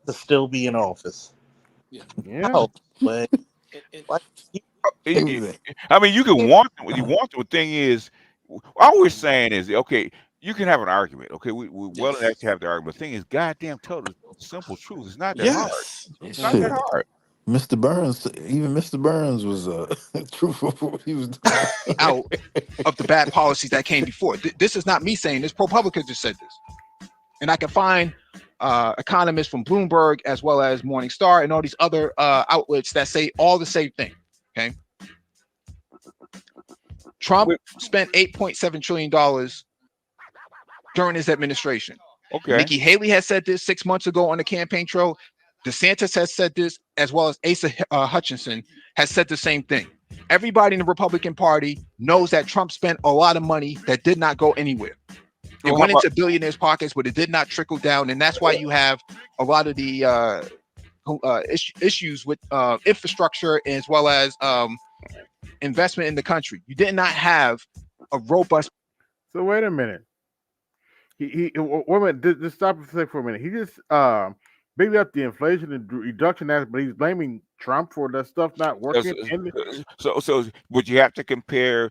to still be in office.
Yeah.
Oh, but like,
I mean, you can want what you want. The thing is, all we're saying is, okay, you can have an argument. Okay, we well
Yes.
actually have the argument. The thing is, goddamn, tell the simple truth. It's not that hard.
Yes.
It's not that
Shit.
hard.
Mr. Burns, even Mr. Burns was truthful for what he was doing.
Out of the bad policies that came before. This is not me saying this. ProPublica just said this. And I can find economists from Bloomberg as well as Morningstar and all these other outlets that say all the same thing. Okay. Trump spent $8.7 trillion during his administration.
Okay.
Nikki Haley has said this 6 months ago on the campaign trail. DeSantis has said this, as well as Asa Hutchinson has said the same thing. Everybody in the Republican Party knows that Trump spent a lot of money that did not go anywhere. It went into billionaires' pockets, but it did not trickle down, and that's why you have a lot of the issues with infrastructure as well as investment in the country. You did not have a robust.
So wait a minute. Wait a minute. Just stop and say for a minute. He just bigged up the Inflation and Reduction Act, but he's blaming Trump for that stuff not working.
So, but you have to compare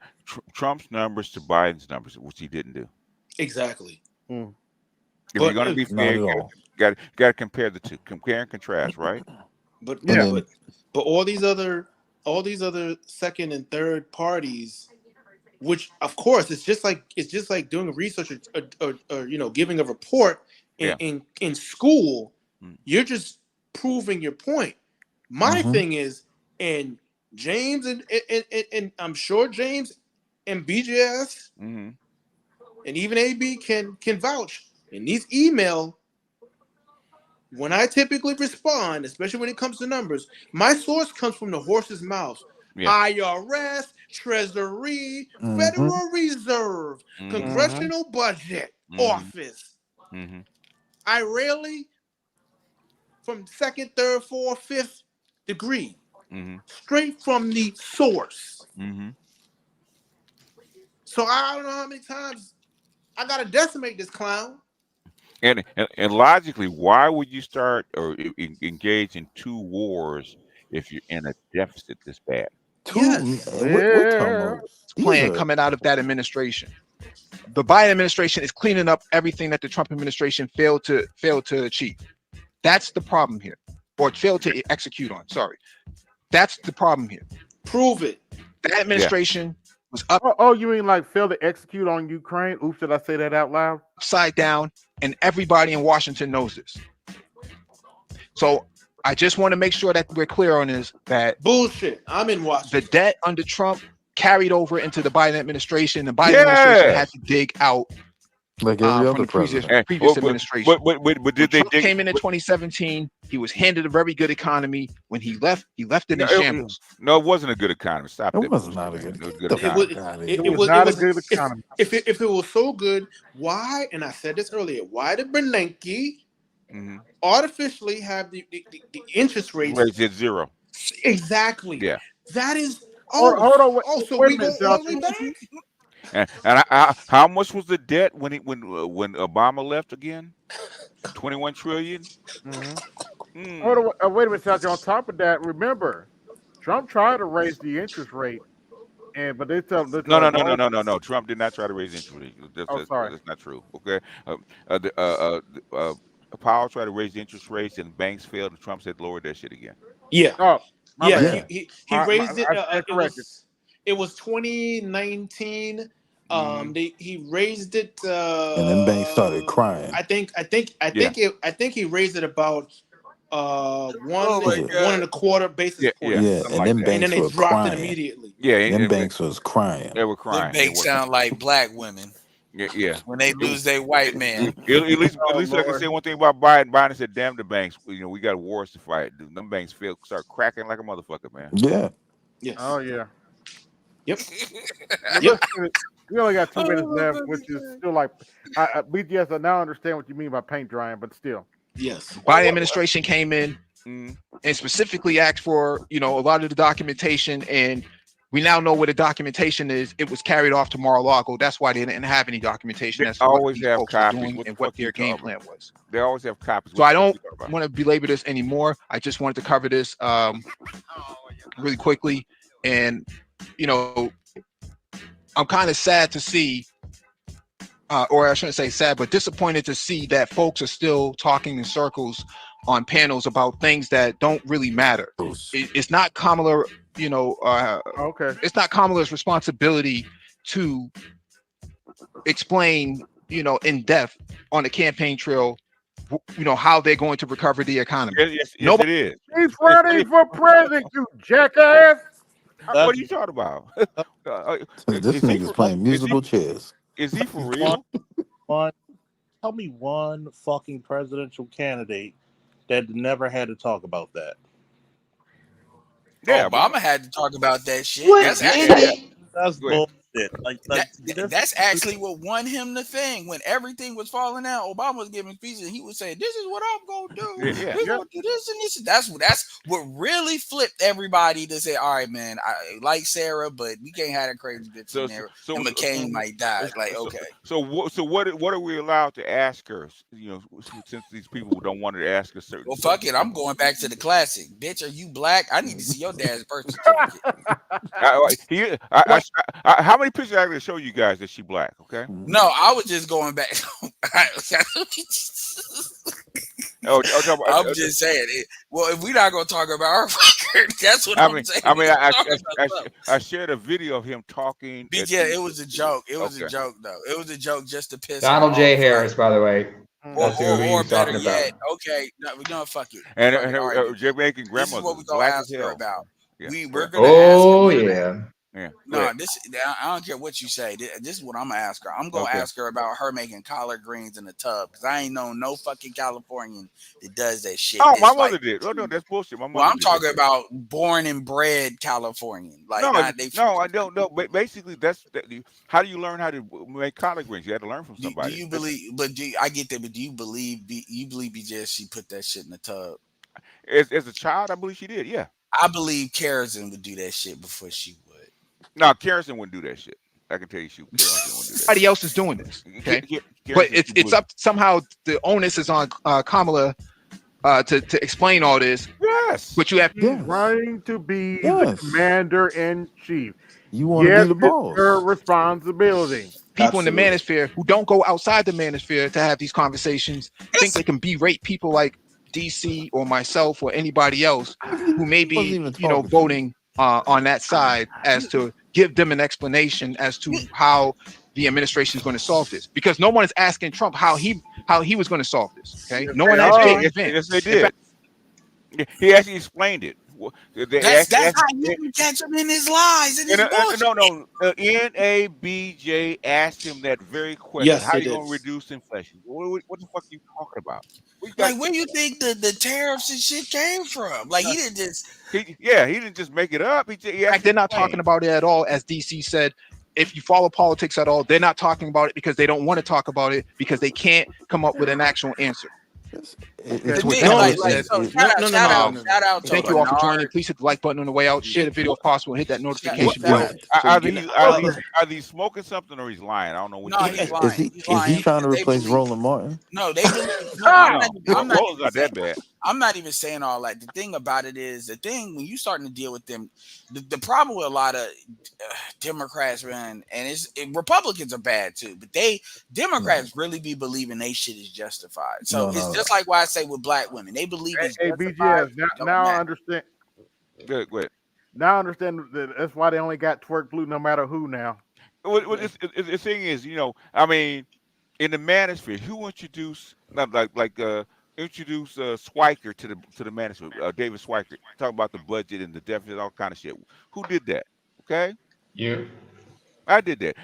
Trump's numbers to Biden's numbers, which he didn't do.
Exactly.
If you're going to be fair, you got to compare the two, compare and contrast, right?
But all these other second and third parties, which of course it's just like doing research or giving a report in school. You're just proving your point. My thing is, and James and I'm sure James and BJS and even AB can vouch. In these email, when I typically respond, especially when it comes to numbers, my source comes from the horse's mouth. IRS, Treasury, Federal Reserve, Congressional Budget Office. I rarely, from second, third, fourth, fifth degree, straight from the source. So I don't know how many times I gotta decimate this clown.
And logically, why would you start or engage in two wars if you're in a deficit this bad?
Plan coming out of that administration. The Biden administration is cleaning up everything that the Trump administration failed to achieve. That's the problem here, or failed to execute on. Sorry, that's the problem here.
Prove it.
That administration was up.
Oh, you mean like failed to execute on Ukraine? Oops, did I say that out loud?
Upside down, and everybody in Washington knows this. So I just want to make sure that we're clear on this. That
bullshit. I'm in Washington.
The debt under Trump carried over into the Biden administration. The Biden administration had to dig out
like every
from
other
the previous
president.
administration.
But did they
Trump came in 2017? He was handed a very good economy. When he left it in shambles.
No, it wasn't a good economy. Stop it.
It was not a good
economy.
It was not a good economy.
If it was so good, why? And I said this earlier. Why did Bernanke artificially have the interest rates
raised at zero?
Exactly.
Yeah.
That is.
Hold on.
So we go all the way back.
And how much was the debt when Obama left again? 21 trillion.
Hold on, wait a minute, Sally. On top of that, remember, Trump tried to raise the interest rate, but they tell
no. Trump did not try to raise interest rate.
Sorry,
that's not true. Okay, Powell tried to raise the interest rates and banks failed, and Trump said lower that shit again.
Yeah.
Oh,
he raised it. It was 2019. He raised it.
And then banks started crying.
I think he raised it about 1.25 basis points.
Yeah, and then banks
they
were
dropped
crying.
it immediately.
Yeah, then banks was crying.
They were crying.
Them banks sound like black women.
Yeah.
When they lose their white man.
At least I can say one thing about Biden. Biden said, "Damn the banks. We got wars to fight. Them banks start cracking like a motherfucker, man."
Yeah.
Yes.
Oh yeah.
Yep.
We only got 2 minutes left, which is still like BGS. I now understand what you mean by paint drying, but still.
Yes.
Biden administration came in and specifically asked for, a lot of the documentation, and we now know where the documentation is. It was carried off to Mar-a-Lago. That's why they didn't have any documentation
They
as to what
always
these
have
folks were
copies.
doing
What the
and what
fuck you
their game
talking
plan
about?
was.
They always have copies.
So I don't
you talking about?
want to belabor this anymore. I just wanted to cover this really quickly. And, I'm kind of sad to see, or I shouldn't say sad, but disappointed to see that folks are still talking in circles on panels about things that don't really matter. It's not Kamala,
Okay.
it's not Kamala's responsibility to explain, in depth on the campaign trail, how they're going to recover the economy.
Yes,
Nobody,
it is.
He's running for president, you jackass.
What are you talking about?
This
Is he
nigga's
for?
playing musical chairs.
Is he for real?
Tell me one fucking presidential candidate that never had to talk about that.
Yeah,
Obama had to talk about that shit.
What
That's
in
actually
That's
Go ahead.
bullshit.
that's actually what won him the thing. When everything was falling out, Obama was giving speeches and he would say, "This is what I'm gonna do.
Yeah.
We're gonna do this and this." That's what really flipped everybody to say, "All right, man, I like Sarah, but we can't have that crazy bitch in there. And McCain might die." Like, okay.
So what are we allowed to ask her? Since these people don't want to ask a certain.
Well, fuck it. I'm going back to the classic. Bitch, are you black? I need to see your dad's birth certificate.
How many pictures I going to show you guys that she black? Okay.
No, I was just going back. I'm just saying. Well, if we're not gonna talk about our record, that's what I'm saying.
I shared a video of him talking.
Yeah, it was a joke. It was a joke, though. It was a joke just to piss
Donald
him
J.
off,
Harris, by the way.
Or
That's who he was
better
talking
yet,
about.
okay, no, fuck it.
And
Fuck it. All right,
Jamaican
this
grandmother.
is what we're gonna
black
ask
as
her
hell.
about.
Yeah.
We're gonna ask her.
Yeah.
No, I don't care what you say. This is what I'm gonna ask her. I'm gonna ask her about her making collard greens in the tub, because I ain't known no fucking Californian that does that shit.
Oh, my
It's
mother
like,
did. Oh no, that's bullshit. My mother.
well, I'm
did
talking
that.
about born and bred Californian. Like,
No,
not
I don't know. But basically, how do you learn how to make collard greens? You had to learn from somebody.
Do you believe? But I get that. But do you believe? BJ, she put that shit in the tub?
As a child, I believe she did. Yeah.
I believe Kerrison would do that shit before she would.
No, Kerrison wouldn't do that shit. I can tell you, Kerrison wouldn't do that.
Somebody else is doing this. Okay, but it's up. Somehow the onus is on Kamala to explain all this.
Yes,
but you have
running to be the commander in chief.
You want to be the boss.
It's her responsibility.
People in the manosphere who don't go outside the manosphere to have these conversations think they can berate people like DC or myself or anybody else who may be, voting on that side, as to give them an explanation as to how the administration is going to solve this, because no one is asking Trump how he was going to solve this. Okay, no one asked J.D. Vance.
Yes, they did. He actually explained it.
That's how you catch him in his lies and his bullshit.
No. NABJ asked him that very question.
Yes,
how are
they
you
did.
going to reduce inflation? What the fuck are you talking about?
Like, where do you think the tariffs and shit came from? Like, he didn't just.
He didn't just make it up.
They're not talking about it at all, as DC said. If you follow politics at all, they're not talking about it because they don't want to talk about it, because they can't come up with an actual answer.
It's
what
Shout out to
Thank you all for
Bernard.
joining. Please hit the like button on the way out. Share the video if possible, and hit that notification bell.
Are these smoking something, or he's lying? I don't know.
No, he's lying.
Is he trying to replace Roland Martin?
No, they believe.
Roland's not that bad.
I'm not even saying all that. The thing about it is, when you starting to deal with them, the problem with a lot of Democrats, man, and Republicans are bad too, but Democrats really be believing they shit is justified. So it's just like why I say with black women, they believe it's justified.
BGS, now I understand.
Good.
Now I understand that that's why they only got twerk blue no matter who now.
The thing is, I mean, in the manosphere, who introduced Schweiker to the manosphere? David Schweiker, talking about the budget and the deficit, all kind of shit. Who did that? Okay.
Yeah.
I did that.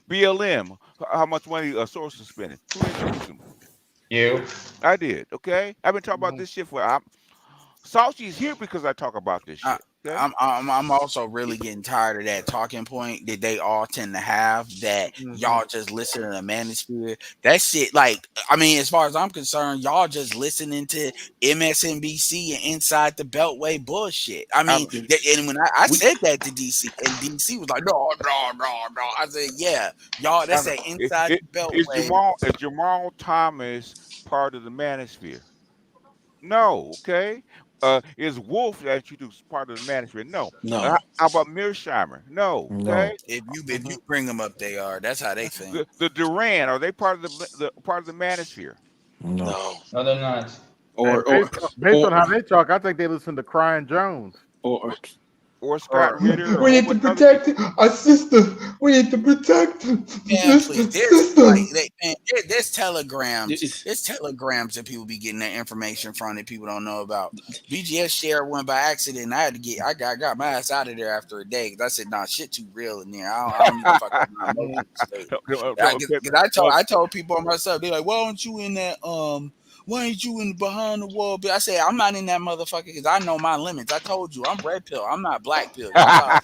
BLM, how much money Soros is spending? Who introduced him?
You.
I did. Okay. I've been talking about this shit for. Saucy's here because I talk about this shit. Okay?
I'm also really getting tired of that talking point that they all tend to have that y'all just listen to the manosphere. That shit, like, I mean, as far as I'm concerned, y'all just listening to MSNBC and Inside the Beltway bullshit. I mean, and when I said that to DC, and DC was like, no. I said, yeah, y'all, that's that Inside the Beltway.
Is Jamal Thomas part of the manosphere? No. Okay. Is Wolf that you do part of the manosphere? No.
No.
How about Mearsheimer? No. Okay.
If you bring them up, they are. That's how they think.
The Duran, are they part of the manosphere?
No, they're not.
Based on how they talk, I think they listen to Crying Jones.
Or Scott Ritter.
We need to protect our sister. We need to protect
Man, please. There's telegrams. There's telegrams that people be getting their information from that people don't know about. BGS shared one by accident. And I got my ass out of there after a day because I said, nah, shit too real in there. I don't even fucking my emotional state. Because I told people on myself, they're like, why aren't you in that why ain't you in behind the wall? I say I'm not in that motherfucker because I know my limits. I told you I'm red pill. I'm not black pill. Y'all thought I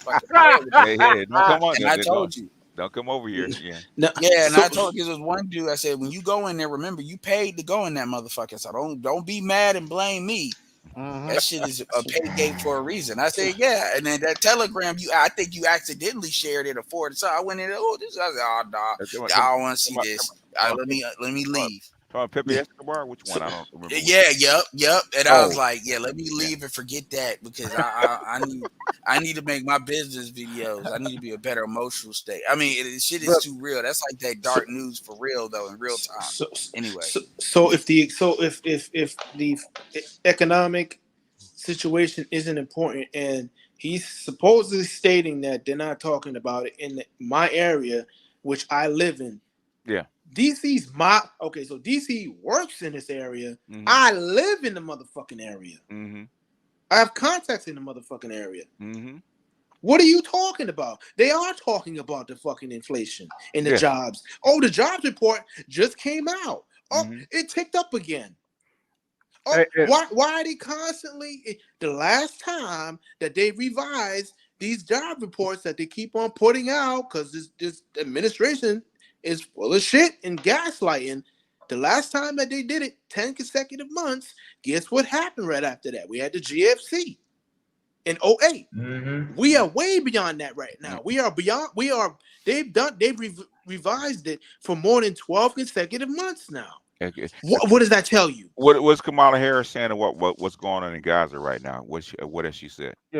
was fucking
Hey, don't come on.
and I told you.
Don't come over here. Yeah.
And I told you there was one dude. I said when you go in there, remember you paid to go in that motherfucker. So don't be mad and blame me. That shit is a pay gate for a reason. I said yeah, and then that telegram I think you accidentally shared it or forwarded. So I went in there. Oh, this. I said, oh, dog, I don't want to see this. Let me leave.
Pepe Escobar, which one? I don't remember.
Yep. And I was like, yeah, let me leave and forget that because I need to make my business videos. I need to be a better emotional state. I mean, shit is too real. That's like that dark news for real though in real time. Anyway,
so if the economic situation isn't important and he's supposedly stating that they're not talking about it in my area, which I live in.
Yeah.
DC's so DC works in this area. I live in the motherfucking area. I have contacts in the motherfucking area. What are you talking about? They are talking about the fucking inflation and the jobs. Oh, the jobs report just came out. Oh, it ticked up again. Oh, why are they constantly? The last time that they revised these job reports that they keep on putting out because this administration is full of shit and gaslighting. The last time that they did it, 10 consecutive months, guess what happened right after that? We had the GFC in 2008. We are way beyond that right now. They've revised it for more than 12 consecutive months now.
Okay.
What does that tell you?
What was Kamala Harris saying and what's going on in Gaza right now? What has she said? How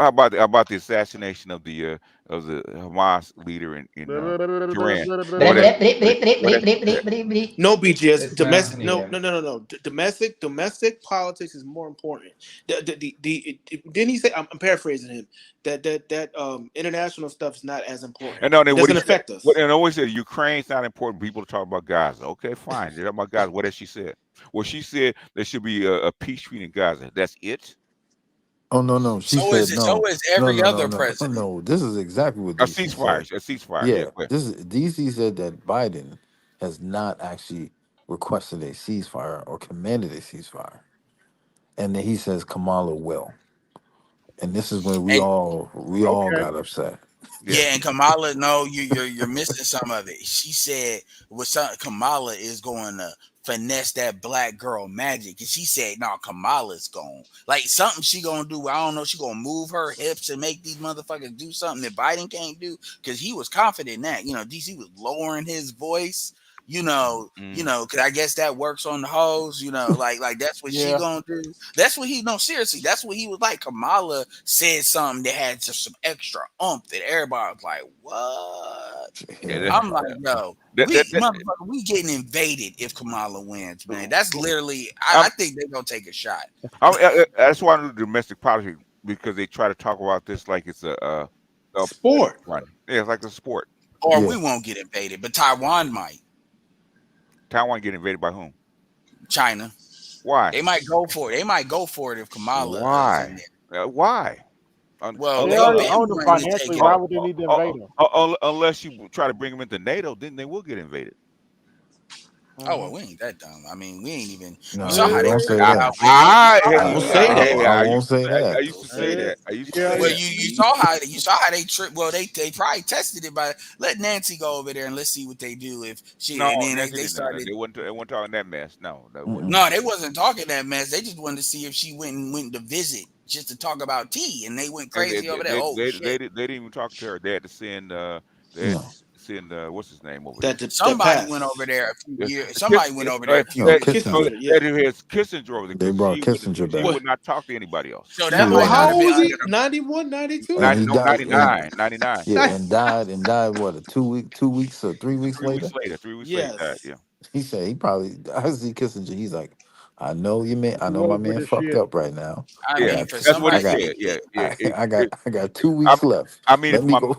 about the assassination of the Hamas leader in Iran?
No, BGS. Domestic politics is more important. Didn't he say? I'm paraphrasing him. That international stuff is not as important.
And no,
it doesn't affect us.
And always said Ukraine's not important. People to talk about Gaza. Okay, fine. They're talking about Gaza. What has she said? Well, she said there should be a peace treaty in Gaza. That's it.
Oh no! She said no.
So is every other president.
No, this is exactly what
a
DC
ceasefire.
said.
A ceasefire.
Yeah, this is DC said that Biden has not actually requested a ceasefire or commanded a ceasefire, and then he says Kamala will, and this is when we all got upset.
Yeah, and Kamala, no, you're missing some of it. She said Kamala is going to finesse that black girl magic, and she said, "No, Kamala's going like something she gonna do. I don't know. She gonna move her hips and make these motherfuckers do something that Biden can't do because he was confident in that. DC was lowering his voice." Cause I guess that works on the hoes, like that's what she gonna do. That's what seriously, that's what he was like. Kamala said something that had just some extra that everybody was like, what? I'm like, no, we getting invaded if Kamala wins, man. That's literally, I think they're gonna take a shot.
That's why I do domestic politics because they try to talk about this like it's a
sport.
Right. Yeah, it's like a sport.
Or we won't get invaded, but Taiwan might.
Taiwan get invaded by whom?
China.
Why?
They might go for it. They might go for it if Kamala.
Why? Why?
Well,
they already own them financially. Why would they need to invade them?
Unless you try to bring them into NATO, then they will get invaded.
Oh well, we ain't that dumb. I mean, we ain't even. You
No,
saw how they
don't say
tricked
that.
out women.
I, I
I
won't
used to
say
say, I
that.
used to say that. I used to
Yeah,
say
Well,
that.
you saw how they tricked. Well, they probably tested it by let Nancy go over there and let's see what they do if she.
No,
And then
Nancy
they
didn't. No,
started.
they weren't talking that mess. No, that wasn't.
No, they wasn't talking that mess. They just wanted to see if she went to visit just to talk about tea, and they went
And
crazy over there. Oh shit!
they didn't even talk to her. They had to send
No.
what's his name over there?
That
Somebody went over
passed.
there a few years.
Kiss,
Somebody went over there
uh,
a few
No,
that,
years ago.
oh,
Kissinger.
Kissinger, yeah.
that is Kissinger over there
They
because
brought Kissinger
she
back.
would not talk to anybody else.
So that
Well,
might not
how
have
old
been
was he?
under the.
91, 92?
And he
No,
died.
99, 99.
Yeah, and died. What, 2 weeks or 3 weeks
3 weeks
later?
later. 3 weeks later, he died.
Yes.
Yeah.
He said he probably. I see Kissinger. He's like, I know you man. I
Too
know my
old for
man
this
fucked
shit.
up right now.
I
I
Yeah,
mean,
got.
for
that's what he
I
somebody,
got.
said. Yeah, yeah.
I got 2
I,
weeks left.
I mean,
Let me go.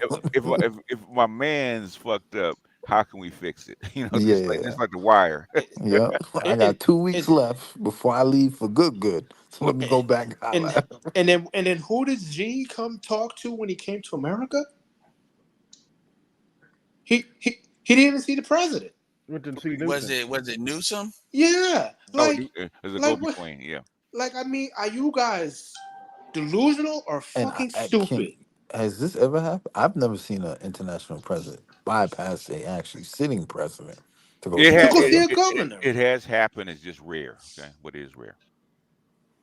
if my man's fucked up, how can we fix it?
Yeah.
just like the wire.
Yep. I got
And,
2 weeks
and,
left before I leave for good. So let me go back and
and,
holla.
and then who did G come talk to when he came to America? He didn't even see the president.
Went to see
was
Newsom.
it Newsom?
Yeah.
Oh,
Like
there's a go
like what
between. Yeah.
like I mean, are you guys delusional or
And
fucking
I can't.
stupid?
Has this ever happened? I've never seen an international president bypass a actually sitting president to go
It,
see
To
the
ha-
go
it,
see a
president.
it, it,
governor.
it has happened. It's just rare. Okay, but it is rare.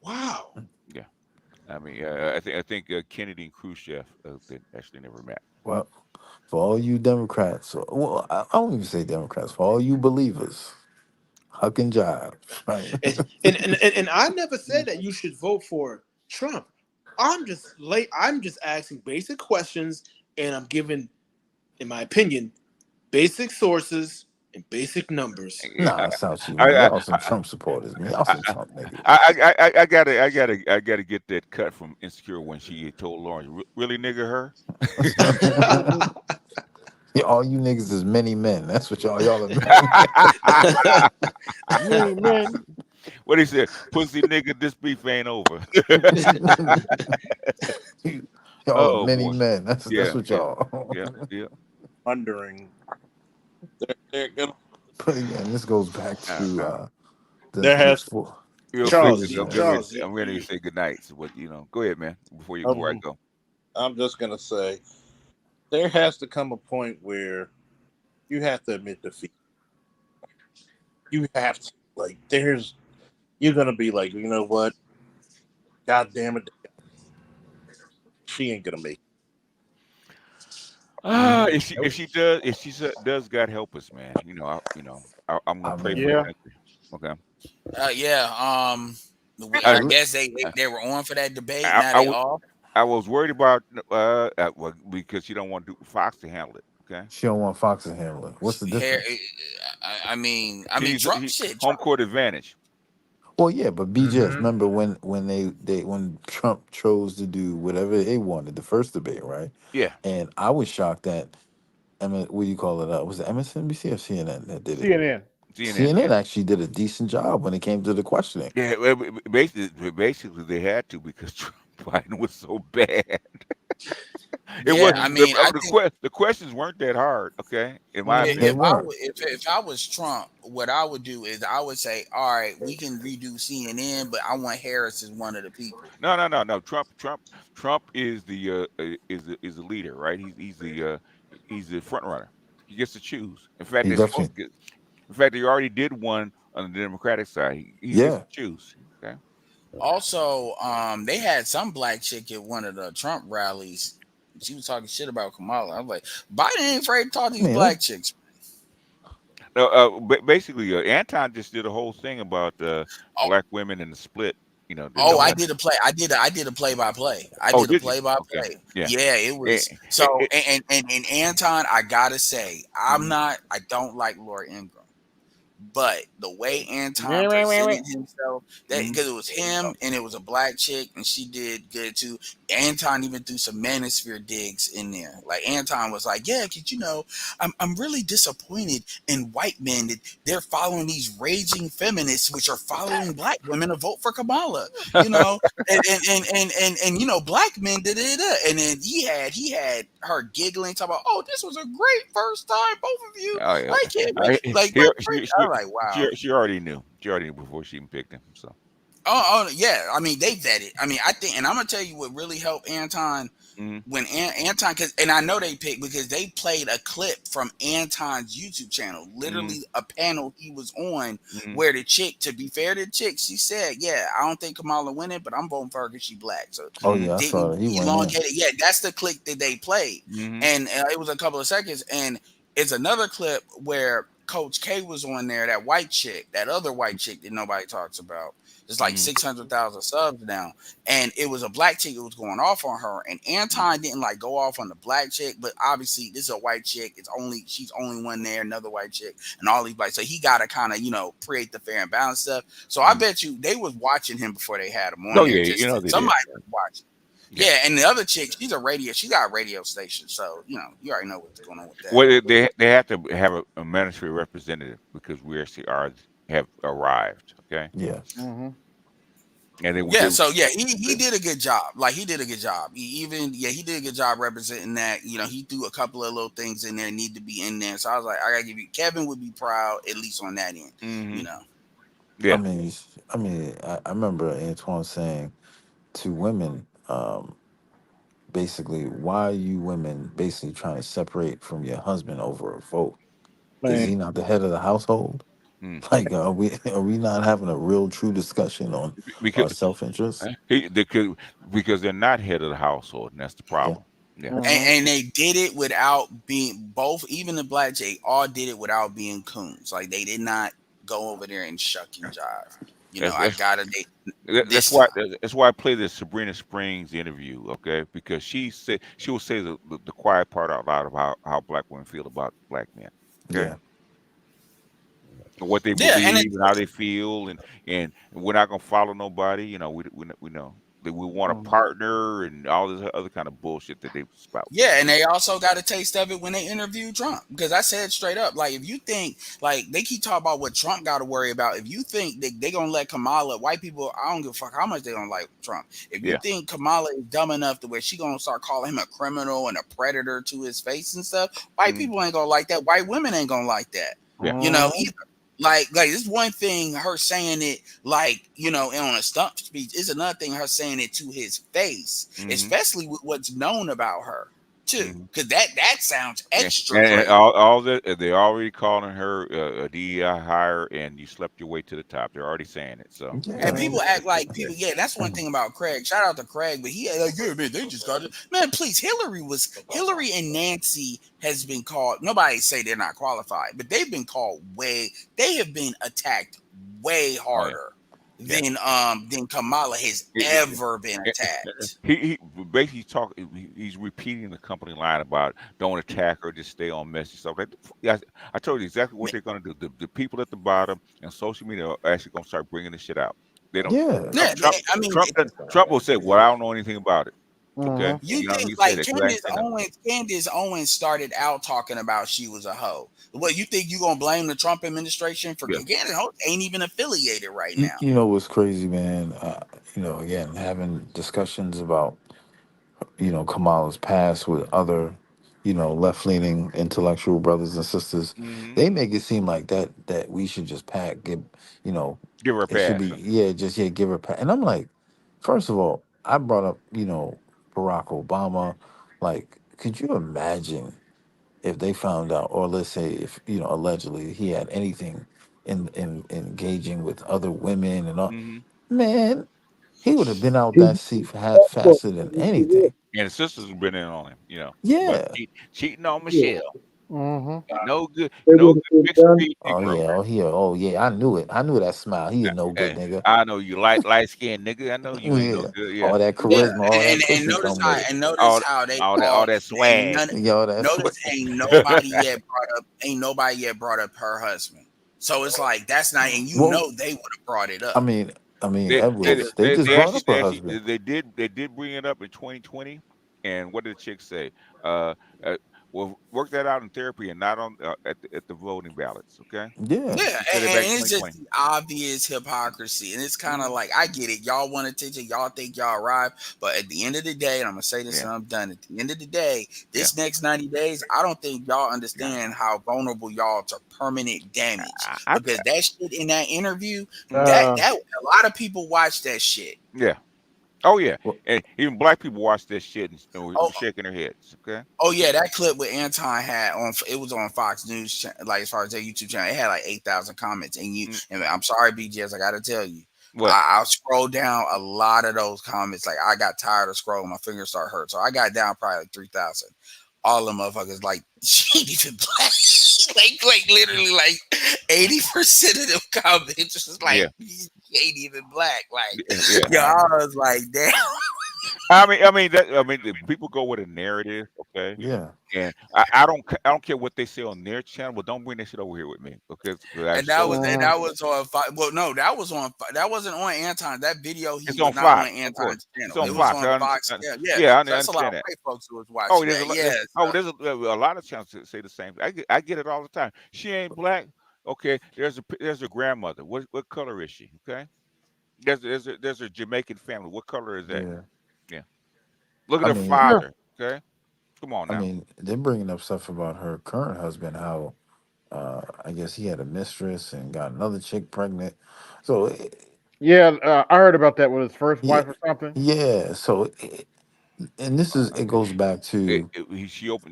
Wow.
Yeah. I mean, I think Kennedy and Khrushchev they actually never met.
Well, for all you Democrats, well, I won't even say Democrats. For all you believers, huck and jive, right?
And I never said that you should vote for Trump. I'm just asking basic questions, and I'm giving, in my opinion, basic sources and basic numbers.
Nah, it sounds you, man.
I,
Y'all some Trump supporters, man. Y'all
I,
some Trump niggas.
I gotta get that cut from Insecure when she told Lauren, "Really, nigga, her."
Yeah, all you niggas is many men. That's what y'all are many men.
Many men.
What he said, "Pussy nigga, this beef ain't over."
Y'all are
Oh
many
boy,
men. That's
yeah,
what
yeah,
y'all.
yeah, yeah.
Wondering, they're gonna,
But again, this goes back to
there
the
has
four.
Real
The
quick,
four.
Charles,
'cause
Charles,
I'm ready to say goodnight. So, but go ahead, man. Before I go.
I'm just gonna say there has to come a point where you have to admit defeat. You have to you're gonna be like, you know what? God damn it, she ain't gonna make
If she does, God help us, man. I'm gonna
I
pray for the
mean,
Yeah.
country. Okay.
Yeah.
I,
I guess they were on for that debate.
I,
Now
I,
they
was,
off.
I was worried about because she don't want Fox to handle it. Okay.
she don't want Fox to handle it. What's the
Hair.
difference?
I mean, Trump. Shit.
Home
Trump.
court advantage.
Well, yeah, but BJS,
Mm-hmm.
remember when Trump chose to do whatever they wanted, the first debate, right?
Yeah.
And I was shocked that what do you call it? Was it MSNBC or CNN that did it?
CNN.
CNN.
CNN
Yeah.
actually did a decent job when it came to the questioning.
Yeah. Well, basically, they had to because Trump Biden was so bad. It
Yeah.
was
I mean, I think
the questions weren't that hard. Okay, in my
They
opinion.
weren't.
if I was Trump, what I would do is I would say, all right, we can redo CNN, but I want Harris as one of the people.
No. Trump is is the leader, right? He's the front runner. He gets to choose. In fact,
He
they're supposed
definitely,
to get. In fact, he already did one on the Democratic side. He gets
yeah.
to choose. Okay.
Also, they had some black chick at one of the Trump rallies. She was talking shit about Kamala. I'm like, Biden ain't afraid to talk to
I
these
mean,
black chicks.
No, basically, Anton just did a whole thing about
Oh,
black women and the split. Didn't
oh,
know
I
that.
did a play. I did a play by play. I
Oh,
did a
did you?
play by
Okay.
play.
Yeah.
Yeah, it
Eh,
was
eh,
so.
eh,
And Anton, I gotta say,
mhm.
I don't like Laura Ingraham. But the way Anton
Wah, wah, wah, wah.
presented himself, that
Mhm.
because it was him and it was a black chick, and she did good too. Anton even threw some manosphere digs in there. Like Anton was like, "Yeah, cause I'm really disappointed in white men that they're following these raging feminists, which are following black women to vote for Kamala. You know, and black men did it, and then he had her giggling, talking about, oh, this was a great first time, both of you.
Oh yeah.
I can't wait. Like,
Here,
all like, wow.
She already knew. She already knew before she even picked him. So.
Oh yeah. I mean, they vetted. I mean, I think, and I'm gonna tell you what really helped Anton when Anton, and I know they picked because they played a clip from Anton's YouTube channel, literally a panel he was on where the chick, to be fair to the chick, she said, "Yeah, I don't think Kamala winning, but I'm voting for her because she black." So
Oh yeah, I saw
didn't
that. He went in.
elongate it. Yeah, that's the clip that they played, and it was a couple of seconds, and it's another clip where Coach K was on there, that white chick, that other white chick that nobody talks about. It's like 600,000 subs now. And it was a black chick that was going off on her. And Anton didn't like go off on the black chick, but obviously this is a white chick. She's only one there, another white chick, and all these black. So he gotta kind of, create the fair and balanced stuff. So I bet you they was watching him before they had him on
Oh
there.
yeah, you know they
Somebody
did.
was watching. Yeah, and the other chick, she got a radio station. So, you already know what's going on with that.
Well, they have to have a ministry representative because we actually have arrived. Okay.
Yeah.
And then
he did a good job. Like, he did a good job. He did a good job representing that. He threw a couple of little things in there need to be in there. So I was like, I gotta give you. Kevin would be proud at least on that end.
Yeah.
I mean, I remember Antoine saying to women, basically, why are you women basically trying to separate from your husband over a vote? Is he not the head of the household? Like, are we not having a real true discussion on our
Because
self interest?
because they're not head of the household, and that's the problem. Yeah.
And they did it without being both, even the black Jay, all did it without being coons. Like, they did not go over there and shuck and jive.
That's why I play this Sabrina Springs interview, okay? Because she will say the quiet part out loud about how black women feel about black men. Okay.
Yeah.
What they believe and how they feel, and we're not gonna follow nobody. We know that we want a partner and all this other kind of bullshit that they spout.
Yeah, and they also got a taste of it when they interviewed Trump, because I said straight up, like, if you think, like, they keep talking about what Trump got to worry about, if you think that they're gonna let Kamala, white people, I don't give a fuck how much they don't like Trump. If you think Kamala is dumb enough to where she gonna start calling him a criminal and a predator to his face and stuff, white people ain't gonna like that. White women ain't gonna like that. Either. Like this one thing, her saying it, like, on a stump speech, is another thing, her saying it to his face, especially with what's known about her too, because that sounds extra
And
crazy.
all that they already calling her a DEI hire, and you slept your way to the top. They're already saying it. So
And people act like people. Yeah, that's one thing about Craig. Shout out to Craig, but he like, yeah, man, they just got it. Man, please, Hillary and Nancy has been called. Nobody say they're not qualified, but they've been called They have been attacked way harder than Kamala has ever been attacked.
He basically he's repeating the company line about don't attack her, just stay on message stuff. I told you exactly what they're gonna do. The people at the bottom and social media are actually gonna start bringing this shit out. They don't.
Yeah.
Trump will say, "Well, I don't know anything about it." Okay.
You think
he
like
said exactly
Candace Owens started out talking about she was a hoe. What, you think you gonna blame the Trump administration for Candace Owens ain't even affiliated right now?
You know what's crazy, man? Again, having discussions about, Kamala's past with other, left-leaning intellectual brothers and sisters, they make it seem like that we should just give
her a
it should
pass.
be, give her a pass. And I'm like, first of all, I brought up, Barack Obama. Like, could you imagine if they found out, or let's say if, allegedly he had anything in engaging with other women and all, man, he would have been out that seat faster than anything.
And the sisters have been in on him,
Yeah.
But cheating on Michelle. No good mixed feed, Negro.
Oh yeah, I knew it. I knew that smile. He a no good
Hey,
nigga.
I know you light skinned nigga. I know you ain't no good. Yeah.
All that charisma, all that
And
pussy
notice
come with it.
how they
all that swag.
Notice ain't nobody yet brought up her husband. So it's like that's not, and they would have brought it up.
I mean, Edwards, they just brought up her husband.
They did bring it up in 2020, and what did the chick say? Well, work that out in therapy and not on at the voting ballots. Okay.
Yeah.
Yeah,
Send it back
and it's just
2020.
the obvious hypocrisy, and it's kind of like I get it. Y'all want attention, y'all think y'all arrived, but at the end of the day, and I'm gonna say this
Yeah.
and I'm done. At the end of the day,
Yeah.
this next 90 days, I don't think y'all understand how vulnerable y'all to permanent damage
I,
because that shit in that interview,
Uh,
that a lot of people watch that shit.
yeah. Oh yeah.
Well,
And even black people watch this shit and
Oh,
were shaking their heads. Okay.
Oh yeah, that clip with Anton had on it was on Fox News, like as far as their YouTube channel, it had like 8,000 comments.
Mm,
And I'm sorry, BGS, I got to tell you,
what?
I scrolled down a lot of those comments. Like I got tired of scrolling, my fingers start hurt, so I got down probably like 3,000. All the motherfuckers like she ain't even black. like literally like 80% of them comments was like
Yeah.
she ain't even black. Like
Yeah.
yo, I was like, damn.
I mean, the people go with a narrative, okay?
yeah.
And I don't care what they say on their channel, but don't bring that shit over here with me, okay? 'Cause I show
And
uh,
that was on well no that was on that wasn't on Anton, that video he
it's
was
on
not on
Fox, of course.
Anton's
It's
channel,
on
it was
Fox.
on Fox, yeah,
Yeah, I
so that's a lot
understand
of
that.
white folks who was
Oh,
watching
there's a
that,
lot.
yeah, so
A lot of channels that say the same. I get it all the time. She ain't black. Okay, there's a grandmother. What color is she? Okay, there's a Jamaican family. What color is that?
Yeah.
Yeah. Look at
I
her
mean,
yeah.
father. Okay, come on
I
now.
mean, they're bringing up stuff about her current husband, how I guess he had a mistress and got another chick pregnant. So
Yeah, I heard about that with his first
yeah,
wife or something.
yeah. So and this is it goes back to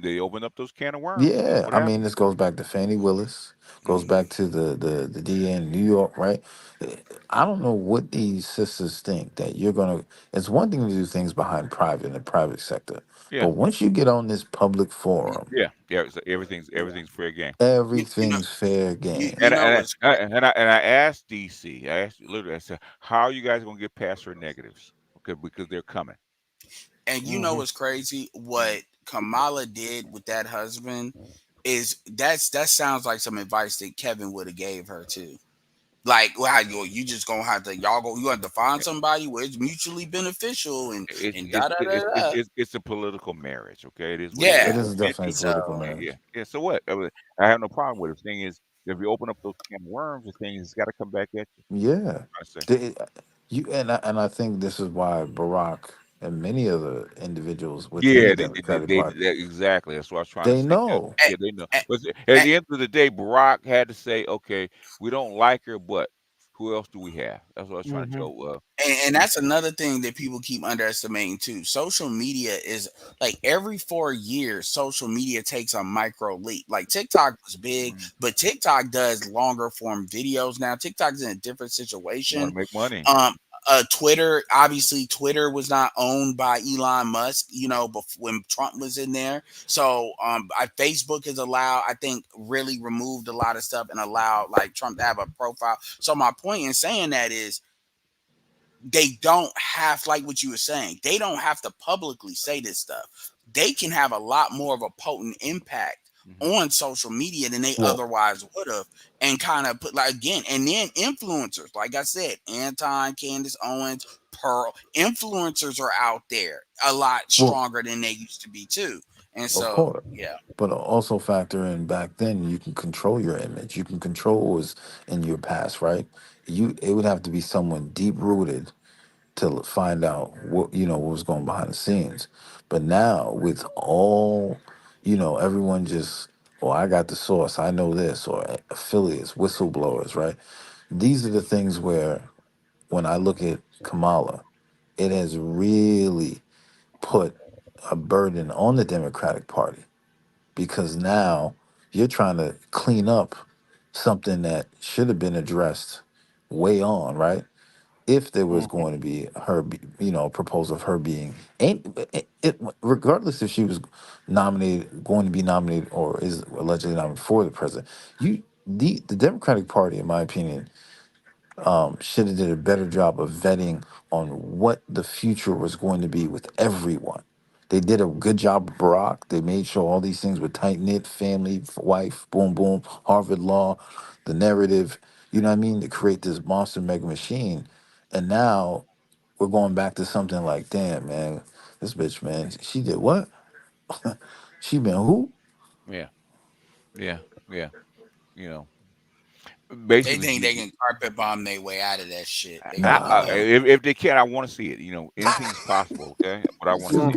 They opened up those can of worms. That's
yeah.
what
I mean,
happened.
this goes back to Fannie Willis, goes
mhm.
back to the DA in New York, right? I don't know what these sisters think that you're gonna. It's one thing to do things behind private in the private sector,
Yeah,
but once you get on this public forum,
yeah, yeah. So
Yeah.
everything's fair game.
You know
everything's fair game.
you know what's crazy,
And I asked DC. I asked literally. I said, "How are you guys gonna get past her negatives? Okay, because they're coming."
and you know
Hmm.
what's crazy, what Kamala did with that husband is that sounds like some advice that Kevin would have gave her too. Like, well, you just gonna have to you have to find somebody where it's mutually beneficial
It's
and
it's
da da
it's
da
it's
da.
it's it's a political marriage, okay? It is what it
Yeah.
is.
It is definitely a
So
political
Yeah,
marriage.
yeah. So what? I have no problem with it. The thing is, if you open up those can of worms, the thing is got to come back at you.
Yeah,
I say,
you and I think this is why Barack and many other individuals within
yeah,
the Democratic
they
Party
exactly. That's what I was trying to
they
say. Yeah,
know.
and,
yeah, they know.
and,
But at
and,
the end of the day, Barack had to say, okay, we don't like her, but who else do we have? That's what I was trying to
Hmm.
tell.
and that's another thing that people keep underestimating too. Social media is like every 4 years, social media takes a micro leap. Like TikTok was big,
Mm,
but TikTok does longer form videos now. TikTok's in a different
want
situation.
to make money?
Um, Twitter, obviously, Twitter was not owned by Elon Musk, when Trump was in there. So, Facebook has allowed, I think, really removed a lot of stuff and allowed like Trump to have a profile. So, my point in saying that is they don't have, like what you were saying, they don't have to publicly say this stuff. They can have a lot more of a potent impact
Hmm.
on social media than they
Well,
otherwise would have, and kind of put like again, and then influencers, like I said, Anton, Candace Owens, Pearl, influencers are out there a lot
well,
stronger than they used to be too. And
of
so,
course,
yeah.
but also factor in back then you can control your image. You can control what was in your past, right? It would have to be someone deep rooted to find out what was going behind the scenes. But now with all everyone just I got the source, I know this, or affiliates, whistleblowers, right? These are the things where when I look at Kamala, it has really put a burden on the Democratic Party because now you're trying to clean up something that should have been addressed way on, right? If there was
Hmm.
going to be proposal of her being regardless if she was nominated, going to be nominated, or is allegedly nominated for the president, the Democratic Party, in my opinion, should have did a better job of vetting on what the future was going to be with everyone. They did a good job with Barack. They made sure all these things were tight knit, family, wife, boom, boom, Harvard Law, the narrative. You know what I mean? To create this monster mega machine, and now we're going back to something like, damn, man, this bitch, man, she did what? She been who?
Yeah, yeah, yeah. You know,
They
basically,
think they can carpet bomb their way out of that shit. They
I,
really
I,
do.
if they can, I want to see it. You know, anything's possible. Okay, but I want to see it.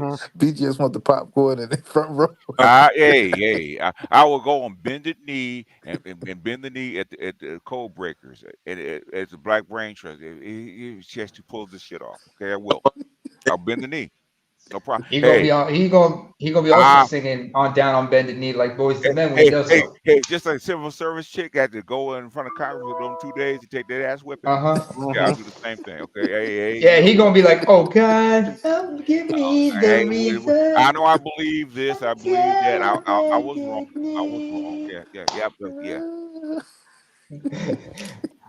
BGS want the popcorn in the front row.
I will go on bended knee and bend the knee at the code breakers at the Black Brain Trust. If she has to pull this shit off, okay, I will. I'll bend the knee. No problem.
He gonna
Hey,
be on. He gonna be also singing on down on bended knee like Boys to Men when he does so.
Just like civil service chick had to go in front of Congress with them 2 days to take that ass whipping.
Uh-huh.
Yeah, I'll do the same thing. Okay, hey,
Yeah,
you
he
know,
gonna be like, "Oh God, help give me the
hey,
reason."
I know I believe this, I believe that. I was wrong.
Bended
I was wrong.
knee.
Yeah.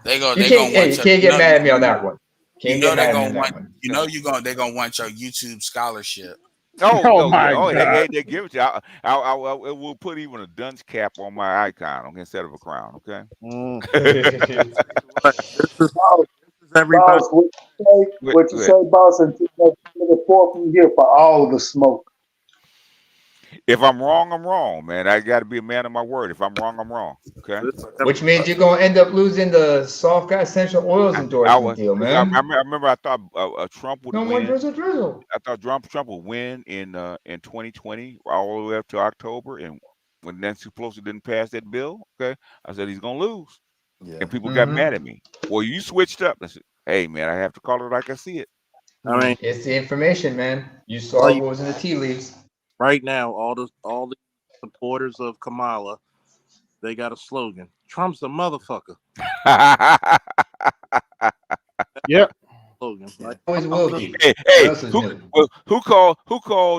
They go.
You
They
can't.
gonna
Hey,
want
you
your.
can't get mad at me on that one.
You
Can't get
know they're
mad at me
gonna
on
want.
that one.
You know they're gonna want your YouTube scholarship.
Oh
Yeah.
my
Hey,
God.
they give it to you. I will put even a dunce cap on my icon, okay, instead of a crown. Okay.
But this is everybody.
Boss, what you say? What you
Go ahead.
say, boss? Until the fourth from here for all the smoke.
If I'm wrong, I'm wrong, man. I got to be a man of my word. If I'm wrong, I'm wrong. Okay.
Which means you're gonna end up losing the Soft Guy Essential Oils endorsement deal, man.
I remember I thought Trump would
No more
win.
drizzle.
I thought Trump would win in 2020 all the way up to October, and when Nancy Pelosi didn't pass that bill, okay, I said he's gonna lose,
Yeah.
and people got mad at me. Well, you switched up. I said, hey man, I have to call it like I see it.
I mean,
It's the information, man. You saw
like
what was in the tea leaves.
right now, all the supporters of Kamala, they got a slogan: "Trump's a motherfucker."
Yep.
Slogan. Like,
Always will be.
Hey,
What else is new?
who called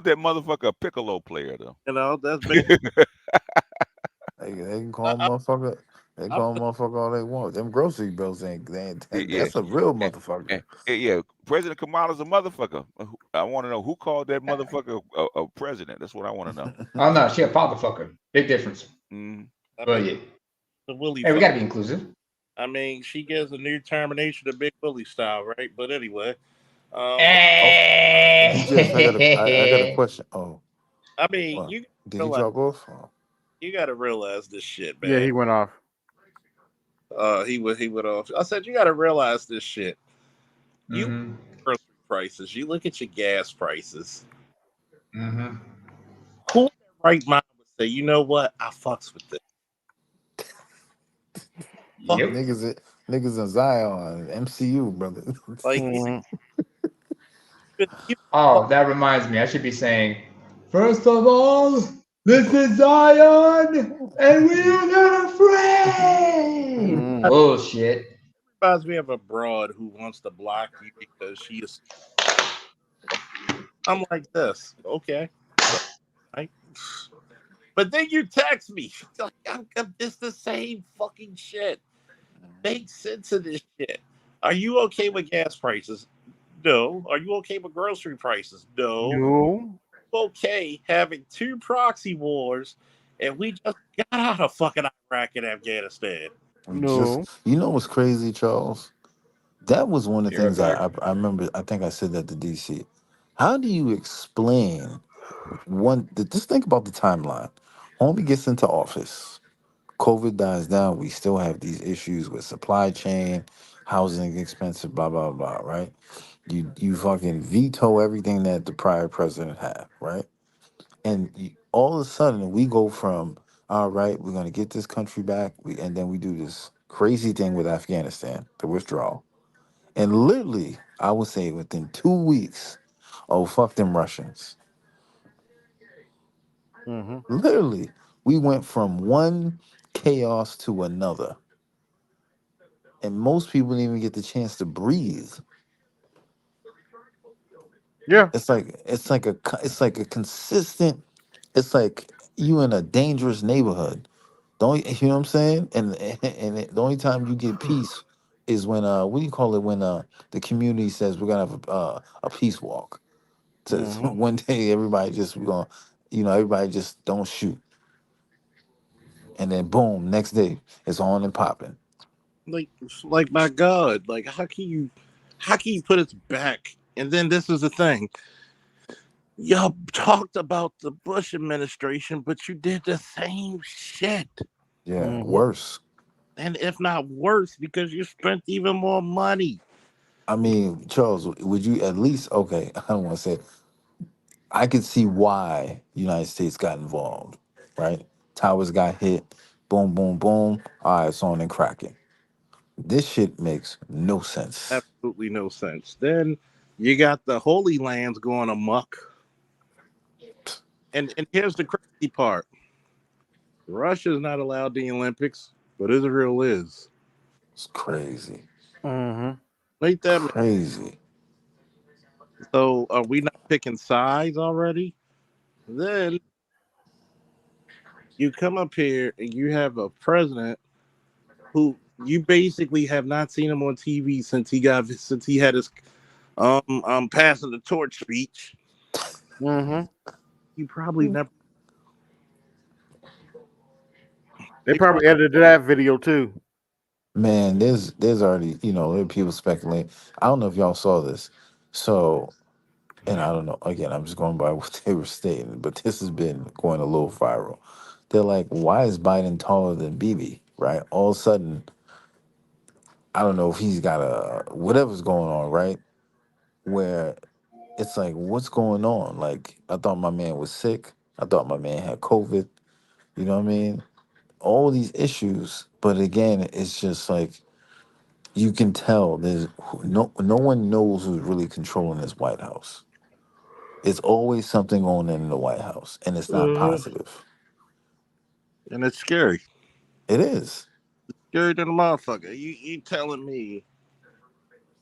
that motherfucker a piccolo player though?
you know, that's big.
They can call him motherfucker. They call him motherfucker all they want. Them grocery bills ain't
Yeah,
that's a real motherfucker.
yeah. President Kamala's a motherfucker. I want to know who called that motherfucker a president. That's what I want to know.
Oh no, she a fatherfucker. Big difference.
Mm.
But yeah.
The Willie.
Hey, we
fuck.
gotta be inclusive.
I mean, she gives a new termination to Big Willie style, right? But anyway,
BGS, I got a question. Oh,
I mean,
what?
you
Did he
realize,
drop off? Oh.
you got to realize this shit,
Yeah,
man.
he went off.
He went off. I said you got to realize this shit. You
Mm-hmm.
grocery prices. You look at your gas prices.
Mm-hmm.
Who in their right mind would say, you know what? I fucks with this.
Yep.
Niggas in Zion, MCU, brother.
Like,
Oh, that reminds me. I should be saying, first of all, this is Zion, and we are not afraid. Bullshit.
reminds me of a broad who wants to block you because she is. I'm like this, okay, right? But then you text me. It's the same fucking shit. Make sense of this shit. Are you okay with gas prices? No. Are you okay with grocery prices? No.
No.
Okay having two proxy wars, and we just got out of fucking Iraq and Afghanistan.
Just
No.
you know what's crazy, Charles? That was one of the
You're
things
right back.
I remember. I think I said that to DC. How do you explain one? Just think about the timeline. Homie gets into office. COVID dies down. We still have these issues with supply chain, housing expensive, blah blah blah. Right? You fucking veto everything that the prior president had. Right? And all of a sudden we go from all right, we're gonna get this country back. And then we do this crazy thing with Afghanistan, the withdrawal. And literally, I would say within 2 weeks, oh fuck them Russians.
Mm-hmm.
Literally, we went from one chaos to another. And most people didn't even get the chance to breathe.
Yeah.
It's like a consistent. It's like you in a dangerous neighborhood. The only, you know what I'm saying? The only time you get peace is when what do you call it when the community says we're gonna have a peace walk. To
Mm-hmm.
one day everybody just we're gonna everybody just don't shoot, and then boom, next day it's on and popping.
Like my God, like how can you put us back? And then this is the thing. Y'all talked about the Bush administration, but you did the same shit.
Yeah, worse.
And if not worse, because you spent even more money.
I mean, Charles, would you at least okay? I don't want to say. I could see why the United States got involved, right? Towers got hit, boom, boom, boom. All right, it's on and cracking. This shit makes no sense.
Absolutely no sense. Then you got the Holy Lands going amok. And here's the crazy part. Russia's not allowed the Olympics, but Israel is.
It's crazy.
Ain't that
Crazy.
so are we not picking sides already? Then you come up here and you have a president who you basically have not seen him on TV since he had his passing the torch speech. You probably never.
They probably edited that video too.
Man, there's already, there are people speculating. I don't know if y'all saw this. So, and I don't know, again, I'm just going by what they were stating, but this has been going a little viral. They're like, why is Biden taller than Bibi? Right? All of a sudden, I don't know if he's got whatever's going on, right? Where it's like, what's going on? Like, I thought my man was sick. I thought my man had COVID. You know what I mean? All these issues. But again, it's just like, you can tell there's no one knows who's really controlling this White House. It's always something going on in the White House, and it's not positive.
And it's scary.
It is.
Scary than a motherfucker. You telling me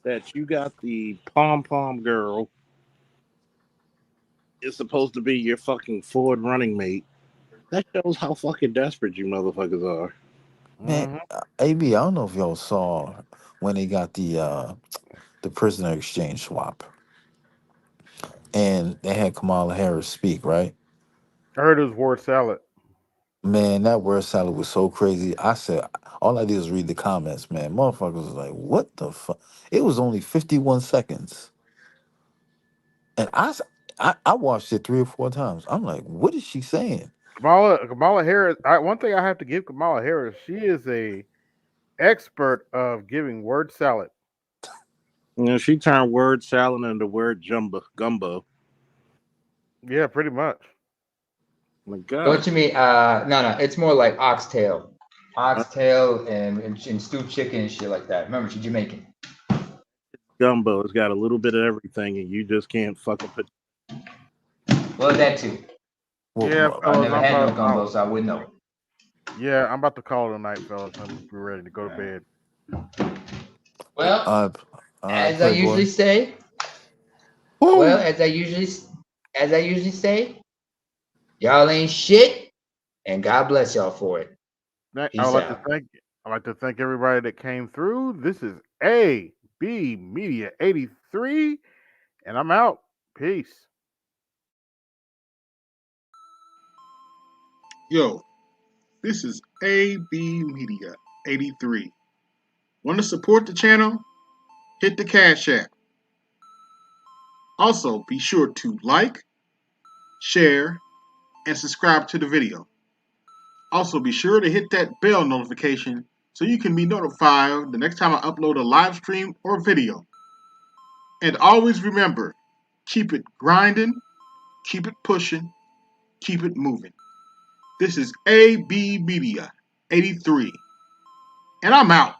that you got the pom pom girl is supposed to be your fucking Ford running mate? That shows how fucking desperate you motherfuckers are.
Man, AB, I don't know if y'all saw when they got the prisoner exchange swap, and they had Kamala Harris speak, right?
I heard it was word salad.
Man, that word salad was so crazy. I said, all I did was read the comments, man. Motherfuckers was like, what the fuck? It was only 51 seconds. And I watched it 3 or 4 times. I'm like, what is she saying?
Kamala Harris. One thing I have to give Kamala Harris, she is a expert of giving word salad.
You know, she turned word salad into word gumbo.
Yeah, pretty much.
My God.
Don't you mean no, it's more like oxtail. Oxtail and stewed chicken and shit like that. Remember, she's Jamaican.
Gumbo. It's got a little bit of everything, and you just can't fucking put.
Well, that too.
Yeah,
I
fellas,
never had no gumbo, so I wouldn't know.
Yeah, I'm about to call it a night, fellas. I'm ready to go to bed.
Well, as I
Playboy.
usually say. Well, as I usually say, y'all ain't shit, and God bless y'all for it. Peace out.
I'd like to thank everybody that came through. This is AB Media 83, and I'm out. Peace.
Yo, this is AB Media 83. Want to support the channel? Hit the Cash App. Also, be sure to like, share, and subscribe to the video. Also, be sure to hit that bell notification so you can be notified the next time I upload a live stream or video. And always remember, keep it grinding, keep it pushing, keep it moving. This is AB Media 83. And I'm out.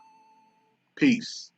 Peace.